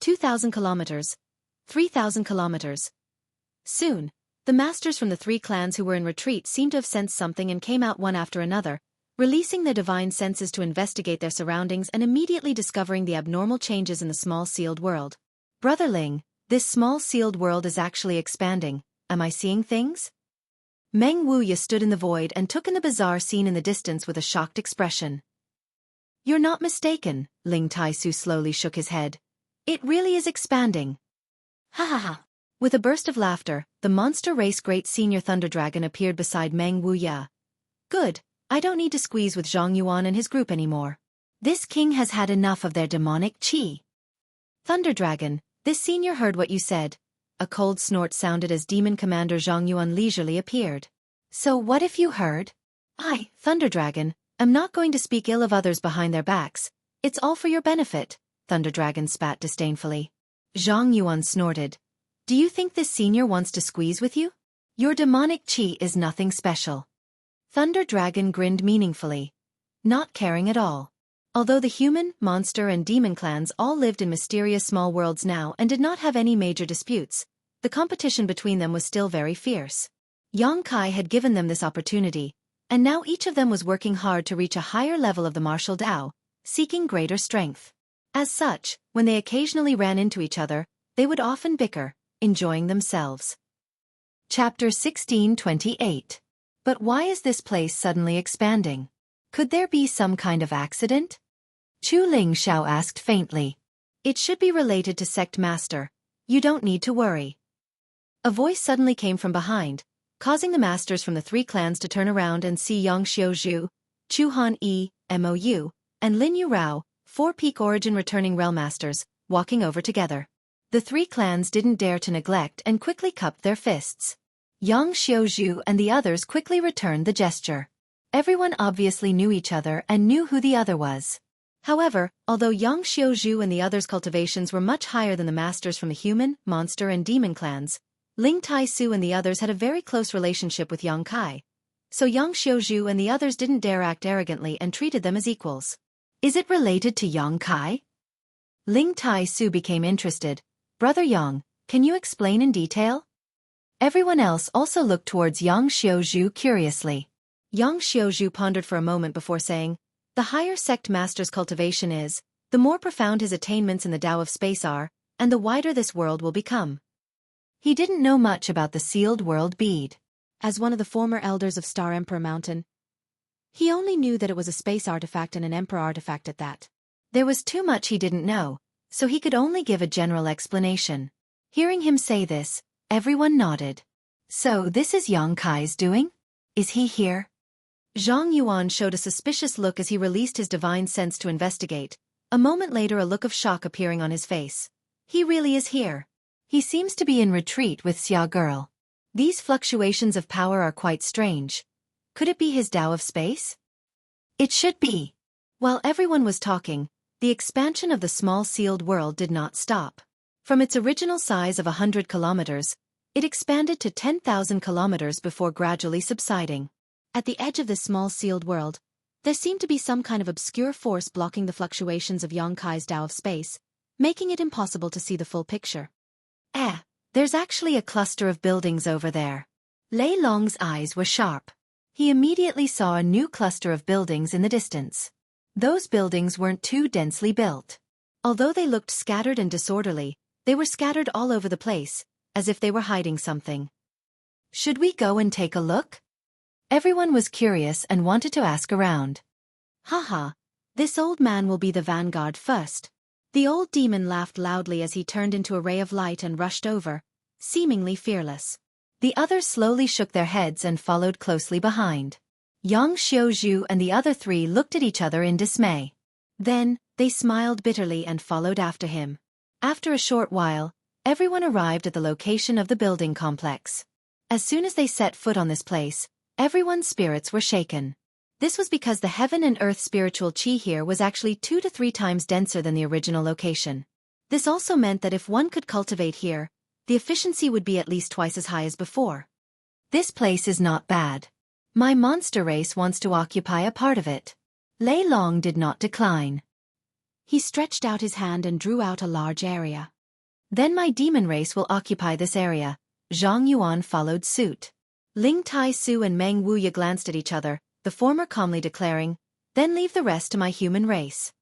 2,000 kilometers, 3,000 kilometers. Soon, the masters from the three clans who were in retreat seemed to have sensed something and came out one after another, releasing their divine senses to investigate their surroundings and immediately discovering the abnormal changes in the small sealed world. Brother Ling, this small sealed world is actually expanding. Am I seeing things? Meng Wuya stood in the void and took in the bizarre scene in the distance with a shocked expression. You're not mistaken, Ling Taisu slowly shook his head. It really is expanding. Ha ha ha. With a burst of laughter, the monster race great senior Thunder Dragon appeared beside Meng Wuya. Good, I don't need to squeeze with Zhang Yuan and his group anymore. This king has had enough of their demonic qi. Thunder Dragon, This senior heard what you said. A cold snort sounded as Demon Commander Zhang Yuan leisurely appeared. So what if you heard? I, Thunder Dragon, am not going to speak ill of others behind their backs. It's all for your benefit, Thunder Dragon spat disdainfully. Zhang Yuan snorted. Do you think this senior wants to squeeze with you? Your demonic chi is nothing special. Thunder Dragon grinned meaningfully, not caring at all. Although the human, monster and demon clans all lived in mysterious small worlds now and did not have any major disputes, the competition between them was still very fierce. Yang Kai had given them this opportunity, and now each of them was working hard to reach a higher level of the martial Tao, seeking greater strength. As such, when they occasionally ran into each other, they would often bicker, enjoying themselves. Chapter 1628. But why is this place suddenly expanding? Could there be some kind of accident? Chu Ling Xiao asked faintly. It should be related to Sect Master. You don't need to worry. A voice suddenly came from behind, causing the masters from the three clans to turn around and see Yang Xiuzhu, Chu Han Yi, Mou, and Lin Yu Rao, 4 peak origin returning realm masters, walking over together. The three clans didn't dare to neglect and quickly cupped their fists. Yang Xiuzhu and the others quickly returned the gesture. Everyone obviously knew each other and knew who the other was. However, although Yang Xiuzhu and the others' cultivations were much higher than the masters from the human, monster and demon clans, Ling Tai Su and the others had a very close relationship with Yang Kai. So Yang Xiuzhu and the others didn't dare act arrogantly and treated them as equals. Is it related to Yang Kai? Ling Tai Su became interested. Brother Yang, can you explain in detail? Everyone else also looked towards Yang Xiuzhu curiously. Yang Xiuzhu pondered for a moment before saying, the higher sect master's cultivation is, the more profound his attainments in the Tao of space are, and the wider this world will become. He didn't know much about the sealed world bead. As one of the former elders of Star Emperor Mountain, he only knew that it was a space artifact and an emperor artifact at that. There was too much he didn't know, so he could only give a general explanation. Hearing him say this, everyone nodded. So this is Yang Kai's doing? Is he here? Zhang Yuan showed a suspicious look as he released his divine sense to investigate, a moment later a look of shock appearing on his face. He really is here. He seems to be in retreat with Xia Girl. These fluctuations of power are quite strange. Could it be his Tao of space? It should be. While everyone was talking, the expansion of the small sealed world did not stop. From its original size of 100 kilometers, it expanded to 10,000 kilometers before gradually subsiding. At the edge of this small sealed world, there seemed to be some kind of obscure force blocking the fluctuations of Yang Kai's Tao of space, making it impossible to see the full picture. There's actually a cluster of buildings over there. Lei Long's eyes were sharp. He immediately saw a new cluster of buildings in the distance. Those buildings weren't too densely built. Although they looked scattered and disorderly, they were scattered all over the place, as if they were hiding something. Should we go and take a look? Everyone was curious and wanted to ask around. Haha, this old man will be the vanguard first. The old demon laughed loudly as he turned into a ray of light and rushed over, seemingly fearless. The others slowly shook their heads and followed closely behind. Yang Xiuzhu and the other three looked at each other in dismay. Then, they smiled bitterly and followed after him. After a short while, everyone arrived at the location of the building complex. As soon as they set foot on this place, everyone's spirits were shaken. This was because the heaven and earth spiritual chi here was actually 2 to 3 times denser than the original location. This also meant that if one could cultivate here, the efficiency would be at least twice as high as before. This place is not bad. My monster race wants to occupy a part of it. Lei Long did not decline. He stretched out his hand and drew out a large area. Then my demon race will occupy this area. Zhang Yuan followed suit. Ling Tai Su and Meng Wuya glanced at each other, the former calmly declaring, then leave the rest to my human race.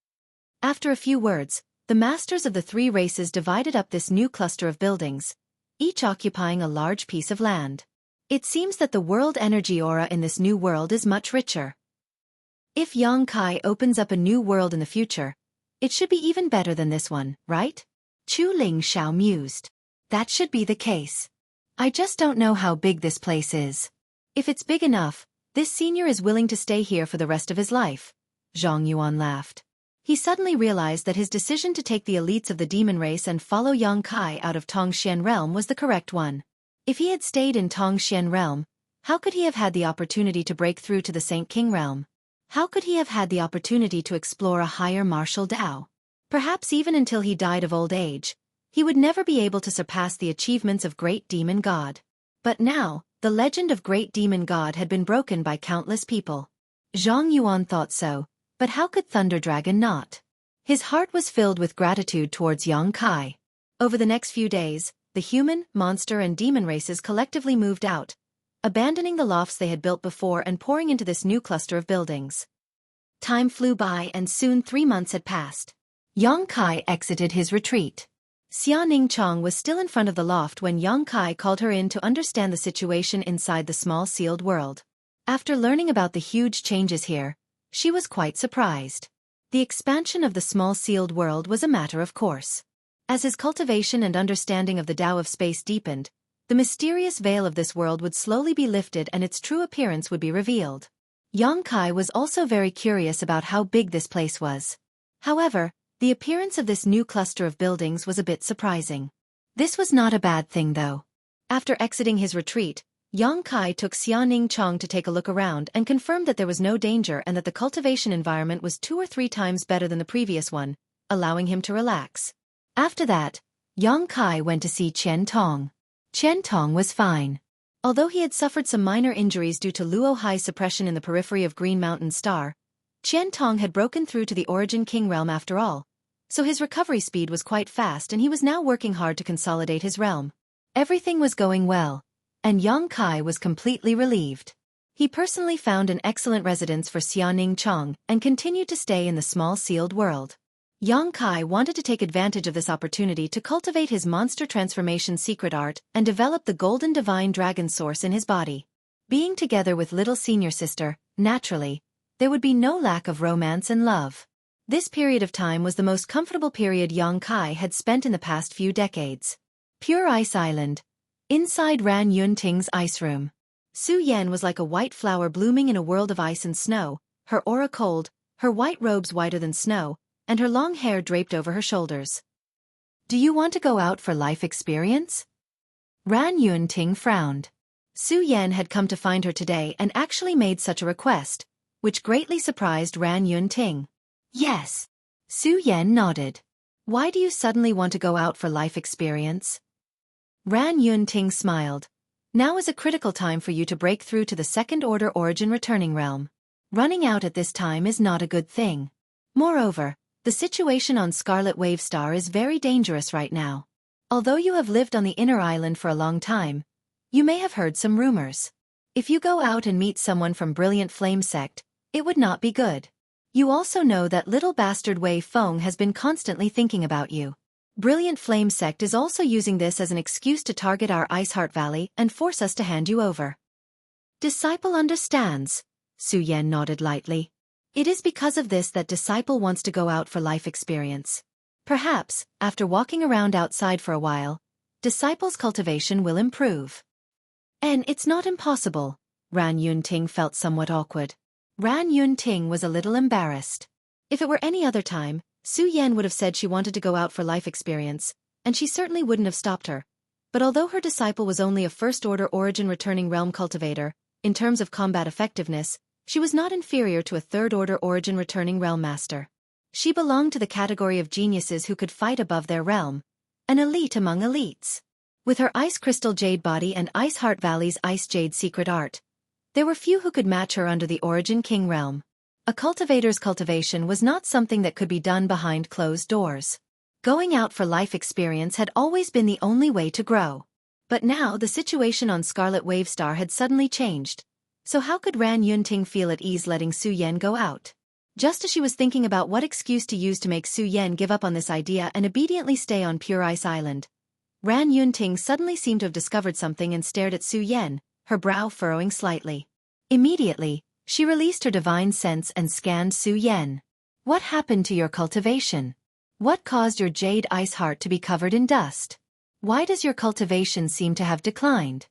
After a few words, the masters of the 3 races divided up this new cluster of buildings, each occupying a large piece of land. It seems that the world energy aura in this new world is much richer. If Yang Kai opens up a new world in the future, it should be even better than this one, right? Chu Ling Xiao mused. That should be the case. I just don't know how big this place is. If it's big enough, this senior is willing to stay here for the rest of his life. Zhang Yuan laughed. He suddenly realized that his decision to take the elites of the demon race and follow Yang Kai out of Tongxian realm was the correct one. If he had stayed in Tongxian realm, how could he have had the opportunity to break through to the Saint King realm? How could he have had the opportunity to explore a higher martial Dao? Perhaps even until he died of old age, he would never be able to surpass the achievements of Great Demon God. But now, the legend of Great Demon God had been broken by countless people. Zhang Yuan thought so, but how could Thunder Dragon not? His heart was filled with gratitude towards Yang Kai. Over the next few days, the human, monster and demon races collectively moved out, abandoning the lofts they had built before and pouring into this new cluster of buildings. Time flew by and soon 3 months had passed. Yang Kai exited his retreat. Xia Ningchong was still in front of the loft when Yang Kai called her in to understand the situation inside the small sealed world. After learning about the huge changes here, she was quite surprised. The expansion of the small sealed world was a matter of course. As his cultivation and understanding of the Tao of space deepened, the mysterious veil of this world would slowly be lifted and its true appearance would be revealed. Yang Kai was also very curious about how big this place was. However, the appearance of this new cluster of buildings was a bit surprising. This was not a bad thing though. After exiting his retreat, Yang Kai took Xia Ningchong to take a look around and confirmed that there was no danger and that the cultivation environment was 2 or 3 times better than the previous one, allowing him to relax. After that, Yang Kai went to see Qian Tong. Qian Tong was fine. Although he had suffered some minor injuries due to Luo Hai's suppression in the periphery of Green Mountain Star, Qian Tong had broken through to the Origin King realm after all, so his recovery speed was quite fast and he was now working hard to consolidate his realm. Everything was going well, and Yang Kai was completely relieved. He personally found an excellent residence for Xia Ningchong and continued to stay in the small sealed world. Yang Kai wanted to take advantage of this opportunity to cultivate his monster transformation secret art and develop the golden divine dragon source in his body. Being together with little senior sister, naturally, there would be no lack of romance and love. This period of time was the most comfortable period Yang Kai had spent in the past few decades. Pure Ice Island. Inside Ran Yunting's ice room. Su Yan was like a white flower blooming in a world of ice and snow, her aura cold, her white robes whiter than snow, and her long hair draped over her shoulders. Do you want to go out for life experience? Ran Yunting frowned. Su Yan had come to find her today and actually made such a request, which greatly surprised Ran Yunting. Yes. Su Yan nodded. Why do you suddenly want to go out for life experience? Ran Yunting smiled. Now is a critical time for you to break through to the second order origin returning realm. Running out at this time is not a good thing. Moreover, the situation on Scarlet Wave Star is very dangerous right now. Although you have lived on the inner island for a long time, you may have heard some rumors. If you go out and meet someone from Brilliant Flame Sect, it would not be good. You also know that little bastard Wei Feng has been constantly thinking about you. Brilliant Flame Sect is also using this as an excuse to target our Iceheart Valley and force us to hand you over. Disciple understands. Su Yan nodded lightly. It is because of this that Disciple wants to go out for life experience. Perhaps, after walking around outside for a while, Disciple's cultivation will improve. And it's not impossible. Ran Yunting felt somewhat awkward. Ran Yunting was a little embarrassed. If it were any other time, Su Yan would have said she wanted to go out for life experience, and she certainly wouldn't have stopped her. But although her disciple was only a first-order origin returning realm cultivator, in terms of combat effectiveness, she was not inferior to a third-order origin returning realm master. She belonged to the category of geniuses who could fight above their realm, an elite among elites. With her Ice Crystal Jade body and Iceheart Valley's Ice Jade secret art, there were few who could match her under the Origin King realm. A cultivator's cultivation was not something that could be done behind closed doors. Going out for life experience had always been the only way to grow. But now the situation on Scarlet Wave Star had suddenly changed. So how could Ran Yunting feel at ease letting Su Yan go out? Just as she was thinking about what excuse to use to make Su Yan give up on this idea and obediently stay on Pure Ice Island, Ran Yunting suddenly seemed to have discovered something and stared at Su Yan, her brow furrowing slightly. Immediately, she released her divine sense and scanned Su Yan. What happened to your cultivation? What caused your jade ice heart to be covered in dust? Why does your cultivation seem to have declined?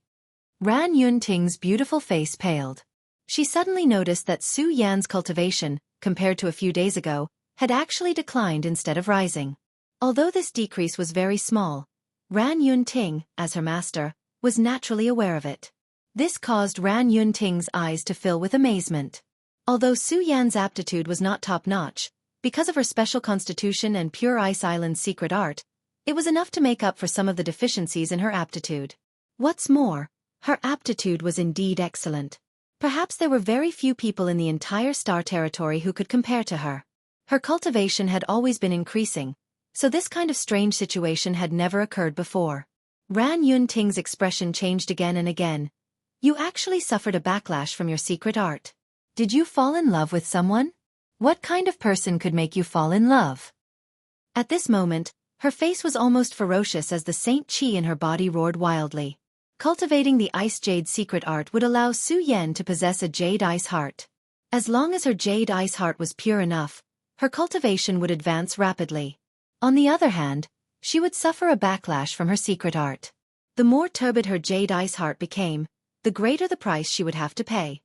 Ran Yunting's beautiful face paled. She suddenly noticed that Su Yan's cultivation, compared to a few days ago, had actually declined instead of rising. Although this decrease was very small, Ran Yunting, as her master, was naturally aware of it. This caused Ran Yunting's eyes to fill with amazement. Although Su Yan's aptitude was not top-notch, because of her special constitution and Pure Ice Island's secret art, it was enough to make up for some of the deficiencies in her aptitude. What's more, her aptitude was indeed excellent. Perhaps there were very few people in the entire star territory who could compare to her. Her cultivation had always been increasing, so this kind of strange situation had never occurred before. Ran Yunting's expression changed again and again. You actually suffered a backlash from your secret art. Did you fall in love with someone? What kind of person could make you fall in love? At this moment, her face was almost ferocious as the Saint Qi in her body roared wildly. Cultivating the Ice Jade secret art would allow Su Yan to possess a Jade Ice heart. As long as her Jade Ice heart was pure enough, her cultivation would advance rapidly. On the other hand, she would suffer a backlash from her secret art. The more turbid her Jade Ice heart became, the greater the price she would have to pay.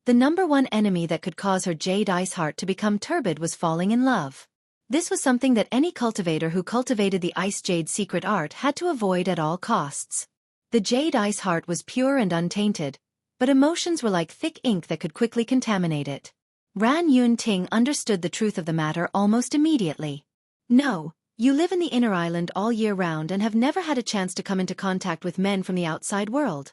The number one enemy that could cause her Jade Ice heart to become turbid was falling in love. This was something that any cultivator who cultivated the Ice Jade secret art had to avoid at all costs. The Jade Ice heart was pure and untainted, but emotions were like thick ink that could quickly contaminate it. Ran Yunting understood the truth of the matter almost immediately. No, you live in the inner island all year round and have never had a chance to come into contact with men from the outside world.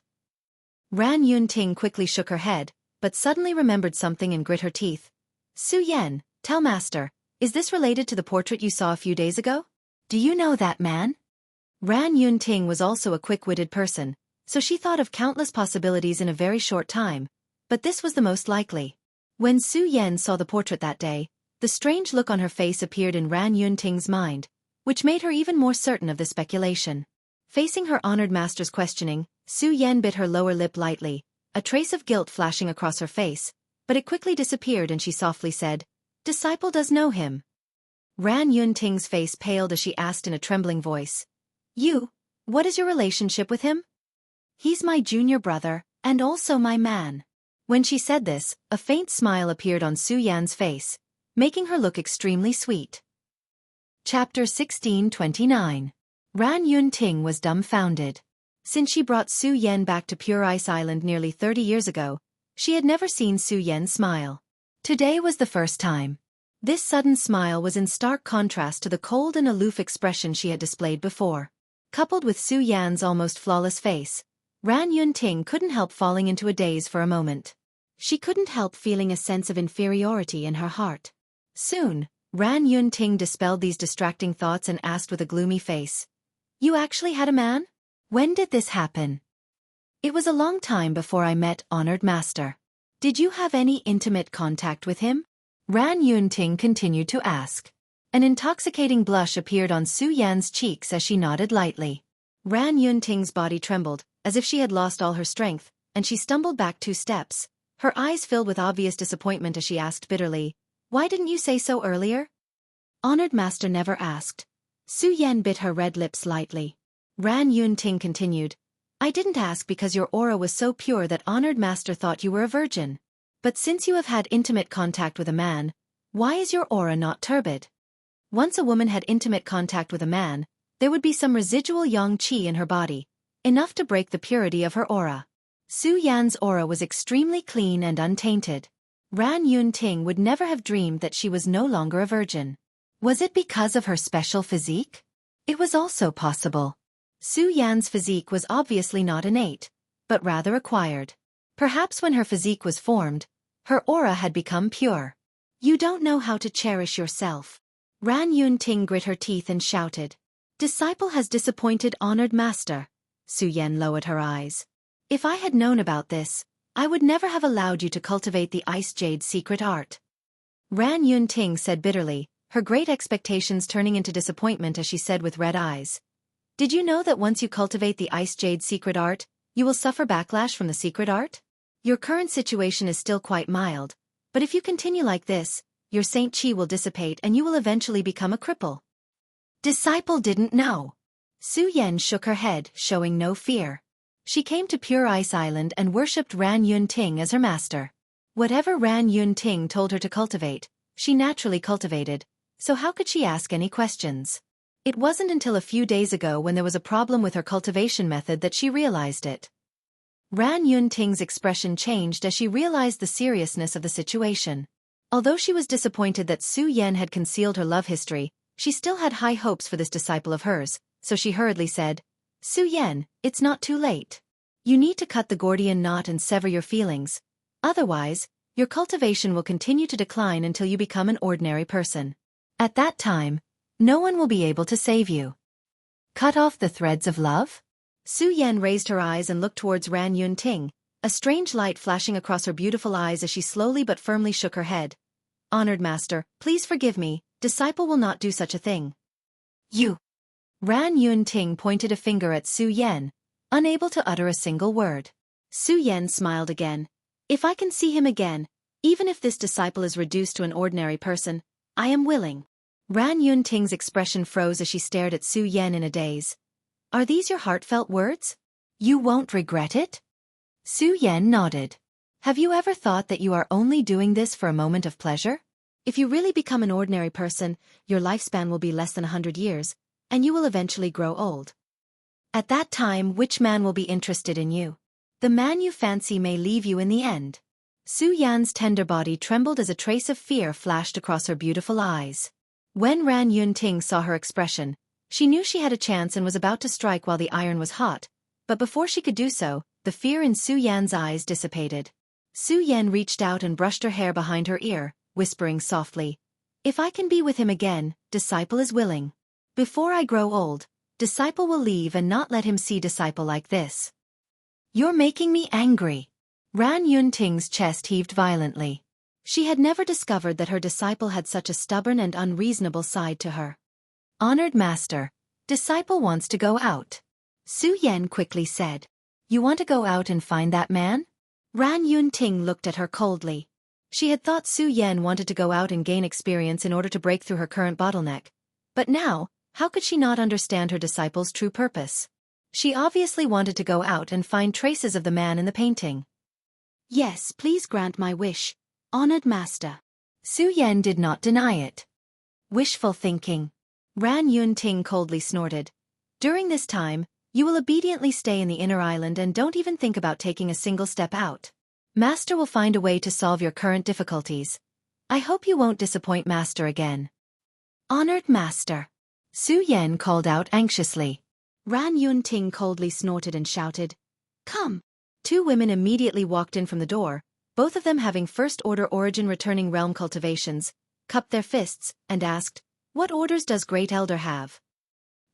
Ran Yunting quickly shook her head, but suddenly remembered something and grit her teeth. Su Yan, tell master, is this related to the portrait you saw a few days ago? Do you know that man? Ran Yunting was also a quick-witted person, so she thought of countless possibilities in a very short time, but this was the most likely. When Su Yan saw the portrait that day, the strange look on her face appeared in Ran Yunting's mind, which made her even more certain of the speculation. Facing her honored master's questioning, Su Yan bit her lower lip lightly, a trace of guilt flashing across her face, but it quickly disappeared and she softly said, "Disciple does know him." Ran Yunting's face paled as she asked in a trembling voice, what is your relationship with him? He's my junior brother, and also my man. When she said this, a faint smile appeared on Su Yan's face, making her look extremely sweet. Chapter 1629. Ran Yunting was dumbfounded. Since she brought Su Yan back to Pure Ice Island nearly 30 years ago, she had never seen Su Yan smile. Today was the first time. This sudden smile was in stark contrast to the cold and aloof expression she had displayed before. Coupled with Su Yan's almost flawless face, Ran Yunting couldn't help falling into a daze for a moment. She couldn't help feeling a sense of inferiority in her heart. Soon, Ran Yunting dispelled these distracting thoughts and asked with a gloomy face, "You actually had a man? When did this happen?" "It was a long time before I met honored master." "Did you have any intimate contact with him?" Ran Yunting continued to ask. An intoxicating blush appeared on Su Yan's cheeks as she nodded lightly. Ran Yunting's body trembled, as if she had lost all her strength, and she stumbled back 2 steps. Her eyes filled with obvious disappointment as she asked bitterly, "Why didn't you say so earlier?" "Honored master never asked." Su Yan bit her red lips lightly. Ran Yunting continued, "I didn't ask because your aura was so pure that honored master thought you were a virgin. But since you have had intimate contact with a man, why is your aura not turbid?" Once a woman had intimate contact with a man, there would be some residual yang qi in her body, enough to break the purity of her aura. Su Yan's aura was extremely clean and untainted. Ran Yunting would never have dreamed that she was no longer a virgin. Was it because of her special physique? It was also possible. Su Yan's physique was obviously not innate, but rather acquired. Perhaps when her physique was formed, her aura had become pure. "You don't know how to cherish yourself." Ran Yunting grit her teeth and shouted. "Disciple has disappointed honored master." Su Yan lowered her eyes. "If I had known about this, I would never have allowed you to cultivate the Ice Jade secret art." Ran Yunting said bitterly, her great expectations turning into disappointment as she said with red eyes, "Did you know that once you cultivate the Ice Jade secret art, you will suffer backlash from the secret art? Your current situation is still quite mild, but if you continue like this, your Saint Qi will dissipate and you will eventually become a cripple." Disciple didn't know. Su Yan shook her head, showing no fear. She came to Pure Ice Island and worshipped Ran Yunting as her master. Whatever Ran Yunting told her to cultivate, she naturally cultivated, so how could she ask any questions? It wasn't until a few days ago when there was a problem with her cultivation method that she realized it. Ran Yunting's expression changed as she realized the seriousness of the situation. Although she was disappointed that Su Yan had concealed her love history, she still had high hopes for this disciple of hers, so she hurriedly said, Su Yan, it's not too late. You need to cut the Gordian knot and sever your feelings. Otherwise, your cultivation will continue to decline until you become an ordinary person. At that time, no one will be able to save you. Cut off the threads of love? Su Yan raised her eyes and looked towards Ran Yunting, a strange light flashing across her beautiful eyes as she slowly but firmly shook her head. Honored master, please forgive me, disciple will not do such a thing. You. Ran Yunting pointed a finger at Su Yan, unable to utter a single word. Su Yan smiled again. If I can see him again, even if this disciple is reduced to an ordinary person, I am willing. Ran Yunting's expression froze as she stared at Su Yan in a daze. Are these your heartfelt words? You won't regret it? Su Yan nodded. Have you ever thought that you are only doing this for a moment of pleasure? If you really become an ordinary person, your lifespan will be less than 100 years, and you will eventually grow old. At that time, which man will be interested in you? The man you fancy may leave you in the end. Su Yan's tender body trembled as a trace of fear flashed across her beautiful eyes. When Ran Yunting saw her expression, she knew she had a chance and was about to strike while the iron was hot, but before she could do so, the fear in Su Yan's eyes dissipated. Su Yan reached out and brushed her hair behind her ear, whispering softly, If I can be with him again, disciple is willing. Before I grow old, disciple will leave and not let him see disciple like this. You're making me angry. Ran Yunting's chest heaved violently. She had never discovered that her disciple had such a stubborn and unreasonable side to her. Honored master, disciple wants to go out. Su Yan quickly said. You want to go out and find that man? Ran Yunting looked at her coldly. She had thought Su Yan wanted to go out and gain experience in order to break through her current bottleneck. But now, how could she not understand her disciple's true purpose? She obviously wanted to go out and find traces of the man in the painting. Yes, please grant my wish, honored master. Su Yan did not deny it. Wishful thinking. Ran Yunting coldly snorted. During this time, you will obediently stay in the inner island and don't even think about taking a single step out. Master will find a way to solve your current difficulties. I hope you won't disappoint Master again. Honored Master. Su Yan called out anxiously. Ran Yunting coldly snorted and shouted, Come! Two women immediately walked in from the door, both of them having first-order origin returning realm cultivations, cupped their fists, and asked, What orders does Great Elder have?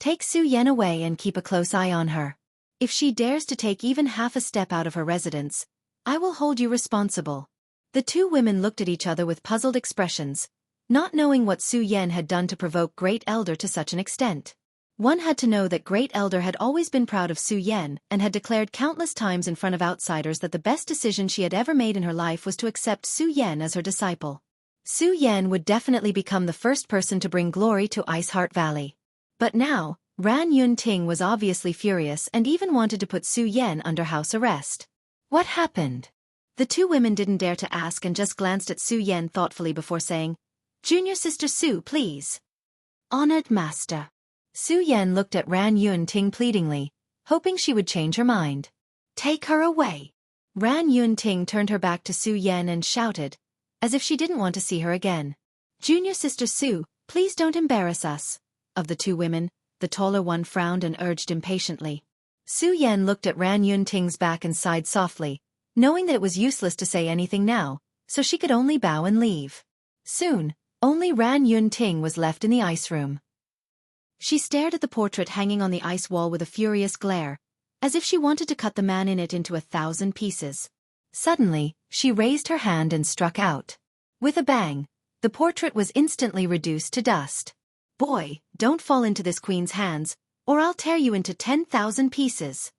Take Su Yan away and keep a close eye on her. If she dares to take even half a step out of her residence, I will hold you responsible. The two women looked at each other with puzzled expressions, not knowing what Su Yan had done to provoke Great Elder to such an extent. One had to know that Great Elder had always been proud of Su Yan and had declared countless times in front of outsiders that the best decision she had ever made in her life was to accept Su Yan as her disciple. Su Yan would definitely become the first person to bring glory to Iceheart Valley. But now, Ran Yunting was obviously furious and even wanted to put Su Yan under house arrest. What happened? The two women didn't dare to ask and just glanced at Su Yan thoughtfully before saying, Junior Sister Su, please. Honored Master. Su Yan looked at Ran Yunting pleadingly, hoping she would change her mind. Take her away. Ran Yunting turned her back to Su Yan and shouted, as if she didn't want to see her again. Junior Sister Su, please don't embarrass us. Of the two women, the taller one frowned and urged impatiently. Su Yan looked at Ran Yunting's back and sighed softly, knowing that it was useless to say anything now, so she could only bow and leave. Soon, only Ran Yunting was left in the ice room. She stared at the portrait hanging on the ice wall with a furious glare, as if she wanted to cut the man in it into 1,000 pieces. Suddenly, she raised her hand and struck out. With a bang, the portrait was instantly reduced to dust. Boy, don't fall into this queen's hands, or I'll tear you into 10,000 pieces.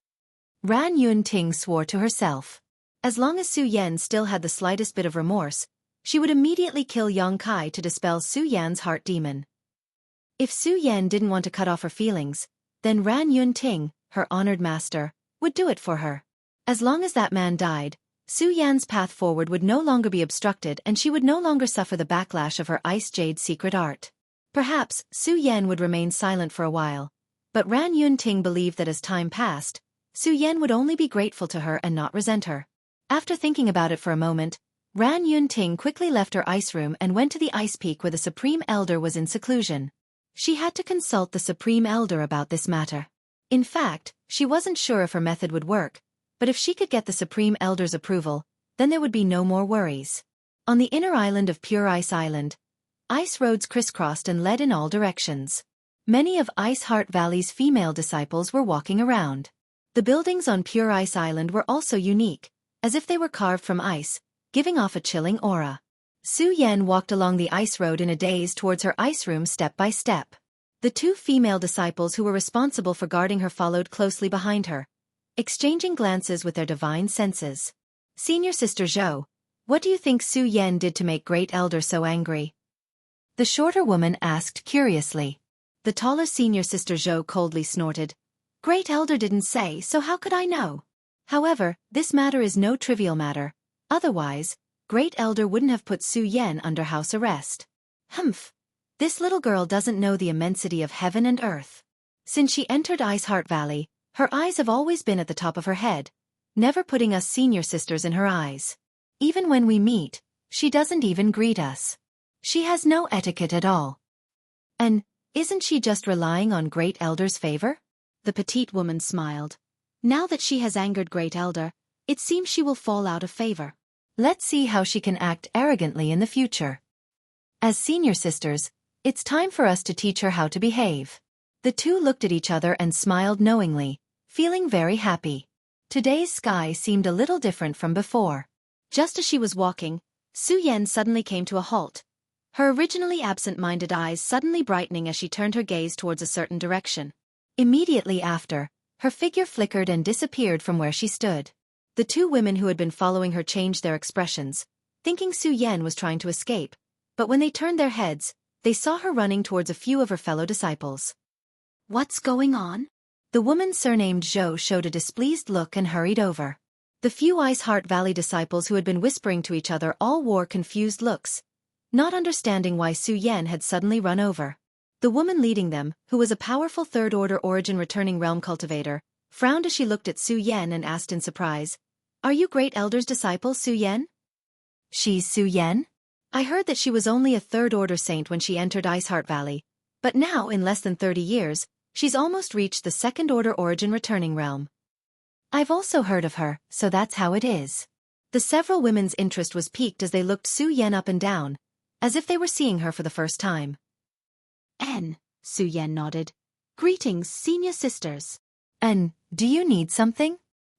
Ran Yunting swore to herself. As long as Su Yan still had the slightest bit of remorse, she would immediately kill Yong Kai to dispel Su Yan's heart demon. If Su Yan didn't want to cut off her feelings, then Ran Yunting, her honored master, would do it for her. As long as that man died, Su Yan's path forward would no longer be obstructed and she would no longer suffer the backlash of her ice jade secret art. Perhaps Su Yan would remain silent for a while, but Ran Yunting believed that as time passed, Su Yan would only be grateful to her and not resent her. After thinking about it for a moment, Ran Yunting quickly left her ice room and went to the ice peak where the Supreme Elder was in seclusion. She had to consult the Supreme Elder about this matter. In fact, she wasn't sure if her method would work, but if she could get the Supreme Elder's approval, then there would be no more worries. On the inner island of Pure Ice Island, ice roads crisscrossed and led in all directions. Many of Ice Heart Valley's female disciples were walking around. The buildings on Pure Ice Island were also unique, as if they were carved from ice, giving off a chilling aura. Su Yan walked along the ice road in a daze towards her ice room step by step. The two female disciples who were responsible for guarding her followed closely behind her, exchanging glances with their divine senses. Senior Sister Zhou, what do you think Su Yan did to make Great Elder so angry? The shorter woman asked curiously. The taller Senior Sister Zhou coldly snorted. Great Elder didn't say, so how could I know? However, this matter is no trivial matter. Otherwise, Great Elder wouldn't have put Su Yan under house arrest. Humph. This little girl doesn't know the immensity of heaven and earth. Since she entered Ice Heart Valley, her eyes have always been at the top of her head, never putting us senior sisters in her eyes. Even when we meet, she doesn't even greet us. She has no etiquette at all. And, isn't she just relying on Great Elder's favor? The petite woman smiled. Now that she has angered Great Elder, it seems she will fall out of favor. Let's see how she can act arrogantly in the future. As senior sisters, it's time for us to teach her how to behave. The two looked at each other and smiled knowingly, feeling very happy. Today's sky seemed a little different from before. Just as she was walking, Su Yan suddenly came to a halt, her originally absent-minded eyes suddenly brightening as she turned her gaze towards a certain direction. Immediately after, her figure flickered and disappeared from where she stood. The two women who had been following her changed their expressions, thinking Su Yan was trying to escape, but when they turned their heads, they saw her running towards a few of her fellow disciples. What's going on? The woman surnamed Zhou showed a displeased look and hurried over. The few Ice Heart Valley disciples who had been whispering to each other all wore confused looks, not understanding why Su Yan had suddenly run over. The woman leading them, who was a powerful third-order origin returning realm cultivator, frowned as she looked at Su Yan and asked in surprise, Are you Great Elder's disciple, Su Yan? She's Su Yan? I heard that she was only a third-order saint when she entered Ice Heart Valley, but now, in less than 30 years, she's almost reached the second-order origin returning realm. I've also heard of her, so that's how it is. The several women's interest was piqued as they looked Su Yan up and down, as if they were seeing her for the first time. Su Yan nodded. Greetings, senior sisters. Do you need something?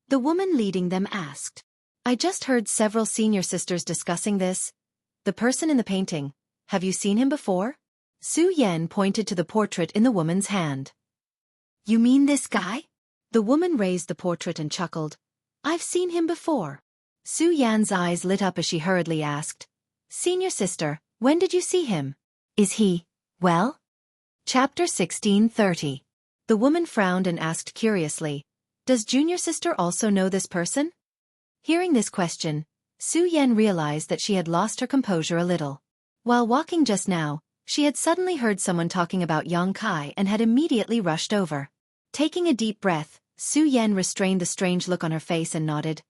The woman leading them asked. I just heard several senior sisters discussing this. The person in the painting, have you seen him before? Su Yan pointed to the portrait in the woman's hand. You mean this guy? The woman raised the portrait and chuckled. I've seen him before. Su Yan's eyes lit up as she hurriedly asked. Senior sister, when did you see him? Is he, well? Chapter 1630. The woman frowned and asked curiously, Does junior sister also know this person? Hearing this question, Su Yan realized that she had lost her composure a little. While walking just now, she had suddenly heard someone talking about Yang Kai and had immediately rushed over. Taking a deep breath, Su Yan restrained the strange look on her face and nodded.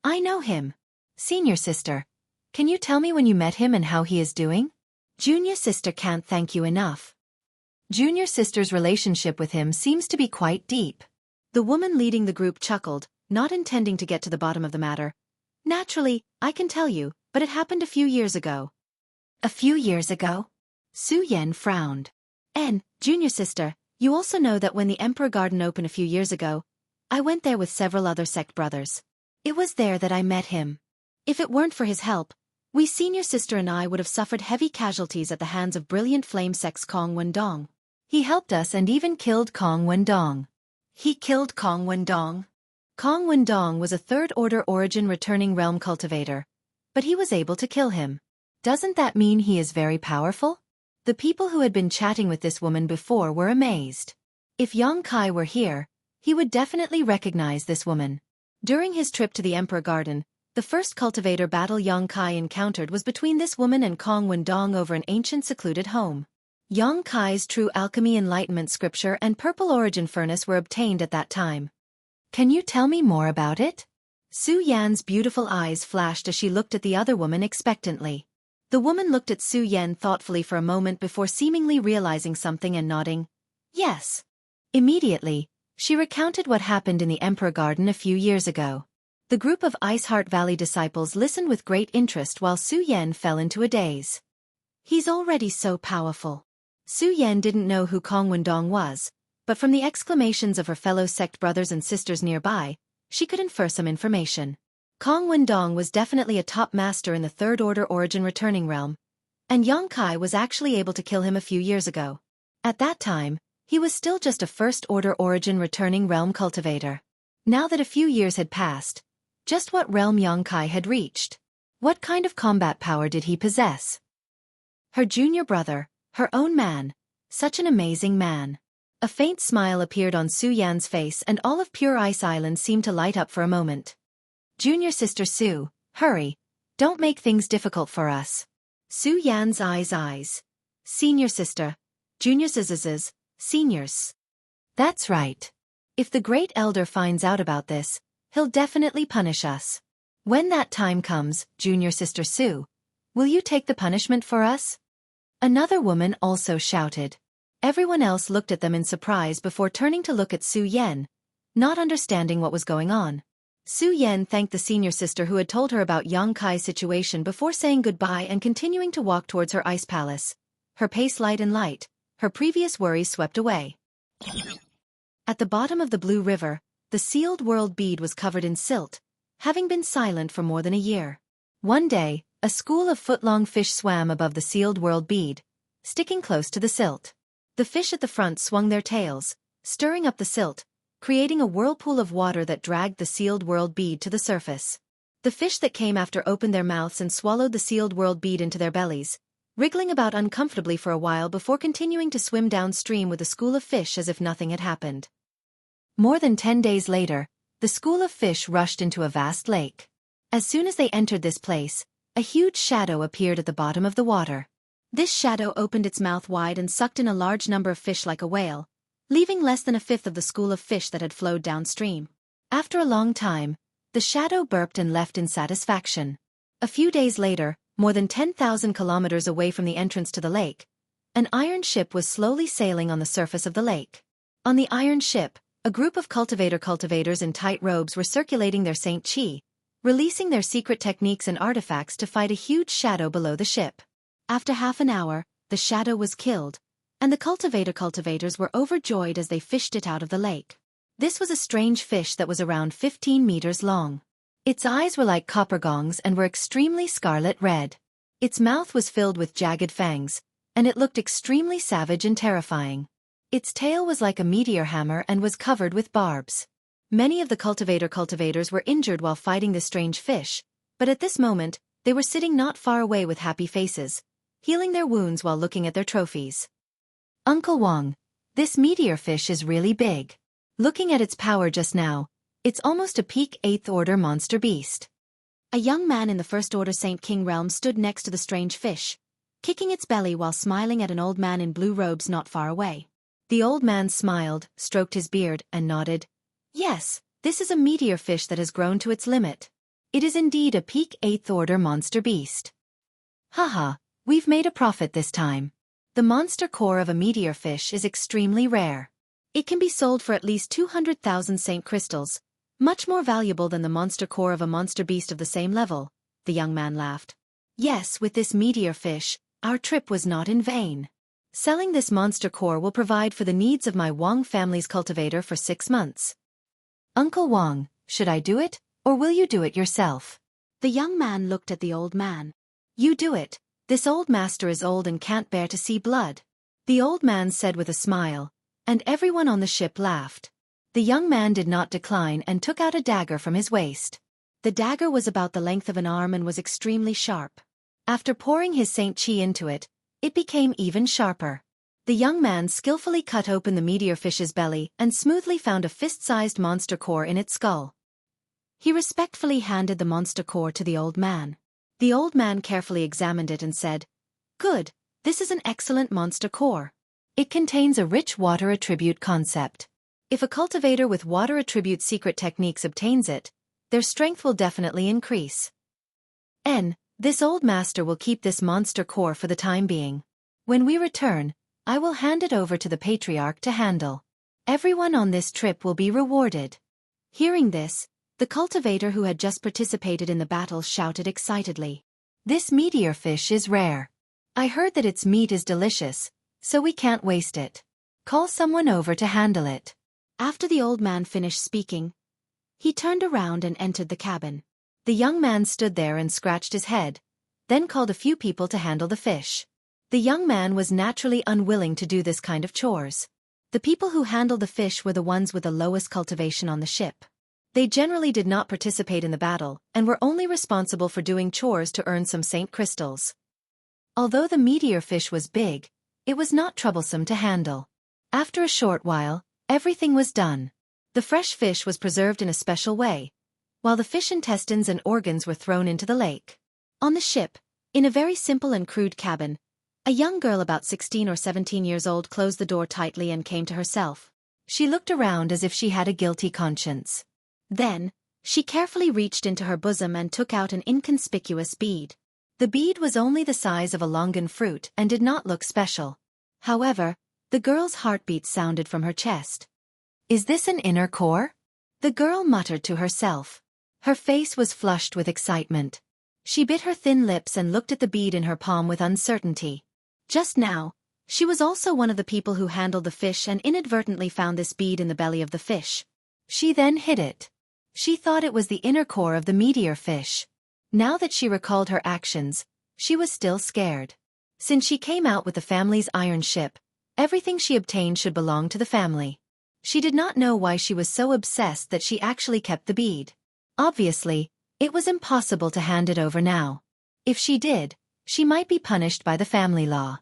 I know him. Senior sister, can you tell me when you met him and how he is doing? Junior sister can't thank you enough. Junior sister's relationship with him seems to be quite deep. The woman leading the group chuckled, not intending to get to the bottom of the matter. Naturally, I can tell you, but it happened a few years ago. A few years ago? Su Yan frowned. Junior sister, you also know that when the Emperor Garden opened a few years ago, I went there with several other sect brothers. It was there that I met him. If it weren't for his help, we senior sister and I would have suffered heavy casualties at the hands of brilliant flame sect's Kong Wendong. He helped us and even killed Kong Wendong. He killed Kong Wendong? Kong Wendong was a third-order origin returning realm cultivator, but he was able to kill him. Doesn't that mean he is very powerful? The people who had been chatting with this woman before were amazed. If Yang Kai were here, he would definitely recognize this woman. During his trip to the Emperor Garden, The first cultivator battle Yang Kai encountered was between this woman and Kong Wendong over an ancient secluded home. Yang Kai's true alchemy enlightenment scripture and purple origin furnace were obtained at that time. Can you tell me more about it? Su Yan's beautiful eyes flashed as she looked at the other woman expectantly. The woman looked at Su Yan thoughtfully for a moment before seemingly realizing something and nodding. Yes. Immediately, she recounted what happened in the Emperor Garden a few years ago. The group of Ice Heart Valley disciples listened with great interest while Su Yan fell into a daze. He's already so powerful. Su Yan didn't know who Kong Wendong was, but from the exclamations of her fellow sect brothers and sisters nearby, she could infer some information. Kong Wendong was definitely a top master in the Third Order Origin Returning Realm, and Yang Kai was actually able to kill him a few years ago. At that time, he was still just a First Order Origin Returning Realm cultivator. Now that a few years had passed, just what realm Yang Kai had reached? What kind of combat power did he possess? Her junior brother, her own man, such an amazing man. A faint smile appeared on Su Yan's face and all of Pure Ice Island seemed to light up for a moment. Junior sister Su, hurry, don't make things difficult for us. Su Yan's eyes. Senior sister, junior zzzz, seniors. That's right. If the Great Elder finds out about this, he'll definitely punish us. When that time comes, junior sister Su, will you take the punishment for us? Another woman also shouted. Everyone else looked at them in surprise before turning to look at Su Yan, not understanding what was going on. Su Yan thanked the senior sister who had told her about Yang Kai's situation before saying goodbye and continuing to walk towards her ice palace. Her pace light and light, her previous worries swept away. At the bottom of the Blue River, the sealed world bead was covered in silt, having been silent for more than a year. One day, a school of foot-long fish swam above the sealed world bead, sticking close to the silt. The fish at the front swung their tails, stirring up the silt, creating a whirlpool of water that dragged the sealed world bead to the surface. The fish that came after opened their mouths and swallowed the sealed world bead into their bellies, wriggling about uncomfortably for a while before continuing to swim downstream with the school of fish as if nothing had happened. More than 10 days later, the school of fish rushed into a vast lake. As soon as they entered this place, a huge shadow appeared at the bottom of the water. This shadow opened its mouth wide and sucked in a large number of fish like a whale, leaving less than a fifth of the school of fish that had flowed downstream. After a long time, the shadow burped and left in satisfaction. A few days later, more than 10,000 kilometers away from the entrance to the lake, an iron ship was slowly sailing on the surface of the lake. On the iron ship, a group of cultivators in tight robes were circulating their Saint Chi, releasing their secret techniques and artifacts to fight a huge shadow below the ship. After half an hour, the shadow was killed, and the cultivators were overjoyed as they fished it out of the lake. This was a strange fish that was around 15 meters long. Its eyes were like copper gongs and were extremely scarlet red. Its mouth was filled with jagged fangs, and it looked extremely savage and terrifying. Its tail was like a meteor hammer and was covered with barbs. Many of the cultivators were injured while fighting this strange fish, but at this moment, they were sitting not far away with happy faces, healing their wounds while looking at their trophies. Uncle Wang, this meteor fish is really big. Looking at its power just now, it's almost a peak 8th Order monster beast. A young man in the First Order Saint King realm stood next to the strange fish, kicking its belly while smiling at an old man in blue robes not far away. The old man smiled, stroked his beard, and nodded. Yes, this is a meteor fish that has grown to its limit. It is indeed a peak 8th Order monster beast. Haha, we've made a profit this time. The monster core of a meteor fish is extremely rare. It can be sold for at least 200,000 Saint crystals, much more valuable than the monster core of a monster beast of the same level, the young man laughed. Yes, with this meteor fish, our trip was not in vain. Selling this monster core will provide for the needs of my Wang family's cultivator for 6 months. Uncle Wang, should I do it, or will you do it yourself? The young man looked at the old man. You do it. This old master is old and can't bear to see blood. The old man said with a smile, and everyone on the ship laughed. The young man did not decline and took out a dagger from his waist. The dagger was about the length of an arm and was extremely sharp. After pouring his Saint Chi into it, it became even sharper. The young man skillfully cut open the meteor fish's belly and smoothly found a fist-sized monster core in its skull. He respectfully handed the monster core to the old man. The old man carefully examined it and said, "Good, this is an excellent monster core. It contains a rich water attribute concept. If a cultivator with water attribute secret techniques obtains it, their strength will definitely increase. This old master will keep this monster core for the time being. When we return, I will hand it over to the patriarch to handle. Everyone on this trip will be rewarded." Hearing this, the cultivator who had just participated in the battle shouted excitedly, "This meteor fish is rare. I heard that its meat is delicious, so we can't waste it. Call someone over to handle it." After the old man finished speaking, he turned around and entered the cabin. The young man stood there and scratched his head, then called a few people to handle the fish. The young man was naturally unwilling to do this kind of chores. The people who handled the fish were the ones with the lowest cultivation on the ship. They generally did not participate in the battle and were only responsible for doing chores to earn some saint crystals. Although the meteor fish was big, it was not troublesome to handle. After a short while, everything was done. The fresh fish was preserved in a special way, while the fish intestines and organs were thrown into the lake. On the ship, in a very simple and crude cabin, a young girl about 16 or 17 years old closed the door tightly and came to herself. She looked around as if she had a guilty conscience. Then, she carefully reached into her bosom and took out an inconspicuous bead. The bead was only the size of a longan fruit and did not look special. However, the girl's heartbeat sounded from her chest. "Is this an inner core?" The girl muttered to herself. Her face was flushed with excitement. She bit her thin lips and looked at the bead in her palm with uncertainty. Just now, she was also one of the people who handled the fish and inadvertently found this bead in the belly of the fish. She then hid it. She thought it was the inner core of the meteor fish. Now that she recalled her actions, she was still scared. Since she came out with the family's iron ship, everything she obtained should belong to the family. She did not know why she was so obsessed that she actually kept the bead. Obviously, it was impossible to hand it over now. If she did, she might be punished by the family law.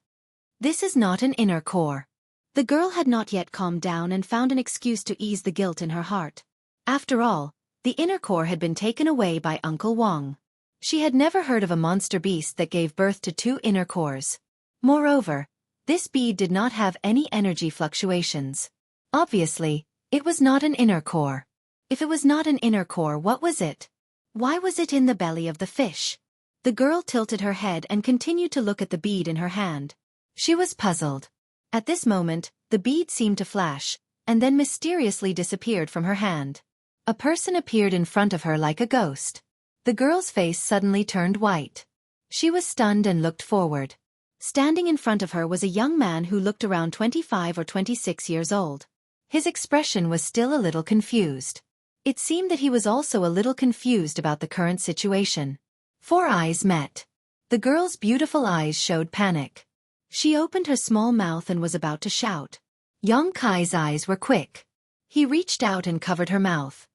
This is not an inner core. The girl had not yet calmed down and found an excuse to ease the guilt in her heart. After all, the inner core had been taken away by Uncle Wong. She had never heard of a monster beast that gave birth to 2 inner cores. Moreover, this bead did not have any energy fluctuations. Obviously, it was not an inner core. If it was not an inner core, what was it? Why was it in the belly of the fish? The girl tilted her head and continued to look at the bead in her hand. She was puzzled. At this moment, the bead seemed to flash, and then mysteriously disappeared from her hand. A person appeared in front of her like a ghost. The girl's face suddenly turned white. She was stunned and looked forward. Standing in front of her was a young man who looked around 25 or 26 years old. His expression was still a little confused. It seemed that he was also a little confused about the current situation. 4 eyes met. The girl's beautiful eyes showed panic. She opened her small mouth and was about to shout. Yang Kai's eyes were quick. He reached out and covered her mouth.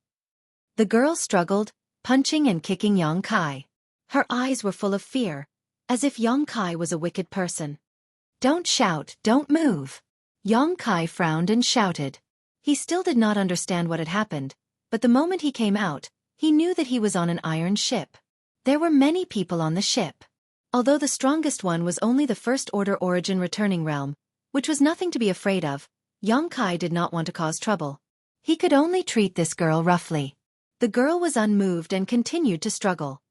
The girl struggled, punching and kicking Yang Kai. Her eyes were full of fear, as if Yang Kai was a wicked person. "Don't shout, don't move." Yang Kai frowned and shouted. He still did not understand what had happened, but the moment he came out, he knew that he was on an iron ship. There were many people on the ship. Although the strongest one was only the First Order Origin returning realm, which was nothing to be afraid of, Yang Kai did not want to cause trouble. He could only treat this girl roughly. The girl was unmoved and continued to struggle.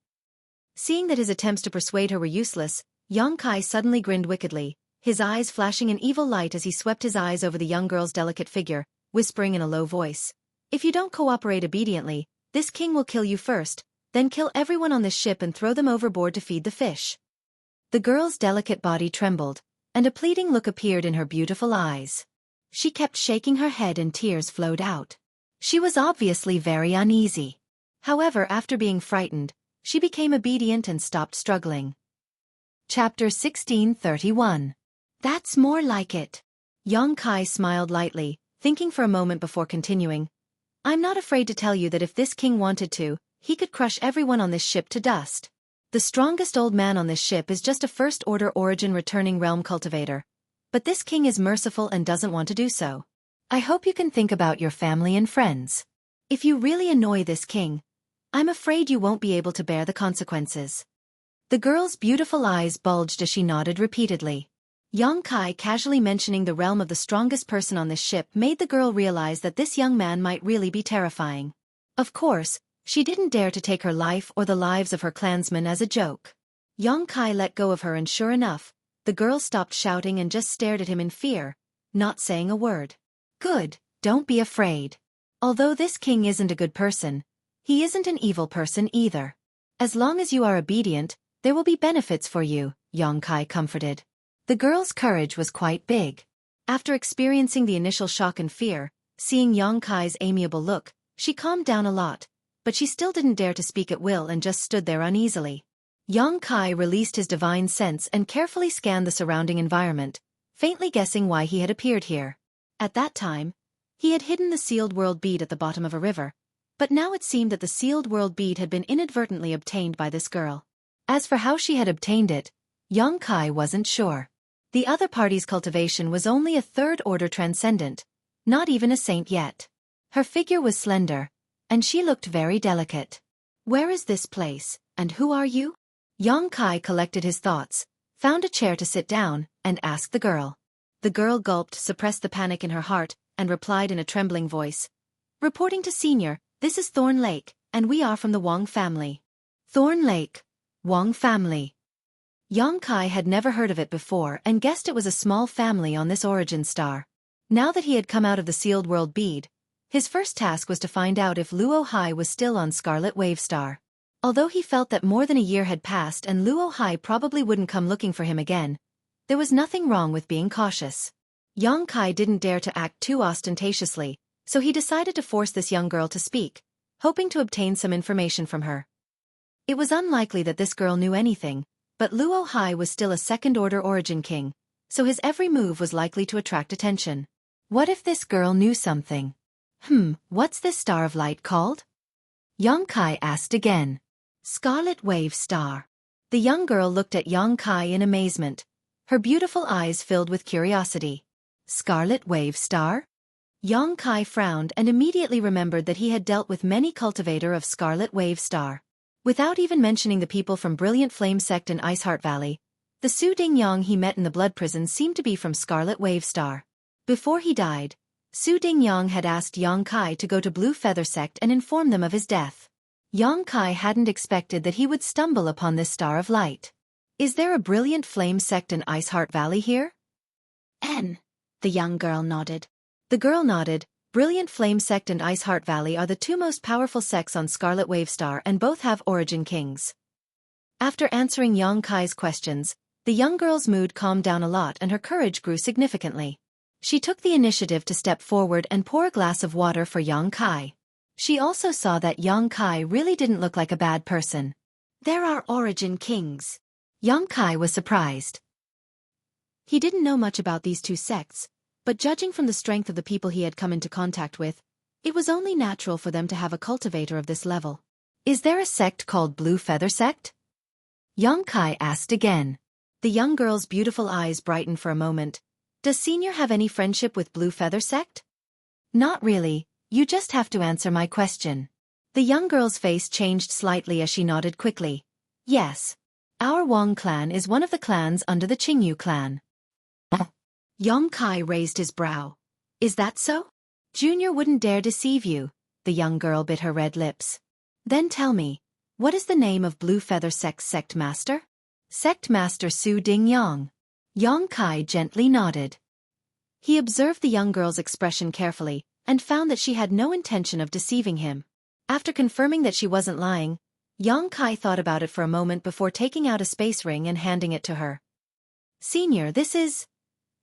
Seeing that his attempts to persuade her were useless, Yang Kai suddenly grinned wickedly, his eyes flashing an evil light as he swept his eyes over the young girl's delicate figure, whispering in a low voice, "If you don't cooperate obediently, this king will kill you first, then kill everyone on this ship and throw them overboard to feed the fish." The girl's delicate body trembled, and a pleading look appeared in her beautiful eyes. She kept shaking her head and tears flowed out. She was obviously very uneasy. However, after being frightened, she became obedient and stopped struggling. Chapter 1631. That's more like it. Yang Kai smiled lightly, thinking for a moment before continuing. "I'm not afraid to tell you that if this king wanted to, he could crush everyone on this ship to dust. The strongest old man on this ship is just a First Order Origin returning realm cultivator. But this king is merciful and doesn't want to do so. I hope you can think about your family and friends. If you really annoy this king, I'm afraid you won't be able to bear the consequences. The girl's beautiful eyes bulged as she nodded repeatedly. Yongkai casually mentioning the realm of the strongest person on this ship made the girl realize that this young man might really be terrifying. Of course, she didn't dare to take her life or the lives of her clansmen as a joke. Yongkai let go of her and sure enough, the girl stopped shouting and just stared at him in fear, not saying a word. Good, don't be afraid. Although this king isn't a good person, he isn't an evil person either. As long as you are obedient, there will be benefits for you, Yongkai comforted. The girl's courage was quite big. After experiencing the initial shock and fear, seeing Yongkai's amiable look, she calmed down a lot, but she still didn't dare to speak at will and just stood there uneasily. Yongkai released his divine sense and carefully scanned the surrounding environment, faintly guessing why he had appeared here. At that time, he had hidden the sealed world bead at the bottom of a river, but now it seemed that the sealed world bead had been inadvertently obtained by this girl. As for how she had obtained it, Yongkai wasn't sure. The other party's cultivation was only a third-order transcendent, not even a saint yet. Her figure was slender, and she looked very delicate. Where is this place, and who are you? Yongkai collected his thoughts, found a chair to sit down, and asked the girl. The girl gulped, suppressed the panic in her heart, and replied in a trembling voice. Reporting to Senior, this is Thorn Lake, and we are from the Wang family. Thorn Lake, Wang family. Yongkai had never heard of it before and guessed it was a small family on this origin star. Now that he had come out of the sealed world bead, his first task was to find out if Luo Hai was still on Scarlet Wave Star. Although he felt that more than a year had passed and Luo Hai probably wouldn't come looking for him again, there was nothing wrong with being cautious. Yongkai didn't dare to act too ostentatiously, so he decided to force this young girl to speak, hoping to obtain some information from her. It was unlikely that this girl knew anything, but Luo Hai was still a second-order origin king, so his every move was likely to attract attention. What if this girl knew something? What's this star of light called? Yongkai asked again. Scarlet Wave Star. The young girl looked at Yongkai in amazement, her beautiful eyes filled with curiosity. Scarlet Wave Star? Yongkai frowned and immediately remembered that he had dealt with many cultivator of Scarlet Wave Star. Without even mentioning the people from Brilliant Flame Sect and Iceheart Valley, the Su Dingyang he met in the blood prison seemed to be from Scarlet Wave Star. Before he died, Su Dingyang had asked Yongkai to go to Blue Feather Sect and inform them of his death. Yongkai hadn't expected that he would stumble upon this star of light. Is there a Brilliant Flame Sect in Iceheart Valley here? The young girl nodded. The girl nodded. Brilliant Flame Sect and Iceheart Valley are the two most powerful sects on Scarlet Wave Star and both have origin kings. After answering Yongkai's questions, the young girl's mood calmed down a lot and her courage grew significantly. She took the initiative to step forward and pour a glass of water for Yongkai. She also saw that Yongkai really didn't look like a bad person. There are origin kings. Yongkai was surprised. He didn't know much about these two sects, but judging from the strength of the people he had come into contact with, it was only natural for them to have a cultivator of this level. Is there a sect called Blue Feather Sect? Yongkai asked again. The young girl's beautiful eyes brightened for a moment. Does Senior have any friendship with Blue Feather Sect? Not really, you just have to answer my question. The young girl's face changed slightly as she nodded quickly. Yes. Our Wang clan is one of the clans under the Qingyu clan. Yongkai raised his brow. Is that so? Junior wouldn't dare deceive you, the young girl bit her red lips. Then tell me, what is the name of Blue Feather Sect's sect master? Sect master Su Dingyang. Yongkai gently nodded. He observed the young girl's expression carefully, and found that she had no intention of deceiving him. After confirming that she wasn't lying, Yongkai thought about it for a moment before taking out a space ring and handing it to her. Senior, this is...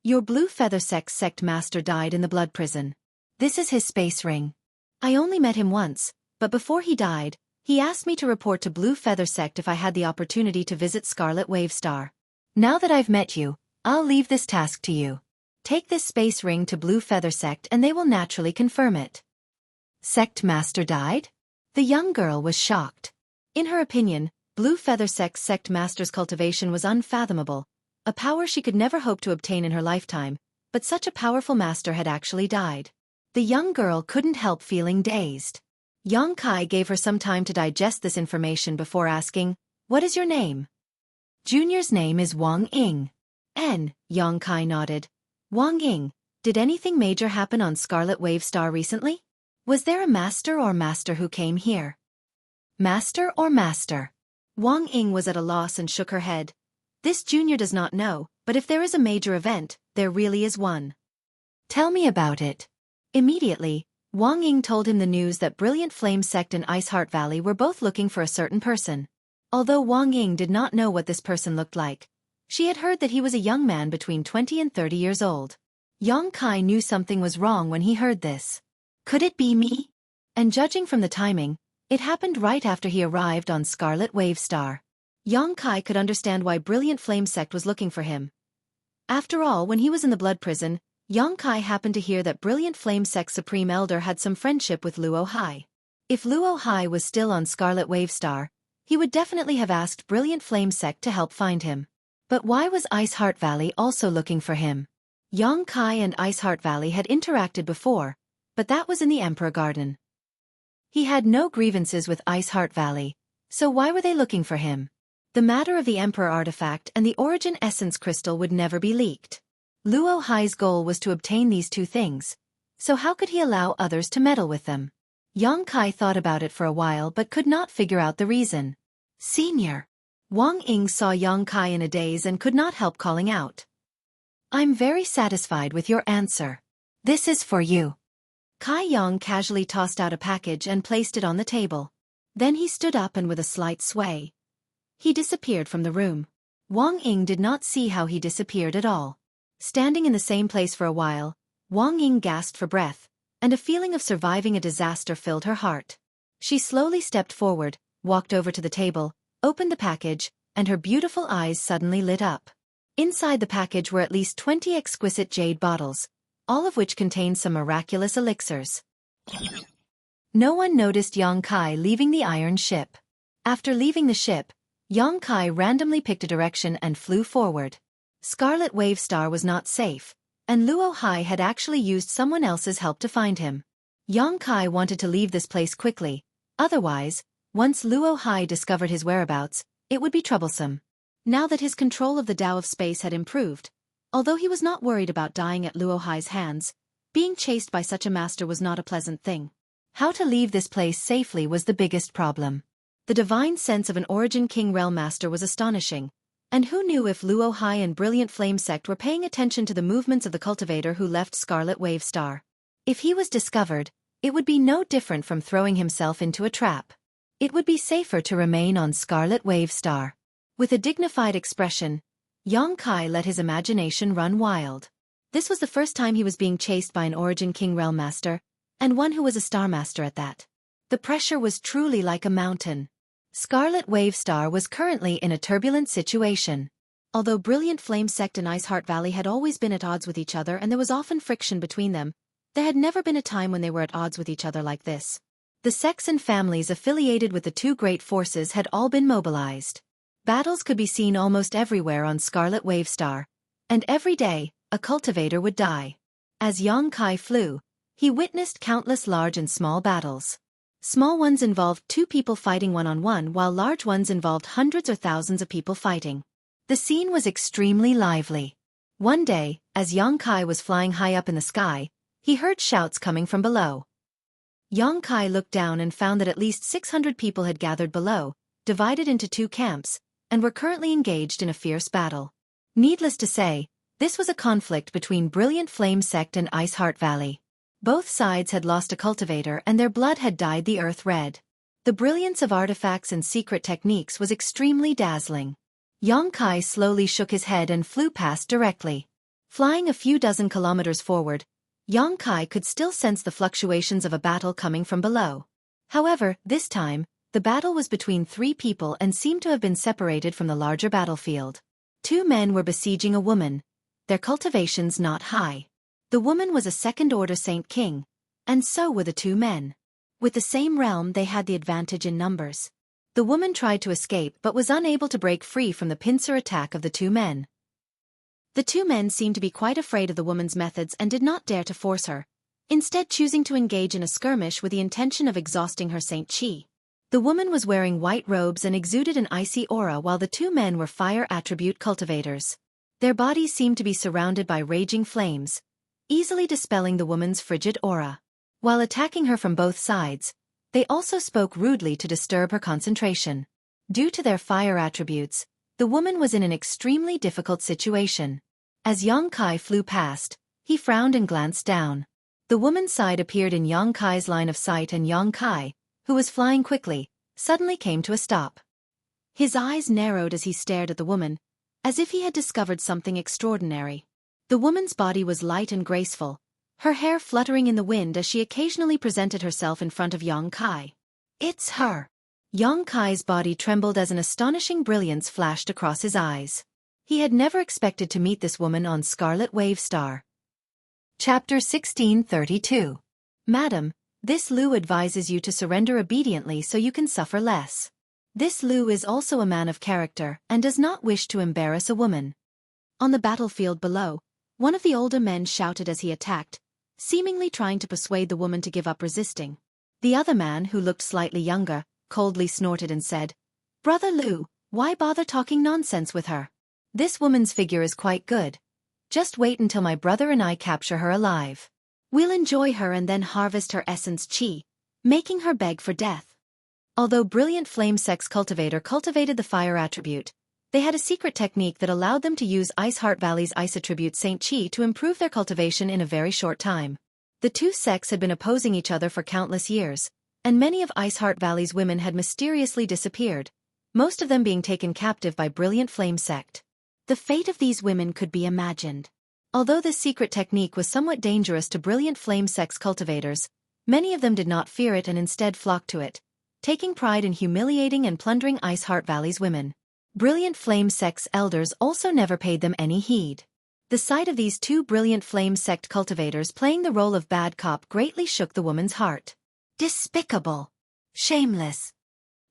Your Blue Feather sect master died in the blood prison. This is his space ring. I only met him once, but before he died, he asked me to report to Blue Feather Sect if I had the opportunity to visit Scarlet Wave Star. Now that I've met you, I'll leave this task to you. Take this space ring to Blue Feather Sect and they will naturally confirm it. Sect Master died? The young girl was shocked. In her opinion, Blue Feather Sect's sect master's cultivation was unfathomable, a power she could never hope to obtain in her lifetime, but such a powerful master had actually died. The young girl couldn't help feeling dazed. Yang Kai gave her some time to digest this information before asking, "What is your name?" "Junior's name is Wang Ying." Yang Kai nodded. "Wang Ying, did anything major happen on Scarlet Wave Star recently? Was there a master who came here?" "Master or master?" Wang Ying was at a loss and shook her head. "This junior does not know, but if there is a major event, there really is one." "Tell me about it." Immediately, Wang Ying told him the news that Brilliant Flame Sect and Ice Heart Valley were both looking for a certain person. Although Wang Ying did not know what this person looked like, she had heard that he was a young man between 20 and 30 years old. Yang Kai knew something was wrong when he heard this. Could it be me? And judging from the timing, it happened right after he arrived on Scarlet Wave Star. Yang Kai could understand why Brilliant Flame Sect was looking for him. After all, when he was in the blood prison, Yang Kai happened to hear that Brilliant Flame Sect's Supreme Elder had some friendship with Luo Hai. If Luo Hai was still on Scarlet Wave Star, he would definitely have asked Brilliant Flame Sect to help find him. But why was Ice Heart Valley also looking for him? Yang Kai and Ice Heart Valley had interacted before, but that was in the Emperor Garden. He had no grievances with Ice Heart Valley, so why were they looking for him? The matter of the Emperor artifact and the Origin Essence Crystal would never be leaked. Luo Hai's goal was to obtain these two things, so how could he allow others to meddle with them? Yang Kai thought about it for a while but could not figure out the reason. "Senior." Wang Ying saw Yang Kai in a daze and could not help calling out. "I'm very satisfied with your answer. This is for you." Kai Yang casually tossed out a package and placed it on the table. Then he stood up and with a slight sway, he disappeared from the room. Wang Ying did not see how he disappeared at all. Standing in the same place for a while, Wang Ying gasped for breath, and a feeling of surviving a disaster filled her heart. She slowly stepped forward, walked over to the table, opened the package, and her beautiful eyes suddenly lit up. Inside the package were at least 20 exquisite jade bottles, all of which contained some miraculous elixirs. No one noticed Yang Kai leaving the iron ship. After leaving the ship, Yang Kai randomly picked a direction and flew forward. Scarlet Wave Star was not safe, and Luo Hai had actually used someone else's help to find him. Yang Kai wanted to leave this place quickly, otherwise, once Luo Hai discovered his whereabouts, it would be troublesome. Now that his control of the Tao of Space had improved, although he was not worried about dying at Luo Hai's hands, being chased by such a master was not a pleasant thing. How to leave this place safely was the biggest problem. The divine sense of an Origin King Realm Master was astonishing, and who knew if Luo Hai and Brilliant Flame Sect were paying attention to the movements of the cultivator who left Scarlet Wave Star. If he was discovered, it would be no different from throwing himself into a trap. It would be safer to remain on Scarlet Wave Star. With a dignified expression, Yang Kai let his imagination run wild. This was the first time he was being chased by an Origin King Realm Master, and one who was a Star Master at that. The pressure was truly like a mountain. Scarlet Wave Star was currently in a turbulent situation. Although Brilliant Flame Sect and Ice Heart Valley had always been at odds with each other and there was often friction between them, there had never been a time when they were at odds with each other like this. The sects and families affiliated with the two great forces had all been mobilized. Battles could be seen almost everywhere on Scarlet Wave Star, and every day, a cultivator would die. As Yang Kai flew, he witnessed countless large and small battles. Small ones involved two people fighting one-on-one, while large ones involved hundreds or thousands of people fighting. The scene was extremely lively. One day, as Yang Kai was flying high up in the sky, he heard shouts coming from below. Yang Kai looked down and found that at least 600 people had gathered below, divided into two camps, and were currently engaged in a fierce battle. Needless to say, this was a conflict between Brilliant Flame Sect and Ice Heart Valley. Both sides had lost a cultivator and their blood had dyed the earth red. The brilliance of artifacts and secret techniques was extremely dazzling. Yang Kai slowly shook his head and flew past directly. Flying a few dozen kilometers forward, Yang Kai could still sense the fluctuations of a battle coming from below. However, this time, the battle was between three people and seemed to have been separated from the larger battlefield. Two men were besieging a woman, their cultivations not high. The woman was a second-order Saint King, and so were the two men. With the same realm, they had the advantage in numbers. The woman tried to escape but was unable to break free from the pincer attack of the two men. The two men seemed to be quite afraid of the woman's methods and did not dare to force her. instead choosing to engage in a skirmish with the intention of exhausting her Saint Qi. The woman was wearing white robes and exuded an icy aura while the two men were fire attribute cultivators. Their bodies seemed to be surrounded by raging flames, easily dispelling the woman's frigid aura. While attacking her from both sides, they also spoke rudely to disturb her concentration. Due to their fire attributes, the woman was in an extremely difficult situation. As Yang Kai flew past, he frowned and glanced down. The woman's side appeared in Yang Kai's line of sight, and Yang Kai, who was flying quickly, suddenly came to a stop. His eyes narrowed as he stared at the woman, as if he had discovered something extraordinary. The woman's body was light and graceful, her hair fluttering in the wind as she occasionally presented herself in front of Yang Kai. It's her! Yang Kai's body trembled as an astonishing brilliance flashed across his eyes. He had never expected to meet this woman on Scarlet Wave Star. Chapter 1632. Madam, this Lu advises you to surrender obediently so you can suffer less. This Lu is also a man of character and does not wish to embarrass a woman. On the battlefield below, one of the older men shouted as he attacked, seemingly trying to persuade the woman to give up resisting. The other man, who looked slightly younger, coldly snorted and said, "Brother Lu, why bother talking nonsense with her? This woman's figure is quite good. Just wait until my brother and I capture her alive. We'll enjoy her and then harvest her essence qi, making her beg for death." Although Brilliant Flame Sex Cultivator cultivated the fire attribute, they had a secret technique that allowed them to use Ice Heart Valley's ice attribute Saint Qi to improve their cultivation in a very short time. The two sects had been opposing each other for countless years, and many of Ice Heart Valley's women had mysteriously disappeared, most of them being taken captive by Brilliant Flame Sect. The fate of these women could be imagined. Although this secret technique was somewhat dangerous to Brilliant Flame Sex cultivators, many of them did not fear it and instead flocked to it, taking pride in humiliating and plundering Ice Heart Valley's women. Brilliant Flame Sect's elders also never paid them any heed. The sight of these two Brilliant Flame Sect cultivators playing the role of bad cop greatly shook the woman's heart. Despicable! Shameless!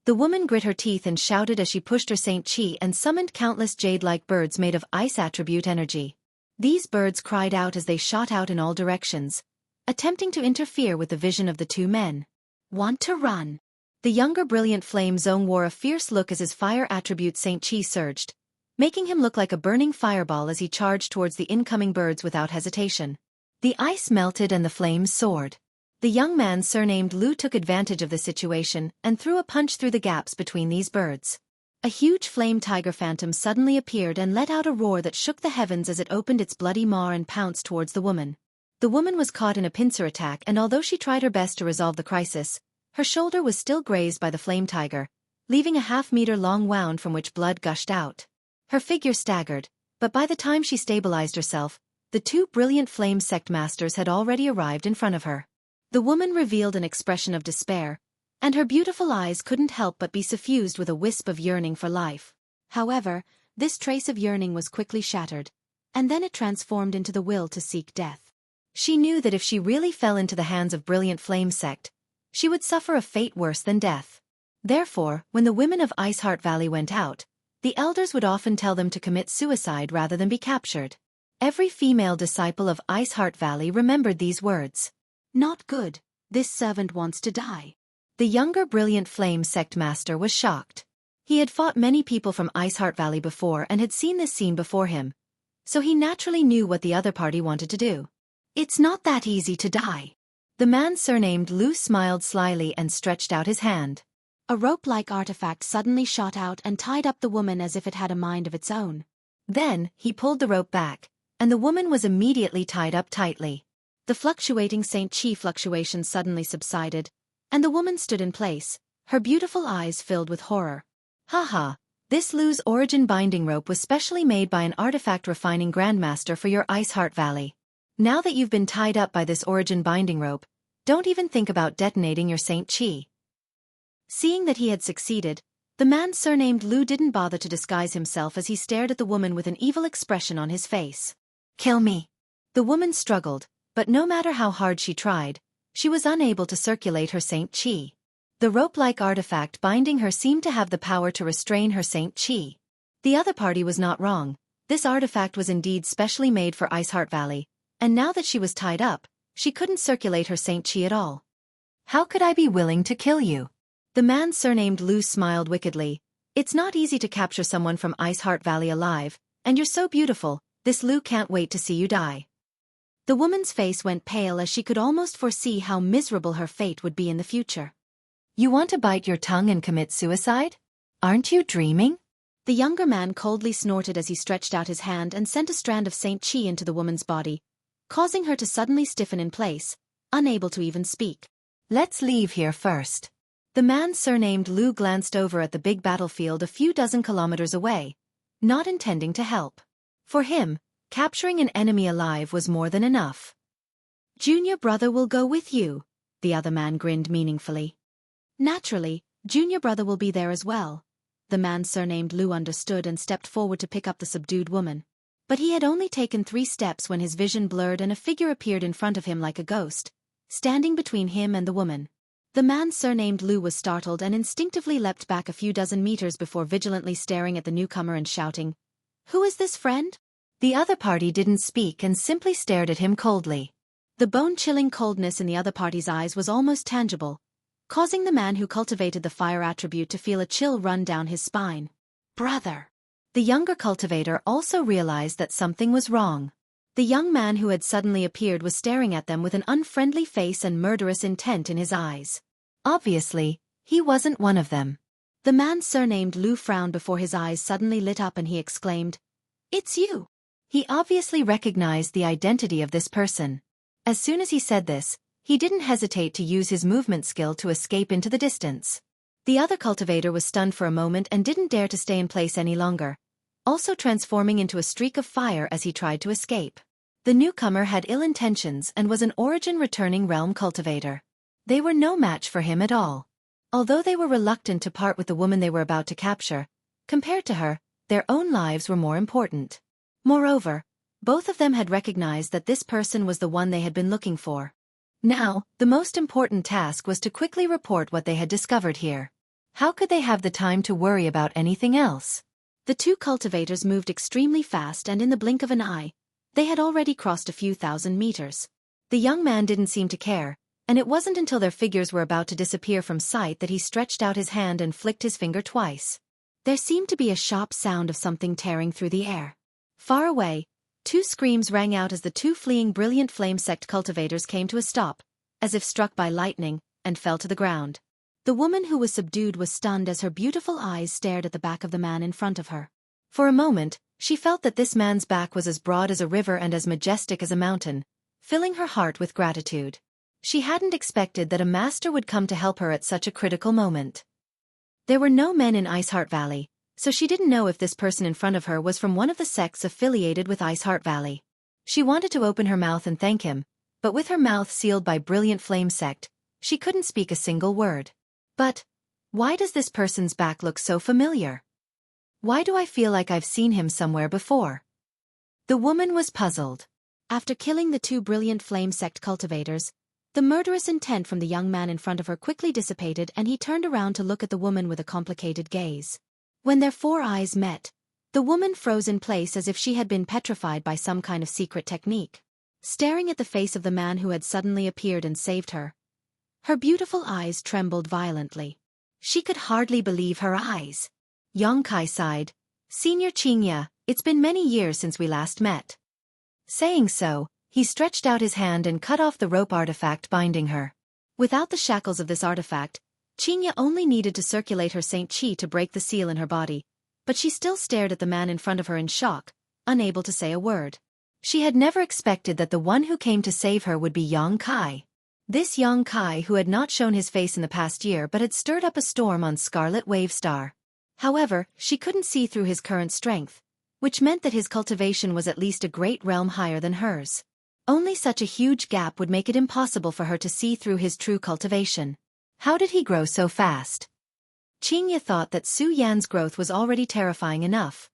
The woman grit her teeth and shouted as she pushed her Saint Qi and summoned countless jade-like birds made of ice attribute energy. These birds cried out as they shot out in all directions, attempting to interfere with the vision of the two men. Want to run? The younger Brilliant Flame Zone wore a fierce look as his fire attribute Saint Qi surged, making him look like a burning fireball as he charged towards the incoming birds without hesitation. The ice melted and the flames soared. The young man surnamed Lu took advantage of the situation and threw a punch through the gaps between these birds. A huge flame tiger phantom suddenly appeared and let out a roar that shook the heavens as it opened its bloody maw and pounced towards the woman. The woman was caught in a pincer attack, and although she tried her best to resolve the crisis, her shoulder was still grazed by the flame tiger, leaving a half-meter-long wound from which blood gushed out. Her figure staggered, but by the time she stabilized herself, the two Brilliant Flame Sect masters had already arrived in front of her. The woman revealed an expression of despair, and her beautiful eyes couldn't help but be suffused with a wisp of yearning for life. However, this trace of yearning was quickly shattered, and then it transformed into the will to seek death. She knew that if she really fell into the hands of Brilliant Flame Sect, she would suffer a fate worse than death. Therefore, when the women of Ice Heart Valley went out, the elders would often tell them to commit suicide rather than be captured. Every female disciple of Ice Heart Valley remembered these words. Not good. This servant wants to die. The younger Brilliant Flame Sect master was shocked. He had fought many people from Ice Heart Valley before and had seen this scene before him, so he naturally knew what the other party wanted to do. It's not that easy to die. The man surnamed Lu smiled slyly and stretched out his hand. A rope-like artifact suddenly shot out and tied up the woman as if it had a mind of its own. Then, he pulled the rope back, and the woman was immediately tied up tightly. The fluctuating Saint Qi fluctuation suddenly subsided, and the woman stood in place, her beautiful eyes filled with horror. Haha, this Lu's origin binding rope was specially made by an artifact refining grandmaster for your Ice Heart Valley. Now that you've been tied up by this origin binding rope, don't even think about detonating your Saint Qi. Seeing that he had succeeded, the man surnamed Lu didn't bother to disguise himself as he stared at the woman with an evil expression on his face. Kill me. The woman struggled, but no matter how hard she tried, she was unable to circulate her Saint Qi. The rope-like artifact binding her seemed to have the power to restrain her Saint Qi. The other party was not wrong. This artifact was indeed specially made for Ice Heart Valley, and now that she was tied up, She couldn't circulate her Saint Qi at all. How could I be willing to kill you? The man surnamed Lu smiled wickedly. It's not easy to capture someone from Ice Heart Valley alive, and you're so beautiful, this Lu can't wait to see you die. The woman's face went pale as she could almost foresee how miserable her fate would be in the future. You want to bite your tongue and commit suicide? Aren't you dreaming? The younger man coldly snorted as he stretched out his hand and sent a strand of Saint Qi into the woman's body, causing her to suddenly stiffen in place, unable to even speak. Let's leave here first. The man surnamed Lu glanced over at the big battlefield a few dozen kilometers away, not intending to help. For him, capturing an enemy alive was more than enough. Junior brother will go with you, the other man grinned meaningfully. Naturally, junior brother will be there as well. The man surnamed Lu understood and stepped forward to pick up the subdued woman. But he had only taken 3 steps when his vision blurred and a figure appeared in front of him like a ghost, standing between him and the woman. The man surnamed Lu was startled and instinctively leapt back a few dozen meters before vigilantly staring at the newcomer and shouting, "Who is this friend?" The other party didn't speak and simply stared at him coldly. The bone-chilling coldness in the other party's eyes was almost tangible, causing the man who cultivated the fire attribute to feel a chill run down his spine. Brother! The younger cultivator also realized that something was wrong. The young man who had suddenly appeared was staring at them with an unfriendly face and murderous intent in his eyes. Obviously, he wasn't one of them. The man surnamed Lu frowned before his eyes suddenly lit up and he exclaimed, "It's you!" He obviously recognized the identity of this person. As soon as he said this, he didn't hesitate to use his movement skill to escape into the distance. The other cultivator was stunned for a moment and didn't dare to stay in place any longer, also transforming into a streak of fire as he tried to escape. The newcomer had ill intentions and was an origin-returning realm cultivator. They were no match for him at all. Although they were reluctant to part with the woman they were about to capture, compared to her, their own lives were more important. Moreover, both of them had recognized that this person was the one they had been looking for. Now, the most important task was to quickly report what they had discovered here. How could they have the time to worry about anything else? The 2 cultivators moved extremely fast and in the blink of an eye, they had already crossed a few thousand meters. The young man didn't seem to care, and it wasn't until their figures were about to disappear from sight that he stretched out his hand and flicked his finger twice. There seemed to be a sharp sound of something tearing through the air. Far away, 2 screams rang out as the 2 fleeing brilliant flame sect cultivators came to a stop, as if struck by lightning, and fell to the ground. The woman who was subdued was stunned as her beautiful eyes stared at the back of the man in front of her. For a moment, she felt that this man's back was as broad as a river and as majestic as a mountain, filling her heart with gratitude. She hadn't expected that a master would come to help her at such a critical moment. There were no men in Ice Heart Valley, so she didn't know if this person in front of her was from one of the sects affiliated with Ice Heart Valley. She wanted to open her mouth and thank him, but with her mouth sealed by Brilliant Flame Sect, she couldn't speak a single word. But why does this person's back look so familiar? Why do I feel like I've seen him somewhere before? The woman was puzzled. After killing the 2 Brilliant Flame Sect cultivators, the murderous intent from the young man in front of her quickly dissipated and he turned around to look at the woman with a complicated gaze. When their 4 eyes met, the woman froze in place as if she had been petrified by some kind of secret technique. Staring at the face of the man who had suddenly appeared and saved her, her beautiful eyes trembled violently. She could hardly believe her eyes. Yongkai sighed, "Senior Qingya, it's been many years since we last met." Saying so, he stretched out his hand and cut off the rope artifact binding her. Without the shackles of this artifact, Qingya only needed to circulate her Saint Qi to break the seal in her body, but she still stared at the man in front of her in shock, unable to say a word. She had never expected that the one who came to save her would be Yang Kai. This Yang Kai who had not shown his face in the past year but had stirred up a storm on Scarlet Wave Star. However, she couldn't see through his current strength, which meant that his cultivation was at least a great realm higher than hers. Only such a huge gap would make it impossible for her to see through his true cultivation. How did he grow so fast? Qingya thought that Su Yan's growth was already terrifying enough.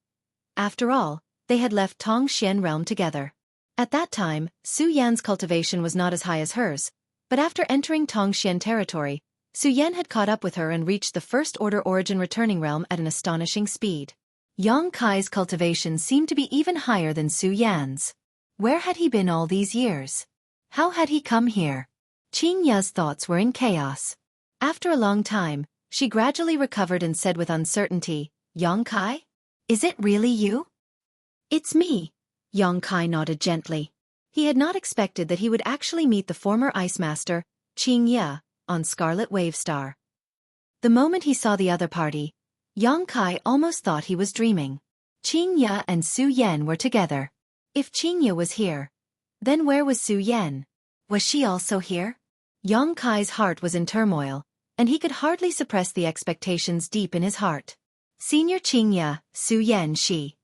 After all, they had left Tongxian realm together. At that time, Su Yan's cultivation was not as high as hers, but after entering Tongxian territory, Su Yan had caught up with her and reached the First Order Origin returning realm at an astonishing speed. Yang Kai's cultivation seemed to be even higher than Su Yan's. Where had he been all these years? How had he come here? Qing Ya's thoughts were in chaos. After a long time, she gradually recovered and said with uncertainty, Yang Kai? Is it really you? It's me. Yang Kai nodded gently. He had not expected that he would actually meet the former Ice Master, Qing Ya, on Scarlet Wave Star. The moment he saw the other party, Yang Kai almost thought he was dreaming. Qing Ya and Su Yan were together. If Qing Ya was here, then where was Su Yan? Was she also here? Yang Kai's heart was in turmoil, and he could hardly suppress the expectations deep in his heart. Senior Qing Ya, Su Yan she.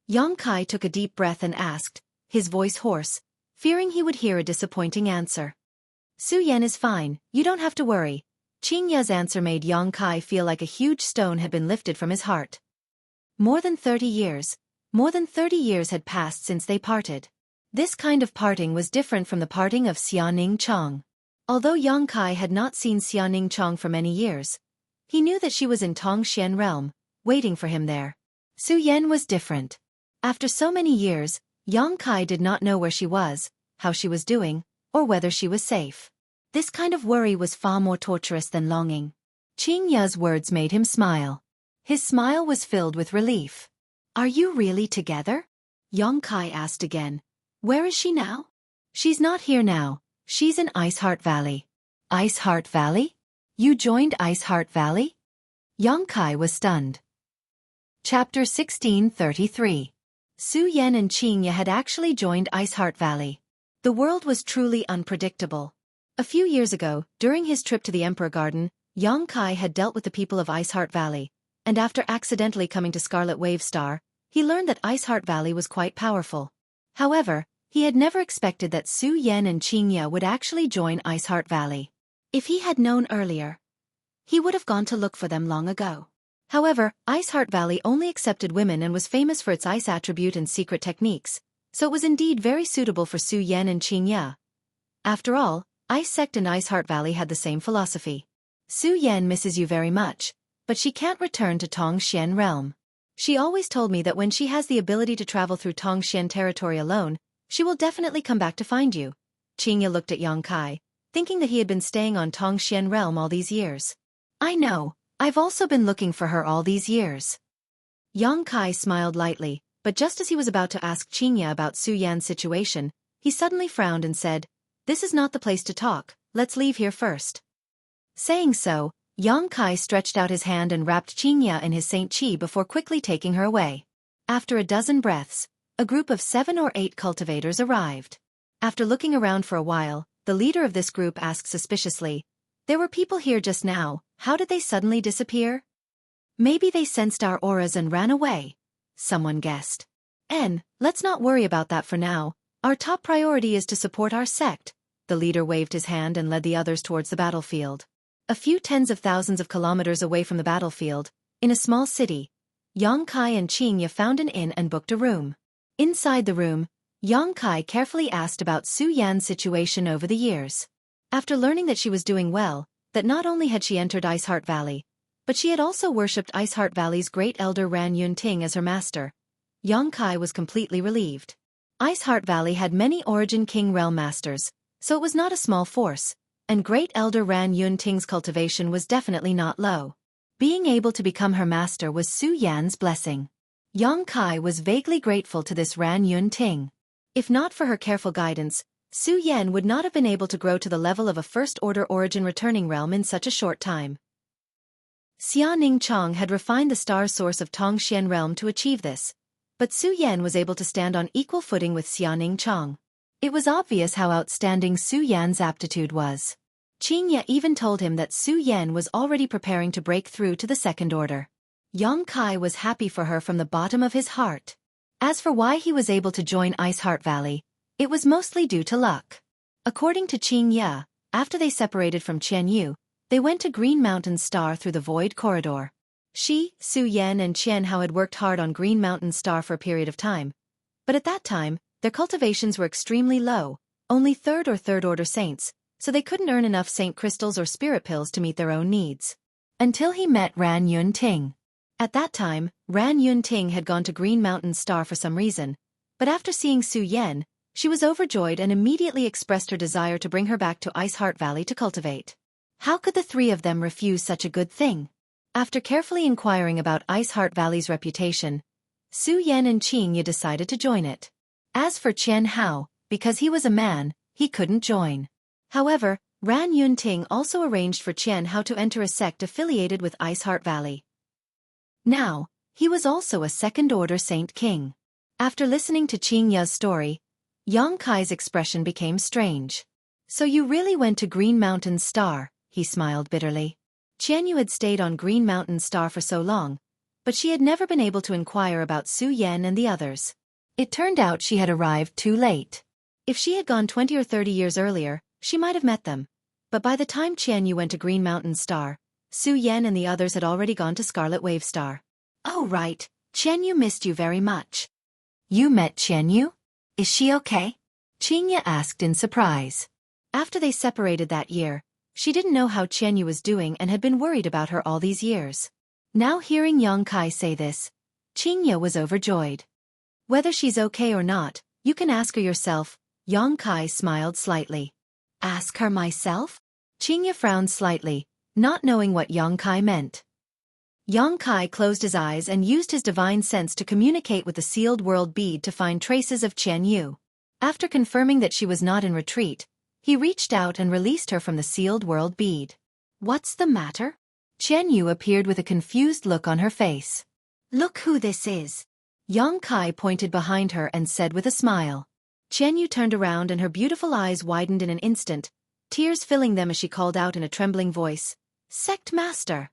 Yang Kai took a deep breath and asked, his voice hoarse, fearing he would hear a disappointing answer. Su Yan is fine, you don't have to worry. Qing Ya's answer made Yang Kai feel like a huge stone had been lifted from his heart. More than 30 years had passed since they parted. This kind of parting was different from the parting of Xiaoning Chong. Although Yang Kai had not seen Xiaoning Chong for many years, he knew that she was in Tongxian realm, waiting for him there. Su Yan was different. After so many years, Yang Kai did not know where she was, how she was doing, or whether she was safe. This kind of worry was far more torturous than longing. Qing Ya's words made him smile. His smile was filled with relief. Are you really together? Yang Kai asked again. Where is she now? She's not here now. She's in Ice Heart Valley. Ice Heart Valley? You joined Ice Heart Valley? Yang Kai was stunned. Chapter 1633. Su Yan and Qing Ya had actually joined Ice Heart Valley. The world was truly unpredictable. A few years ago, during his trip to the Emperor Garden, Yang Kai had dealt with the people of Ice Heart Valley, and after accidentally coming to Scarlet Wave Star, he learned that Ice Heart Valley was quite powerful. However, he had never expected that Su Yan and Qing Ya would actually join Ice Heart Valley. If he had known earlier, he would have gone to look for them long ago. However, Ice Heart Valley only accepted women and was famous for its ice attribute and secret techniques, so it was indeed very suitable for Su Yan and Qing Ya. After all, Ice Sect and Ice Heart Valley had the same philosophy. Su Yan misses you very much, but she can't return to Tongxian realm. She always told me that when she has the ability to travel through Tongxian territory alone, she will definitely come back to find you. Qing Ya looked at Yang Kai, thinking that he had been staying on Tongxian realm all these years. I know, I've also been looking for her all these years. Yang Kai smiled lightly, but just as he was about to ask Qing Ya about Su Yan's situation, he suddenly frowned and said, This is not the place to talk, let's leave here first. Saying so, Yang Kai stretched out his hand and wrapped Qing Ya in his Saint Qi before quickly taking her away. After a dozen breaths, a group of 7 or 8 cultivators arrived. After looking around for a while, the leader of this group asked suspiciously, There were people here just now, how did they suddenly disappear? Maybe they sensed our auras and ran away, someone guessed. Let's not worry about that for now, our top priority is to support our sect. The leader waved his hand and led the others towards the battlefield. A few tens of thousands of kilometers away from the battlefield, in a small city, Yang Kai and Qing Ya found an inn and booked a room. Inside the room, Yang Kai carefully asked about Su Yan's situation over the years. After learning that she was doing well, that not only had she entered Ice Heart Valley, but she had also worshipped Ice Heart Valley's great elder Ran Yunting as her master, Yang Kai was completely relieved. Ice Heart Valley had many Origin King Realm Masters, so it was not a small force, and Great Elder Ran Yunting's cultivation was definitely not low. Being able to become her master was Su Yan's blessing. Yang Kai was vaguely grateful to this Ran Yunting. If not for her careful guidance, Su Yan would not have been able to grow to the level of a first-order Origin returning realm in such a short time. Xiaoning Chong had refined the star source of Tongxian realm to achieve this, but Su Yan was able to stand on equal footing with Xiaoning Chong. It was obvious how outstanding Su Yan's aptitude was. Qing Ya even told him that Su Yan was already preparing to break through to the second order. Yang Kai was happy for her from the bottom of his heart. As for why he was able to join Ice Heart Valley, it was mostly due to luck. According to Qing Ya, after they separated from Qian Yu, they went to Green Mountain Star through the Void Corridor. She, Su Yan and Qian Hao had worked hard on Green Mountain Star for a period of time, but at that time, their cultivations were extremely low, only third or third-order saints, so they couldn't earn enough saint crystals or spirit pills to meet their own needs. Until he met Ran Yunting. At that time, Ran Yunting had gone to Green Mountain Star for some reason, but after seeing Su Yan, She was overjoyed and immediately expressed her desire to bring her back to Ice Heart Valley to cultivate. How could the three of them refuse such a good thing? After carefully inquiring about Ice Heart Valley's reputation, Su Yan and Qingye decided to join it. As for Qian Hao, because he was a man, he couldn't join. However, Ran Yunting also arranged for Qian Hao to enter a sect affiliated with Ice Heart Valley. Now, he was also a second-order Saint King. After listening to Qingye's story, Yang Kai's expression became strange. So you really went to Green Mountain Star, he smiled bitterly. Qian Yu had stayed on Green Mountain Star for so long, but she had never been able to inquire about Su Yan and the others. It turned out she had arrived too late. If she had gone 20 or 30 years earlier, she might have met them. But by the time Qian Yu went to Green Mountain Star, Su Yan and the others had already gone to Scarlet Wave Star. Oh right, Qian Yu missed you very much. You met Qian Yu? Is she okay? Qingye asked in surprise. After they separated that year, she didn't know how Qian Yu was doing and had been worried about her all these years. Now hearing Yang Kai say this, Qingye was overjoyed. Whether she's okay or not, you can ask her yourself, Yang Kai smiled slightly. Ask her myself? Qingye frowned slightly, not knowing what Yang Kai meant. Yang Kai closed his eyes and used his divine sense to communicate with the sealed world bead to find traces of Qian Yu. After confirming that she was not in retreat, he reached out and released her from the sealed world bead. What's the matter? Qian Yu appeared with a confused look on her face. Look who this is. Yang Kai pointed behind her and said with a smile. Qian Yu turned around and her beautiful eyes widened in an instant, tears filling them as she called out in a trembling voice, Sect Master!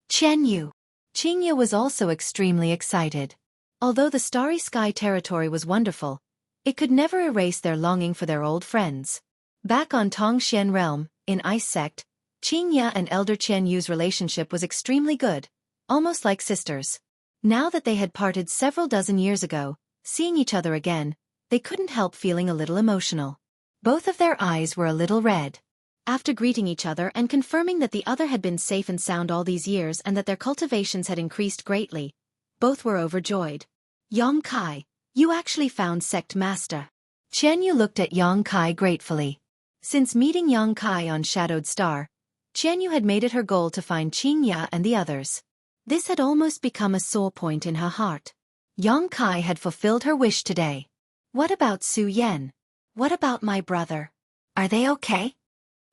Qian Yu! Qingye was also extremely excited. Although the Starry Sky territory was wonderful, it could never erase their longing for their old friends. Back on Tongxian Realm, in Ice Sect, Qingye and Elder Qian Yu's relationship was extremely good, almost like sisters. Now that they had parted several dozen years ago, seeing each other again, they couldn't help feeling a little emotional. Both of their eyes were a little red. After greeting each other and confirming that the other had been safe and sound all these years and that their cultivations had increased greatly, both were overjoyed. Yang Kai, you actually found Sect Master. Qian Yu looked at Yang Kai gratefully. Since meeting Yang Kai on Shadowed Star, Qian Yu had made it her goal to find Qingye and the others. This had almost become a sore point in her heart. Yang Kai had fulfilled her wish today. What about Su Yan? What about my brother? Are they okay?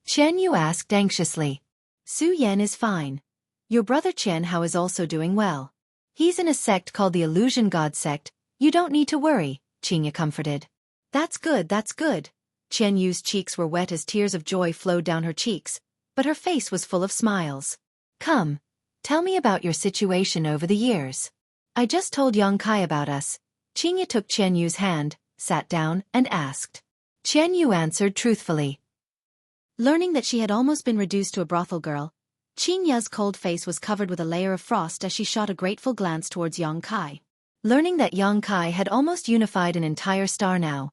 Qian Yu asked anxiously. Su Yan is fine. Your brother Qian Hao is also doing well. He's in a sect called the Illusion God Sect. You don't need to worry, Qingye comforted. That's good, that's good. Qian Yu's cheeks were wet as tears of joy flowed down her cheeks, but her face was full of smiles. Come, tell me about your situation over the years. I just told Yang Kai about us. Qingye took Qian Yu's hand, sat down, and asked. Qian Yu answered truthfully. Learning that she had almost been reduced to a brothel girl, Qingye's cold face was covered with a layer of frost as she shot a grateful glance towards Yang Kai. Learning that Yang Kai had almost unified an entire star now,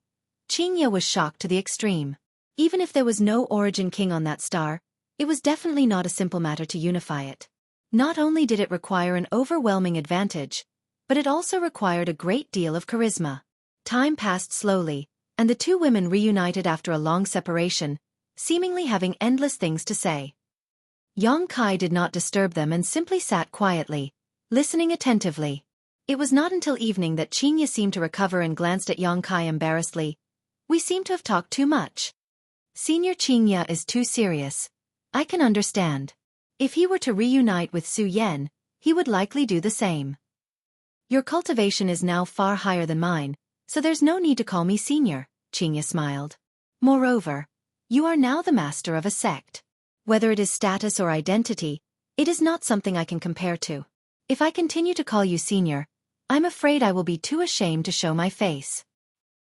Qingye was shocked to the extreme. Even if there was no origin king on that star, it was definitely not a simple matter to unify it. Not only did it require an overwhelming advantage, but it also required a great deal of charisma. Time passed slowly, and the two women reunited after a long separation, seemingly having endless things to say. Yang Kai did not disturb them and simply sat quietly, listening attentively. It was not until evening that Qingye seemed to recover and glanced at Yang Kai embarrassedly. We seem to have talked too much. Senior Qingye is too serious. I can understand. If he were to reunite with Su Yan, he would likely do the same. Your cultivation is now far higher than mine, so there's no need to call me senior, Qingye smiled. Moreover, you are now the master of a sect. Whether it is status or identity, it is not something I can compare to. If I continue to call you senior, I'm afraid I will be too ashamed to show my face.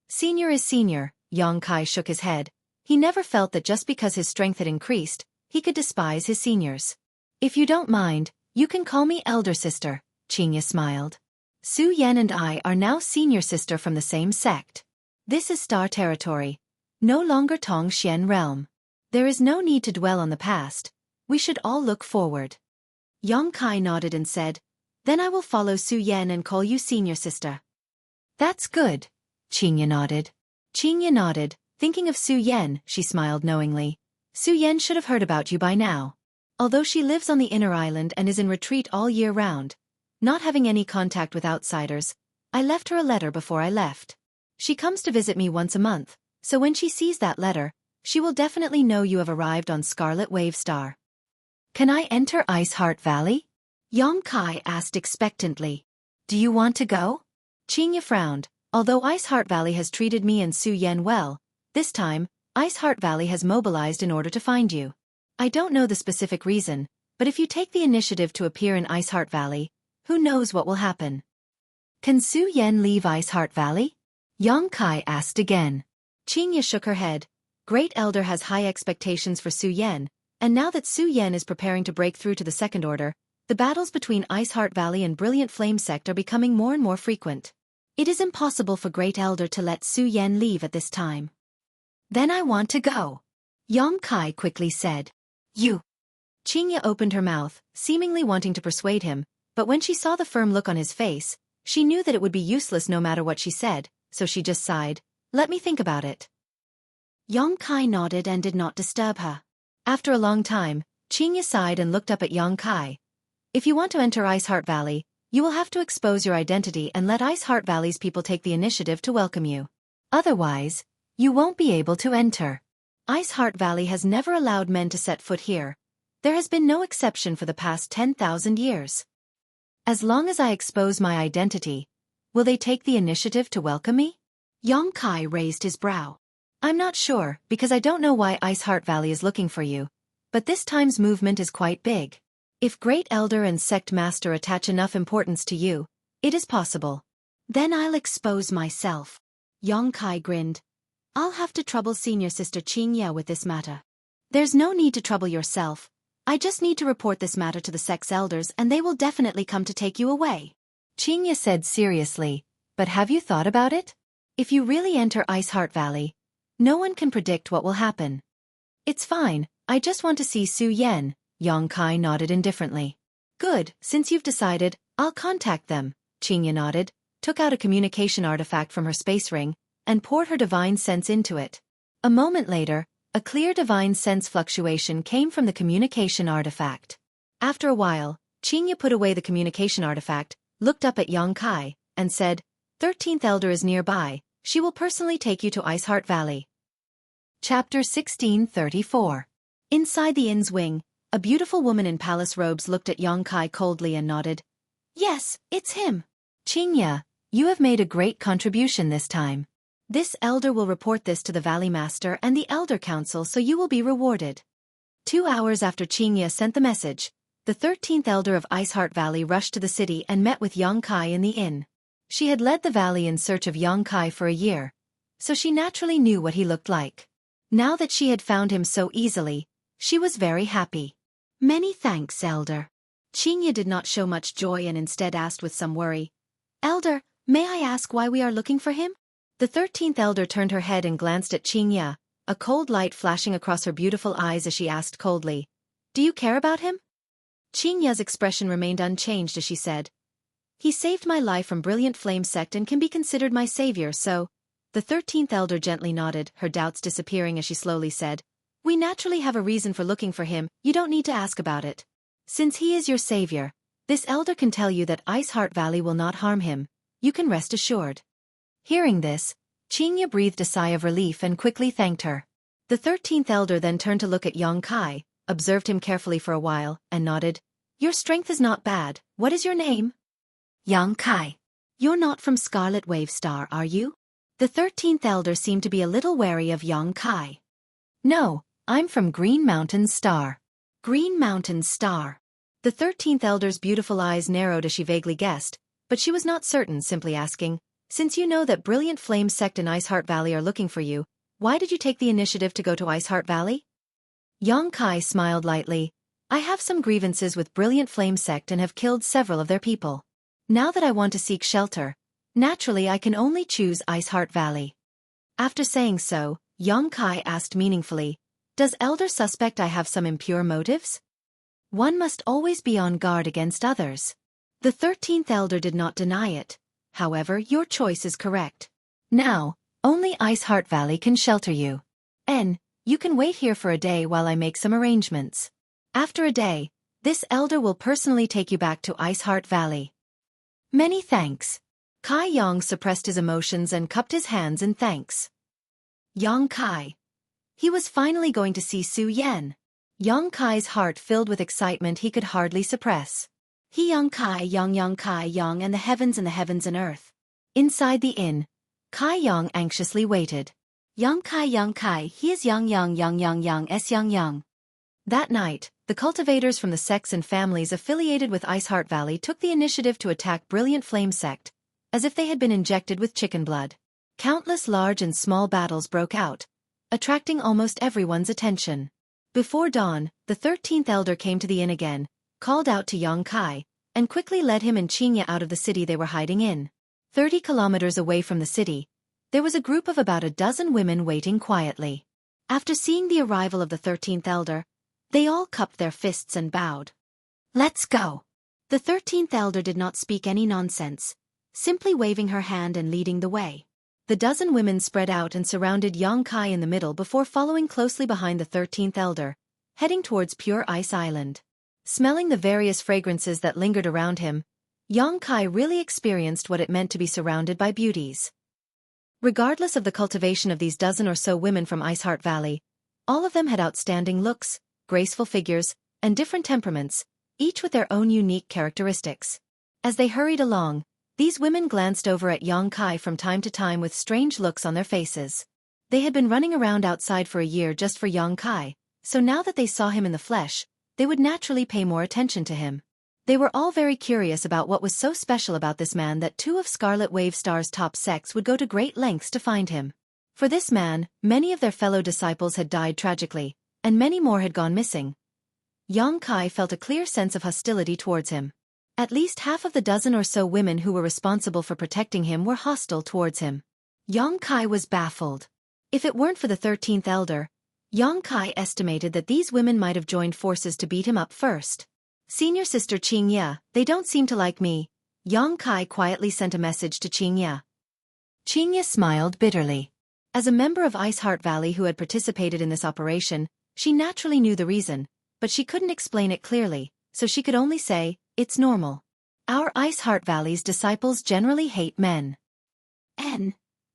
Senior is senior, Yang Kai shook his head. He never felt that just because his strength had increased, he could despise his seniors. If you don't mind, you can call me elder sister, Qingye smiled. Su Yan and I are now senior sister from the same sect. This is star territory, no longer Tongxian realm. There is no need to dwell on the past. We should all look forward. Yang Kai nodded and said, Then I will follow Su Yan and call you senior sister. That's good, Qingye nodded. Qingye nodded, thinking of Su Yan. She smiled knowingly. Su Yan should have heard about you by now. Although she lives on the inner island and is in retreat all year round, not having any contact with outsiders, I left her a letter before I left. She comes to visit me once a month, so when she sees that letter, she will definitely know you have arrived on Scarlet Wave Star. Can I enter Ice Heart Valley? Yang Kai asked expectantly. Do you want to go? Qingye frowned. Although Ice Heart Valley has treated me and Su Yan well, this time, Ice Heart Valley has mobilized in order to find you. I don't know the specific reason, but if you take the initiative to appear in Ice Heart Valley, who knows what will happen? Can Su Yan leave Ice Heart Valley? Yang Kai asked again. Qingye shook her head. Great Elder has high expectations for Su Yan, and now that Su Yan is preparing to break through to the Second Order, the battles between Ice Heart Valley and Brilliant Flame Sect are becoming more and more frequent. It is impossible for Great Elder to let Su Yan leave at this time. Then I want to go. Yang Kai quickly said. You. Qingye opened her mouth, seemingly wanting to persuade him, but when she saw the firm look on his face, she knew that it would be useless no matter what she said, so she just sighed. Let me think about it. Yang Kai nodded and did not disturb her. After a long time, Qingye sighed and looked up at Yang Kai. If you want to enter Ice Heart Valley, you will have to expose your identity and let Ice Heart Valley's people take the initiative to welcome you. Otherwise, you won't be able to enter. Ice Heart Valley has never allowed men to set foot here. There has been no exception for the past 10,000 years. As long as I expose my identity, will they take the initiative to welcome me? Yang Kai raised his brow. I'm not sure, because I don't know why Ice Heart Valley is looking for you, but this time's movement is quite big. If Great Elder and Sect Master attach enough importance to you, it is possible. Then I'll expose myself. Yang Kai grinned. I'll have to trouble Senior Sister Qingye with this matter. There's no need to trouble yourself. I just need to report this matter to the Sect's elders and they will definitely come to take you away. Qingye said seriously, but have you thought about it? If you really enter Ice Heart Valley, no one can predict what will happen. It's fine, I just want to see Su Yan. Yang Kai nodded indifferently. Good, since you've decided, I'll contact them. Qingye nodded, took out a communication artifact from her space ring, and poured her divine sense into it. A moment later, a clear divine sense fluctuation came from the communication artifact. After a while, Qingye put away the communication artifact, looked up at Yang Kai, and said, 13th Elder is nearby, she will personally take you to Ice Heart Valley. Chapter 1634. Inside the inn's wing, a beautiful woman in palace robes looked at Yang Kai coldly and nodded. Yes, it's him. Qingye, you have made a great contribution this time. This elder will report this to the Valley Master and the Elder Council so you will be rewarded. 2 hours after Qingye sent the message, the 13th Elder of Ice Heart Valley rushed to the city and met with Yang Kai in the inn. She had led the valley in search of Yang Kai for a year, so she naturally knew what he looked like. Now that she had found him so easily, she was very happy. Many thanks, Elder. Qingye did not show much joy and instead asked with some worry. Elder, may I ask why we are looking for him? The 13th Elder turned her head and glanced at Qingye, a cold light flashing across her beautiful eyes as she asked coldly, Do you care about him? Qingye's expression remained unchanged as she said, He saved my life from Brilliant Flame Sect and can be considered my savior, so... The 13th Elder gently nodded, her doubts disappearing as she slowly said, We naturally have a reason for looking for him, you don't need to ask about it. Since he is your savior, this elder can tell you that Ice Heart Valley will not harm him, you can rest assured. Hearing this, Qingye breathed a sigh of relief and quickly thanked her. The 13th Elder then turned to look at Yang Kai, observed him carefully for a while, and nodded. Your strength is not bad, what is your name? Yang Kai. You're not from Scarlet Wave Star, are you? The 13th Elder seemed to be a little wary of Yang Kai. No, I'm from Green Mountain Star. Green Mountain Star. The 13th Elder's beautiful eyes narrowed as she vaguely guessed, but she was not certain, simply asking, Since you know that Brilliant Flame Sect and Ice Heart Valley are looking for you, why did you take the initiative to go to Ice Heart Valley? Yang Kai smiled lightly. I have some grievances with Brilliant Flame Sect and have killed several of their people. Now that I want to seek shelter, naturally I can only choose Ice Heart Valley. After saying so, Yang Kai asked meaningfully, Does Elder suspect I have some impure motives? One must always be on guard against others. The 13th Elder did not deny it. However, your choice is correct. Now, Only Ice Heart Valley can shelter you. You can wait here for a day while I make some arrangements. After a day, this elder will personally take you back to Ice Heart Valley. Many thanks. Kai Yang suppressed his emotions and cupped his hands in thanks. Yang Kai. He was finally going to see Su Yan. Yang Kai's heart filled with excitement he could hardly suppress. He Yang Kai Yang and the heavens and earth. Inside the inn, Kai Yang anxiously waited. Yang Kai, he is Yang S Yang. That night, the cultivators from the sects and families affiliated with Ice Heart Valley took the initiative to attack Brilliant Flame Sect, as if they had been injected with chicken blood. Countless large and small battles broke out, attracting almost everyone's attention. Before dawn, the 13th elder came to the inn again, called out to Yang Kai, and quickly led him and Qingya out of the city they were hiding in. 30 kilometers away from the city, there was a group of about a dozen women waiting quietly. After seeing the arrival of the 13th elder, they all cupped their fists and bowed. Let's go. The 13th elder did not speak any nonsense, simply waving her hand and leading the way. The dozen women spread out and surrounded Yang Kai in the middle before following closely behind the 13th elder, heading towards Pure Ice Island. Smelling the various fragrances that lingered around him, Yang Kai really experienced what it meant to be surrounded by beauties. Regardless of the cultivation of these dozen or so women from Ice Heart Valley, all of them had outstanding looks, graceful figures, and different temperaments, each with their own unique characteristics. As they hurried along, these women glanced over at Yang Kai from time to time with strange looks on their faces. They had been running around outside for a year just for Yang Kai, so now that they saw him in the flesh, they would naturally pay more attention to him. They were all very curious about what was so special about this man that 2 of Scarlet Wave Star's top sects would go to great lengths to find him. For this man, many of their fellow disciples had died tragically, and many more had gone missing. Yang Kai felt a clear sense of hostility towards him. At least half of the dozen or so women who were responsible for protecting him were hostile towards him. Yang Kai was baffled. If it weren't for the 13th elder, Yang Kai estimated that these women might have joined forces to beat him up first. Senior sister Qingya, they don't seem to like me. Yang Kai quietly sent a message to Qingya. Qingya smiled bitterly. As a member of Ice Heart Valley who had participated in this operation, she naturally knew the reason, but she couldn't explain it clearly, so she could only say, it's normal. Our Ice Heart Valley's disciples generally hate men.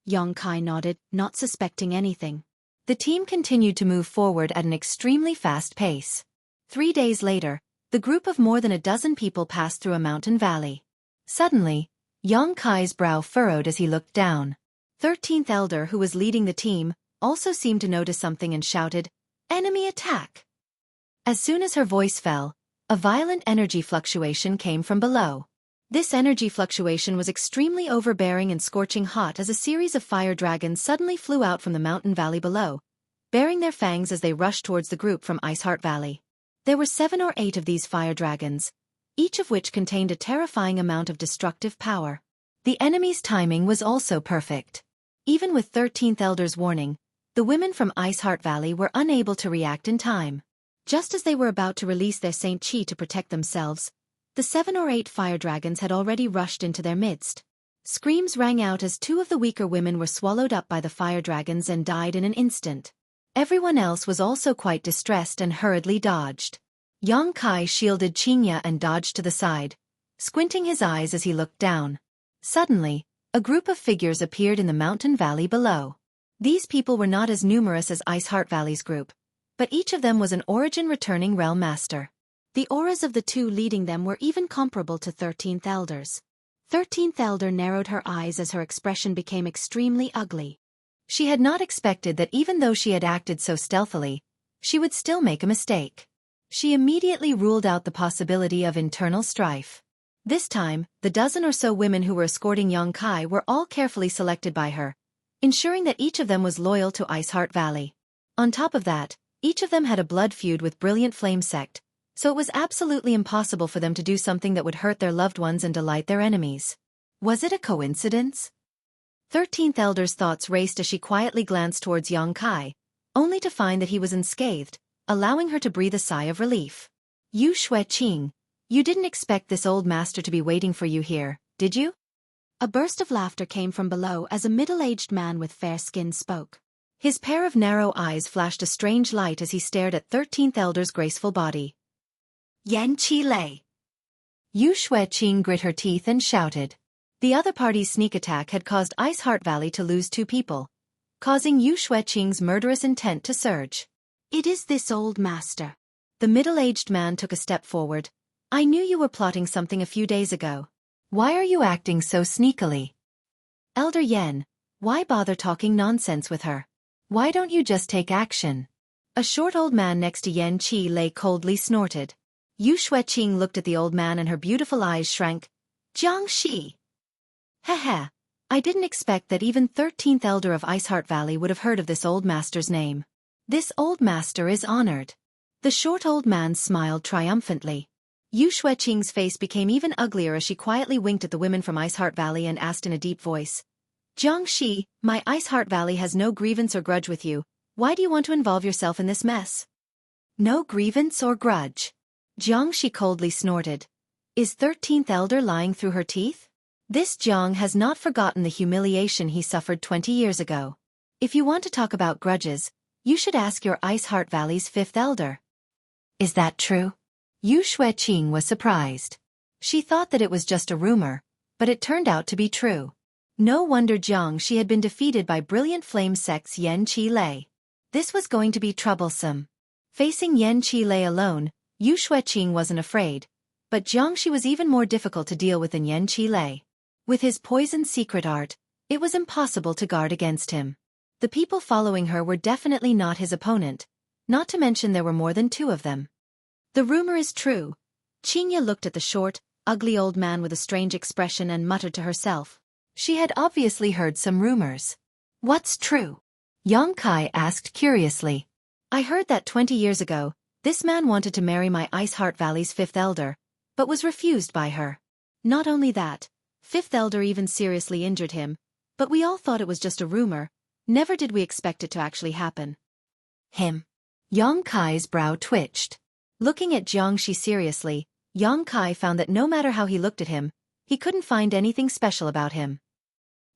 Yang Kai nodded, not suspecting anything. The team continued to move forward at an extremely fast pace. 3 days later, the group of more than a dozen people passed through a mountain valley. Suddenly, Yang Kai's brow furrowed as he looked down. 13th elder who was leading the team also seemed to notice something and shouted, "Enemy attack!" As soon as her voice fell, a violent energy fluctuation came from below. This energy fluctuation was extremely overbearing and scorching hot as a series of fire dragons suddenly flew out from the mountain valley below, baring their fangs as they rushed towards the group from Ice Heart Valley. There were 7 or 8 of these fire dragons, each of which contained a terrifying amount of destructive power. The enemy's timing was also perfect. Even with 13th Elder's warning, the women from Ice Heart Valley were unable to react in time. Just as they were about to release their Saint Chi to protect themselves, the 7 or 8 fire dragons had already rushed into their midst. Screams rang out as 2 of the weaker women were swallowed up by the fire dragons and died in an instant. Everyone else was also quite distressed and hurriedly dodged. Yang Kai shielded Qingya and dodged to the side, squinting his eyes as he looked down. Suddenly, a group of figures appeared in the mountain valley below. These people were not as numerous as Ice Heart Valley's group, but each of them was an origin-returning realm master. The auras of the 2 leading them were even comparable to 13th Elders. 13th Elder narrowed her eyes as her expression became extremely ugly. She had not expected that even though she had acted so stealthily, she would still make a mistake. She immediately ruled out the possibility of internal strife. This time, the dozen or so women who were escorting Yang Kai were all carefully selected by her, ensuring that each of them was loyal to Ice Heart Valley. On top of that, each of them had a blood feud with Brilliant Flame Sect, so it was absolutely impossible for them to do something that would hurt their loved ones and delight their enemies. Was it a coincidence? 13th Elder's thoughts raced as she quietly glanced towards Yang Kai, only to find that he was unscathed, allowing her to breathe a sigh of relief. Xueqi, you didn't expect this old master to be waiting for you here, did you? A burst of laughter came from below as a middle-aged man with fair skin spoke. His pair of narrow eyes flashed a strange light as he stared at 13th Elder's graceful body. Yan Qi Lei. Xueqi grit her teeth and shouted. The other party's sneak attack had caused Ice Heart Valley to lose 2 people, causing Xueqi's murderous intent to surge. It is this old master. The middle-aged man took a step forward. I knew you were plotting something a few days ago. Why are you acting so sneakily? Elder Yen, why bother talking nonsense with her? Why don't you just take action? A short old man next to Yan Qi Lei coldly snorted. Xueqi looked at the old man and her beautiful eyes shrank. Jiang Shi. Heh. I didn't expect that even 13th Elder of Iceheart Valley would have heard of this old master's name. This old master is honored. The short old man smiled triumphantly. Xueqi's face became even uglier as she quietly winked at the women from Iceheart Valley and asked in a deep voice. Jiang Shi, my Iceheart Valley has no grievance or grudge with you. Why do you want to involve yourself in this mess? No grievance or grudge. Jiang Shi coldly snorted. Is 13th Elder lying through her teeth? This Jiang has not forgotten the humiliation he suffered 20 years ago. If you want to talk about grudges, you should ask your Iceheart Valley's 5th Elder. Is that true? Xueqi was surprised. She thought that it was just a rumor, but it turned out to be true. No wonder Jiang Shi had been defeated by Brilliant Flame Sect's Yan Qi Lei. This was going to be troublesome. Facing Yan Qi Lei alone, Xueqi wasn't afraid, but Jiang Shi was even more difficult to deal with than Yan Qi Lei. With his poison secret art, it was impossible to guard against him. The people following her were definitely not his opponent, not to mention there were more than 2 of them. The rumor is true. Qinya looked at the short, ugly old man with a strange expression and muttered to herself. She had obviously heard some rumors. What's true? Yang Kai asked curiously. I heard that 20 years ago, this man wanted to marry my Iceheart Valley's 5th Elder, but was refused by her. Not only that, 5th Elder even seriously injured him, but we all thought it was just a rumor. Never did we expect it to actually happen. Him. Yang Kai's brow twitched. Looking at Jiang Shi seriously, Yang Kai found that no matter how he looked at him, he couldn't find anything special about him.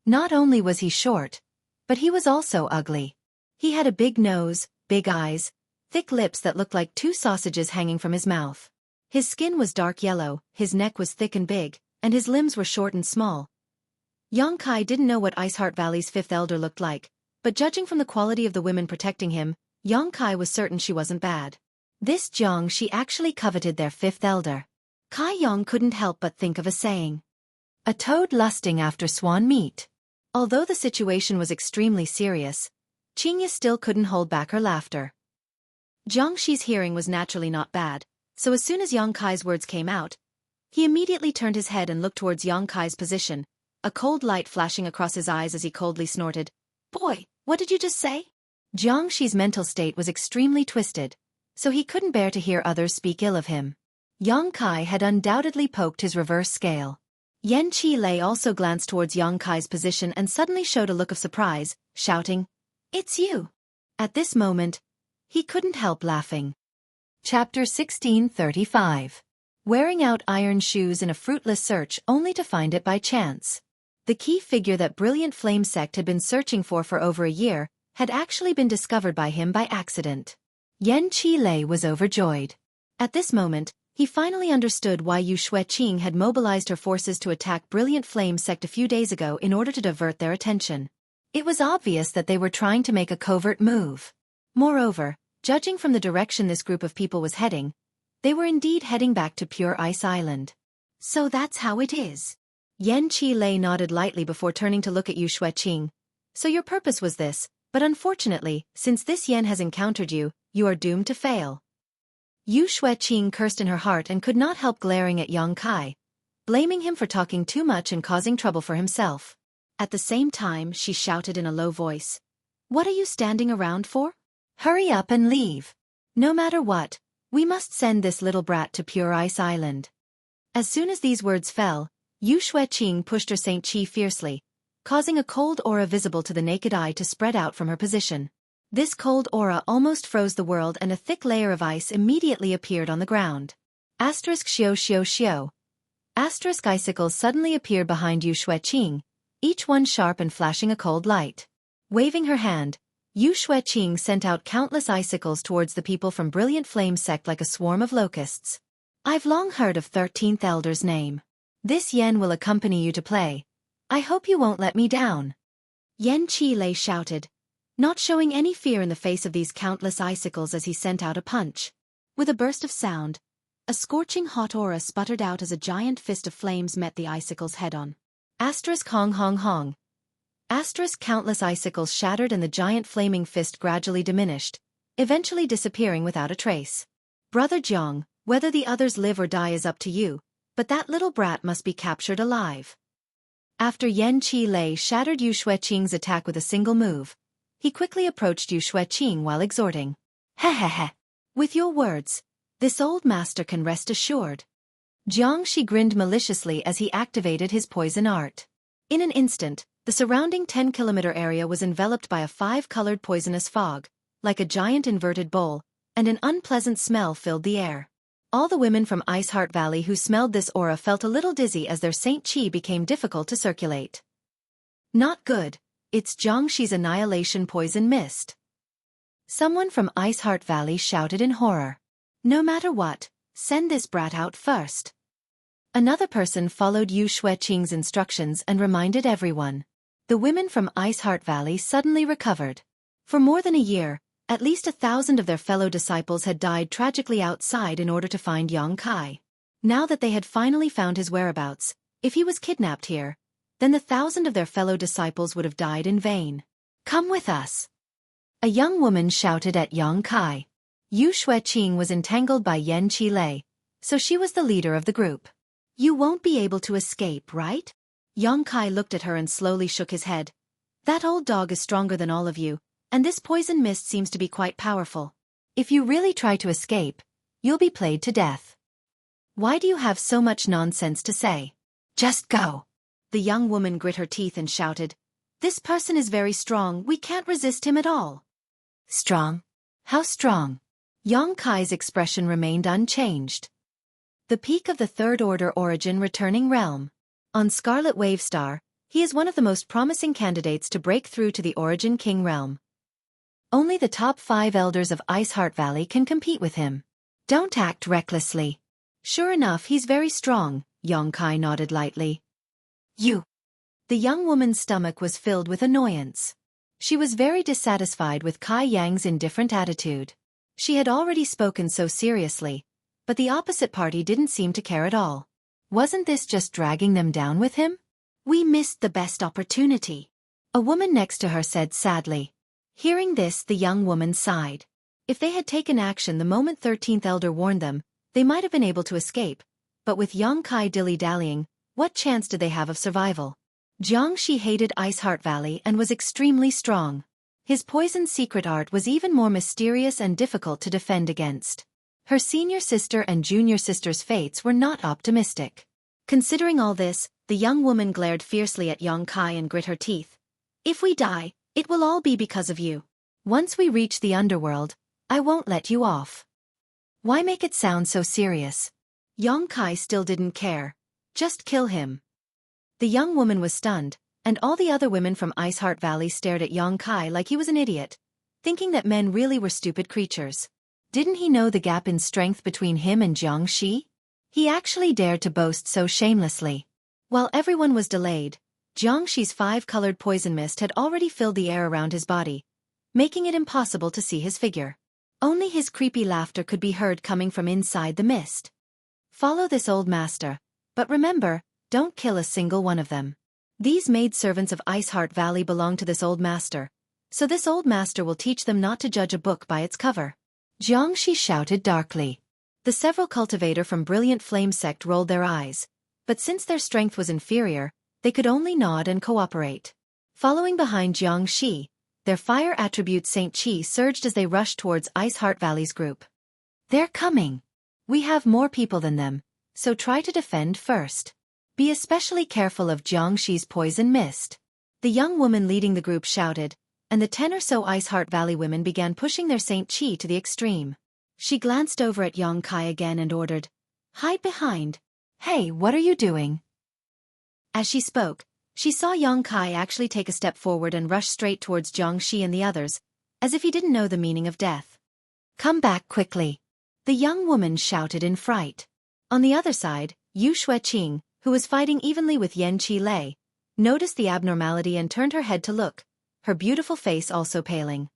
Not only was he short, but he was also ugly. He had a big nose, big eyes, thick lips that looked like 2 sausages hanging from his mouth. His skin was dark yellow, his neck was thick and big, and his limbs were short and small. Yang Kai didn't know what Iceheart Valley's 5th Elder looked like, but judging from the quality of the women protecting him, Yang Kai was certain she wasn't bad. This Jiang Shi actually coveted their 5th Elder. Kai Yang couldn't help but think of a saying. A toad lusting after swan meat. Although the situation was extremely serious, Qinya still couldn't hold back her laughter. Jiang Shi's hearing was naturally not bad, so as soon as Yang Kai's words came out, he immediately turned his head and looked towards Yang Kai's position, a cold light flashing across his eyes as he coldly snorted. Boy, what did you just say? Jiang Shi's mental state was extremely twisted, so he couldn't bear to hear others speak ill of him. Yang Kai had undoubtedly poked his reverse scale. Yan Qi Lei also glanced towards Yang Kai's position and suddenly showed a look of surprise, shouting, It's you! At this moment, he couldn't help laughing. Chapter 1635. Wearing out iron shoes in a fruitless search only to find it by chance. The key figure that Brilliant Flame Sect had been searching for over a year had actually been discovered by him by accident. Yan Qi Lei was overjoyed. At this moment, he finally understood why Xueqi had mobilized her forces to attack Brilliant Flame Sect a few days ago in order to divert their attention. It was obvious that they were trying to make a covert move. Moreover, judging from the direction this group of people was heading, they were indeed heading back to Pure Ice Island. So that's how it is. Yan Qi Lei nodded lightly before turning to look at Xueqi. So your purpose was this, but unfortunately, since this Yan has encountered you, you are doomed to fail. Xueqi cursed in her heart and could not help glaring at Yang Kai, blaming him for talking too much and causing trouble for himself. At the same time, she shouted in a low voice. What are you standing around for? Hurry up and leave. No matter what, we must send this little brat to Pure Ice Island. As soon as these words fell, Xueqi pushed her Saint Qi fiercely, causing a cold aura visible to the naked eye to spread out from her position. This cold aura almost froze the world and a thick layer of ice immediately appeared on the ground. Asterisk Xiao Xiao Xiao. Asterisk icicles suddenly appeared behind Xueqi, each one sharp and flashing a cold light. Waving her hand, Xueqi sent out countless icicles towards the people from Brilliant Flame sect like a swarm of locusts. I've long heard of 13th Elder's name. This Yen will accompany you to play. I hope you won't let me down. Yen Qilei shouted, not showing any fear in the face of these countless icicles as he sent out a punch. With a burst of sound, a scorching hot aura sputtered out as a giant fist of flames met the icicles head-on. Asterisk hong hong hong. Asterisk countless icicles shattered and the giant flaming fist gradually diminished, eventually disappearing without a trace. Brother Jiang, whether the others live or die is up to you, but that little brat must be captured alive. After Yen Qilei shattered Xueqi's attack with a single move, he quickly approached Xueqi while exhorting. Hehehe. With your words, this old master can rest assured. Jiangshi grinned maliciously as he activated his poison art. In an instant, the surrounding 10-kilometer area was enveloped by a 5-colored poisonous fog, like a giant inverted bowl, and an unpleasant smell filled the air. All the women from Ice Heart Valley who smelled this aura felt a little dizzy as their Saint Qi became difficult to circulate. Not good, it's Jiangshi's annihilation poison mist. Someone from Ice Heart Valley shouted in horror. No matter what, send this brat out first. Another person followed Xueqi's instructions and reminded everyone. The women from Ice Heart Valley suddenly recovered. For more than a year, at least 1,000 of their fellow disciples had died tragically outside in order to find Yang Kai. Now that they had finally found his whereabouts, if he was kidnapped here, then the 1,000 of their fellow disciples would have died in vain. Come with us. A young woman shouted at Yang Kai. Xueqi was entangled by Yen Qilei, so she was the leader of the group. You won't be able to escape, right? Yang Kai looked at her and slowly shook his head. That old dog is stronger than all of you, and this poison mist seems to be quite powerful. If you really try to escape, you'll be played to death. Why do you have so much nonsense to say? Just go. The young woman grit her teeth and shouted. This person is very strong, we can't resist him at all. Strong? How strong? Yang Kai's expression remained unchanged. The peak of the Third Order Origin Returning Realm. On Scarlet Wave Star, he is one of the most promising candidates to break through to the Origin King realm. Only the top 5 elders of Ice Heart Valley can compete with him. Don't act recklessly. Sure enough, he's very strong, Yang Kai nodded lightly. You. The young woman's stomach was filled with annoyance. She was very dissatisfied with Kai Yang's indifferent attitude. She had already spoken so seriously, but the opposite party didn't seem to care at all. Wasn't this just dragging them down with him? We missed the best opportunity. A woman next to her said sadly. Hearing this, the young woman sighed. If they had taken action the moment 13th Elder warned them, they might have been able to escape, but with Yang Kai dilly-dallying, what chance did they have of survival? Jiangshi hated Ice Heart Valley and was extremely strong. His poison secret art was even more mysterious and difficult to defend against. Her senior sister and junior sister's fates were not optimistic. Considering all this, the young woman glared fiercely at Yang Kai and grit her teeth. If we die, it will all be because of you. Once we reach the underworld, I won't let you off. Why make it sound so serious? Yang Kai still didn't care. Just kill him. The young woman was stunned, and all the other women from Ice Heart Valley stared at Yang Kai like he was an idiot, thinking that men really were stupid creatures. Didn't he know the gap in strength between him and Jiangshi? He actually dared to boast so shamelessly. While everyone was delayed, Jiangshi's 5-colored poison mist had already filled the air around his body, making it impossible to see his figure. Only his creepy laughter could be heard coming from inside the mist. Follow this old master, but remember, don't kill a single one of them. These maidservants of Ice Heart Valley belong to this old master, so this old master will teach them not to judge a book by its cover. Jiangshi shouted darkly. The several cultivator from Brilliant Flame sect rolled their eyes, but since their strength was inferior, they could only nod and cooperate. Following behind Jiangshi, their fire attribute Saint Qi surged as they rushed towards Ice Heart Valley's group. They're coming. We have more people than them, so try to defend first. Be especially careful of Jiangshi's poison mist. The young woman leading the group shouted, and the 10 or so Ice Heart Valley women began pushing their Saint Qi to the extreme. She glanced over at Yang Kai again and ordered, hide behind. Hey, what are you doing? As she spoke, she saw Yang Kai actually take a step forward and rush straight towards Jiangxi and the others, as if he didn't know the meaning of death. Come back quickly. The young woman shouted in fright. On the other side, Xueqi, who was fighting evenly with Yan Qilei, noticed the abnormality and turned her head to look, her beautiful face also paling.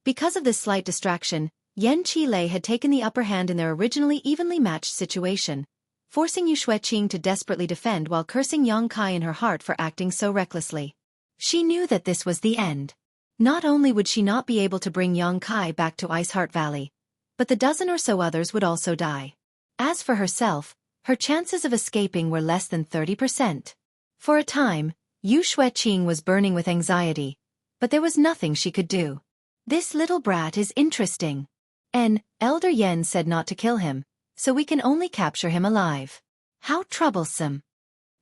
Because of this slight distraction, Yan Qilei had taken the upper hand in their originally evenly matched situation, forcing Xueqi to desperately defend while cursing Yang Kai in her heart for acting so recklessly. She knew that this was the end. Not only would she not be able to bring Yang Kai back to Ice Heart Valley, but the dozen or so others would also die. As for herself, her chances of escaping were less than 30%. For a time, Xueqi was burning with anxiety, but there was nothing she could do. This little brat is interesting. Elder Yen said not to kill him, so we can only capture him alive. How troublesome.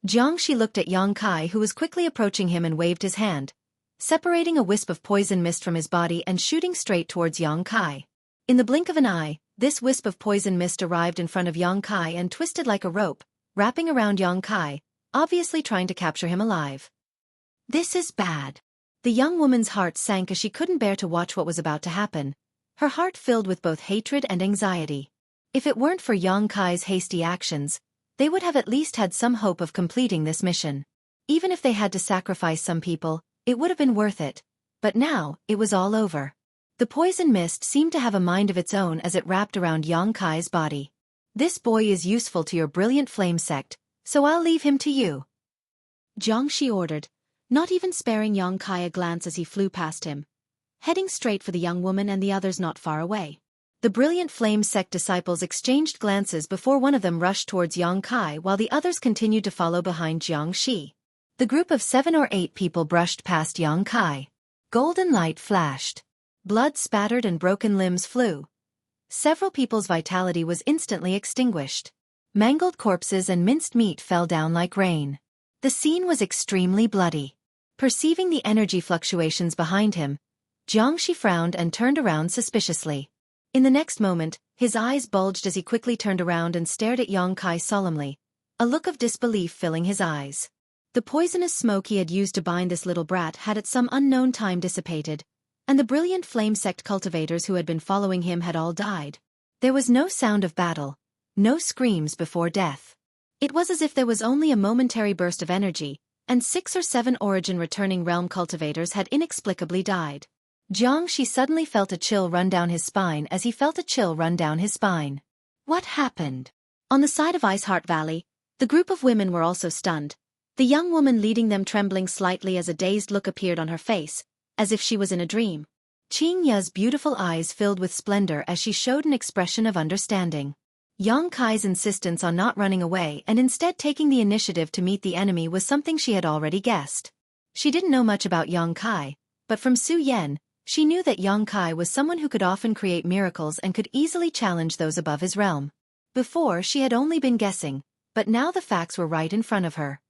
Jiangxi looked at Yang Kai, who was quickly approaching him, and waved his hand, separating a wisp of poison mist from his body and shooting straight towards Yang Kai. In the blink of an eye, this wisp of poison mist arrived in front of Yang Kai and twisted like a rope, wrapping around Yang Kai, obviously trying to capture him alive. This is bad. The young woman's heart sank as she couldn't bear to watch what was about to happen, her heart filled with both hatred and anxiety. If it weren't for Yang Kai's hasty actions, they would have at least had some hope of completing this mission. Even if they had to sacrifice some people, it would have been worth it. But now, it was all over. The poison mist seemed to have a mind of its own as it wrapped around Yang Kai's body. This boy is useful to your brilliant flame sect, so I'll leave him to you. Jiangxi ordered, not even sparing Yang Kai a glance as he flew past him, heading straight for the young woman and the others not far away. The brilliant flame sect disciples exchanged glances before one of them rushed towards Yang Kai while the others continued to follow behind Jiangxi. The group of 7 or 8 people brushed past Yang Kai. Golden light flashed. Blood spattered and broken limbs flew. Several people's vitality was instantly extinguished. Mangled corpses and minced meat fell down like rain. The scene was extremely bloody. Perceiving the energy fluctuations behind him, Jiangxi frowned and turned around suspiciously. In the next moment, his eyes bulged as he quickly turned around and stared at Yang Kai solemnly, a look of disbelief filling his eyes. The poisonous smoke he had used to bind this little brat had at some unknown time dissipated, and the brilliant flame sect cultivators who had been following him had all died. There was no sound of battle, no screams before death. It was as if there was only a momentary burst of energy, and 6 or 7 origin returning realm cultivators had inexplicably died. Jiangxi suddenly felt a chill run down his spine as he felt a chill run down his spine. What happened? On the side of Ice Heart Valley, the group of women were also stunned, the young woman leading them trembling slightly as a dazed look appeared on her face, as if she was in a dream. Qing Ya's beautiful eyes filled with splendor as she showed an expression of understanding. Yang Kai's insistence on not running away and instead taking the initiative to meet the enemy was something she had already guessed. She didn't know much about Yang Kai, but from Su Yan, she knew that Yang Kai was someone who could often create miracles and could easily challenge those above his realm. Before, she had only been guessing, but now the facts were right in front of her.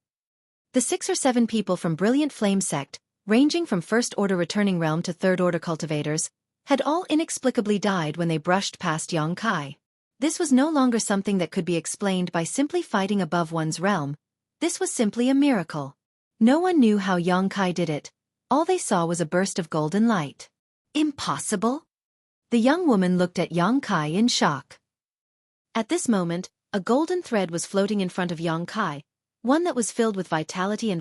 The 6 or 7 people from Brilliant Flame Sect, ranging from First Order Returning Realm to Third Order Cultivators, had all inexplicably died when they brushed past Yang Kai. This was no longer something that could be explained by simply fighting above one's realm. This was simply a miracle. No one knew how Yang Kai did it. All they saw was a burst of golden light. Impossible? The young woman looked at Yang Kai in shock. At this moment, a golden thread was floating in front of Yang Kai, one that was filled with vitality,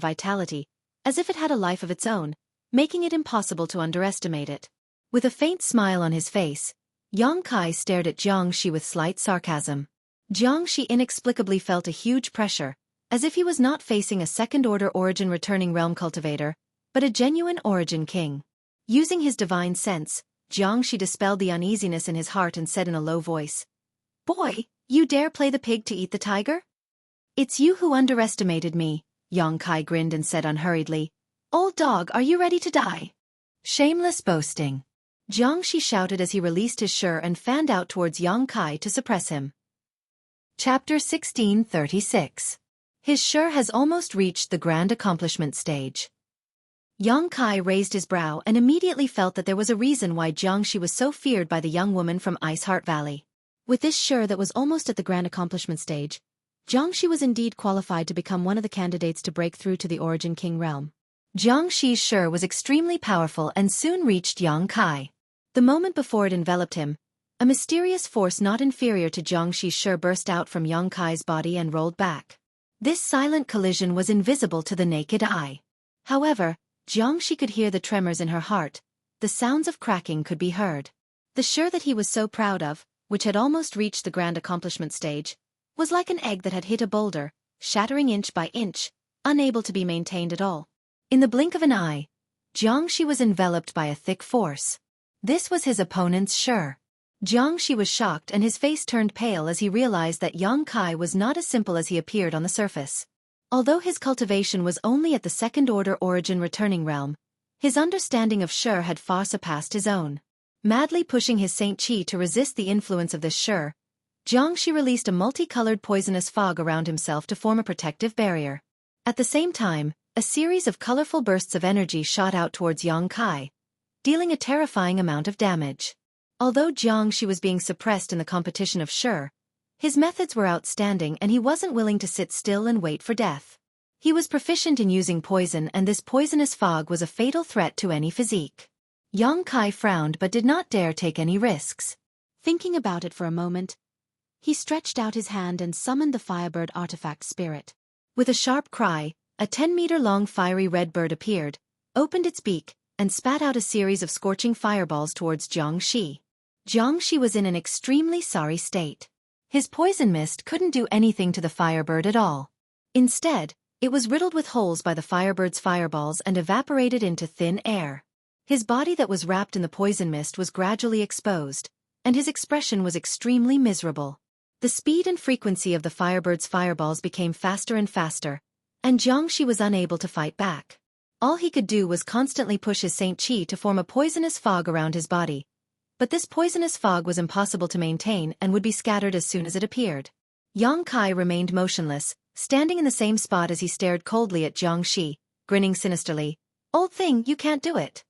as if it had a life of its own, making it impossible to underestimate it. With a faint smile on his face, Yang Kai stared at Jiangxi with slight sarcasm. Jiangxi inexplicably felt a huge pressure, as if he was not facing a second-order origin returning realm cultivator, but a genuine origin king. Using his divine sense, Jiangxi dispelled the uneasiness in his heart and said in a low voice, "Boy, you dare play the pig to eat the tiger? It's you who underestimated me." Yang Kai grinned and said unhurriedly, "Old dog, are you ready to die?" Shameless boasting. Jiangxi shouted as he released his Shi and fanned out towards Yang Kai to suppress him. Chapter 1636. His Shi has almost reached the grand accomplishment stage. Yang Kai raised his brow and immediately felt that there was a reason why Jiangxi was so feared by the young woman from Ice Heart Valley. With this Shi that was almost at the grand accomplishment stage, Jiangxi was indeed qualified to become one of the candidates to break through to the Origin King realm. Jiangxi's Shi was extremely powerful and soon reached Yang Kai. The moment before it enveloped him, a mysterious force not inferior to Jiangxi's Shi burst out from Yang Kai's body and rolled back. This silent collision was invisible to the naked eye. However, Jiangxi could hear the tremors in her heart. The sounds of cracking could be heard. The Shi that he was so proud of, which had almost reached the grand accomplishment stage, was like an egg that had hit a boulder, shattering inch by inch, unable to be maintained at all. In the blink of an eye, Jiangxi was enveloped by a thick force. This was his opponent's Shi. Jiangxi was shocked and his face turned pale as he realized that Yang Kai was not as simple as he appeared on the surface. Although his cultivation was only at the second-order origin returning realm, his understanding of Shi had far surpassed his own. Madly pushing his Saint Qi to resist the influence of this Shi, Jiangxi released a multicolored poisonous fog around himself to form a protective barrier. At the same time, a series of colorful bursts of energy shot out towards Yang Kai, dealing a terrifying amount of damage. Although Jiangxi was being suppressed in the competition of Shi, his methods were outstanding and he wasn't willing to sit still and wait for death. He was proficient in using poison and this poisonous fog was a fatal threat to any physique. Yang Kai frowned but did not dare take any risks. Thinking about it for a moment, he stretched out his hand and summoned the Firebird artifact spirit. With a sharp cry, a 10-meter-long fiery red bird appeared, opened its beak, and spat out a series of scorching fireballs towards Jiangxi. Jiangxi was in an extremely sorry state. His poison mist couldn't do anything to the Firebird at all. Instead, it was riddled with holes by the Firebird's fireballs and evaporated into thin air. His body that was wrapped in the poison mist was gradually exposed, and his expression was extremely miserable. The speed and frequency of the Firebird's fireballs became faster and faster, and Jiangxi was unable to fight back. All he could do was constantly push his Saint Qi to form a poisonous fog around his body. But this poisonous fog was impossible to maintain and would be scattered as soon as it appeared. Yang Kai remained motionless, standing in the same spot as he stared coldly at Jiangxi, grinning sinisterly. "Old thing, you can't do it."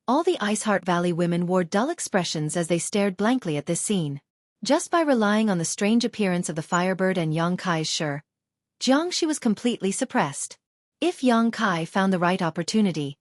All the Iceheart Valley women wore dull expressions as they stared blankly at this scene. Just by relying on the strange appearance of the Firebird and Yang Kai's Shi, Jiangxi was completely suppressed. If Yang Kai found the right opportunity,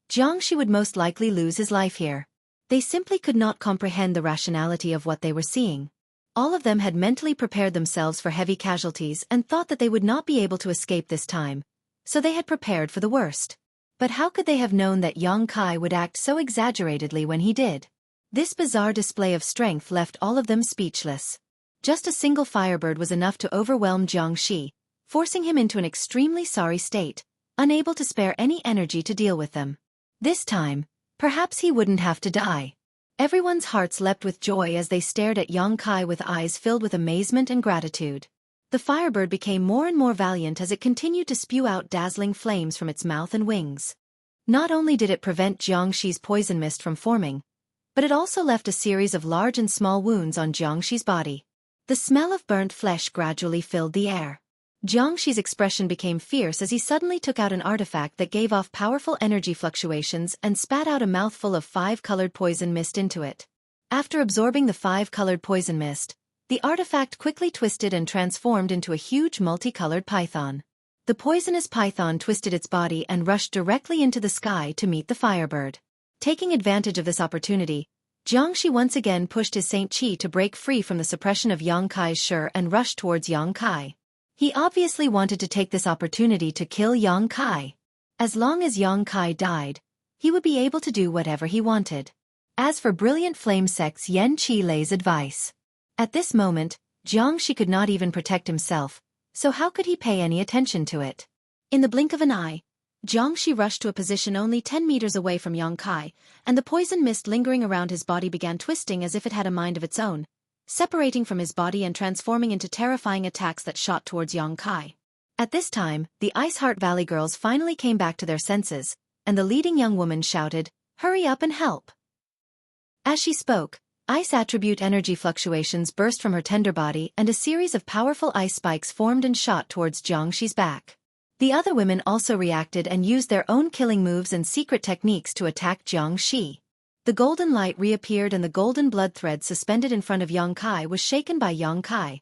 Jiangxi would most likely lose his life here. They simply could not comprehend the rationality of what they were seeing. All of them had mentally prepared themselves for heavy casualties and thought that they would not be able to escape this time, so they had prepared for the worst. But how could they have known that Yang Kai would act so exaggeratedly when he did? This bizarre display of strength left all of them speechless. Just a single Firebird was enough to overwhelm Jiangxi, forcing him into an extremely sorry state, unable to spare any energy to deal with them. This time, perhaps he wouldn't have to die. Everyone's hearts leapt with joy as they stared at Yang Kai with eyes filled with amazement and gratitude. The Firebird became more and more valiant as it continued to spew out dazzling flames from its mouth and wings. Not only did it prevent Jiangxi's poison mist from forming, but it also left a series of large and small wounds on Jiangxi's body. The smell of burnt flesh gradually filled the air. Jiangxi's expression became fierce as he suddenly took out an artifact that gave off powerful energy fluctuations and spat out a mouthful of 5-colored poison mist into it. After absorbing the 5-colored poison mist, the artifact quickly twisted and transformed into a huge multicolored python. The poisonous python twisted its body and rushed directly into the sky to meet the Firebird. Taking advantage of this opportunity, Jiangxi once again pushed his Saint Qi to break free from the suppression of Yang Kai's Shi and rush towards Yang Kai. He obviously wanted to take this opportunity to kill Yang Kai. As long as Yang Kai died, he would be able to do whatever he wanted. As for Brilliant Flame Sect's Yan Qilei's advice. At this moment, Jiangxi could not even protect himself, so how could he pay any attention to it? In the blink of an eye, Jiangxi rushed to a position only 10 meters away from Yang Kai, and the poison mist lingering around his body began twisting as if it had a mind of its own, separating from his body and transforming into terrifying attacks that shot towards Yang Kai. At this time, the Iceheart Valley girls finally came back to their senses, and the leading young woman shouted, "Hurry up and help!" As she spoke, ice attribute energy fluctuations burst from her tender body and a series of powerful ice spikes formed and shot towards Jiangxi's back. The other women also reacted and used their own killing moves and secret techniques to attack Jiangxi. The golden light reappeared and the golden blood thread suspended in front of Yang Kai was shaken by Yang Kai,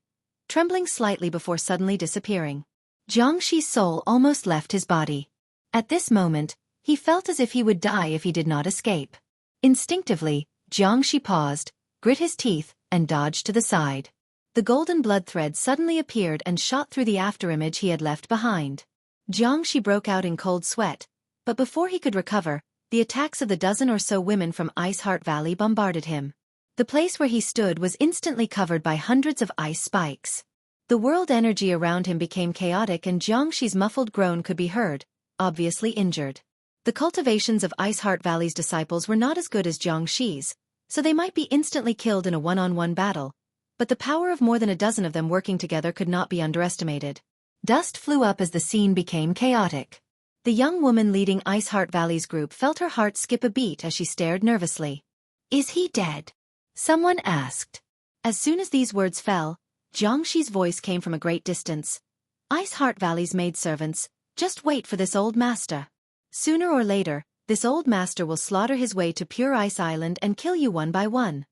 trembling slightly before suddenly disappearing. Jiangxi's soul almost left his body. At this moment, he felt as if he would die if he did not escape. Instinctively, Jiangxi paused, grit his teeth, and dodged to the side. The golden blood thread suddenly appeared and shot through the afterimage he had left behind. Jiangxi broke out in cold sweat, but before he could recover, the attacks of the dozen or so women from Ice Heart Valley bombarded him. The place where he stood was instantly covered by hundreds of ice spikes. The world energy around him became chaotic and Jiangxi's muffled groan could be heard, obviously injured. The cultivations of Ice Heart Valley's disciples were not as good as Jiangxi's, so they might be instantly killed in a one-on-one battle, but the power of more than a dozen of them working together could not be underestimated. Dust flew up as the scene became chaotic. The young woman leading Ice Heart Valley's group felt her heart skip a beat as she stared nervously. "Is he dead?" someone asked. As soon as these words fell, Jiangxi's voice came from a great distance. "Ice Heart Valley's maidservants, just wait for this old master. Sooner or later, this old master will slaughter his way to Pure Ice Island and kill you one by one."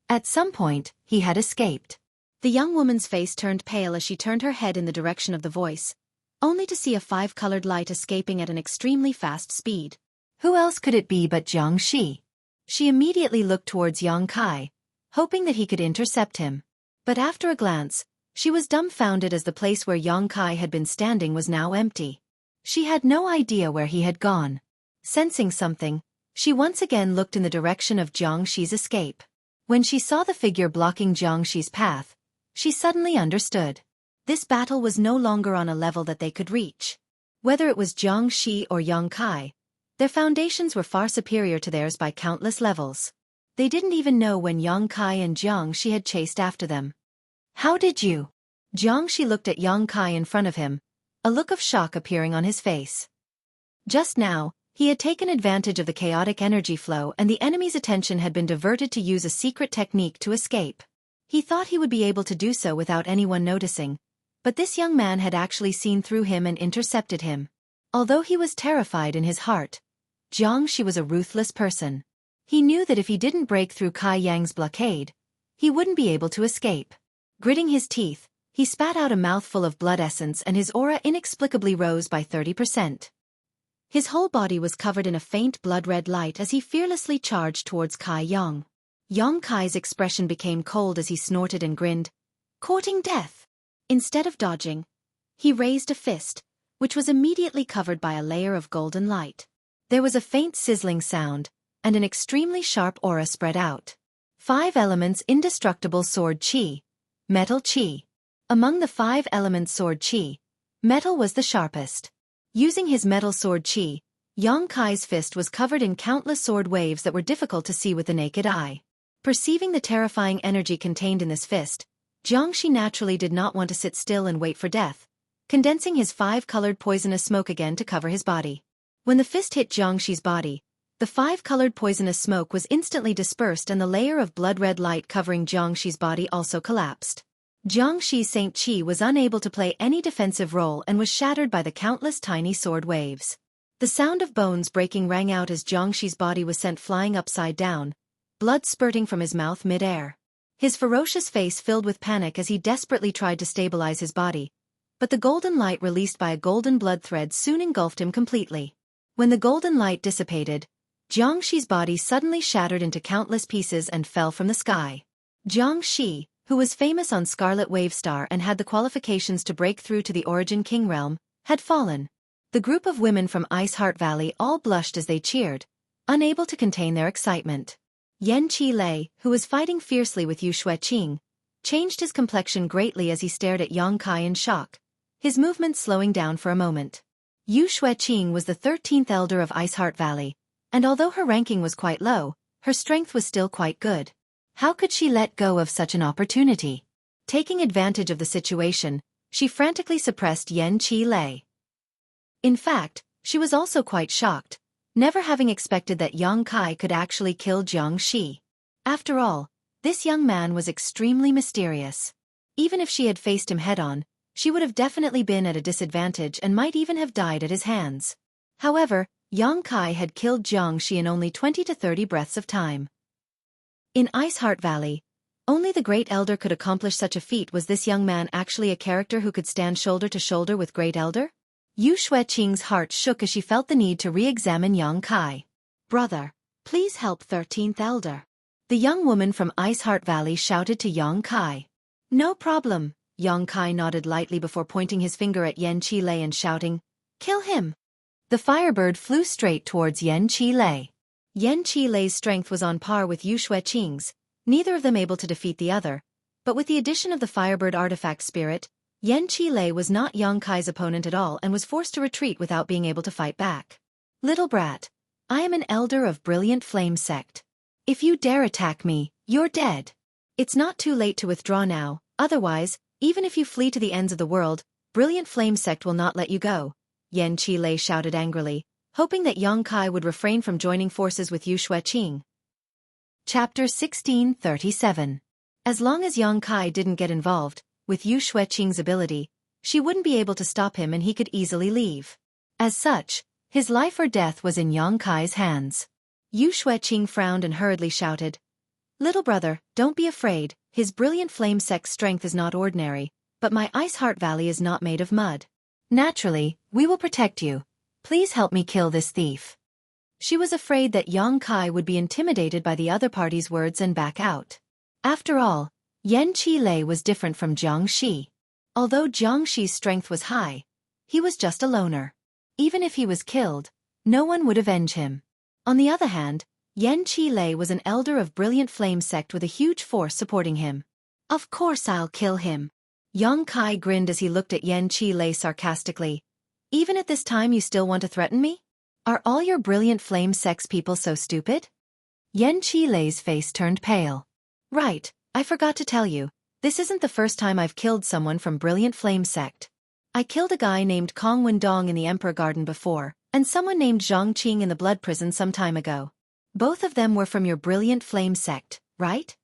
At some point, he had escaped. The young woman's face turned pale as she turned her head in the direction of the voice, only to see a five-colored light escaping at an extremely fast speed. Who else could it be but Jiangxi? She immediately looked towards Yang Kai, hoping that he could intercept him. But after a glance, she was dumbfounded as the place where Yang Kai had been standing was now empty. She had no idea where he had gone. Sensing something, she once again looked in the direction of Jiangxi's escape. When she saw the figure blocking Jiangxi's path, she suddenly understood. This battle was no longer on a level that they could reach. Whether it was Jiangxi or Yang Kai, their foundations were far superior to theirs by countless levels. They didn't even know when Yang Kai and Jiangxi had chased after them. "How did you?" Jiangxi looked at Yang Kai in front of him, a look of shock appearing on his face. Just now, he had taken advantage of the chaotic energy flow and the enemy's attention had been diverted to use a secret technique to escape. He thought he would be able to do so without anyone noticing, but this young man had actually seen through him and intercepted him. Although he was terrified in his heart, Jiangxi was a ruthless person. He knew that if he didn't break through Kai Yang's blockade, he wouldn't be able to escape. Gritting his teeth, he spat out a mouthful of blood essence and his aura inexplicably rose by 30%. His whole body was covered in a faint blood-red light as he fearlessly charged towards Kai Yang. Yang Kai's expression became cold as he snorted and grinned, courting death. Instead of dodging, he raised a fist, which was immediately covered by a layer of golden light. There was a faint sizzling sound, and an extremely sharp aura spread out. 5 elements indestructible sword chi, metal chi. Among the 5 elements sword chi, metal was the sharpest. Using his metal sword chi, Yang Kai's fist was covered in countless sword waves that were difficult to see with the naked eye. Perceiving the terrifying energy contained in this fist, Jiangxi naturally did not want to sit still and wait for death, condensing his 5-colored poisonous smoke again to cover his body. When the fist hit Jiangxi's body, the 5-colored poisonous smoke was instantly dispersed and the layer of blood-red light covering Jiangxi's body also collapsed. Jiangxi's Saint Qi was unable to play any defensive role and was shattered by the countless tiny sword waves. The sound of bones breaking rang out as Jiangxi's body was sent flying upside down, blood spurting from his mouth mid-air. His ferocious face filled with panic as he desperately tried to stabilize his body, but the golden light released by a golden blood thread soon engulfed him completely. When the golden light dissipated, Jiangxi's body suddenly shattered into countless pieces and fell from the sky. Jiangxi, who was famous on Scarlet Wave Star and had the qualifications to break through to the Origin King realm, had fallen. The group of women from Ice Heart Valley all blushed as they cheered, unable to contain their excitement. Yan Qi Lei, who was fighting fiercely with Xueqi, changed his complexion greatly as he stared at Yang Kai in shock, his movements slowing down for a moment. Xueqi was the 13th elder of Ice Heart Valley, and although her ranking was quite low, her strength was still quite good. How could she let go of such an opportunity? Taking advantage of the situation, she frantically suppressed Yan Qi Lei. In fact, she was also quite shocked, never having expected that Yang Kai could actually kill Jiangxi. After all, this young man was extremely mysterious. Even if she had faced him head-on, she would have definitely been at a disadvantage and might even have died at his hands. However, Yang Kai had killed Jiangxi in only 20 to 30 breaths of time. In Ice Heart Valley, Only the Great Elder could accomplish such a feat. Was this young man actually a character who could stand shoulder to shoulder with Great Elder? Xueqing's heart shook as she felt the need to re-examine Yang Kai. Brother, please help 13th Elder. The young woman from Ice Heart Valley shouted to Yang Kai. No problem, Yang Kai nodded lightly before pointing his finger at Yan Qi Lei and shouting, kill him. The firebird flew straight towards Yan Qi Lei. Yan Qi Lei's strength was on par with Xueqing's, neither of them able to defeat the other, but with the addition of the firebird artifact spirit, Yan Qi Lei was not Yang Kai's opponent at all and was forced to retreat without being able to fight back. Little brat, I am an elder of Brilliant Flame Sect. If you dare attack me, you're dead. It's not too late to withdraw now, otherwise, even if you flee to the ends of the world, Brilliant Flame Sect will not let you go, Yan Qi Lei shouted angrily, hoping that Yang Kai would refrain from joining forces with Xueqing. Chapter 1637. As long as Yang Kai didn't get involved, with Xueqing's ability, she wouldn't be able to stop him and he could easily leave. As such, his life or death was in Yang Kai's hands. Xueqing frowned and hurriedly shouted, Little brother, don't be afraid, his Brilliant Flame Sect's strength is not ordinary, but my Ice Heart Valley is not made of mud. Naturally, we will protect you. Please help me kill this thief. She was afraid that Yang Kai would be intimidated by the other party's words and back out. After all, Yan Qi Lei was different from Jiang Shi. Although Jiang Shi's strength was high, he was just a loner. Even if he was killed, no one would avenge him. On the other hand, Yan Qi Lei was an elder of Brilliant Flame Sect with a huge force supporting him. Of course I'll kill him. Yang Kai grinned as he looked at Yan Qi Lei sarcastically. Even at this time you still want to threaten me? Are all your Brilliant Flame Sect's people so stupid? Yan Qi Lei's face turned pale. Right, I forgot to tell you, this isn't the first time I've killed someone from Brilliant Flame Sect. I killed a guy named Kong Wendong in the Emperor Garden before, and someone named Zhang Qing in the Blood Prison some time ago. Both of them were from your Brilliant Flame Sect, right?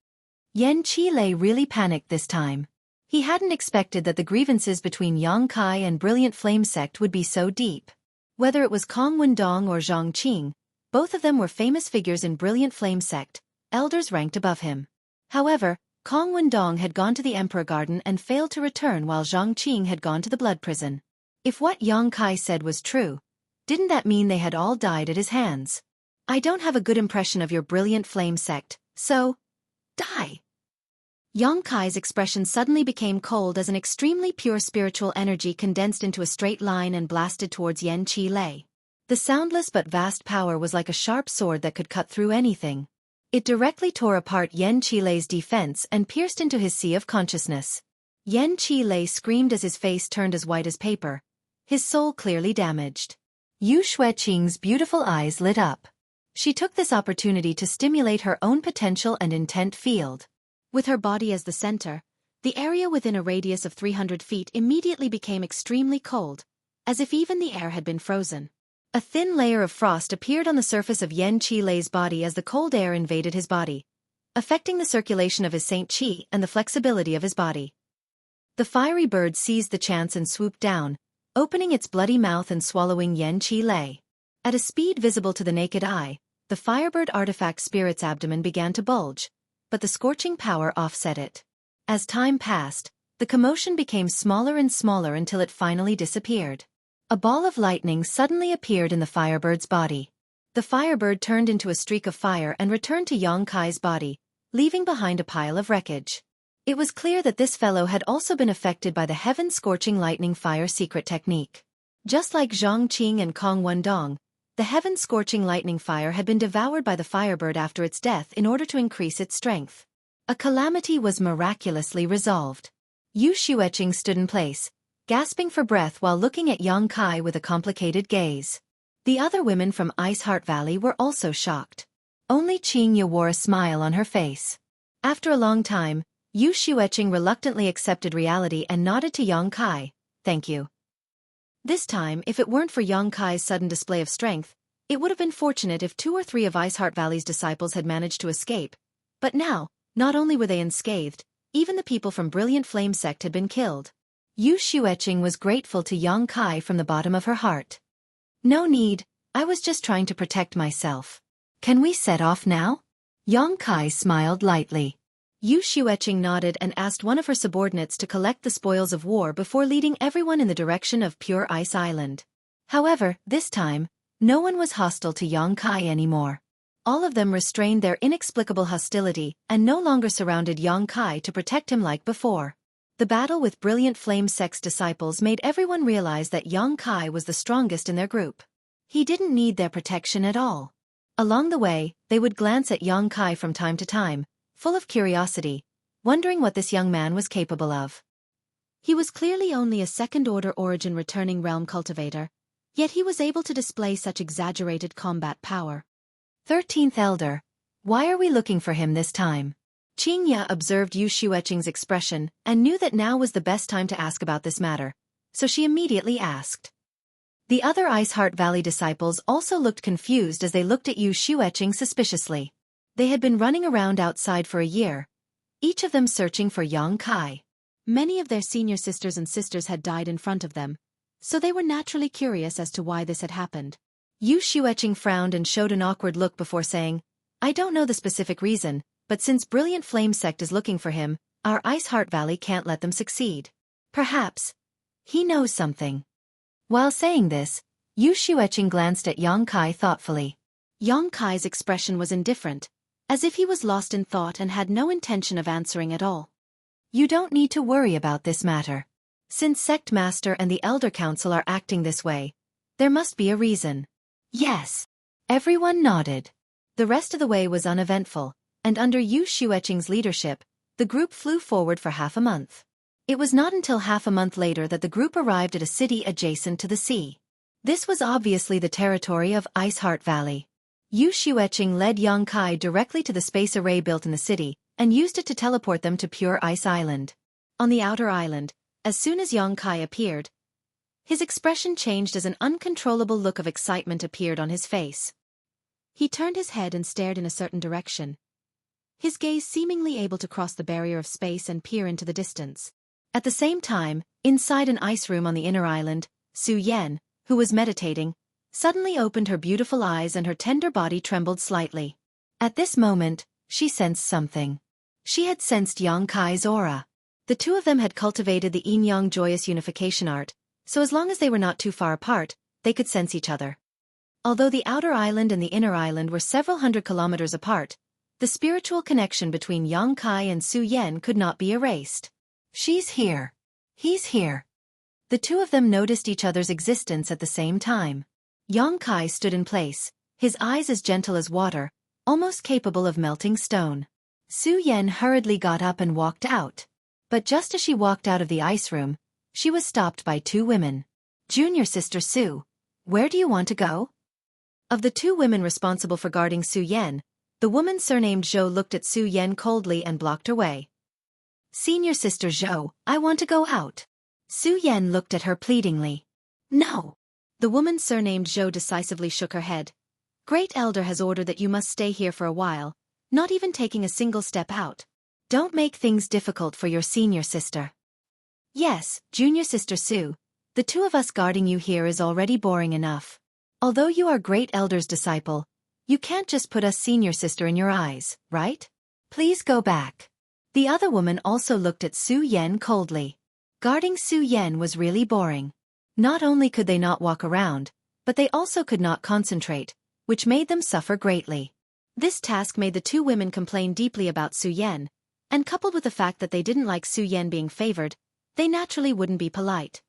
Yan Qi Lei really panicked this time. He hadn't expected that the grievances between Yang Kai and Brilliant Flame Sect would be so deep. Whether it was Kong Wendong or Zhang Qing, both of them were famous figures in Brilliant Flame Sect, elders ranked above him. However, Kong Wendong had gone to the Emperor Garden and failed to return while Zhang Qing had gone to the Blood Prison. If what Yang Kai said was true, didn't that mean they had all died at his hands? I don't have a good impression of your Brilliant Flame Sect, so, die. Yang Kai's expression suddenly became cold as an extremely pure spiritual energy condensed into a straight line and blasted towards Yan Qi Lei. The soundless but vast power was like a sharp sword that could cut through anything. It directly tore apart Yan Qi Lei's defense and pierced into his sea of consciousness. Yan Qi Lei screamed as his face turned as white as paper, his soul clearly damaged. Xueqing's beautiful eyes lit up. She took this opportunity to stimulate her own potential and intent field. With her body as the center, the area within a radius of 300 feet immediately became extremely cold, as if even the air had been frozen. A thin layer of frost appeared on the surface of Yan Qi Lei's body as the cold air invaded his body, affecting the circulation of his Saint Qi and the flexibility of his body. The fiery bird seized the chance and swooped down, opening its bloody mouth and swallowing Yan Qi Lei. At a speed visible to the naked eye, the firebird artifact spirit's abdomen began to bulge, but the scorching power offset it. As time passed, the commotion became smaller and smaller until it finally disappeared. A ball of lightning suddenly appeared in the firebird's body. The firebird turned into a streak of fire and returned to Yang Kai's body, leaving behind a pile of wreckage. It was clear that this fellow had also been affected by the heaven-scorching lightning fire secret technique. Just like Zhang Qing and Kong Wendong, the heaven-scorching lightning fire had been devoured by the firebird after its death in order to increase its strength. A calamity was miraculously resolved. Xueqing stood in place, gasping for breath while looking at Yang Kai with a complicated gaze. The other women from Ice Heart Valley were also shocked. Only Qingye wore a smile on her face. After a long time, Xueqing reluctantly accepted reality and nodded to Yang Kai. Thank you. This time, if it weren't for Yang Kai's sudden display of strength, it would have been fortunate if 2 or 3 of Ice Heart Valley's disciples had managed to escape. But now, not only were they unscathed, even the people from Brilliant Flame Sect had been killed. Xueqing was grateful to Yang Kai from the bottom of her heart. No need, I was just trying to protect myself. Can we set off now? Yang Kai smiled lightly. Xueqi nodded and asked one of her subordinates to collect the spoils of war before leading everyone in the direction of Pure Ice Island. However, this time, no one was hostile to Yongkai anymore. All of them restrained their inexplicable hostility and no longer surrounded Yongkai to protect him like before. The battle with Brilliant Flame Sect's disciples made everyone realize that Yongkai was the strongest in their group. He didn't need their protection at all. Along the way, they would glance at Yongkai from time to time, full of curiosity, wondering what this young man was capable of. He was clearly only a second-order origin returning realm cultivator, yet he was able to display such exaggerated combat power. 13th Elder, why are we looking for him this time? Qingya observed Xueqi's expression and knew that now was the best time to ask about this matter, so she immediately asked. The other Ice Heart Valley disciples also looked confused as they looked at Xueqi suspiciously. They had been running around outside for a year, each of them searching for Yongkai. Many of their senior sisters and sisters had died in front of them, so they were naturally curious as to why this had happened. Xueqi frowned and showed an awkward look before saying, I don't know the specific reason, but since Brilliant Flame Sect is looking for him, our Ice Heart Valley can't let them succeed. Perhaps he knows something. While saying this, Xueqi glanced at Yongkai thoughtfully. Yongkai's expression was indifferent, as if he was lost in thought and had no intention of answering at all. You don't need to worry about this matter. Since Sect Master and the Elder Council are acting this way, there must be a reason. Yes. Everyone nodded. The rest of the way was uneventful, and under Xueqi's leadership, the group flew forward for half a month. It was not until half a month later that the group arrived at a city adjacent to the sea. This was obviously the territory of Ice Heart Valley. Xueqi led Yongkai directly to the space array built in the city, and used it to teleport them to Pure Ice Island. On the outer island, as soon as Yongkai appeared, his expression changed as an uncontrollable look of excitement appeared on his face. He turned his head and stared in a certain direction, his gaze seemingly able to cross the barrier of space and peer into the distance. At the same time, inside an ice room on the inner island, Xueqi, who was meditating, suddenly opened her beautiful eyes and her tender body trembled slightly. At this moment, she sensed something. She had sensed Yongkai's aura. The two of them had cultivated the yin-yang joyous unification art, so as long as they were not too far apart, they could sense each other. Although the outer island and the inner island were several hundred kilometers apart, the spiritual connection between Yongkai and Xueqi could not be erased. She's here. He's here. The two of them noticed each other's existence at the same time. Yongkai stood in place, his eyes as gentle as water, almost capable of melting stone. Xueqi hurriedly got up and walked out. But just as she walked out of the ice room, she was stopped by two women. Junior Sister Su, where do you want to go? Of the two women responsible for guarding Xueqi, the woman surnamed Zhou looked at Xueqi coldly and blocked her way. Senior Sister Zhou, I want to go out. Xueqi looked at her pleadingly. No. The woman surnamed Zhou decisively shook her head. Great Elder has ordered that you must stay here for a while, not even taking a single step out. Don't make things difficult for your senior sister. Yes, Junior Sister Su, the two of us guarding you here is already boring enough. Although you are Great Elder's disciple, you can't just put us senior sister in your eyes, right? Please go back. The other woman also looked at Xueqi coldly. Guarding Xueqi was really boring. Not only could they not walk around, but they also could not concentrate, which made them suffer greatly. This task made the two women complain deeply about Xueqi, and coupled with the fact that they didn't like Xueqi being favored, they naturally wouldn't be polite.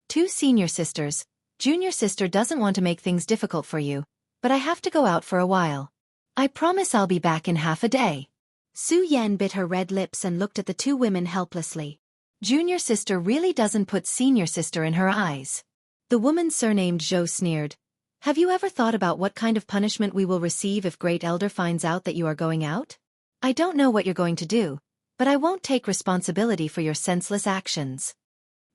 Two senior sisters, Junior Sister doesn't want to make things difficult for you, but I have to go out for a while. I promise I'll be back in half a day. Xueqi bit her red lips and looked at the two women helplessly. Junior Sister really doesn't put Senior Sister in her eyes. The woman surnamed Zhou sneered. Have you ever thought about what kind of punishment we will receive if Great Elder finds out that you are going out? I don't know what you're going to do, but I won't take responsibility for your senseless actions.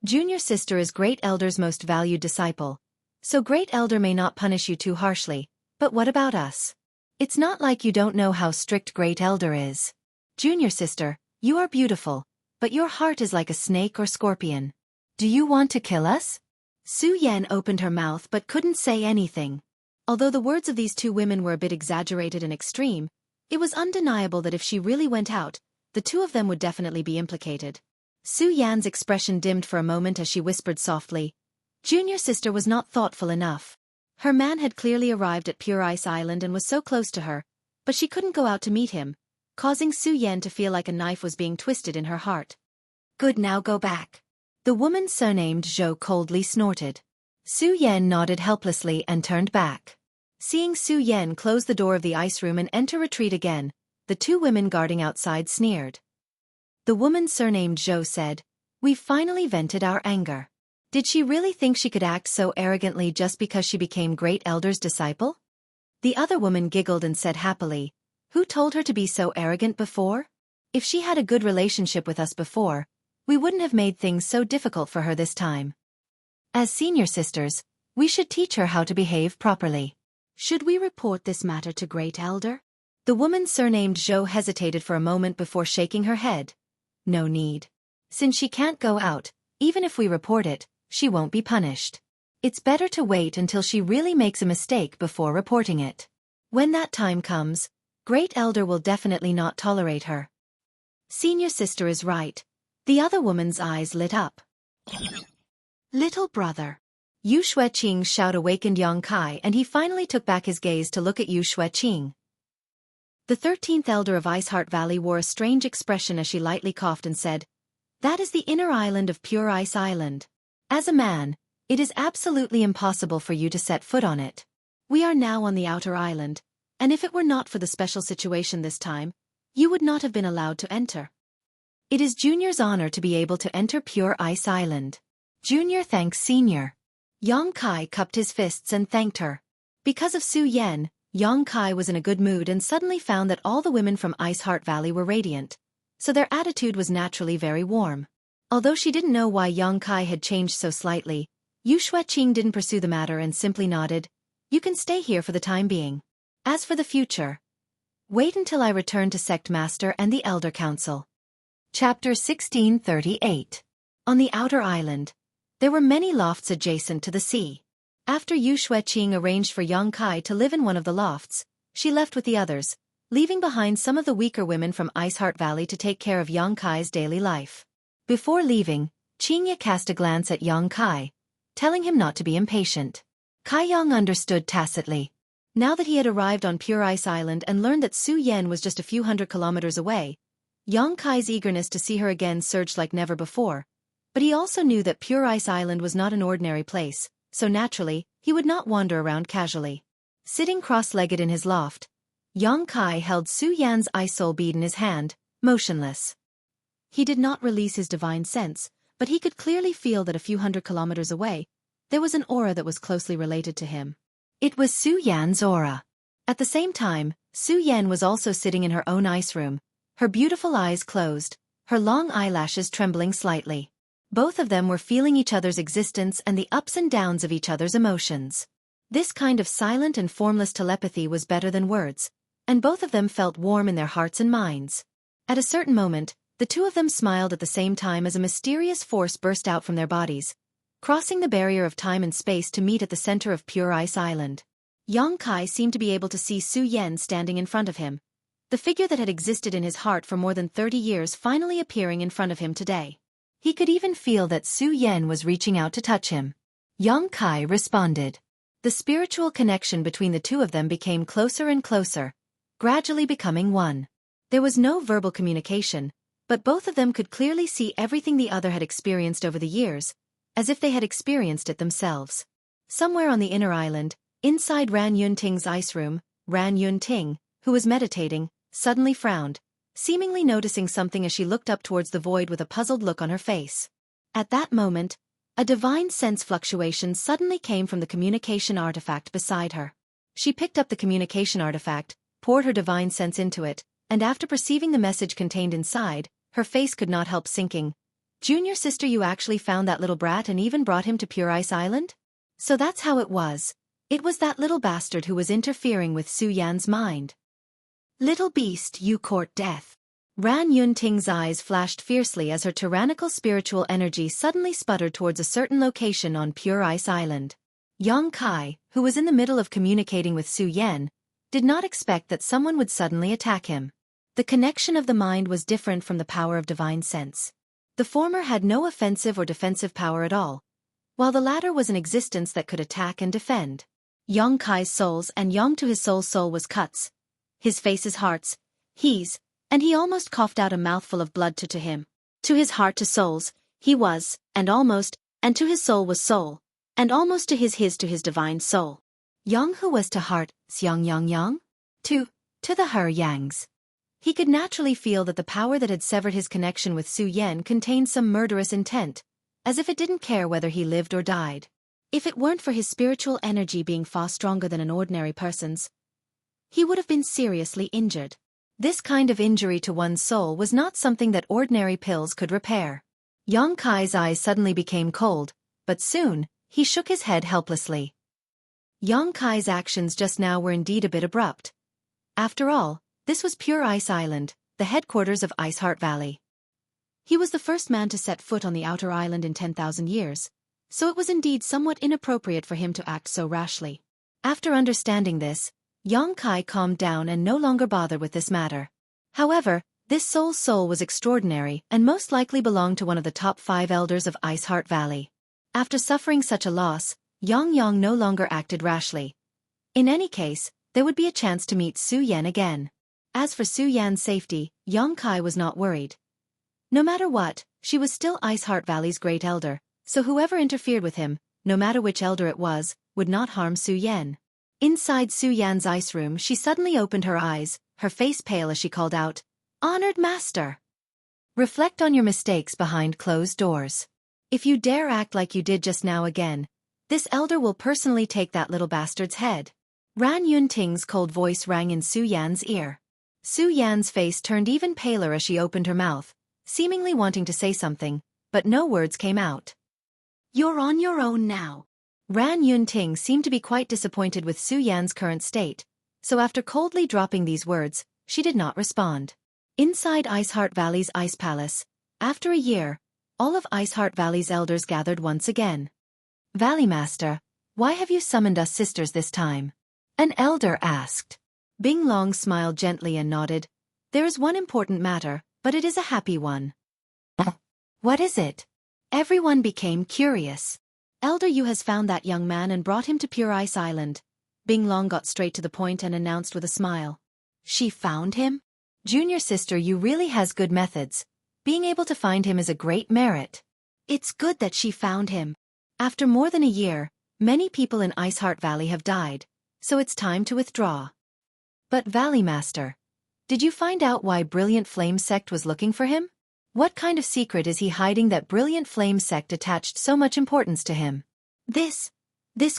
Junior Sister is Great Elder's most valued disciple, so Great Elder may not punish you too harshly, but what about us? It's not like you don't know how strict Great Elder is. Junior Sister, you are beautiful, but your heart is like a snake or scorpion. Do you want to kill us? Xueqi opened her mouth but couldn't say anything. Although the words of these two women were a bit exaggerated and extreme, it was undeniable that if she really went out, the two of them would definitely be implicated. Su Yan's expression dimmed for a moment as she whispered softly, "Junior sister was not thoughtful enough." Her man had clearly arrived at Pure Ice Island and was so close to her, but she couldn't go out to meet him, causing Su Yan to feel like a knife was being twisted in her heart. "Good, now go back." The woman surnamed Zhou coldly snorted. Su Yan nodded helplessly and turned back. Seeing Su Yan close the door of the ice room and enter retreat again, the two women guarding outside sneered. The woman surnamed Zhou said, "We've finally vented our anger." Did she really think she could act so arrogantly just because she became Great Elder's disciple? The other woman giggled and said happily, "Who told her to be so arrogant before? If she had a good relationship with us before, we wouldn't have made things so difficult for her this time. As senior sisters, we should teach her how to behave properly." "Should we report this matter to Great Elder?" The woman surnamed Zhou hesitated for a moment before shaking her head. "No need. Since she can't go out, even if we report it, she won't be punished. It's better to wait until she really makes a mistake before reporting it. When that time comes, Great Elder will definitely not tolerate her." "Senior sister is right." The other woman's eyes lit up. "Little brother." Xueqi's shout awakened Yang Kai, and he finally took back his gaze to look at Xueqi. The 13th elder of Iceheart Valley wore a strange expression as she lightly coughed and said, "That is the inner island of Pure Ice Island. As a man, it is absolutely impossible for you to set foot on it. We are now on the outer island, and if it were not for the special situation this time, you would not have been allowed to enter. It is Junior's honor to be able to enter Pure Ice Island. Junior thanks Senior." Yang Kai cupped his fists and thanked her. Because of Su Yan, Yang Kai was in a good mood and suddenly found that all the women from Iceheart Valley were radiant, so their attitude was naturally very warm. Although she didn't know why Yang Kai had changed so slightly, Xueqi didn't pursue the matter and simply nodded, "You can stay here for the time being. As for the future, wait until I return to Sect Master and the Elder Council." Chapter 1638. On the outer island, there were many lofts adjacent to the sea. After Xueqi arranged for Yang Kai to live in one of the lofts, she left with the others, leaving behind some of the weaker women from Iceheart Valley to take care of Yang Kai's daily life. Before leaving, Qingye cast a glance at Yang Kai, telling him not to be impatient. Kai Yang understood tacitly. Now that he had arrived on Pure Ice Island and learned that Su Yan was just a few hundred kilometers away, Yang Kai's eagerness to see her again surged like never before. But he also knew that Pure Ice Island was not an ordinary place, so naturally, he would not wander around casually. Sitting cross-legged in his loft, Yang Kai held Su Yan's ice soul bead in his hand, motionless. He did not release his divine sense, but he could clearly feel that a few hundred kilometers away, there was an aura that was closely related to him. It was Su Yan's aura. At the same time, Su Yan was also sitting in her own ice room, her beautiful eyes closed, her long eyelashes trembling slightly. Both of them were feeling each other's existence and the ups and downs of each other's emotions. This kind of silent and formless telepathy was better than words, and both of them felt warm in their hearts and minds. At a certain moment, the two of them smiled at the same time as a mysterious force burst out from their bodies, crossing the barrier of time and space to meet at the center of Pure Ice Island. Yang Kai seemed to be able to see Su Yan standing in front of him, the figure that had existed in his heart for more than 30 years finally appearing in front of him today. He could even feel that Su Yan was reaching out to touch him. Yang Kai responded. The spiritual connection between the two of them became closer and closer, gradually becoming one. There was no verbal communication, but both of them could clearly see everything the other had experienced over the years, as if they had experienced it themselves. Somewhere on the inner island, inside Ran Yunting's ice room, Ran Yunting, who was meditating, suddenly frowned, seemingly noticing something as she looked up towards the void with a puzzled look on her face. At that moment, a divine sense fluctuation suddenly came from the communication artifact beside her. She picked up the communication artifact, poured her divine sense into it, and after perceiving the message contained inside, her face could not help sinking. "Junior sister, you actually found that little brat and even brought him to Pure Ice Island? So that's how it was. It was that little bastard who was interfering with Su Yan's mind. Little beast, you court death." Ran Yunting's eyes flashed fiercely as her tyrannical spiritual energy suddenly sputtered towards a certain location on Pure Ice Island. Yang Kai, who was in the middle of communicating with Su Yan, did not expect that someone would suddenly attack him. The connection of the mind was different from the power of divine sense. The former had no offensive or defensive power at all, while the latter was an existence that could attack and defend. Yang Kai's souls and Yang to his soul's soul was cuts. His face's hearts, and he almost coughed out a mouthful of blood to him. To his heart to souls, he was, and to his soul was soul, and almost to his to his divine soul. Yang who was to heart, Yang, to the her Yangs. He could naturally feel that the power that had severed his connection with Su Yan contained some murderous intent, as if it didn't care whether he lived or died. If it weren't for his spiritual energy being far stronger than an ordinary person's, he would have been seriously injured. This kind of injury to one's soul was not something that ordinary pills could repair. Yang Kai's eyes suddenly became cold, but soon, he shook his head helplessly. Yang Kai's actions just now were indeed a bit abrupt. After all, this was Pure Ice Island, the headquarters of Ice Heart Valley. He was the first man to set foot on the outer island in 10,000 years, so it was indeed somewhat inappropriate for him to act so rashly. After understanding this, Yang Kai calmed down and no longer bothered with this matter. However, this soul's soul was extraordinary and most likely belonged to one of the top 5 elders of Ice Heart Valley. After suffering such a loss, Yang no longer acted rashly. In any case, there would be a chance to meet Su Yan again. As for Su Yan's safety, Yang Kai was not worried. No matter what, she was still Ice Heart Valley's great elder, so whoever interfered with him, no matter which elder it was, would not harm Su Yan. Inside Su Yan's ice room, she suddenly opened her eyes, her face pale as she called out, "Honored Master! Reflect on your mistakes behind closed doors. If you dare act like you did just now again, this elder will personally take that little bastard's head." Ran Yunting's cold voice rang in Su Yan's ear. Su Yan's face turned even paler as she opened her mouth, seemingly wanting to say something, but no words came out. "You're on your own now." Ran Yunting seemed to be quite disappointed with Su Yan's current state, so after coldly dropping these words, she did not respond. Inside Ice Heart Valley's Ice Palace, after a year, all of Ice Heart Valley's elders gathered once again. "Valley Master, why have you summoned us sisters this time?" an elder asked. Bing Long smiled gently and nodded. "There is one important matter, but it is a happy one." "What is it?" Everyone became curious. "Elder Yu has found that young man and brought him to Pure Ice Island." Bing Long got straight to the point and announced with a smile. "She found him? Junior sister Yu really has good methods. Being able to find him is a great merit." "It's good that she found him. After more than a year, many people in Ice Heart Valley have died, so it's time to withdraw." "But Valley Master, did you find out why Brilliant Flame Sect was looking for him? What kind of secret is he hiding that Brilliant Flame Sect attached so much importance to him?" This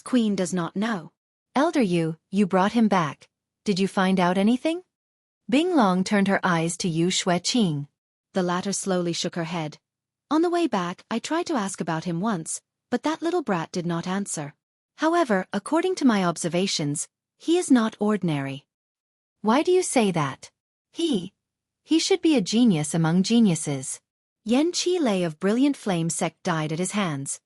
queen does not know." "Elder Yu, you brought him back. Did you find out anything?" Bing Long turned her eyes to Xueqi. The latter slowly shook her head. "On the way back, I tried to ask about him once, but that little brat did not answer. However, according to my observations, he is not ordinary." "Why do you say that?" He should be a genius among geniuses. Yen Chi Lei of Brilliant Flame Sect died at his hands."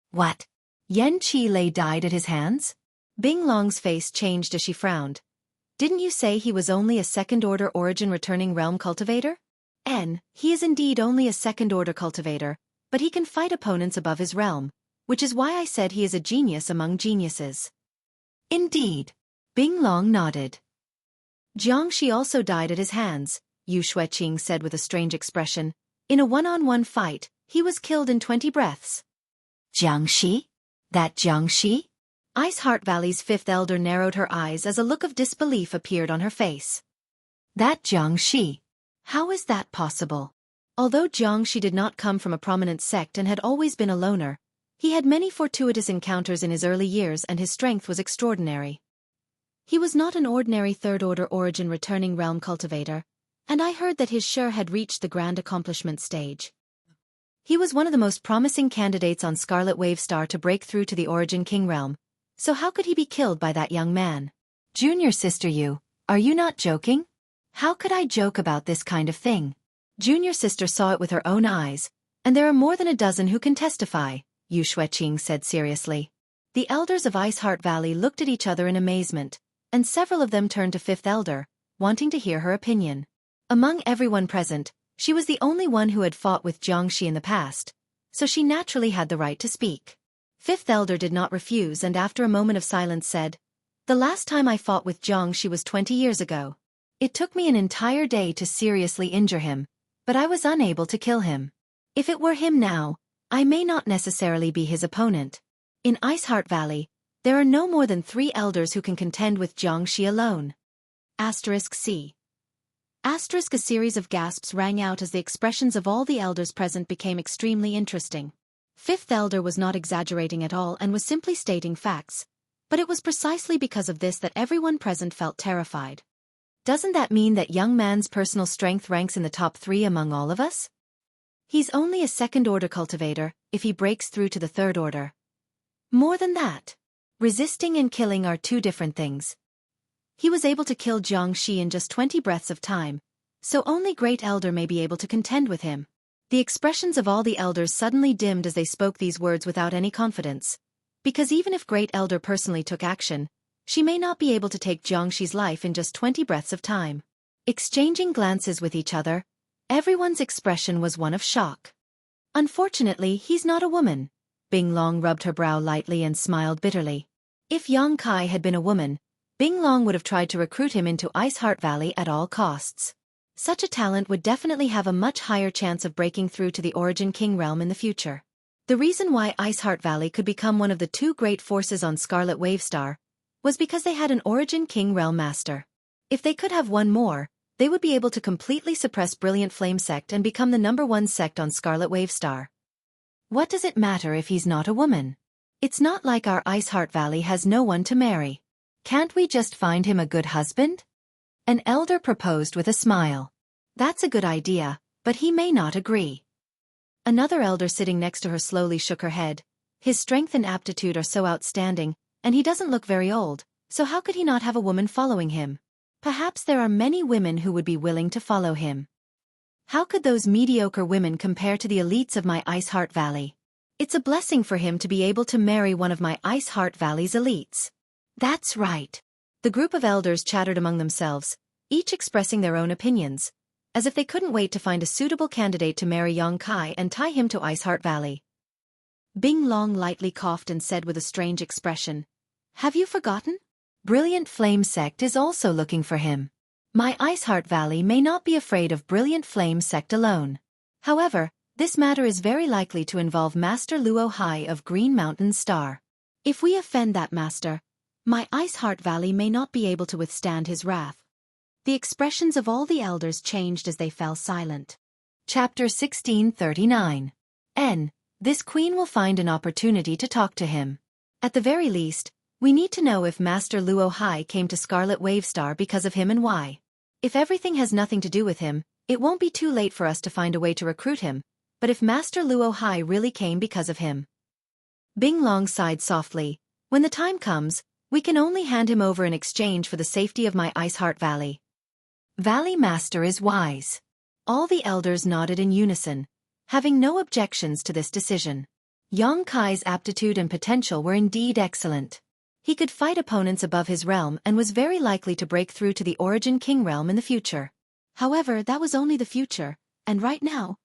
"What? Yen Chi Lei died at his hands?" Bing Long's face changed as she frowned. "Didn't you say he was only a second-order origin returning realm cultivator?" He is indeed only a second-order cultivator, but he can fight opponents above his realm, which is why I said he is a genius among geniuses." "Indeed." Bing Long nodded. "Jiangxi also died at his hands," Xueqi said with a strange expression. "In a one-on-one fight, he was killed in 20 breaths." "Jiangxi? That Jiangxi?" Ice Heart Valley's 5th elder narrowed her eyes as a look of disbelief appeared on her face. "That Jiangxi? How is that possible?" Although Jiangxi did not come from a prominent sect and had always been a loner, he had many fortuitous encounters in his early years and his strength was extraordinary. He was not an ordinary third-order origin returning realm cultivator, and I heard that his sure had reached the grand accomplishment stage. He was one of the most promising candidates on Scarlet Wave Star to break through to the Origin King realm, so how could he be killed by that young man? "Junior sister Yu, are you not joking?" "How could I joke about this kind of thing?" Junior sister saw it with her own eyes, and there are more than a dozen who can testify, Xueqi said seriously. The elders of Ice Heart Valley looked at each other in amazement, and several of them turned to 5th elder, wanting to hear her opinion. Among everyone present, she was the only one who had fought with Xueqi in the past, so she naturally had the right to speak. Fifth elder did not refuse and after a moment of silence said, "The last time I fought with Xueqi was 20 years ago. It took me an entire day to seriously injure him, but I was unable to kill him. If it were him now, I may not necessarily be his opponent. In Iceheart Valley, there are no more than 3 elders who can contend with Xueqi alone." C. A series of gasps rang out as the expressions of all the elders present became extremely interesting. Fifth elder was not exaggerating at all and was simply stating facts, but it was precisely because of this that everyone present felt terrified. Doesn't that mean that young man's personal strength ranks in the top 3 among all of us? He's only a second-order cultivator if he breaks through to the third order. More than that, resisting and killing are 2 different things. He was able to kill Xueqi in just 20 breaths of time, so only Great Elder may be able to contend with him. The expressions of all the elders suddenly dimmed as they spoke these words without any confidence, because even if Great Elder personally took action, she may not be able to take Xueqi's life in just 20 breaths of time. Exchanging glances with each other, everyone's expression was one of shock. Unfortunately, he's not a woman. Bing Long rubbed her brow lightly and smiled bitterly. If Yang Kai had been a woman, Bing Long would have tried to recruit him into Iceheart Valley at all costs. Such a talent would definitely have a much higher chance of breaking through to the Origin King realm in the future. The reason why Iceheart Valley could become one of the 2 great forces on Scarlet Wavestar was because they had an Origin King realm master. If they could have one more, they would be able to completely suppress Brilliant Flame Sect and become the #1 sect on Scarlet Wavestar. What does it matter if he's not a woman? It's not like our Iceheart Valley has no one to marry. Can't we just find him a good husband? An elder proposed with a smile. That's a good idea, but he may not agree. Another elder sitting next to her slowly shook her head. His strength and aptitude are so outstanding, and he doesn't look very old, so how could he not have a woman following him? Perhaps there are many women who would be willing to follow him. How could those mediocre women compare to the elites of my Iceheart Valley? It's a blessing for him to be able to marry one of my Iceheart Valley's elites. That's right. The group of elders chattered among themselves, each expressing their own opinions, as if they couldn't wait to find a suitable candidate to marry Yang Kai and tie him to Iceheart Valley. Bing Long lightly coughed and said with a strange expression, "Have you forgotten? Brilliant Flame Sect is also looking for him. My Iceheart Valley may not be afraid of Brilliant Flame Sect alone. However, this matter is very likely to involve Master Luo Hai of Green Mountain Star. If we offend that master, my Iceheart Valley may not be able to withstand his wrath." The expressions of all the elders changed as they fell silent. Chapter 1639. This queen will find an opportunity to talk to him. At the very least, we need to know if Master Luo Hai came to Scarlet Wavestar because of him and why. If everything has nothing to do with him, it won't be too late for us to find a way to recruit him, but if Master Luo Hai really came because of him. Bing Long sighed softly. When the time comes, we can only hand him over in exchange for the safety of my Iceheart Valley. Valley Master is wise. All the elders nodded in unison, having no objections to this decision. Yang Kai's aptitude and potential were indeed excellent. He could fight opponents above his realm and was very likely to break through to the Origin King realm in the future. However, that was only the future, and right now,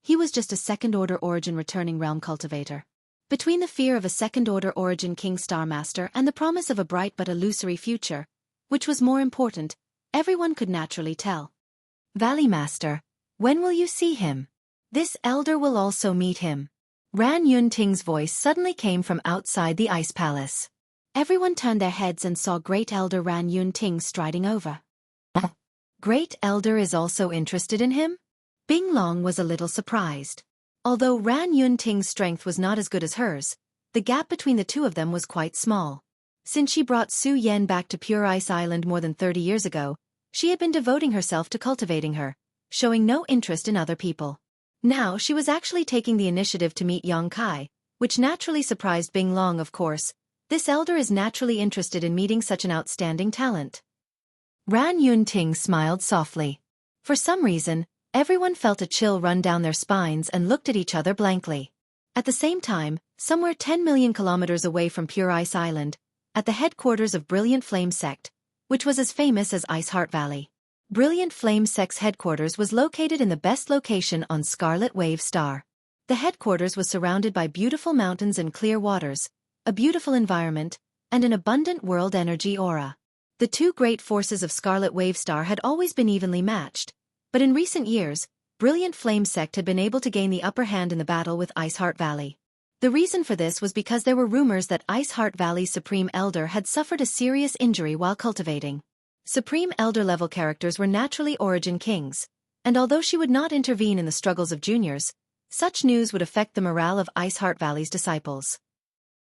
he was just a second-order Origin returning realm cultivator. Between the fear of a second-order Origin King Star Master and the promise of a bright but illusory future, which was more important, everyone could naturally tell. Valley Master, when will you see him? This elder will also meet him. Ran Yunting's voice suddenly came from outside the Ice Palace. Everyone turned their heads and saw Great Elder Ran Yunting striding over. Great Elder is also interested in him? Bing Long was a little surprised. Although Ran Yunting's strength was not as good as hers, the gap between the 2 of them was quite small. Since she brought Su Yen back to Pure Ice Island more than 30 years ago, she had been devoting herself to cultivating her, showing no interest in other people. Now she was actually taking the initiative to meet Yang Kai, which naturally surprised Bing Long. Of course, this elder is naturally interested in meeting such an outstanding talent. Ran Yunting smiled softly. For some reason, everyone felt a chill run down their spines and looked at each other blankly. At the same time, somewhere 10 million kilometers away from Pure Ice Island, at the headquarters of Brilliant Flame Sect, which was as famous as Iceheart Valley, Brilliant Flame Sec's headquarters was located in the best location on Scarlet Wave Star. The headquarters was surrounded by beautiful mountains and clear waters, a beautiful environment, and an abundant world energy aura. The two great forces of Scarlet Wave Star had always been evenly matched, but in recent years, Brilliant Flame Sect had been able to gain the upper hand in the battle with Iceheart Valley. The reason for this was because there were rumors that Iceheart Valley's Supreme Elder had suffered a serious injury while cultivating. Supreme Elder level characters were naturally Origin Kings, and although she would not intervene in the struggles of juniors, such news would affect the morale of Iceheart Valley's disciples.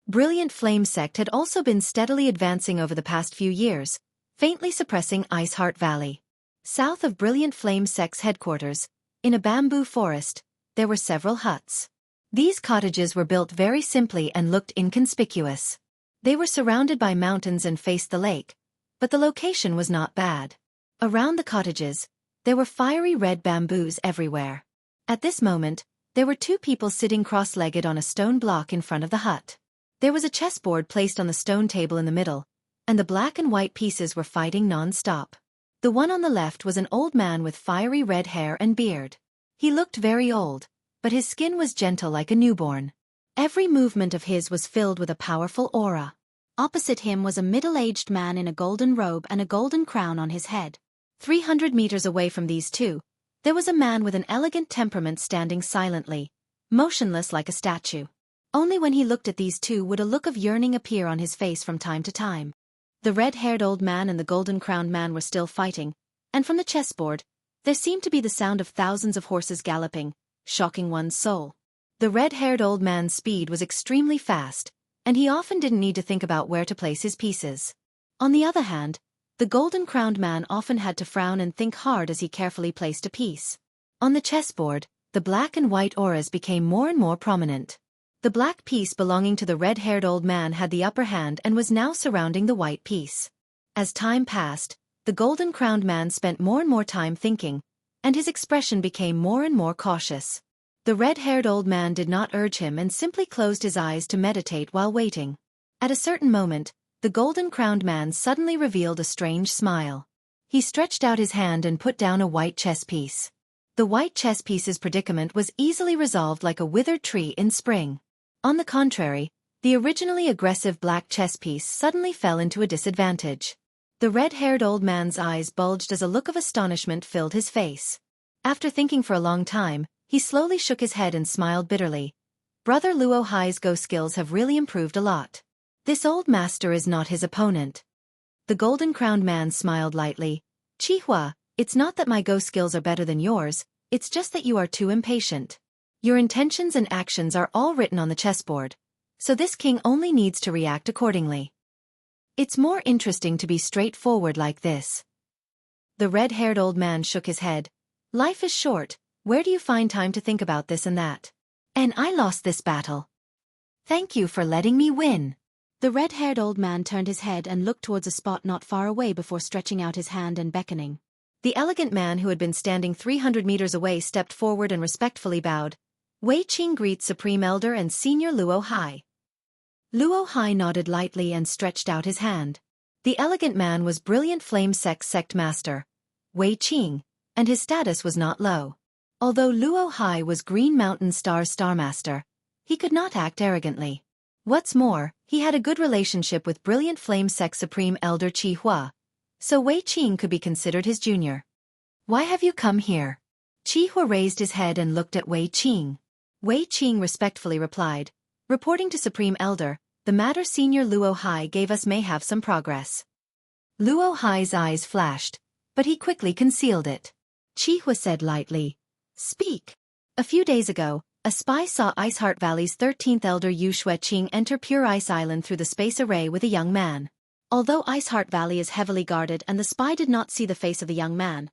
Brilliant Flame Sect had also been steadily advancing over the past few years, faintly suppressing Iceheart Valley. South of Brilliant Flame Sect's headquarters, in a bamboo forest, there were several huts. These cottages were built very simply and looked inconspicuous. They were surrounded by mountains and faced the lake, but the location was not bad. Around the cottages, there were fiery red bamboos everywhere. At this moment, there were two people sitting cross-legged on a stone block in front of the hut. There was a chessboard placed on the stone table in the middle, and the black and white pieces were fighting non-stop. The one on the left was an old man with fiery red hair and beard. He looked very old, but his skin was gentle like a newborn. Every movement of his was filled with a powerful aura. Opposite him was a middle-aged man in a golden robe and a golden crown on his head. 300 meters away from these two, there was a man with an elegant temperament standing silently, motionless like a statue. Only when he looked at these two would a look of yearning appear on his face from time to time. The red-haired old man and the golden-crowned man were still fighting, and from the chessboard, there seemed to be the sound of thousands of horses galloping, shocking one's soul. The red-haired old man's speed was extremely fast, and he often didn't need to think about where to place his pieces. On the other hand, the golden-crowned man often had to frown and think hard as he carefully placed a piece. On the chessboard, the black and white auras became more and more prominent. The black piece belonging to the red-haired old man had the upper hand and was now surrounding the white piece. As time passed, the golden-crowned man spent more and more time thinking, and his expression became more and more cautious. The red-haired old man did not urge him and simply closed his eyes to meditate while waiting. At a certain moment, the golden-crowned man suddenly revealed a strange smile. He stretched out his hand and put down a white chess piece. The white chess piece's predicament was easily resolved like a withered tree in spring. On the contrary, the originally aggressive black chess piece suddenly fell into a disadvantage. The red-haired old man's eyes bulged as a look of astonishment filled his face. After thinking for a long time, he slowly shook his head and smiled bitterly. Brother Luo Hai's Go skills have really improved a lot. This old master is not his opponent. The golden-crowned man smiled lightly. Qihua, it's not that my Go skills are better than yours, it's just that you are too impatient. Your intentions and actions are all written on the chessboard, so this king only needs to react accordingly. It's more interesting to be straightforward like this. The red-haired old man shook his head. Life is short, where do you find time to think about this and that? And I lost this battle. Thank you for letting me win. The red-haired old man turned his head and looked towards a spot not far away before stretching out his hand and beckoning. The elegant man who had been standing 300 meters away stepped forward and respectfully bowed. Wei Qing greets Supreme Elder and Senior Luo Hai. Luo Hai nodded lightly and stretched out his hand. The elegant man was Brilliant Flame Sect Master, Wei Qing, and his status was not low. Although Luo Hai was Green Mountain Star Master, he could not act arrogantly. What's more, he had a good relationship with Brilliant Flame Sect Supreme Elder Qihua, so Wei Qing could be considered his junior. Why have you come here? Qihua raised his head and looked at Wei Qing. Wei Qing respectfully replied, reporting to Supreme Elder, the matter Senior Luo Hai gave us may have some progress. Luo Hai's eyes flashed, but he quickly concealed it. Qihua said lightly, speak. A few days ago, a spy saw Iceheart Valley's 13th Elder Xueqi enter Pure Ice Island through the space array with a young man. Although Iceheart Valley is heavily guarded and the spy did not see the face of the young man,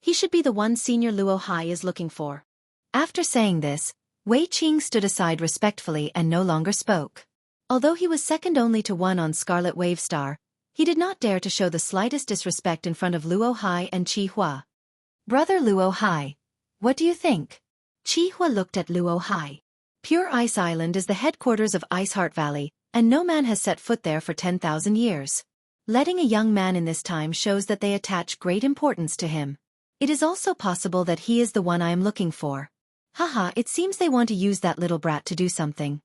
he should be the one Senior Luo Hai is looking for. After saying this, Wei Qing stood aside respectfully and no longer spoke. Although he was second only to one on Scarlet Wave Star, he did not dare to show the slightest disrespect in front of Luo Hai and Qihua. Brother Luo Hai, what do you think? Qihua looked at Luo Hai. Pure Ice Island is the headquarters of Iceheart Valley, and no man has set foot there for 10,000 years. Letting a young man in this time shows that they attach great importance to him. It is also possible that he is the one I am looking for. Haha, it seems they want to use that little brat to do something.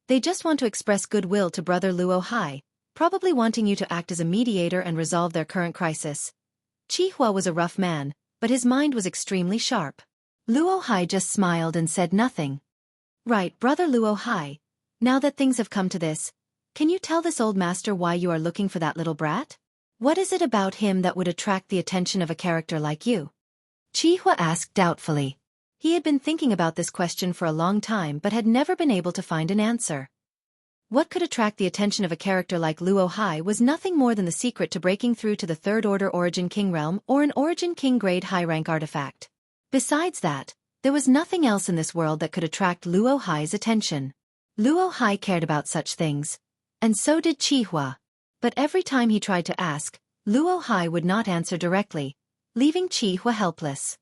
They just want to express goodwill to Brother Luo Hai, probably wanting you to act as a mediator and resolve their current crisis. Qihua was a rough man, but his mind was extremely sharp. Luo Hai just smiled and said nothing. Right, Brother Luo Hai. Now that things have come to this, can you tell this old master why you are looking for that little brat? What is it about him that would attract the attention of a character like you? Qihua asked doubtfully. He had been thinking about this question for a long time but had never been able to find an answer. What could attract the attention of a character like Luo Hai was nothing more than the secret to breaking through to the Third Order Origin King realm or an Origin King grade high-rank artifact. Besides that, there was nothing else in this world that could attract Luo Hai's attention. Luo Hai cared about such things, and so did Qihua. But every time he tried to ask, Luo Hai would not answer directly, leaving Qihua helpless.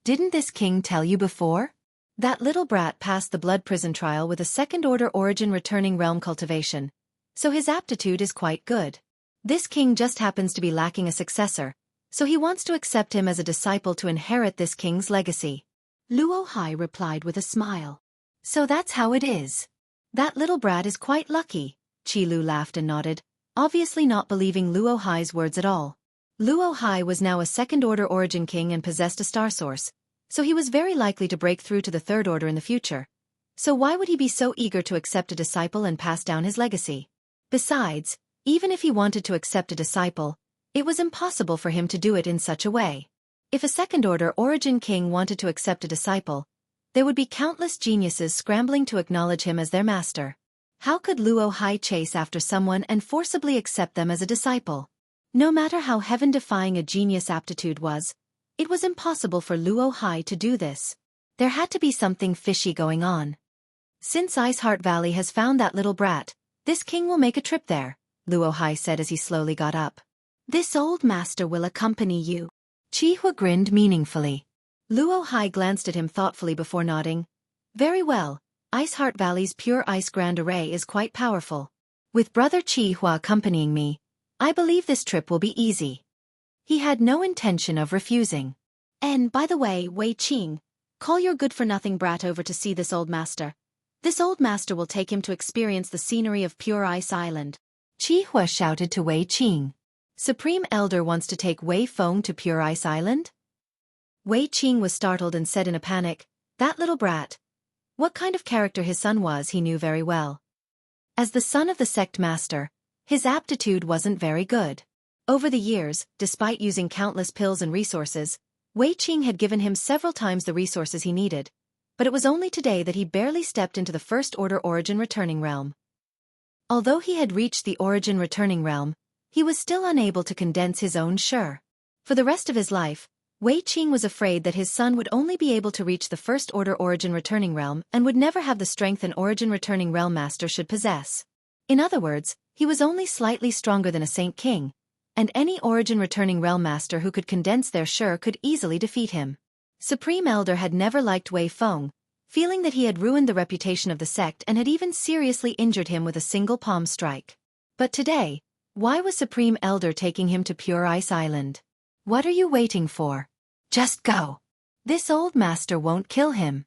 Didn't this king tell you before? That little brat passed the blood prison trial with a second-order origin returning realm cultivation, so his aptitude is quite good. This king just happens to be lacking a successor, so he wants to accept him as a disciple to inherit this king's legacy. Luo Hai replied with a smile. So that's how it is. That little brat is quite lucky, Qilu laughed and nodded, obviously not believing Luo Hai's words at all. Luo Hai was now a second-order origin king and possessed a star source, so he was very likely to break through to the third order in the future. So why would he be so eager to accept a disciple and pass down his legacy? Besides, even if he wanted to accept a disciple, it was impossible for him to do it in such a way. If a second-order origin king wanted to accept a disciple, there would be countless geniuses scrambling to acknowledge him as their master. How could Luo Hai chase after someone and forcibly accept them as a disciple? No matter how heaven-defying a genius aptitude was, it was impossible for Luo Hai to do this. There had to be something fishy going on. Since Iceheart Valley has found that little brat, this king will make a trip there, Luo Hai said as he slowly got up. This old master will accompany you. Qihua grinned meaningfully. Luo Hai glanced at him thoughtfully before nodding. Very well, Iceheart Valley's pure ice grand array is quite powerful. With Brother Qihua accompanying me, I believe this trip will be easy. He had no intention of refusing. And by the way, Wei Qing, call your good-for-nothing brat over to see this old master. This old master will take him to experience the scenery of Pure Ice Island. Qihua shouted to Wei Qing. Supreme Elder wants to take Wei Feng to Pure Ice Island? Wei Qing was startled and said in a panic, that little brat. What kind of character his son was he knew very well. As the son of the sect master, his aptitude wasn't very good. Over the years, despite using countless pills and resources, Wei Qing had given him several times the resources he needed, but it was only today that he barely stepped into the First Order Origin Returning Realm. Although he had reached the Origin Returning Realm, he was still unable to condense his own sure. For the rest of his life, Wei Qing was afraid that his son would only be able to reach the First Order Origin Returning Realm and would never have the strength an Origin Returning Realm Master should possess. In other words, he was only slightly stronger than a Saint King, and any Origin Returning Realm Master who could condense their sure could easily defeat him. Supreme Elder had never liked Wei Feng, feeling that he had ruined the reputation of the sect and had even seriously injured him with a single palm strike. But today, why was Supreme Elder taking him to Pure Ice Island? What are you waiting for? Just go. This old master won't kill him.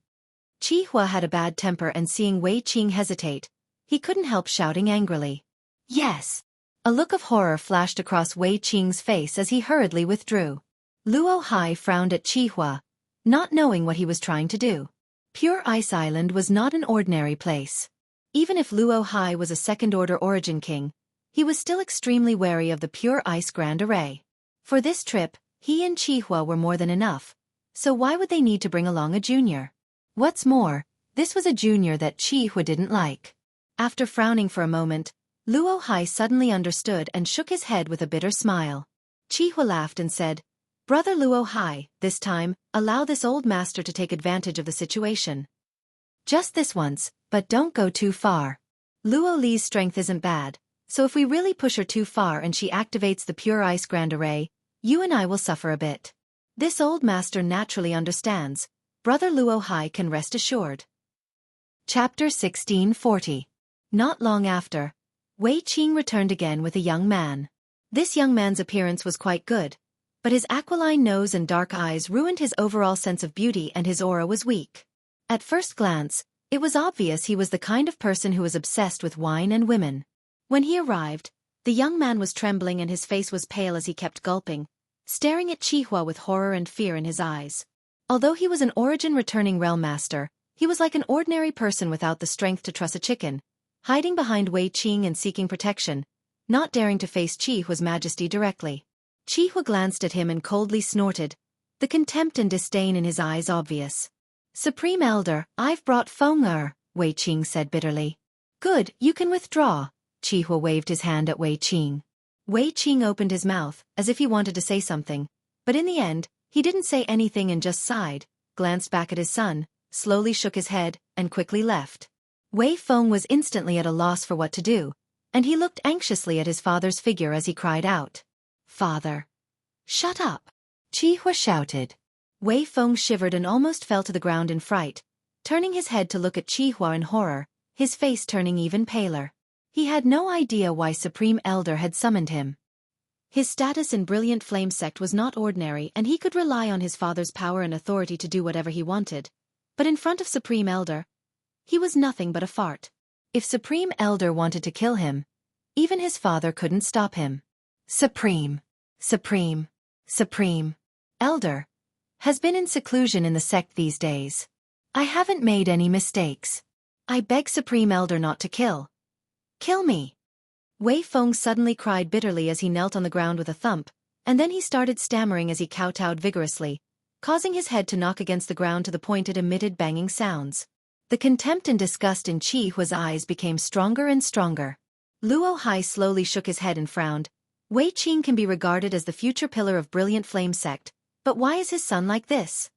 Qihua had a bad temper and seeing Wei Qing hesitate, he couldn't help shouting angrily. Yes. A look of horror flashed across Wei Qing's face as he hurriedly withdrew. Luo Hai frowned at Qihua, not knowing what he was trying to do. Pure Ice Island was not an ordinary place. Even if Luo Hai was a second-order origin king, he was still extremely wary of the Pure Ice Grand Array. For this trip, he and Qihua were more than enough, so why would they need to bring along a junior? What's more, this was a junior that Qihua didn't like. After frowning for a moment, Luo Hai suddenly understood and shook his head with a bitter smile. Qihua laughed and said, Brother Luo Hai, this time, allow this old master to take advantage of the situation. Just this once, but don't go too far. Luo Li's strength isn't bad, so if we really push her too far and she activates the Pure Ice Grand Array, you and I will suffer a bit. This old master naturally understands. Brother Luo Hai can rest assured. Chapter 1640. Not long after, Wei Qing returned again with a young man. This young man's appearance was quite good, but his aquiline nose and dark eyes ruined his overall sense of beauty and his aura was weak. At first glance, it was obvious he was the kind of person who was obsessed with wine and women. When he arrived, the young man was trembling and his face was pale as he kept gulping, staring at Qihua with horror and fear in his eyes. Although he was an origin-returning realm master, he was like an ordinary person without the strength to truss a chicken, hiding behind Wei Qing and seeking protection, not daring to face Qihua's majesty directly. Qihua glanced at him and coldly snorted, the contempt and disdain in his eyes obvious. "Supreme Elder, I've brought Feng Wei Qing said bitterly. "Good, you can withdraw." Qihua waved his hand at Wei Qing. Wei Qing opened his mouth, as if he wanted to say something, but in the end, he didn't say anything and just sighed, glanced back at his son, slowly shook his head, and quickly left. Wei Feng was instantly at a loss for what to do, and he looked anxiously at his father's figure as he cried out. "Father! Shut up!" Qihua shouted. Wei Feng shivered and almost fell to the ground in fright, turning his head to look at Qihua in horror, his face turning even paler. He had no idea why Supreme Elder had summoned him. His status in Brilliant Flame Sect was not ordinary and he could rely on his father's power and authority to do whatever he wanted. But in front of Supreme Elder, he was nothing but a fart. If Supreme Elder wanted to kill him, even his father couldn't stop him. Supreme Elder has been in seclusion in the sect these days. I haven't made any mistakes. I beg Supreme Elder not to kill me. Wei Feng suddenly cried bitterly as he knelt on the ground with a thump, and then he started stammering as he kowtowed vigorously, causing his head to knock against the ground to the point it emitted banging sounds. The contempt and disgust in Qihua's eyes became stronger and stronger. Luo Hai slowly shook his head and frowned. Wei Qing can be regarded as the future pillar of Brilliant Flame Sect, but why is his son like this?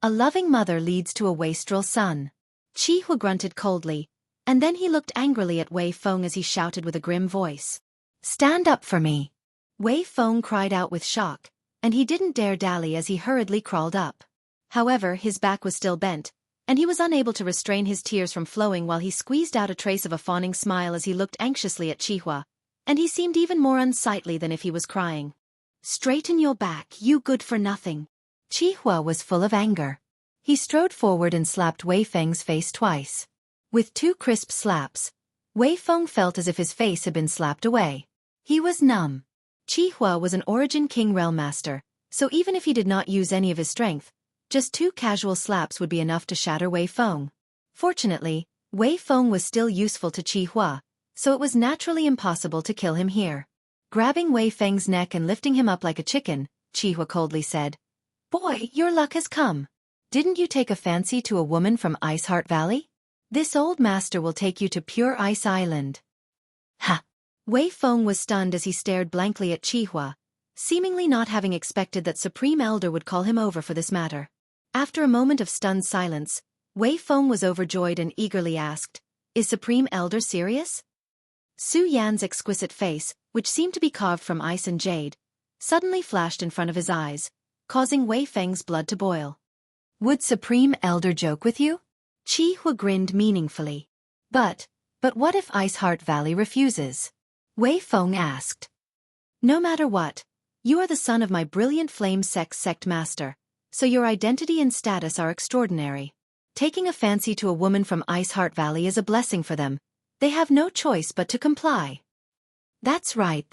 A loving mother leads to a wastrel son. Qihua grunted coldly, and then he looked angrily at Wei Feng as he shouted with a grim voice. "Stand up for me!" Wei Feng cried out with shock, and he didn't dare dally as he hurriedly crawled up. However, his back was still bent, and he was unable to restrain his tears from flowing while he squeezed out a trace of a fawning smile as he looked anxiously at Qihua, and he seemed even more unsightly than if he was crying. "Straighten your back, you good-for-nothing." Qihua was full of anger. He strode forward and slapped Wei Feng's face twice. With two crisp slaps, Wei Feng felt as if his face had been slapped away. He was numb. Qihua was an Origin King Realm Master, so even if he did not use any of his strength, just two casual slaps would be enough to shatter Wei Feng. Fortunately, Wei Feng was still useful to Qihua, so it was naturally impossible to kill him here. Grabbing Wei Feng's neck and lifting him up like a chicken, Qihua coldly said, "Boy, your luck has come. Didn't you take a fancy to a woman from Ice Heart Valley? This old master will take you to Pure Ice Island." Ha! Wei Feng was stunned as he stared blankly at Qihua, seemingly not having expected that Supreme Elder would call him over for this matter. After a moment of stunned silence, Wei Feng was overjoyed and eagerly asked, "Is Supreme Elder serious?" Su Yan's exquisite face, which seemed to be carved from ice and jade, suddenly flashed in front of his eyes, causing Wei Feng's blood to boil. "Would Supreme Elder joke with you?" Qihua grinned meaningfully. But what if Ice Heart Valley refuses?" Wei Feng asked. "No matter what, you are the son of my Brilliant Flame Sect master, so your identity and status are extraordinary. Taking a fancy to a woman from Ice Heart Valley is a blessing for them. They have no choice but to comply." That's right.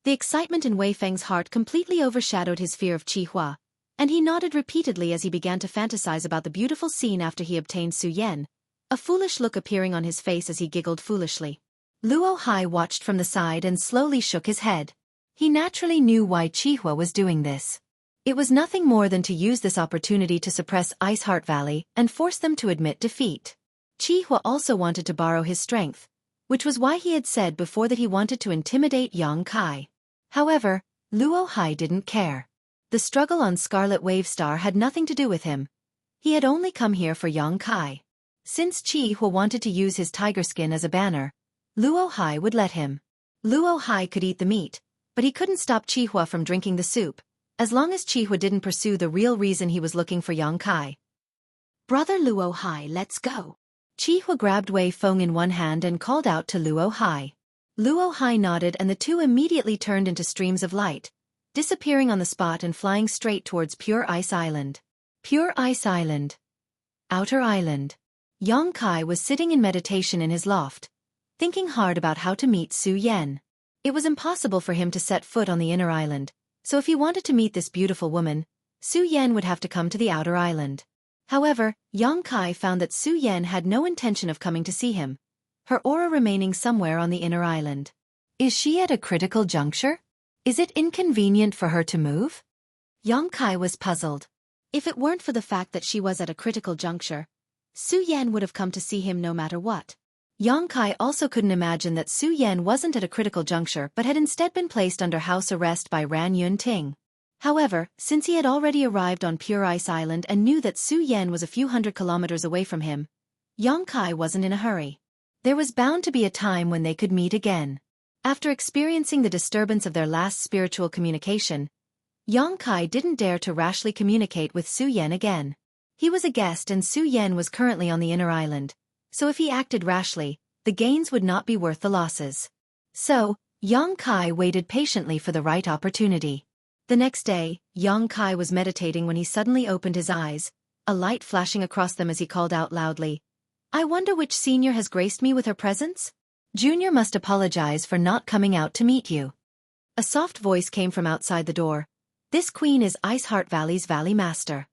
The excitement in Wei Feng's heart completely overshadowed his fear of Qihua, and he nodded repeatedly as he began to fantasize about the beautiful scene after he obtained Su Yan, a foolish look appearing on his face as he giggled foolishly. Luo Hai watched from the side and slowly shook his head. He naturally knew why Qihua was doing this. It was nothing more than to use this opportunity to suppress Ice Heart Valley and force them to admit defeat. Qihua also wanted to borrow his strength, which was why he had said before that he wanted to intimidate Yang Kai. However, Luo Hai didn't care. The struggle on Scarlet Wave Star had nothing to do with him. He had only come here for Yang Kai. Since Qihua wanted to use his tiger skin as a banner, Luo Hai would let him. Luo Hai could eat the meat, but he couldn't stop Qihua from drinking the soup, as long as Qihua didn't pursue the real reason he was looking for Yang Kai. "Brother Luo Hai, let's go." Chi Hu grabbed Wei Feng in one hand and called out to Luo Hai. Luo Hai nodded and the two immediately turned into streams of light, disappearing on the spot and flying straight towards Pure Ice Island. Pure Ice Island. Outer Island. Yang Kai was sitting in meditation in his loft, thinking hard about how to meet Su Yan. It was impossible for him to set foot on the inner island, so if he wanted to meet this beautiful woman, Su Yan would have to come to the outer island. However, Yang Kai found that Su Yan had no intention of coming to see him, her aura remaining somewhere on the inner island. Is she at a critical juncture? Is it inconvenient for her to move? Yang Kai was puzzled. If it weren't for the fact that she was at a critical juncture, Su Yan would have come to see him no matter what. Yang Kai also couldn't imagine that Su Yan wasn't at a critical juncture but had instead been placed under house arrest by Ran Yun Ting. However, since he had already arrived on Pure Ice Island and knew that Su Yan was a few hundred kilometers away from him, Yang Kai wasn't in a hurry. There was bound to be a time when they could meet again. After experiencing the disturbance of their last spiritual communication, Yang Kai didn't dare to rashly communicate with Su Yan again. He was a guest and Su Yan was currently on the inner island, so if he acted rashly, the gains would not be worth the losses. So, Yang Kai waited patiently for the right opportunity. The next day, Yang Kai was meditating when he suddenly opened his eyes, a light flashing across them as he called out loudly, "I wonder which senior has graced me with her presence? Junior must apologize for not coming out to meet you." A soft voice came from outside the door. "This queen is Ice Heart Valley's Valley Master."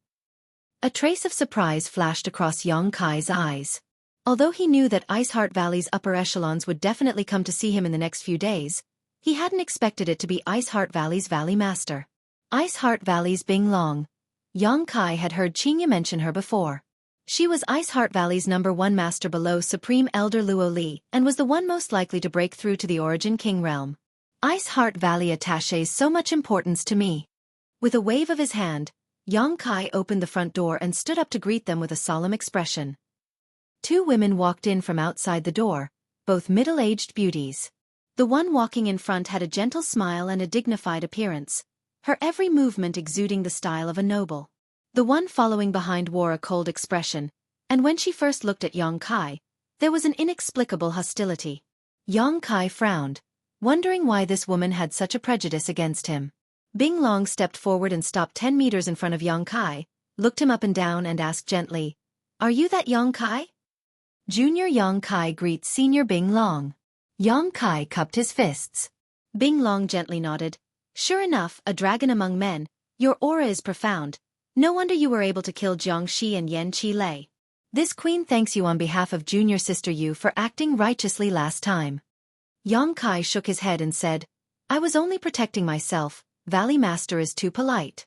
A trace of surprise flashed across Yang Kai's eyes. Although he knew that Ice Heart Valley's upper echelons would definitely come to see him in the next few days, he hadn't expected it to be Ice Heart Valley's Valley Master. Ice Heart Valley's Bing Long. Yang Kai had heard Qingya mention her before. She was Ice Heart Valley's #1 master below Supreme Elder Luo Li and was the one most likely to break through to the Origin King realm. Ice Heart Valley attaches so much importance to me. With a wave of his hand, Yang Kai opened the front door and stood up to greet them with a solemn expression. Two women walked in from outside the door, both middle-aged beauties. The one walking in front had a gentle smile and a dignified appearance, her every movement exuding the style of a noble. The one following behind wore a cold expression, and when she first looked at Yang Kai, there was an inexplicable hostility. Yang Kai frowned, wondering why this woman had such a prejudice against him. Bing Long stepped forward and stopped 10 meters in front of Yang Kai, looked him up and down and asked gently, "Are you that Yang Kai?" Junior Yang Kai greets Senior Bing Long. Yang Kai cupped his fists. Bing Long gently nodded. "Sure enough, a dragon among men, your aura is profound. No wonder you were able to kill Jiang Shi and Yan Qi Lei. This queen thanks you on behalf of junior sister Yu for acting righteously last time." Yang Kai shook his head and said, "I was only protecting myself, Valley Master is too polite."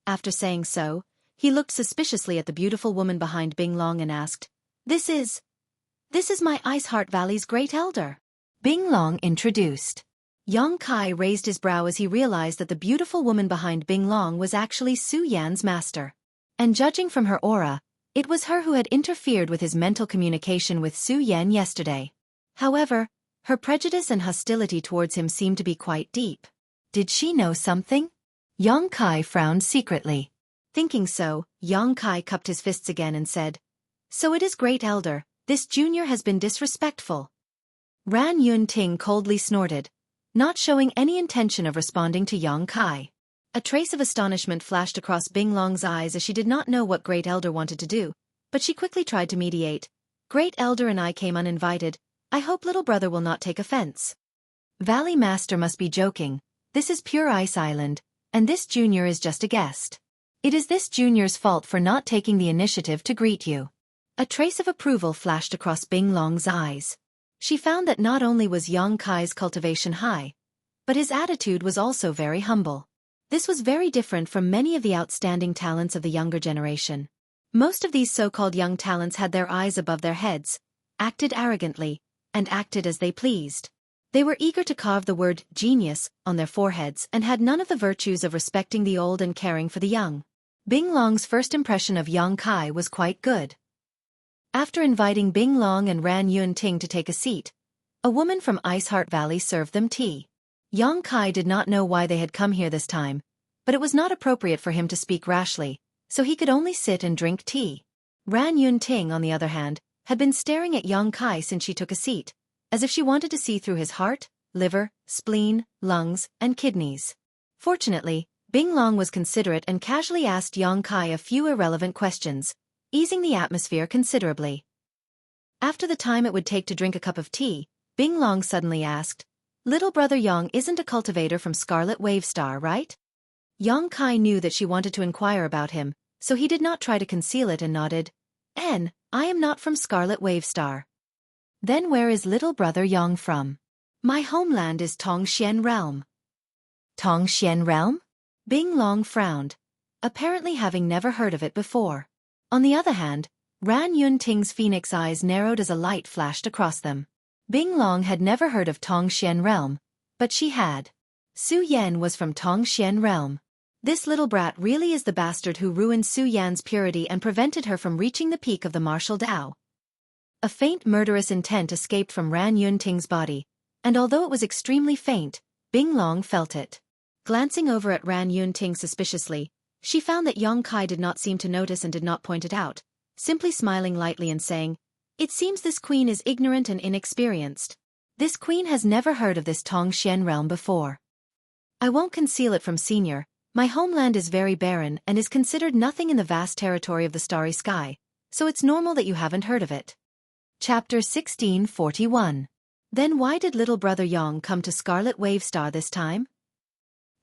After saying so, he looked suspiciously at the beautiful woman behind Bing Long and asked, This is my Ice Heart Valley's great elder." Bing Long introduced. Yang Kai raised his brow as he realized that the beautiful woman behind Bing Long was actually Su Yan's master. And judging from her aura, it was her who had interfered with his mental communication with Su Yan yesterday. However, her prejudice and hostility towards him seemed to be quite deep. Did she know something? Yang Kai frowned secretly. Thinking so, Yang Kai cupped his fists again and said, "So it is great elder, this junior has been disrespectful." Ran Yun Ting coldly snorted, not showing any intention of responding to Yang Kai. A trace of astonishment flashed across Bing Long's eyes as she did not know what Great Elder wanted to do, but she quickly tried to mediate. "Great Elder and I came uninvited. I hope little brother will not take offense." "Valley Master must be joking. This is Pure Ice Island, and this junior is just a guest. It is this junior's fault for not taking the initiative to greet you." A trace of approval flashed across Bing Long's eyes. She found that not only was Yang Kai's cultivation high, but his attitude was also very humble. This was very different from many of the outstanding talents of the younger generation. Most of these so-called young talents had their eyes above their heads, acted arrogantly, and acted as they pleased. They were eager to carve the word genius on their foreheads and had none of the virtues of respecting the old and caring for the young. Bing Long's first impression of Yang Kai was quite good. After inviting Bing Long and Ran Yun Ting to take a seat, a woman from Ice Heart Valley served them tea. Yang Kai did not know why they had come here this time, but it was not appropriate for him to speak rashly, so he could only sit and drink tea. Ran Yun Ting, on the other hand, had been staring at Yang Kai since she took a seat, as if she wanted to see through his heart, liver, spleen, lungs, and kidneys. Fortunately, Bing Long was considerate and casually asked Yang Kai a few irrelevant questions, easing the atmosphere considerably. After the time it would take to drink a cup of tea, Bing Long suddenly asked, "Little brother Yang isn't a cultivator from Scarlet Wave Star, right?" Yang Kai knew that she wanted to inquire about him, so he did not try to conceal it and nodded. I am not from Scarlet Wave Star." "Then where is little brother Yang from?" "My homeland is Tongxian Realm." "Tongxian Realm?" Bing Long frowned, apparently having never heard of it before. On the other hand, Ran Yunting's phoenix eyes narrowed as a light flashed across them. Bing Long had never heard of Tongxian Realm, but she had. Su Yan was from Tongxian Realm. This little brat really is the bastard who ruined Su Yan's purity and prevented her from reaching the peak of the martial Dao. A faint murderous intent escaped from Ran Yunting's body, and although it was extremely faint, Bing Long felt it. Glancing over at Ran Yunting suspiciously, she found that Yang Kai did not seem to notice and did not point it out, simply smiling lightly and saying, "It seems this queen is ignorant and inexperienced. This queen has never heard of this Tongxian realm before. I won't conceal it from Senior, my homeland is very barren and is considered nothing in the vast territory of the starry sky, so it's normal that you haven't heard of it." Chapter 1641. Then why did little brother Yang come to Scarlet Wave Star this time?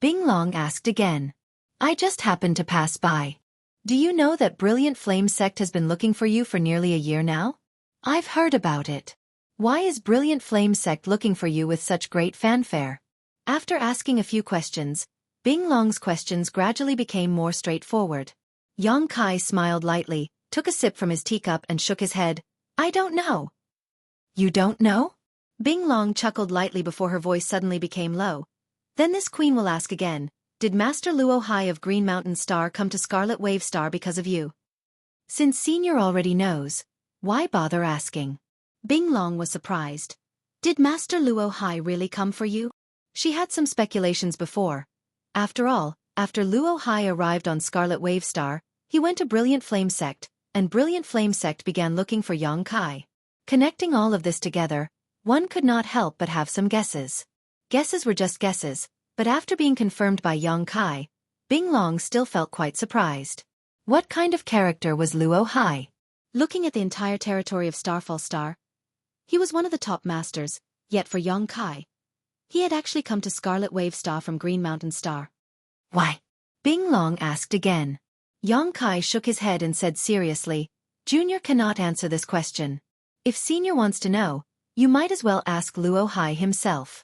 Bing Long asked again. "I just happened to pass by. Do you know that Brilliant Flame Sect has been looking for you for nearly a year now? I've heard about it. Why is Brilliant Flame Sect looking for you with such great fanfare?" After asking a few questions, Bing Long's questions gradually became more straightforward. Yang Kai smiled lightly, took a sip from his teacup and shook his head. "I don't know." "You don't know?" Bing Long chuckled lightly before her voice suddenly became low. "Then this queen will ask again, did Master Luo Hai of Green Mountain Star come to Scarlet Wave Star because of you? Since Senior already knows, why bother asking?" Bing Long was surprised. Did Master Luo Hai really come for you? She had some speculations before. After all, after Luo Hai arrived on Scarlet Wave Star, he went to Brilliant Flame Sect, and Brilliant Flame Sect began looking for Yang Kai. Connecting all of this together, one could not help but have some guesses. Guesses were just guesses, but after being confirmed by Yang Kai, Bing Long still felt quite surprised. What kind of character was Luo Hai? Looking at the entire territory of Starfall Star, he was one of the top masters, yet for Yang Kai, he had actually come to Scarlet Wave Star from Green Mountain Star. "Why?" Bing Long asked again. Yang Kai shook his head and said seriously, "Junior cannot answer this question. If Senior wants to know, you might as well ask Luo Hai himself."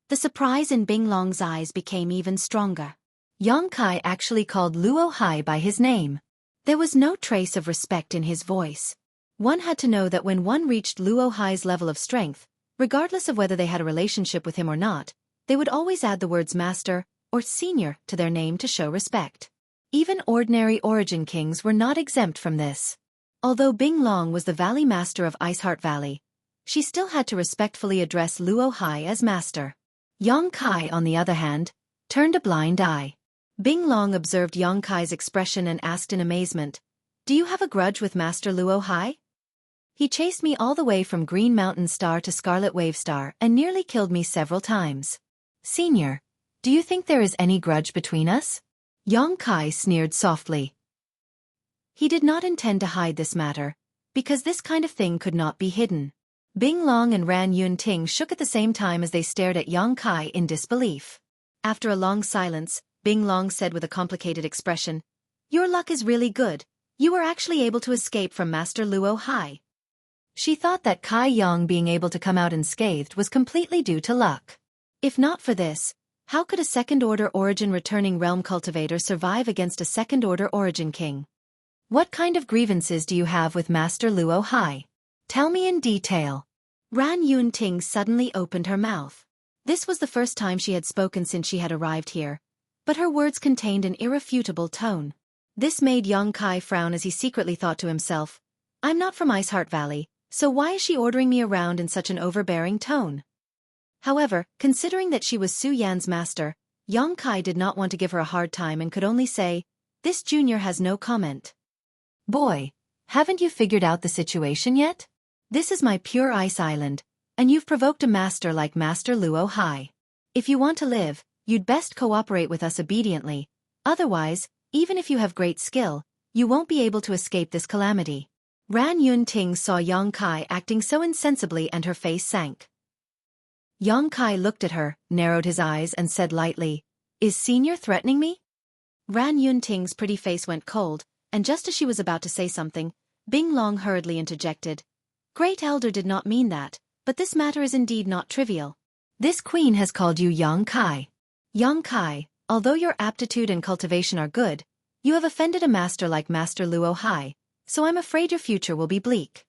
The surprise in Bing Long's eyes became even stronger. Yang Kai actually called Luo Hai by his name. There was no trace of respect in his voice. One had to know that when one reached Luo Hai's level of strength, regardless of whether they had a relationship with him or not, they would always add the words master or senior to their name to show respect. Even ordinary origin kings were not exempt from this. Although Bing Long was the Valley Master of Iceheart Valley, she still had to respectfully address Luo Hai as master. Yang Kai, on the other hand, turned a blind eye. Bing Long observed Yang Kai's expression and asked in amazement, "Do you have a grudge with Master Luo Hai? He chased me all the way from Green Mountain Star to Scarlet Wave Star and nearly killed me several times. Senior, do you think there is any grudge between us?" Yang Kai sneered softly. He did not intend to hide this matter, because this kind of thing could not be hidden. Bing Long and Ran Yunting shook at the same time as they stared at Yang Kai in disbelief. After a long silence, Bing Long said with a complicated expression, "Your luck is really good. You were actually able to escape from Master Luo Hai." She thought that Kai Yang being able to come out unscathed was completely due to luck. If not for this, how could a second-order origin returning realm cultivator survive against a second-order origin king? "What kind of grievances do you have with Master Luo Hai? Tell me in detail." Ran Yunting suddenly opened her mouth. This was the first time she had spoken since she had arrived here, but her words contained an irrefutable tone. This made Yang Kai frown as he secretly thought to himself, "I'm not from Iceheart Valley, so why is she ordering me around in such an overbearing tone?" However, considering that she was Su Yan's master, Yang Kai did not want to give her a hard time and could only say, "This junior has no comment." "Boy, haven't you figured out the situation yet?" This is my pure ice island, and you've provoked a master like Master Luo Hai. If you want to live, you'd best cooperate with us obediently, otherwise, even if you have great skill, you won't be able to escape this calamity. Ran Yun Ting saw Yang Kai acting so insensibly and her face sank. Yang Kai looked at her, narrowed his eyes and said lightly, "Is Senior threatening me?" Ran Yun Ting's pretty face went cold, and just as she was about to say something, Bing Long hurriedly interjected. "Great Elder did not mean that, but this matter is indeed not trivial. This queen has called you Yang Kai. Yang Kai, although your aptitude and cultivation are good, you have offended a master like Master Luo Hai, so I'm afraid your future will be bleak."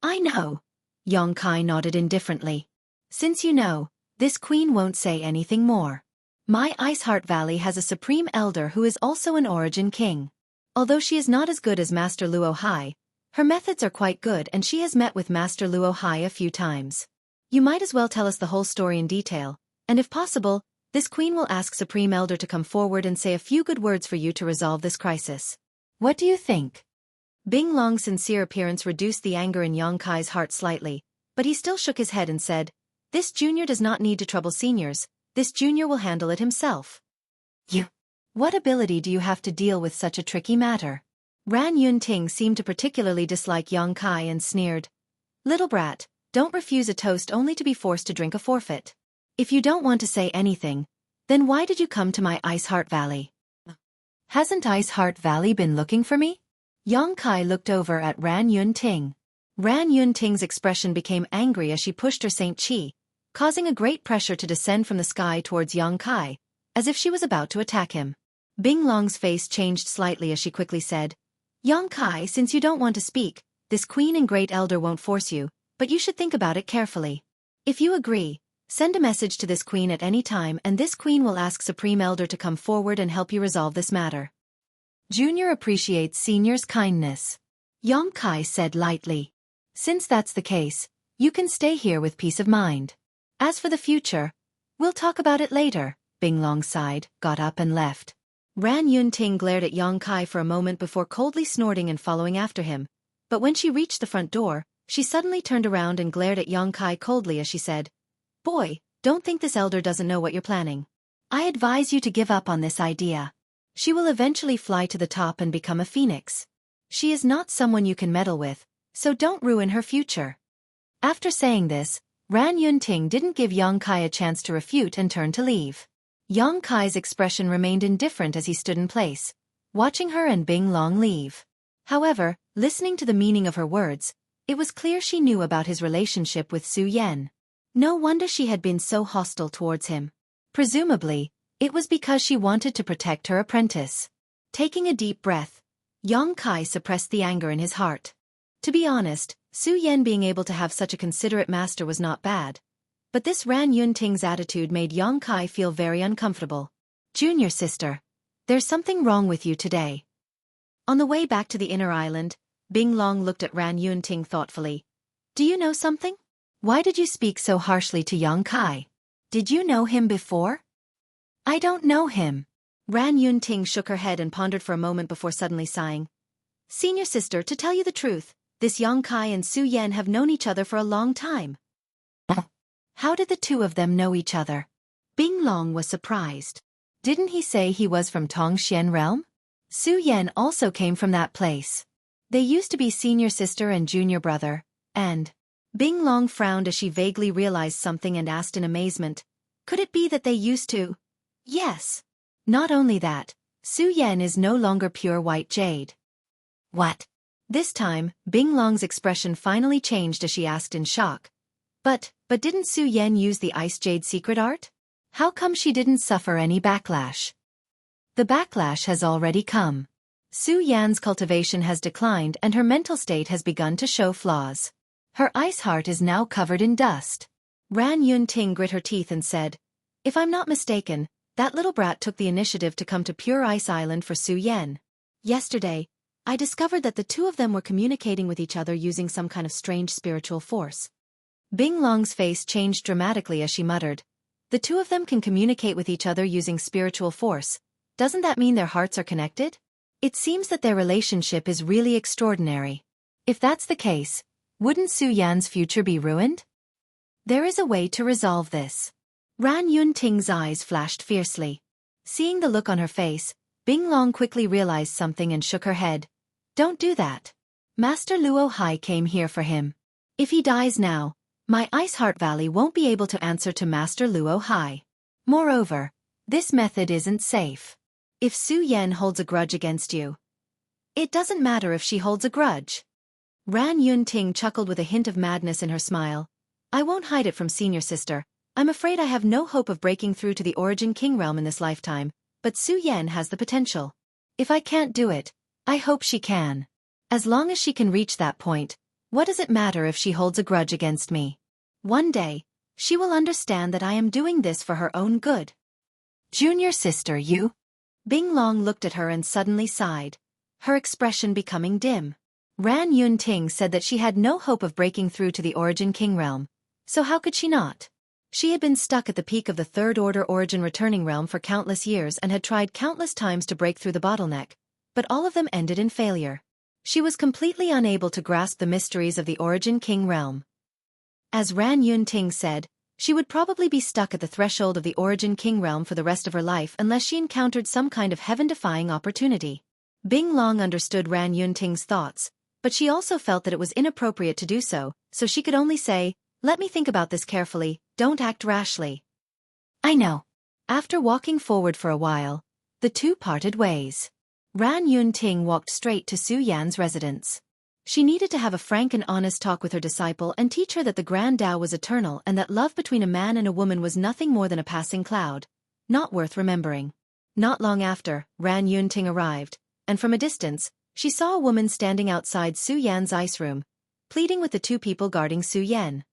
"I know." Yang Kai nodded indifferently. "Since you know, this queen won't say anything more. My Ice Heart Valley has a supreme elder who is also an origin king. Although she is not as good as Master Luo Hai, her methods are quite good and she has met with Master Luo Hai a few times. You might as well tell us the whole story in detail, and if possible, this queen will ask Supreme Elder to come forward and say a few good words for you to resolve this crisis. What do you think?" Bing Long's sincere appearance reduced the anger in Yang Kai's heart slightly, but he still shook his head and said, "This junior does not need to trouble seniors, this junior will handle it himself." "You? What ability do you have to deal with such a tricky matter?" Ran Yun Ting seemed to particularly dislike Yang Kai and sneered. "Little brat, don't refuse a toast only to be forced to drink a forfeit. If you don't want to say anything, then why did you come to my Ice Heart Valley? Hasn't Ice Heart Valley been looking for me?" Yang Kai looked over at Ran Yun Ting. Ran Yun Ting's expression became angry as she pushed her Saint Chi, causing a great pressure to descend from the sky towards Yang Kai, as if she was about to attack him. Bing Long's face changed slightly as she quickly said, "Yang Kai, since you don't want to speak, this queen and great elder won't force you, but you should think about it carefully. If you agree, send a message to this queen at any time and this queen will ask Supreme Elder to come forward and help you resolve this matter. Junior appreciates senior's kindness," Yang Kai said lightly. "Since that's the case, you can stay here with peace of mind. As for the future, we'll talk about it later." Bing Long sighed, got up and left. Ran Yun Ting glared at Yang Kai for a moment before coldly snorting and following after him, but when she reached the front door, she suddenly turned around and glared at Yang Kai coldly as she said, "Boy, don't think this elder doesn't know what you're planning. I advise you to give up on this idea. She will eventually fly to the top and become a phoenix. She is not someone you can meddle with, so don't ruin her future." After saying this, Ran Yun Ting didn't give Yang Kai a chance to refute and turned to leave. Yang Kai's expression remained indifferent as he stood in place, watching her and Bing Long leave. However, listening to the meaning of her words, it was clear she knew about his relationship with Su Yan. No wonder she had been so hostile towards him. Presumably, it was because she wanted to protect her apprentice. Taking a deep breath, Yang Kai suppressed the anger in his heart. To be honest, Su Yan being able to have such a considerate master was not bad. But this Ran Yun Ting's attitude made Yang Kai feel very uncomfortable. "Junior sister, there's something wrong with you today." On the way back to the inner island, Bing Long looked at Ran Yun Ting thoughtfully. "Do you know something? Why did you speak so harshly to Yang Kai? Did you know him before?" "I don't know him." Ran Yun Ting shook her head and pondered for a moment before suddenly sighing. "Senior sister, to tell you the truth, this Yang Kai and Su Yan have known each other for a long time." "How did the two of them know each other?" Bing Long was surprised. "Didn't he say he was from Tongxian realm? Su Yan also came from that place. They used to be senior sister and junior brother, and..." Bing Long frowned as she vaguely realized something and asked in amazement, "Could it be that they used to?" "Yes. Not only that, Su Yan is no longer pure white jade." "What?" This time, Bing Long's expression finally changed as she asked in shock. But didn't Su Yan use the ice jade secret art? How come she didn't suffer any backlash?" "The backlash has already come. Su Yan's cultivation has declined and her mental state has begun to show flaws. Her ice heart is now covered in dust." Ran Yun Ting grit her teeth and said, "If I'm not mistaken, that little brat took the initiative to come to Pure Ice Island for Su Yan. Yesterday, I discovered that the two of them were communicating with each other using some kind of strange spiritual force." Bing Long's face changed dramatically as she muttered, "The two of them can communicate with each other using spiritual force. Doesn't that mean their hearts are connected? It seems that their relationship is really extraordinary. If that's the case, Wouldn't Su Yan's future be ruined? There is a way to resolve this. Ran Yunting's eyes flashed fiercely. Seeing the look on her face, Bing Long quickly realized something and shook her head. Don't do that. Master Luo Hai came here for him. If he dies now, my Ice Heart Valley won't be able to answer to Master Luo Hai. Moreover, this method isn't safe. If Su Yan holds a grudge against you, it doesn't matter if she holds a grudge. Ran Yunting chuckled with a hint of madness in her smile. I won't hide it from senior sister. I'm afraid I have no hope of breaking through to the Origin King realm in this lifetime, but Su Yan has the potential. If I can't do it, I hope she can. As long as she can reach that point, what does it matter if she holds a grudge against me? One day, she will understand that I am doing this for her own good. Junior sister, you? Bing Long looked at her and suddenly sighed, her expression becoming dim. Ran Yunting said that she had no hope of breaking through to the Origin King realm, so how could she not? She had been stuck at the peak of the Third Order Origin Returning Realm for countless years and had tried countless times to break through the bottleneck, but all of them ended in failure. She was completely unable to grasp the mysteries of the Origin King realm. As Ran Yunting said, she would probably be stuck at the threshold of the Origin King realm for the rest of her life unless she encountered some kind of heaven-defying opportunity. Bing Long understood Ran Yunting's thoughts, but she also felt that it was inappropriate to do so, so she could only say, let me think about this carefully, don't act rashly. I know. After walking forward for a while, the two parted ways. Ran Yunting walked straight to Su Yan's residence. She needed to have a frank and honest talk with her disciple and teach her that the Grand Tao was eternal and that love between a man and a woman was nothing more than a passing cloud, not worth remembering. Not long after, Ran Yunting arrived, and from a distance, she saw a woman standing outside Su Yan's ice room, pleading with the two people guarding Su Yan.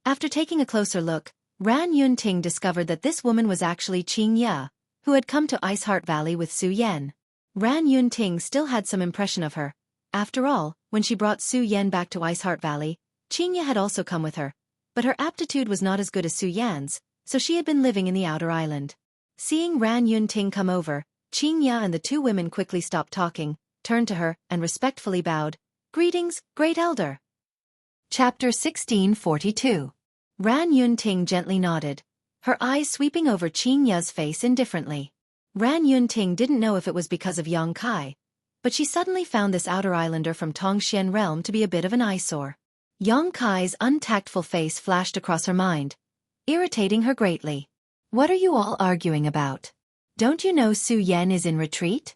After taking a closer look, Ran Yunting discovered that this woman was actually Qing Ya, who had come to Ice Heart Valley with Su Yan. Ran Yunting still had some impression of her. After all, when she brought Su Yan back to Ice Heart Valley, Qing Ya had also come with her, but her aptitude was not as good as Su Yan's, so she had been living in the outer island. Seeing Ran Yunting come over, Qing Ya and the two women quickly stopped talking, turned to her, and respectfully bowed. Greetings, Great Elder. Chapter 1642. Ran Yunting gently nodded, her eyes sweeping over Qing Ya's face indifferently. Ran Yunting didn't know if it was because of Yang Kai, but she suddenly found this outer islander from Tongxian realm to be a bit of an eyesore. Yang Kai's untactful face flashed across her mind, irritating her greatly. What are you all arguing about? Don't you know Su Yan is in retreat?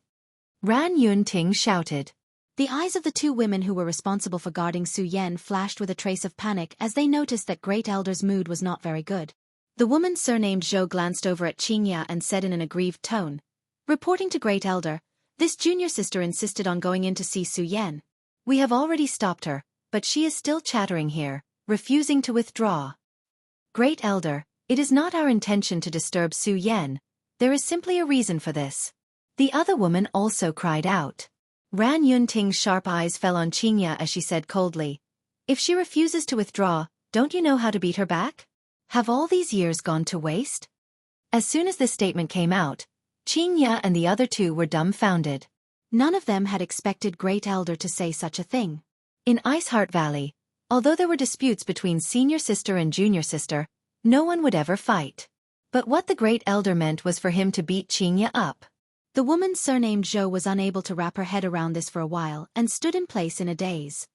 Ran Yunting shouted. The eyes of the two women who were responsible for guarding Su Yan flashed with a trace of panic as they noticed that Great Elder's mood was not very good. The woman surnamed Zhou glanced over at Qing Ya and said in an aggrieved tone, reporting to Great Elder, this junior sister insisted on going in to see Su Yan. We have already stopped her, but she is still chattering here, refusing to withdraw. Great Elder, it is not our intention to disturb Su Yan. There is simply a reason for this. The other woman also cried out. Ran Yunting's sharp eyes fell on Qing Ya as she said coldly, if she refuses to withdraw, don't you know how to beat her back? Have all these years gone to waste? As soon as this statement came out, Qing Ya and the other two were dumbfounded. None of them had expected Great Elder to say such a thing. In Ice Heart Valley, although there were disputes between senior sister and junior sister, no one would ever fight. But what the Great Elder meant was for him to beat Qing Ya up. The woman surnamed Zhou was unable to wrap her head around this for a while and stood in place in a daze.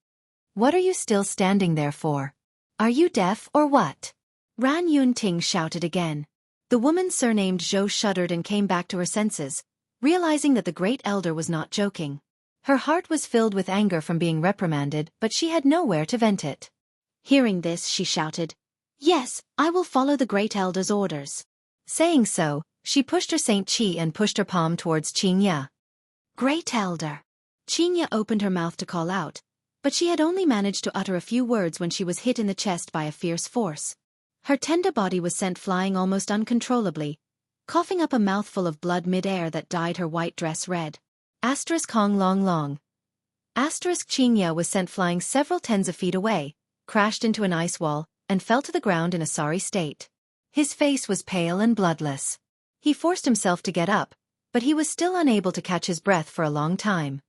What are you still standing there for? Are you deaf or what? Ran Yunting shouted again. The woman surnamed Zhou shuddered and came back to her senses, realizing that the Great Elder was not joking. Her heart was filled with anger from being reprimanded, but she had nowhere to vent it. Hearing this, she shouted, yes, I will follow the Great Elder's orders. Saying so, she pushed her Saint Qi and pushed her palm towards Qing Ya. Great Elder. Qing Ya opened her mouth to call out, but she had only managed to utter a few words when she was hit in the chest by a fierce force. Her tender body was sent flying almost uncontrollably, coughing up a mouthful of blood mid-air that dyed her white dress red. Asterisk Hong Long Long. Asterisk Qing Ya was sent flying several tens of feet away, crashed into an ice wall, and fell to the ground in a sorry state. His face was pale and bloodless. He forced himself to get up, but he was still unable to catch his breath for a long time.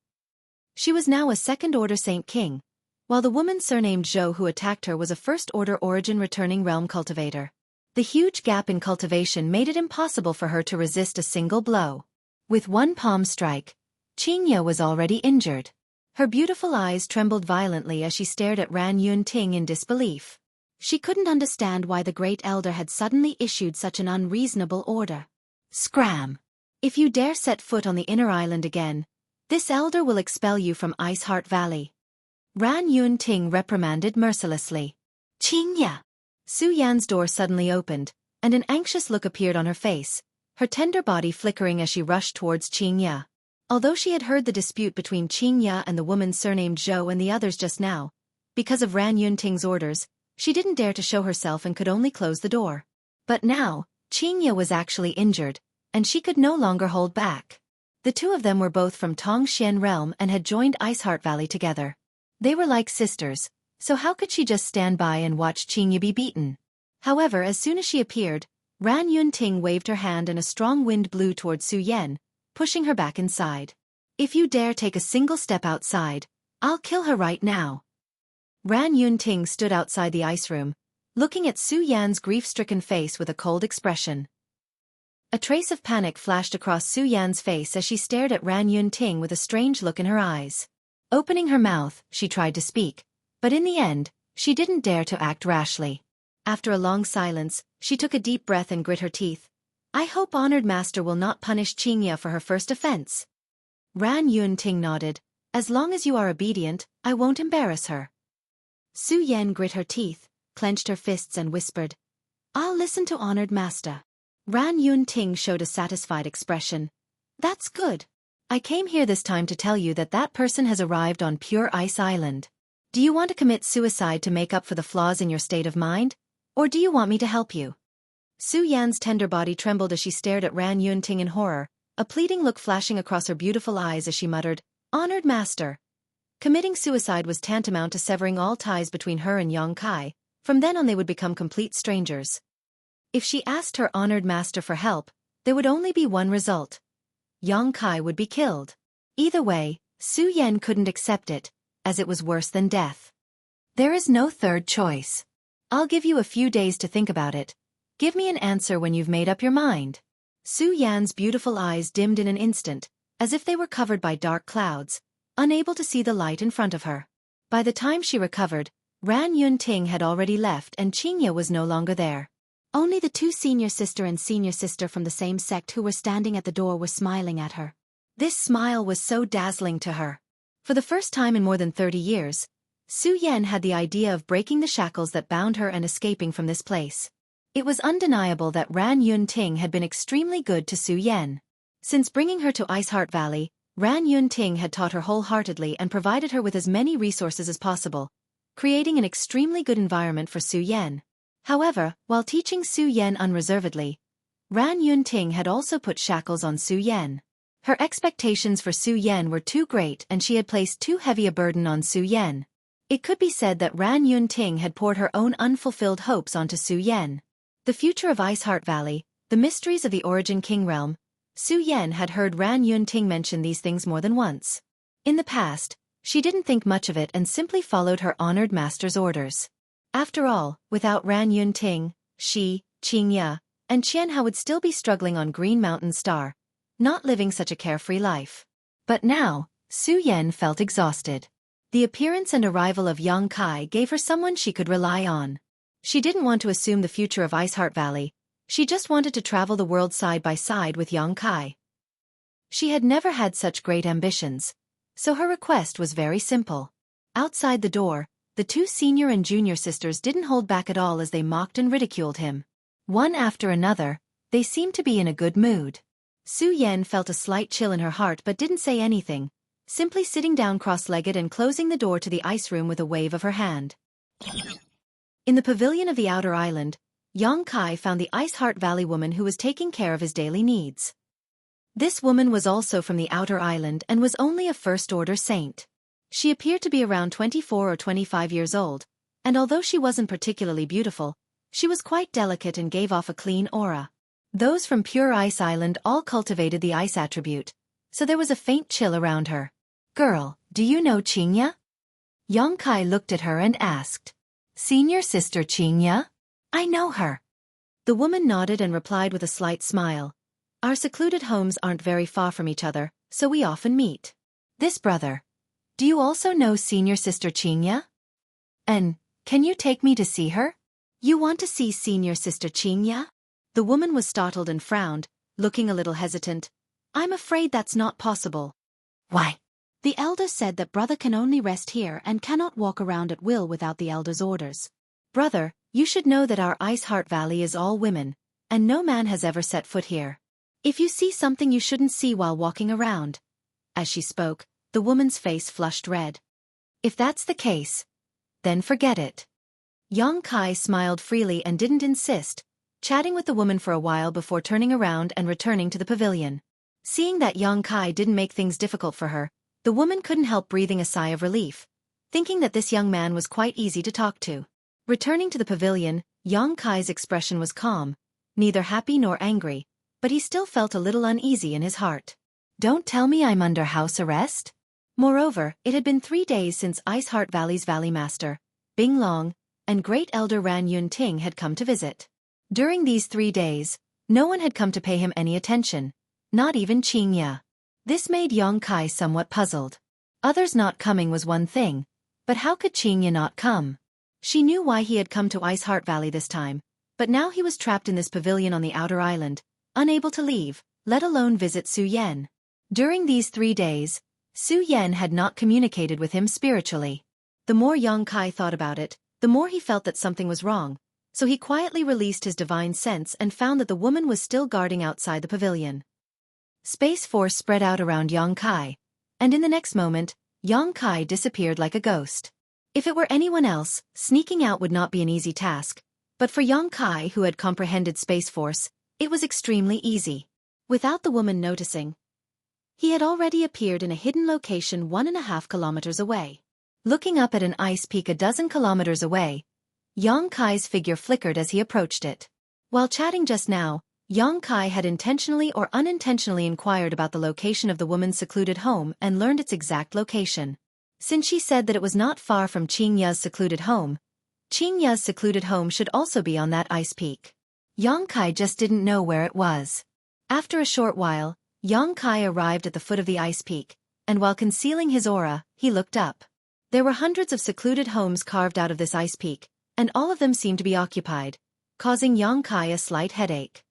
She was now a second-order Saint King, while the woman surnamed Zhou who attacked her was a first-order origin returning realm cultivator. The huge gap in cultivation made it impossible for her to resist a single blow. With one palm strike, Qingye was already injured. Her beautiful eyes trembled violently as she stared at Ran Yunting in disbelief. She couldn't understand why the Great Elder had suddenly issued such an unreasonable order. Scram! If you dare set foot on the inner island again, this elder will expel you from Ice Heart Valley. Ran Yunting reprimanded mercilessly. Qingye! Su Yan's door suddenly opened, and an anxious look appeared on her face, her tender body flickering as she rushed towards Qingye. Although she had heard the dispute between Qingye and the woman surnamed Zhou and the others just now, because of Ran Yunting's orders, she didn't dare to show herself and could only close the door. But now, Qingye was actually injured, and she could no longer hold back. The two of them were both from Tongxian realm and had joined Iceheart Valley together. They were like sisters, so how could she just stand by and watch Qingye be beaten? However, as soon as she appeared, Ran Yunting waved her hand and a strong wind blew towards Su Yan, pushing her back inside. If you dare take a single step outside, I'll kill her right now. Ran Yunting stood outside the ice room, looking at Su Yan's grief-stricken face with a cold expression. A trace of panic flashed across Su Yan's face as she stared at Ran Yunting with a strange look in her eyes. Opening her mouth, she tried to speak, but in the end, she didn't dare to act rashly. After a long silence, she took a deep breath and grit her teeth. I hope Honored Master will not punish Qingye for her first offense. Ran Yunting nodded. As long as you are obedient, I won't embarrass her. Su Yan grit her teeth, clenched her fists and whispered, I'll listen to Honored Master. Ran Yunting showed a satisfied expression. That's good. I came here this time to tell you that that person has arrived on Pure Ice Island. Do you want to commit suicide to make up for the flaws in your state of mind? Or do you want me to help you? Su Yan's tender body trembled as she stared at Ran Yunting in horror, a pleading look flashing across her beautiful eyes as she muttered, Honored Master. Committing suicide was tantamount to severing all ties between her and Yang Kai. From then on they would become complete strangers. If she asked her Honored Master for help, there would only be one result. Yang Kai would be killed. Either way, Su Yan couldn't accept it, as it was worse than death. There is no third choice. I'll give you a few days to think about it. Give me an answer when you've made up your mind. Su Yan's beautiful eyes dimmed in an instant, as if they were covered by dark clouds, unable to see the light in front of her. By the time she recovered, Ran Yunting had already left and Qingye was no longer there. Only the two senior sister and senior sister from the same sect who were standing at the door were smiling at her. This smile was so dazzling to her. For the first time in more than 30 years, Su Yan had the idea of breaking the shackles that bound her and escaping from this place. It was undeniable that Ran Yunting had been extremely good to Su Yan. Since bringing her to Iceheart Valley, Ran Yunting had taught her wholeheartedly and provided her with as many resources as possible, creating an extremely good environment for Su Yan. However, while teaching Su Yan unreservedly, Ran Yunting had also put shackles on Su Yan. Her expectations for Su Yan were too great and she had placed too heavy a burden on Su Yan. It could be said that Ran Yunting had poured her own unfulfilled hopes onto Su Yan. The future of Iceheart Valley, the mysteries of the Origin King realm. Su Yan had heard Ran Yunting mention these things more than once. In the past, she didn't think much of it and simply followed her honored master's orders. After all, without Ran Yunting, she, Qingye, and Qianhao would still be struggling on Green Mountain Star, not living such a carefree life. But now, Su Yan felt exhausted. The appearance and arrival of Yang Kai gave her someone she could rely on. She didn't want to assume the future of Iceheart Valley. She just wanted to travel the world side by side with Yang Kai. She had never had such great ambitions, so her request was very simple. Outside the door, the two senior and junior sisters didn't hold back at all as they mocked and ridiculed him. One after another, they seemed to be in a good mood. Su Yan felt a slight chill in her heart but didn't say anything, simply sitting down cross-legged and closing the door to the ice room with a wave of her hand. In the pavilion of the outer island, Yang Kai found the Iceheart Valley woman who was taking care of his daily needs. This woman was also from the outer island and was only a first-order saint. She appeared to be around 24 or 25 years old, and although she wasn't particularly beautiful, she was quite delicate and gave off a clean aura. Those from Pure Ice Island all cultivated the ice attribute, so there was a faint chill around her. Girl, do you know Qingye? Yang Kai looked at her and asked, "Senior sister Qingya? I know her." The woman nodded and replied with a slight smile. "Our secluded homes aren't very far from each other, so we often meet." "This brother. Do you also know senior sister Qingya? And can you take me to see her?" "You want to see senior sister Qingya?" The woman was startled and frowned, looking a little hesitant. "I'm afraid that's not possible." "Why?" "The elder said that brother can only rest here and cannot walk around at will without the elder's orders." "Brother, you should know that our Ice Heart Valley is all women, and no man has ever set foot here. "If you see something you shouldn't see while walking around." As she spoke, the woman's face flushed red. "If that's the case, then forget it." Yang Kai smiled freely and didn't insist, chatting with the woman for a while before turning around and returning to the pavilion. Seeing that Yang Kai didn't make things difficult for her, the woman couldn't help breathing a sigh of relief, thinking that this young man was quite easy to talk to. Returning to the pavilion, Yang Kai's expression was calm, neither happy nor angry, but he still felt a little uneasy in his heart. "Don't tell me I'm under house arrest?" Moreover, it had been 3 days since Ice Heart Valley's Valley Master, Bing Long, and Great Elder Ran Yun Ting had come to visit. During these 3 days, no one had come to pay him any attention, not even Qingya. This made Yang Kai somewhat puzzled. Others not coming was one thing, but how could Qingya not come? She knew why he had come to Ice Heart Valley this time, but now he was trapped in this pavilion on the outer island, unable to leave, let alone visit Xueqi. During these 3 days, Xueqi had not communicated with him spiritually. The more Yang Kai thought about it, the more he felt that something was wrong, so he quietly released his divine sense and found that the woman was still guarding outside the pavilion. Space force spread out around Yang Kai, and in the next moment, Yang Kai disappeared like a ghost. If it were anyone else, sneaking out would not be an easy task, but for Yang Kai, who had comprehended Space Force, it was extremely easy. Without the woman noticing, he had already appeared in a hidden location 1.5 kilometers away. Looking up at an ice peak a dozen kilometers away, Yang Kai's figure flickered as he approached it. While chatting just now, Yang Kai had intentionally or unintentionally inquired about the location of the woman's secluded home and learned its exact location. Since she said that it was not far from Qingya's secluded home, Qingya's secluded home should also be on that ice peak. Yang Kai just didn't know where it was. After a short while, Yang Kai arrived at the foot of the ice peak, and while concealing his aura, he looked up. There were hundreds of secluded homes carved out of this ice peak, and all of them seemed to be occupied, causing Yang Kai a slight headache.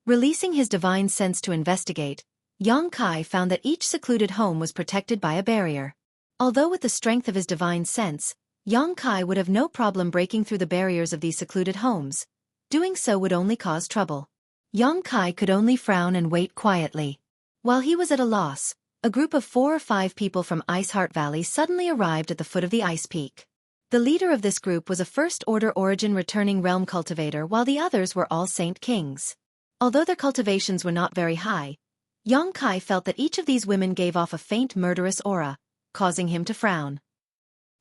Releasing his divine sense to investigate, Yang Kai found that each secluded home was protected by a barrier. Although with the strength of his divine sense, Yang Kai would have no problem breaking through the barriers of these secluded homes. Doing so would only cause trouble. Yang Kai could only frown and wait quietly. While he was at a loss, a group of 4 or 5 people from Ice Heart Valley suddenly arrived at the foot of the ice peak. The leader of this group was a First Order Origin returning realm cultivator, while the others were all Saint Kings. Although their cultivations were not very high, Yang Kai felt that each of these women gave off a faint murderous aura, causing him to frown.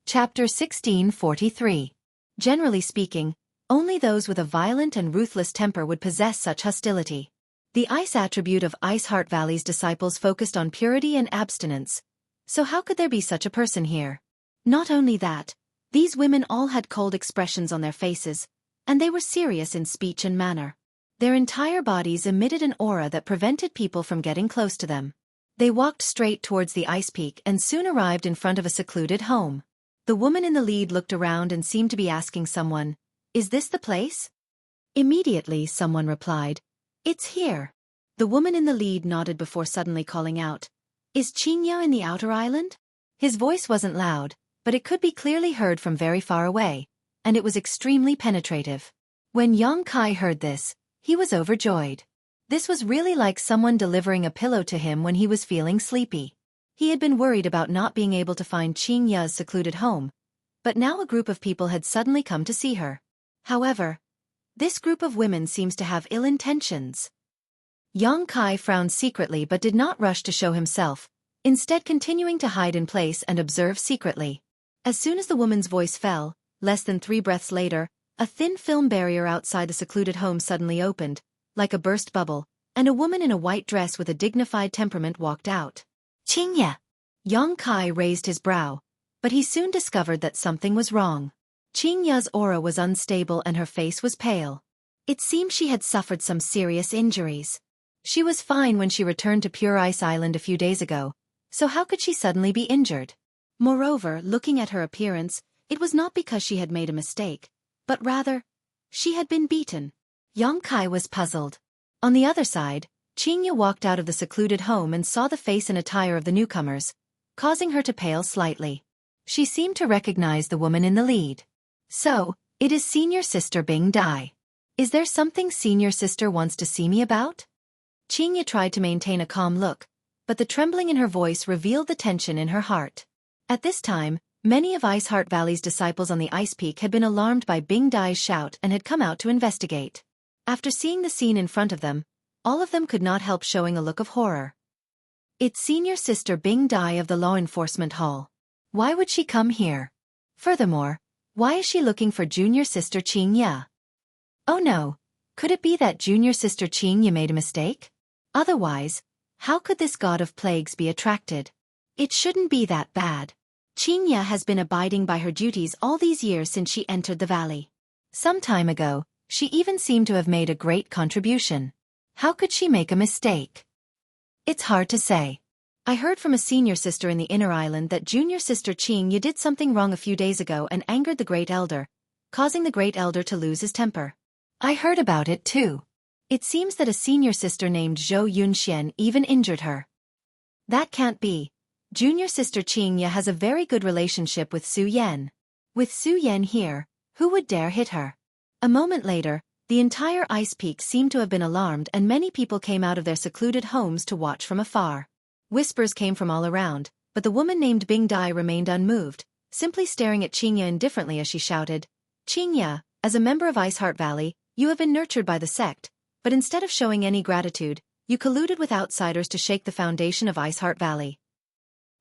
Chapter 1643. Generally speaking, only those with a violent and ruthless temper would possess such hostility. The ice attribute of Ice Heart Valley's disciples focused on purity and abstinence, so how could there be such a person here? Not only that, these women all had cold expressions on their faces, and they were serious in speech and manner. Their entire bodies emitted an aura that prevented people from getting close to them. They walked straight towards the ice peak and soon arrived in front of a secluded home. The woman in the lead looked around and seemed to be asking someone, "Is this the place?" Immediately someone replied, "It's here." The woman in the lead nodded before suddenly calling out, "Is Qingya in the outer island?" His voice wasn't loud, but it could be clearly heard from very far away, and it was extremely penetrative. When Yang Kai heard this, he was overjoyed. This was really like someone delivering a pillow to him when he was feeling sleepy. He had been worried about not being able to find Qingya's secluded home, but now a group of people had suddenly come to see her. However, this group of women seems to have ill intentions. Yang Kai frowned secretly but did not rush to show himself, instead continuing to hide in place and observe secretly. As soon as the woman's voice fell, less than 3 breaths later, a thin film barrier outside the secluded home suddenly opened, like a burst bubble, and a woman in a white dress with a dignified temperament walked out. "Qingya!" Yang Kai raised his brow, But he soon discovered that something was wrong. Qingya's aura was unstable and her face was pale. It seemed she had suffered some serious injuries. She was fine when she returned to Pure Ice Island a few days ago, so how could she suddenly be injured? Moreover, looking at her appearance, it was not because she had made a mistake, but rather, she had been beaten. Yang Kai was puzzled. On the other side, Qingya walked out of the secluded home and saw the face and attire of the newcomers, causing her to pale slightly. She seemed to recognize the woman in the lead. So, it is senior sister Bing Dai. Is there something senior sister wants to see me about? Qingya tried to maintain a calm look, but the trembling in her voice revealed the tension in her heart. At this time, many of Ice Heart Valley's disciples on the ice peak had been alarmed by Bing Dai's shout and had come out to investigate. After seeing the scene in front of them, all of them could not help showing a look of horror. It's senior sister Bing Dai of the law enforcement hall. Why would she come here? Furthermore, why is she looking for junior sister Qingya? Oh no, could it be that junior sister Qingya made a mistake? Otherwise, how could this god of plagues be attracted? It shouldn't be that bad. Qingya has been abiding by her duties all these years since she entered the valley. Some time ago, she even seemed to have made a great contribution. How could she make a mistake? It's hard to say. I heard from a senior sister in the inner island that junior sister Qingya did something wrong a few days ago and angered the great elder, causing the great elder to lose his temper. I heard about it too. It seems that a senior sister named Zhou Yunxian even injured her. That can't be. Junior sister Qingya has a very good relationship with Su Yan. With Su Yan here, who would dare hit her? A moment later, the entire ice peak seemed to have been alarmed and many people came out of their secluded homes to watch from afar. Whispers came from all around, but the woman named Bing Dai remained unmoved, simply staring at Qingya indifferently as she shouted, Qingya, as a member of Ice Heart Valley, you have been nurtured by the sect, but instead of showing any gratitude, you colluded with outsiders to shake the foundation of Ice Heart Valley.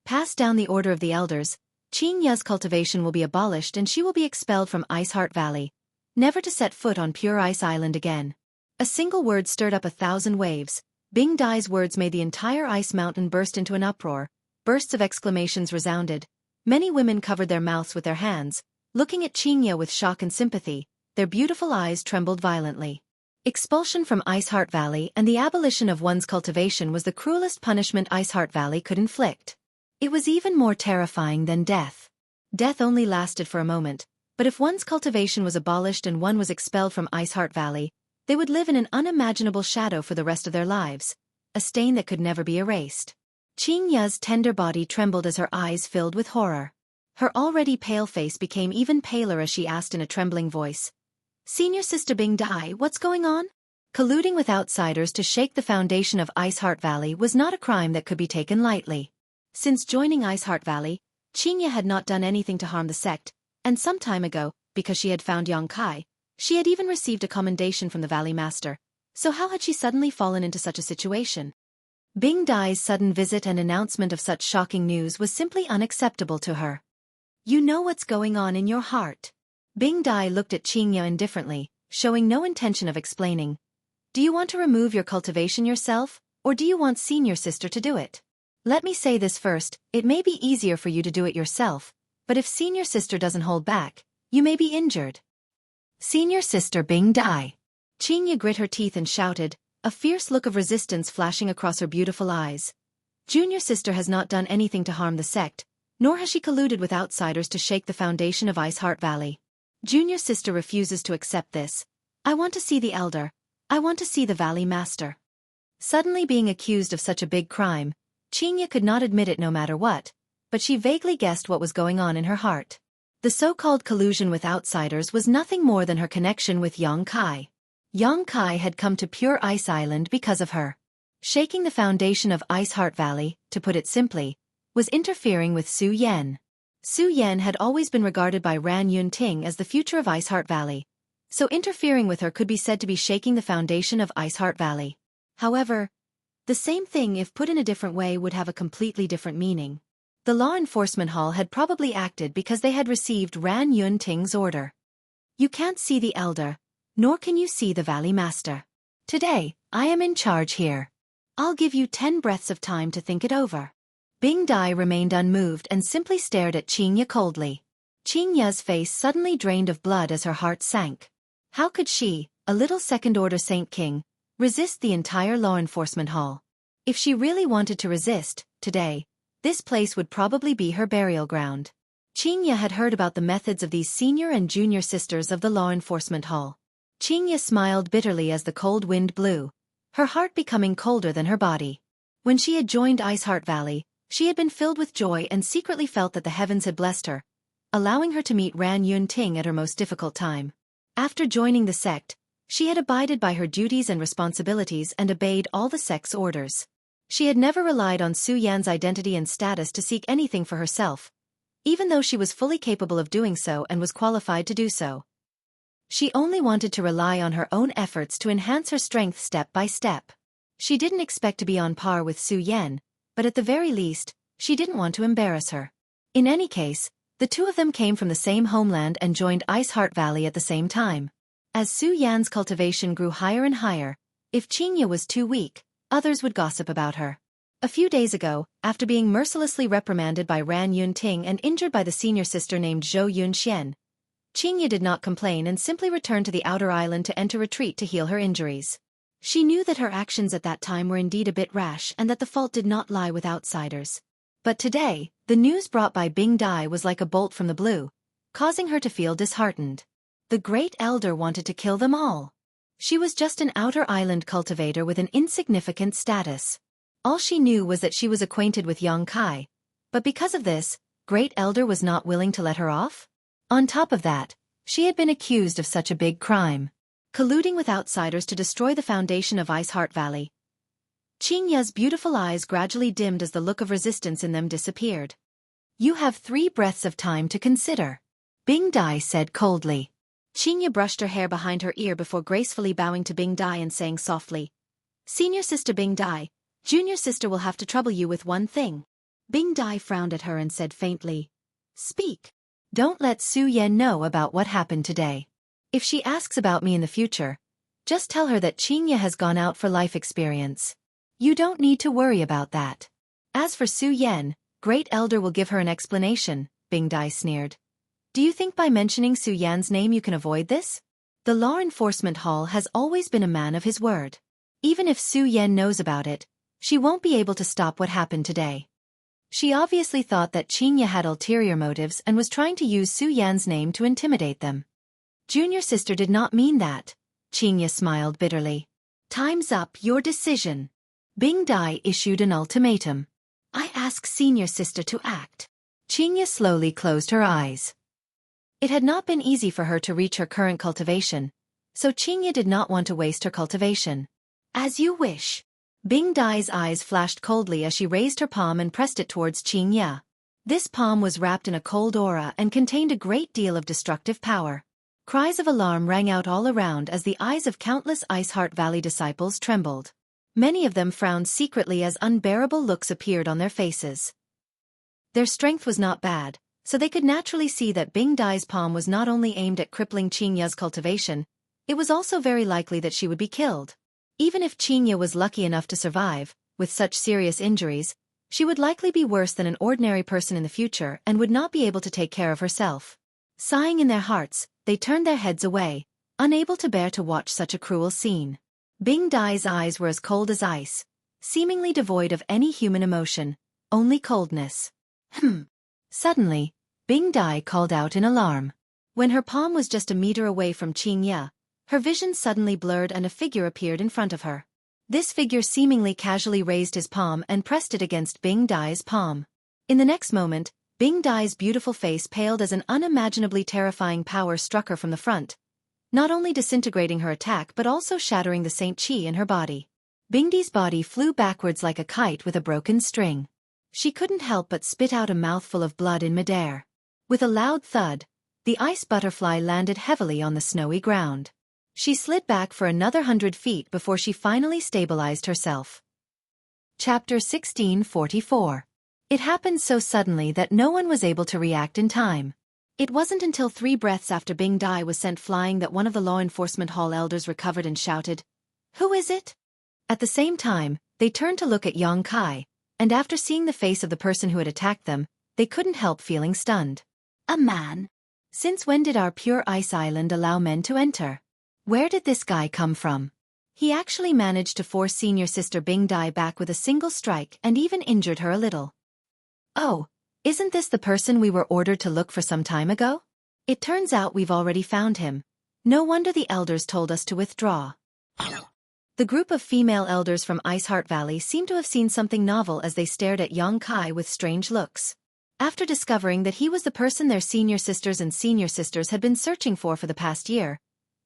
Pass down the order of the elders, Qingya's cultivation will be abolished and she will be expelled from Ice Heart Valley, never to set foot on Pure Ice Island again. A single word stirred up 1,000 waves. Bing Dai's words made the entire ice mountain burst into an uproar. Bursts of exclamations resounded. Many women covered their mouths with their hands, looking at Qingya with shock and sympathy. Their beautiful eyes trembled violently. Expulsion from Ice Heart Valley and the abolition of one's cultivation was the cruelest punishment Ice Heart Valley could inflict. It was even more terrifying than death. Death only lasted for a moment, but if one's cultivation was abolished and one was expelled from Ice Heart Valley, they would live in an unimaginable shadow for the rest of their lives, a stain that could never be erased. Qingya's tender body trembled as her eyes filled with horror. Her already pale face became even paler as she asked in a trembling voice, Senior Sister Bing Dai, what's going on? Colluding with outsiders to shake the foundation of Ice Heart Valley was not a crime that could be taken lightly. Since joining Ice Heart Valley, Qingya had not done anything to harm the sect, and some time ago, because she had found Yang Kai, she had even received a commendation from the Valley Master. So how had she suddenly fallen into such a situation? Bing Dai's sudden visit and announcement of such shocking news was simply unacceptable to her. You know what's going on in your heart. Bing Dai looked at Qingya indifferently, showing no intention of explaining. Do you want to remove your cultivation yourself, or do you want senior sister to do it? Let me say this first, it may be easier for you to do it yourself, but if senior sister doesn't hold back, you may be injured. Senior sister Bing Dai. Qingya grit her teeth and shouted, a fierce look of resistance flashing across her beautiful eyes. Junior sister has not done anything to harm the sect, nor has she colluded with outsiders to shake the foundation of Ice Heart Valley. Junior sister refuses to accept this. I want to see the elder. I want to see the Valley Master. Suddenly being accused of such a big crime, Qingya could not admit it no matter what, but she vaguely guessed what was going on in her heart. The so-called collusion with outsiders was nothing more than her connection with Yang Kai. Yang Kai had come to Pure Ice Island because of her. Shaking the foundation of Ice Heart Valley, to put it simply, was interfering with Su Yan. Su Yan had always been regarded by Ran Yunting as the future of Ice Heart Valley, so interfering with her could be said to be shaking the foundation of Ice Heart Valley. However, the same thing if put in a different way would have a completely different meaning. The law enforcement hall had probably acted because they had received Ran Yunting's order. You can't see the elder, nor can you see the Valley Master. Today, I am in charge here. I'll give you 10 breaths of time to think it over. Bing Dai remained unmoved and simply stared at Qingye coldly. Qingye's face suddenly drained of blood as her heart sank. How could she, a little second-order Saint King, resist the entire law enforcement hall? If she really wanted to resist, today, this place would probably be her burial ground. Qingye had heard about the methods of these senior and junior sisters of the law enforcement hall. Qingye smiled bitterly as the cold wind blew, her heart becoming colder than her body. When she had joined Ice Heart Valley, she had been filled with joy and secretly felt that the heavens had blessed her, allowing her to meet Ran Yun Ting at her most difficult time. After joining the sect, she had abided by her duties and responsibilities and obeyed all the sect's orders. She had never relied on Su Yan's identity and status to seek anything for herself, even though she was fully capable of doing so and was qualified to do so. She only wanted to rely on her own efforts to enhance her strength step by step. She didn't expect to be on par with Su Yan, but at the very least, she didn't want to embarrass her. In any case, the two of them came from the same homeland and joined Ice Heart Valley at the same time. As Su Yan's cultivation grew higher and higher, if Qingye was too weak, others would gossip about her. A few days ago, after being mercilessly reprimanded by Ran Yun Ting and injured by the senior sister named Zhou Yun Xian, Qingye did not complain and simply returned to the outer island to enter retreat to heal her injuries. She knew that her actions at that time were indeed a bit rash and that the fault did not lie with outsiders. But today, the news brought by Bing Dai was like a bolt from the blue, causing her to feel disheartened. The Great Elder wanted to kill them all. She was just an outer island cultivator with an insignificant status. All she knew was that she was acquainted with Yang Kai, but because of this, Great Elder was not willing to let her off? On top of that, she had been accused of such a big crime, colluding with outsiders to destroy the foundation of Ice Heart Valley. Qingye's beautiful eyes gradually dimmed as the look of resistance in them disappeared. "You have 3 breaths of time to consider," Bing Dai said coldly. Qingye brushed her hair behind her ear before gracefully bowing to Bing Dai and saying softly, "Senior sister Bing Dai, junior sister will have to trouble you with one thing." Bing Dai frowned at her and said faintly, "Speak. Don't let Su Yan know about what happened today. If she asks about me in the future, just tell her that Qingye has gone out for life experience. You don't need to worry about that. As for Su Yan, Great Elder will give her an explanation," Bing Dai sneered. "Do you think by mentioning Su Yan's name you can avoid this? The Law Enforcement Hall has always been a man of his word. Even if Su Yan knows about it, she won't be able to stop what happened today." She obviously thought that Qingye had ulterior motives and was trying to use Su Yan's name to intimidate them. "Junior sister did not mean that," Qingye smiled bitterly. "Time's up, your decision." Bing Dai issued an ultimatum. "I ask senior sister to act." Qingye slowly closed her eyes. It had not been easy for her to reach her current cultivation, so Qingye did not want to waste her cultivation. "As you wish." Bing Dai's eyes flashed coldly as she raised her palm and pressed it towards Qingye. This palm was wrapped in a cold aura and contained a great deal of destructive power. Cries of alarm rang out all around as the eyes of countless Ice Heart Valley disciples trembled. Many of them frowned secretly as unbearable looks appeared on their faces. Their strength was not bad, so they could naturally see that Bing Dai's palm was not only aimed at crippling Qingye's cultivation, it was also very likely that she would be killed. Even if Qingye was lucky enough to survive, with such serious injuries, she would likely be worse than an ordinary person in the future and would not be able to take care of herself. Sighing in their hearts, they turned their heads away, unable to bear to watch such a cruel scene. Bing Dai's eyes were as cold as ice, seemingly devoid of any human emotion, only coldness. Suddenly, Bing Dai called out in alarm. When her palm was just a meter away from Qingye, her vision suddenly blurred and a figure appeared in front of her. This figure seemingly casually raised his palm and pressed it against Bing Dai's palm. In the next moment, Bing Dai's beautiful face paled as an unimaginably terrifying power struck her from the front, not only disintegrating her attack but also shattering the Saint Qi in her body. Bing Dai's body flew backwards like a kite with a broken string. She couldn't help but spit out a mouthful of blood in midair. With a loud thud, the ice butterfly landed heavily on the snowy ground. She slid back for another 100 feet before she finally stabilized herself. Chapter 1644. It happened so suddenly that no one was able to react in time. It wasn't until 3 breaths after Bing Dai was sent flying that one of the law enforcement hall elders recovered and shouted, "Who is it?" At the same time, they turned to look at Yang Kai, And after seeing the face of the person who had attacked them, they couldn't help feeling stunned. A man? Since when did our pure ice island allow men to enter? Where did this guy come from? He actually managed to force senior sister Bing Dai back with a single strike and even injured her a little. Oh, isn't this the person we were ordered to look for some time ago? It turns out we've already found him. No wonder the elders told us to withdraw. The group of female elders from Ice Heart Valley seemed to have seen something novel as they stared at young Kai with strange looks. After discovering that he was the person their senior sisters and senior sisters had been searching for the past year,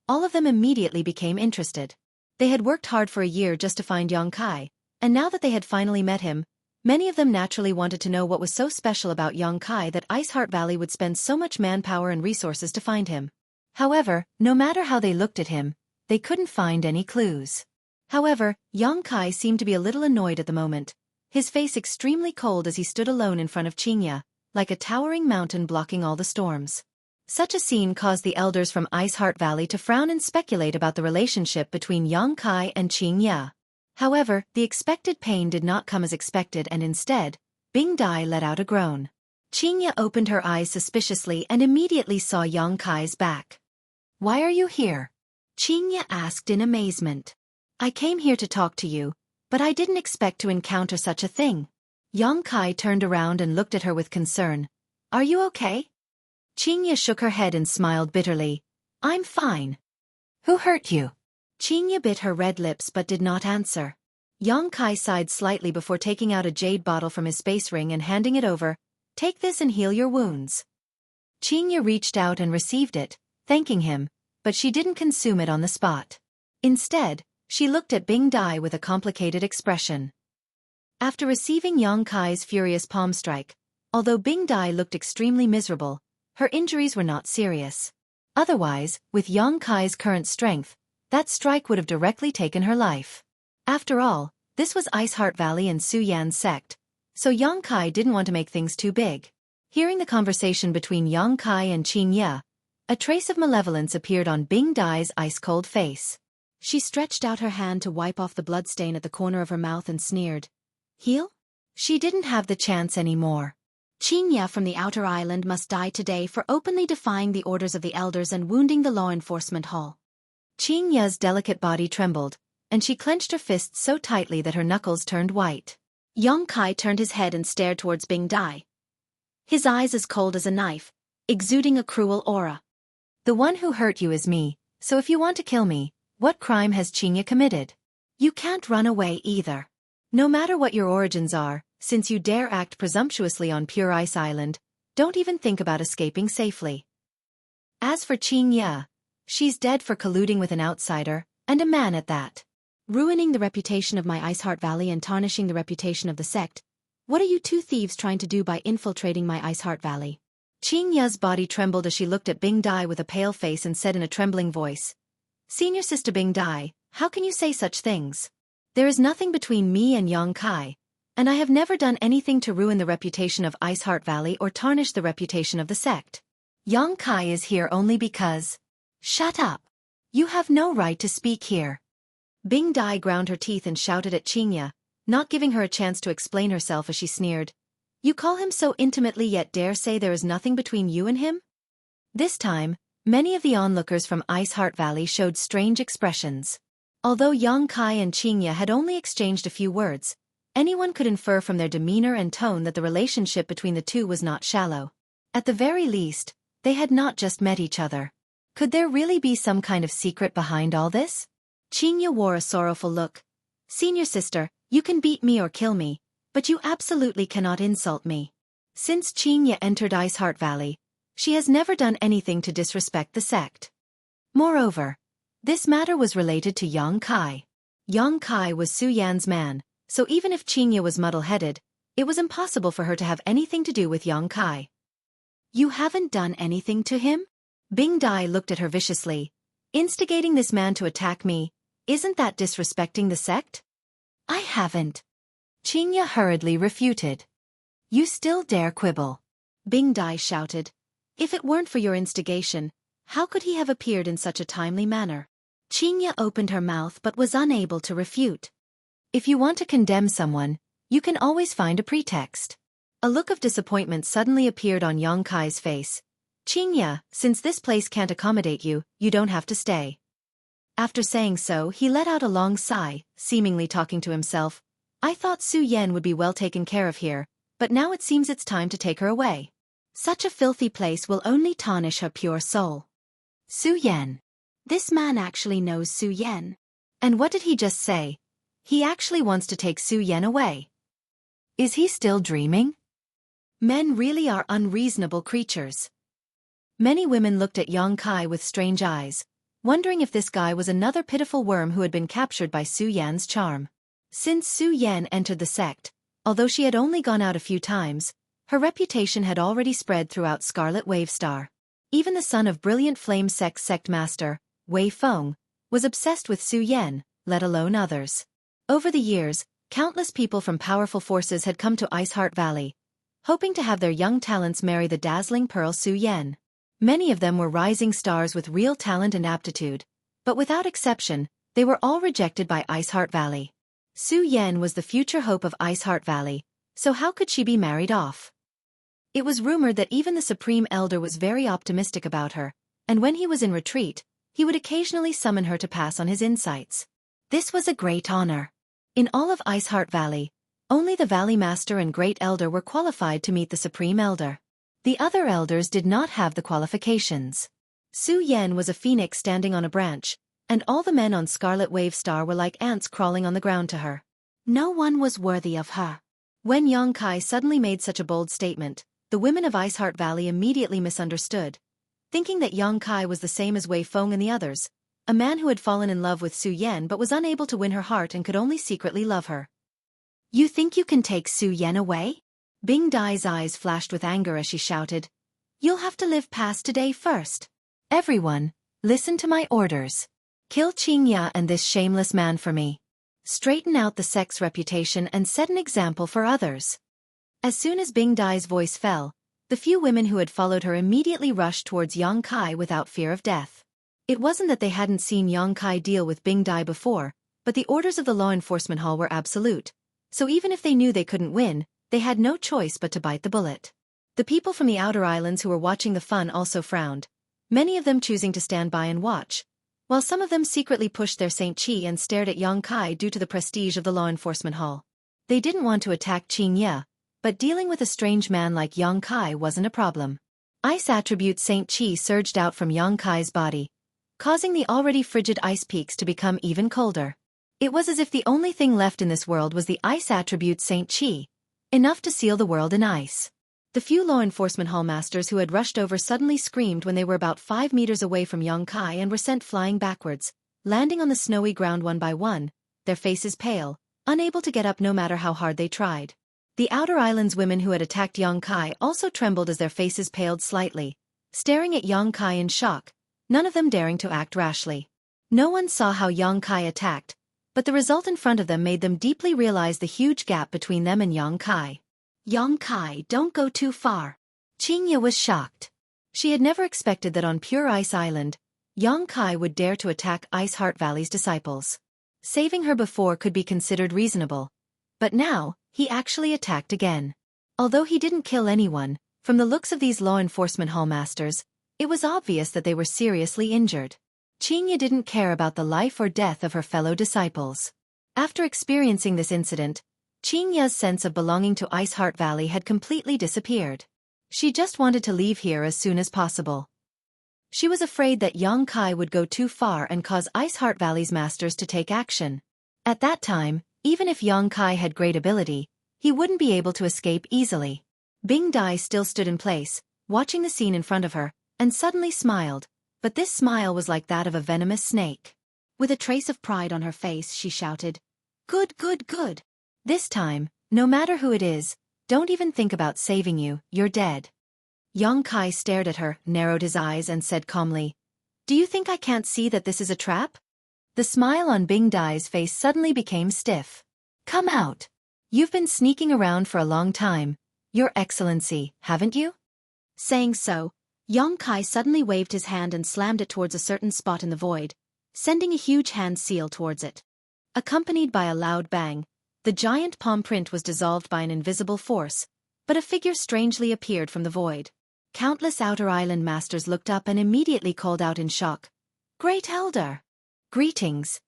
all of them immediately became interested. They had worked hard for a year just to find young Kai, and now that they had finally met him, many of them naturally wanted to know what was so special about young Kai that Ice Heart Valley would spend so much manpower and resources to find him. However, no matter how they looked at him, they couldn't find any clues. However, young Kai seemed to be a little annoyed at the moment, his face extremely cold as he stood alone in front of Qingya, like a towering mountain blocking all the storms. Such a scene caused the elders from Ice Heart Valley to frown and speculate about the relationship between young Kai and Qingya. However, the expected pain did not come as expected and instead, Bing Dai let out a groan. Qingya opened her eyes suspiciously and immediately saw young Kai's back. "Why are you here?" Qingya asked in amazement. "I came here to talk to you, but I didn't expect to encounter such a thing." Young Kai turned around and looked at her with concern. "Are you okay?" Qingya shook her head and smiled bitterly. "I'm fine." "Who hurt you?" Qingya bit her red lips but did not answer. Young Kai sighed slightly before taking out a jade bottle from his space ring and handing it over. "Take this and heal your wounds." Qingya reached out and received it, thanking him, but she didn't consume it on the spot. Instead, she looked at Bing Dai with a complicated expression. After receiving young Kai's furious palm strike, although Bing Dai looked extremely miserable, her injuries were not serious. Otherwise, with young Kai's current strength, that strike would have directly taken her life. After all, this was Ice Heart Valley and Su Yan's sect, so young Kai didn't want to make things too big. Hearing the conversation between young Kai and Qingya, a trace of malevolence appeared on Bing Dai's ice-cold face. She stretched out her hand to wipe off the bloodstain at the corner of her mouth and sneered. "Heal?" She didn't have the chance anymore. Qingya from the outer island must die today for openly defying the orders of the elders and wounding the law enforcement hall. Qingya's delicate body trembled, and she clenched her fists so tightly that her knuckles turned white. Young Kai turned his head and stared towards Bing Dai. His eyes as cold as a knife, exuding a cruel aura. "The one who hurt you is me, so if you want to kill me, what crime has Qingya committed? You can't run away either. No matter what your origins are, since you dare act presumptuously on Pure Ice Island, don't even think about escaping safely." As for Qingya, she's dead for colluding with an outsider, and a man at that. "Ruining the reputation of my Ice Heart Valley and tarnishing the reputation of the sect. What are you two thieves trying to do by infiltrating my Ice Heart Valley?" Qingya's body trembled as she looked at Bing Dai with a pale face and said in a trembling voice, "Senior Sister Bing Dai, how can you say such things? There is nothing between me and young Kai, and I have never done anything to ruin the reputation of Ice Heart Valley or tarnish the reputation of the sect. Young Kai is here only because—" "Shut up! You have no right to speak here." Bing Dai ground her teeth and shouted at Qingya, not giving her a chance to explain herself as she sneered. "You call him so intimately yet dare say there is nothing between you and him?" This time, many of the onlookers from Ice Heart Valley showed strange expressions. Although young Kai and Qingya had only exchanged a few words, anyone could infer from their demeanor and tone that the relationship between the two was not shallow. At the very least, they had not just met each other. Could there really be some kind of secret behind all this? Qingya wore a sorrowful look. "Senior sister, you can beat me or kill me, but you absolutely cannot insult me." Since Qingya entered Ice Heart Valley, she has never done anything to disrespect the sect. Moreover, this matter was related to young Kai. Young Kai was Su Yan's man, so even if Qingya was muddle-headed, it was impossible for her to have anything to do with young Kai. "You haven't done anything to him?" Bing Dai looked at her viciously. "Instigating this man to attack me, isn't that disrespecting the sect?" "I haven't." Qingya hurriedly refuted. "You still dare quibble?" Bing Dai shouted. "If it weren't for your instigation, how could he have appeared in such a timely manner?" Qingya opened her mouth but was unable to refute. "If you want to condemn someone, You can always find a pretext. A look of disappointment suddenly appeared on Yang Kai's face. Qingya, since this place can't accommodate you, you don't have to stay. After saying so, he let out a long sigh, seemingly talking to himself. I thought Su Yan would be well taken care of here, but now it seems it's time to take her away. Such a filthy place will only tarnish her pure soul. Su Yan. This man actually knows Su Yan. And what did he just say? He actually wants to take Su Yan away. Is he still dreaming? Men really are unreasonable creatures. Many women looked at Yang Kai with strange eyes, wondering if this guy was another pitiful worm who had been captured by Su Yan's charm. Since Su Yan entered the sect, although she had only gone out a few times, her reputation had already spread throughout Scarlet Wave Star. Even the son of brilliant Flame sect master, Wei Feng, was obsessed with Su Yan, let alone others. Over the years, countless people from powerful forces had come to Ice Heart Valley, hoping to have their young talents marry the dazzling Pearl Su Yan. Many of them were rising stars with real talent and aptitude, but without exception, they were all rejected by Ice Heart Valley. Su Yan was the future hope of Ice Heart Valley, so how could she be married off? It was rumored that even the Supreme Elder was very optimistic about her, and when he was in retreat, he would occasionally summon her to pass on his insights. This was a great honor. In all of Ice Heart Valley, only the Valley Master and Great Elder were qualified to meet the Supreme Elder. The other elders did not have the qualifications. Su Yan was a phoenix standing on a branch, and all the men on Scarlet Wave Star were like ants crawling on the ground to her. No one was worthy of her. When Yang Kai suddenly made such a bold statement, the women of Ice Heart Valley immediately misunderstood. Thinking that Yang Kai was the same as Wei Feng and the others, a man who had fallen in love with Su Yan but was unable to win her heart and could only secretly love her. You think you can take Su Yan away? Bing Dai's eyes flashed with anger as she shouted. You'll have to live past today first. Everyone, listen to my orders. Kill Qingya and this shameless man for me. Straighten out the sect's reputation and set an example for others. As soon as Bing Dai's voice fell, the few women who had followed her immediately rushed towards Yang Kai without fear of death. It wasn't that they hadn't seen Yang Kai deal with Bing Dai before, but the orders of the law enforcement hall were absolute, so even if they knew they couldn't win, they had no choice but to bite the bullet. The people from the outer islands who were watching the fun also frowned, many of them choosing to stand by and watch, while some of them secretly pushed their Saint Qi and stared at Yang Kai due to the prestige of the law enforcement hall. They didn't want to attack Qingya, but dealing with a strange man like Yang Kai wasn't a problem. Ice attribute Saint Qi surged out from Yang Kai's body, causing the already frigid ice peaks to become even colder. It was as if the only thing left in this world was the ice attribute Saint Qi, enough to seal the world in ice. The few law enforcement hall masters who had rushed over suddenly screamed when they were about 5 meters away from Yang Kai and were sent flying backwards, landing on the snowy ground one by one, their faces pale, unable to get up no matter how hard they tried. The outer island's women who had attacked Yang Kai also trembled as their faces paled slightly, staring at Yang Kai in shock, none of them daring to act rashly. No one saw how Yang Kai attacked, but the result in front of them made them deeply realize the huge gap between them and Yang Kai. Yang Kai, don't go too far. Qingya was shocked. She had never expected that on Pure Ice Island, Yang Kai would dare to attack Ice Heart Valley's disciples. Saving her before could be considered reasonable, but now, he actually attacked again. Although he didn't kill anyone, from the looks of these law enforcement hall masters, it was obvious that they were seriously injured. Qingya didn't care about the life or death of her fellow disciples. After experiencing this incident, Qingya's sense of belonging to Ice Heart Valley had completely disappeared. She just wanted to leave here as soon as possible. She was afraid that Yang Kai would go too far and cause Ice Heart Valley's masters to take action. At that time, even if Yang Kai had great ability, he wouldn't be able to escape easily. Bing Dai still stood in place, watching the scene in front of her, and suddenly smiled, but this smile was like that of a venomous snake. With a trace of pride on her face, she shouted, "Good, good, good. This time, no matter who it is, don't even think about saving you, you're dead." Yang Kai stared at her, narrowed his eyes and said calmly, "Do you think I can't see that this is a trap?" The smile on Bing Dai's face suddenly became stiff. "Come out. You've been sneaking around for a long time, Your Excellency, haven't you?" Saying so, Yang Kai suddenly waved his hand and slammed it towards a certain spot in the void, sending a huge hand seal towards it. Accompanied by a loud bang, The giant palm print was dissolved by an invisible force, but a figure strangely appeared from the void. Countless Outer Island masters looked up and immediately called out in shock. "Great Elder!" "Greetings,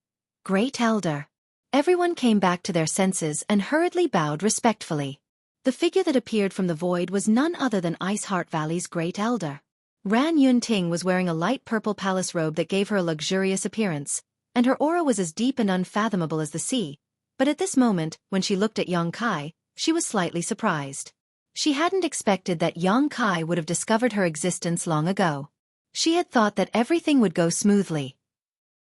Great Elder." Everyone came back to their senses and hurriedly bowed respectfully. The figure that appeared from the void was none other than Ice Heart Valley's Great Elder. Ran Yun Ting was wearing a light purple palace robe that gave her a luxurious appearance, and her aura was as deep and unfathomable as the sea. But at this moment, when she looked at Yang Kai, she was slightly surprised. She hadn't expected that Yang Kai would have discovered her existence long ago. She had thought that everything would go smoothly.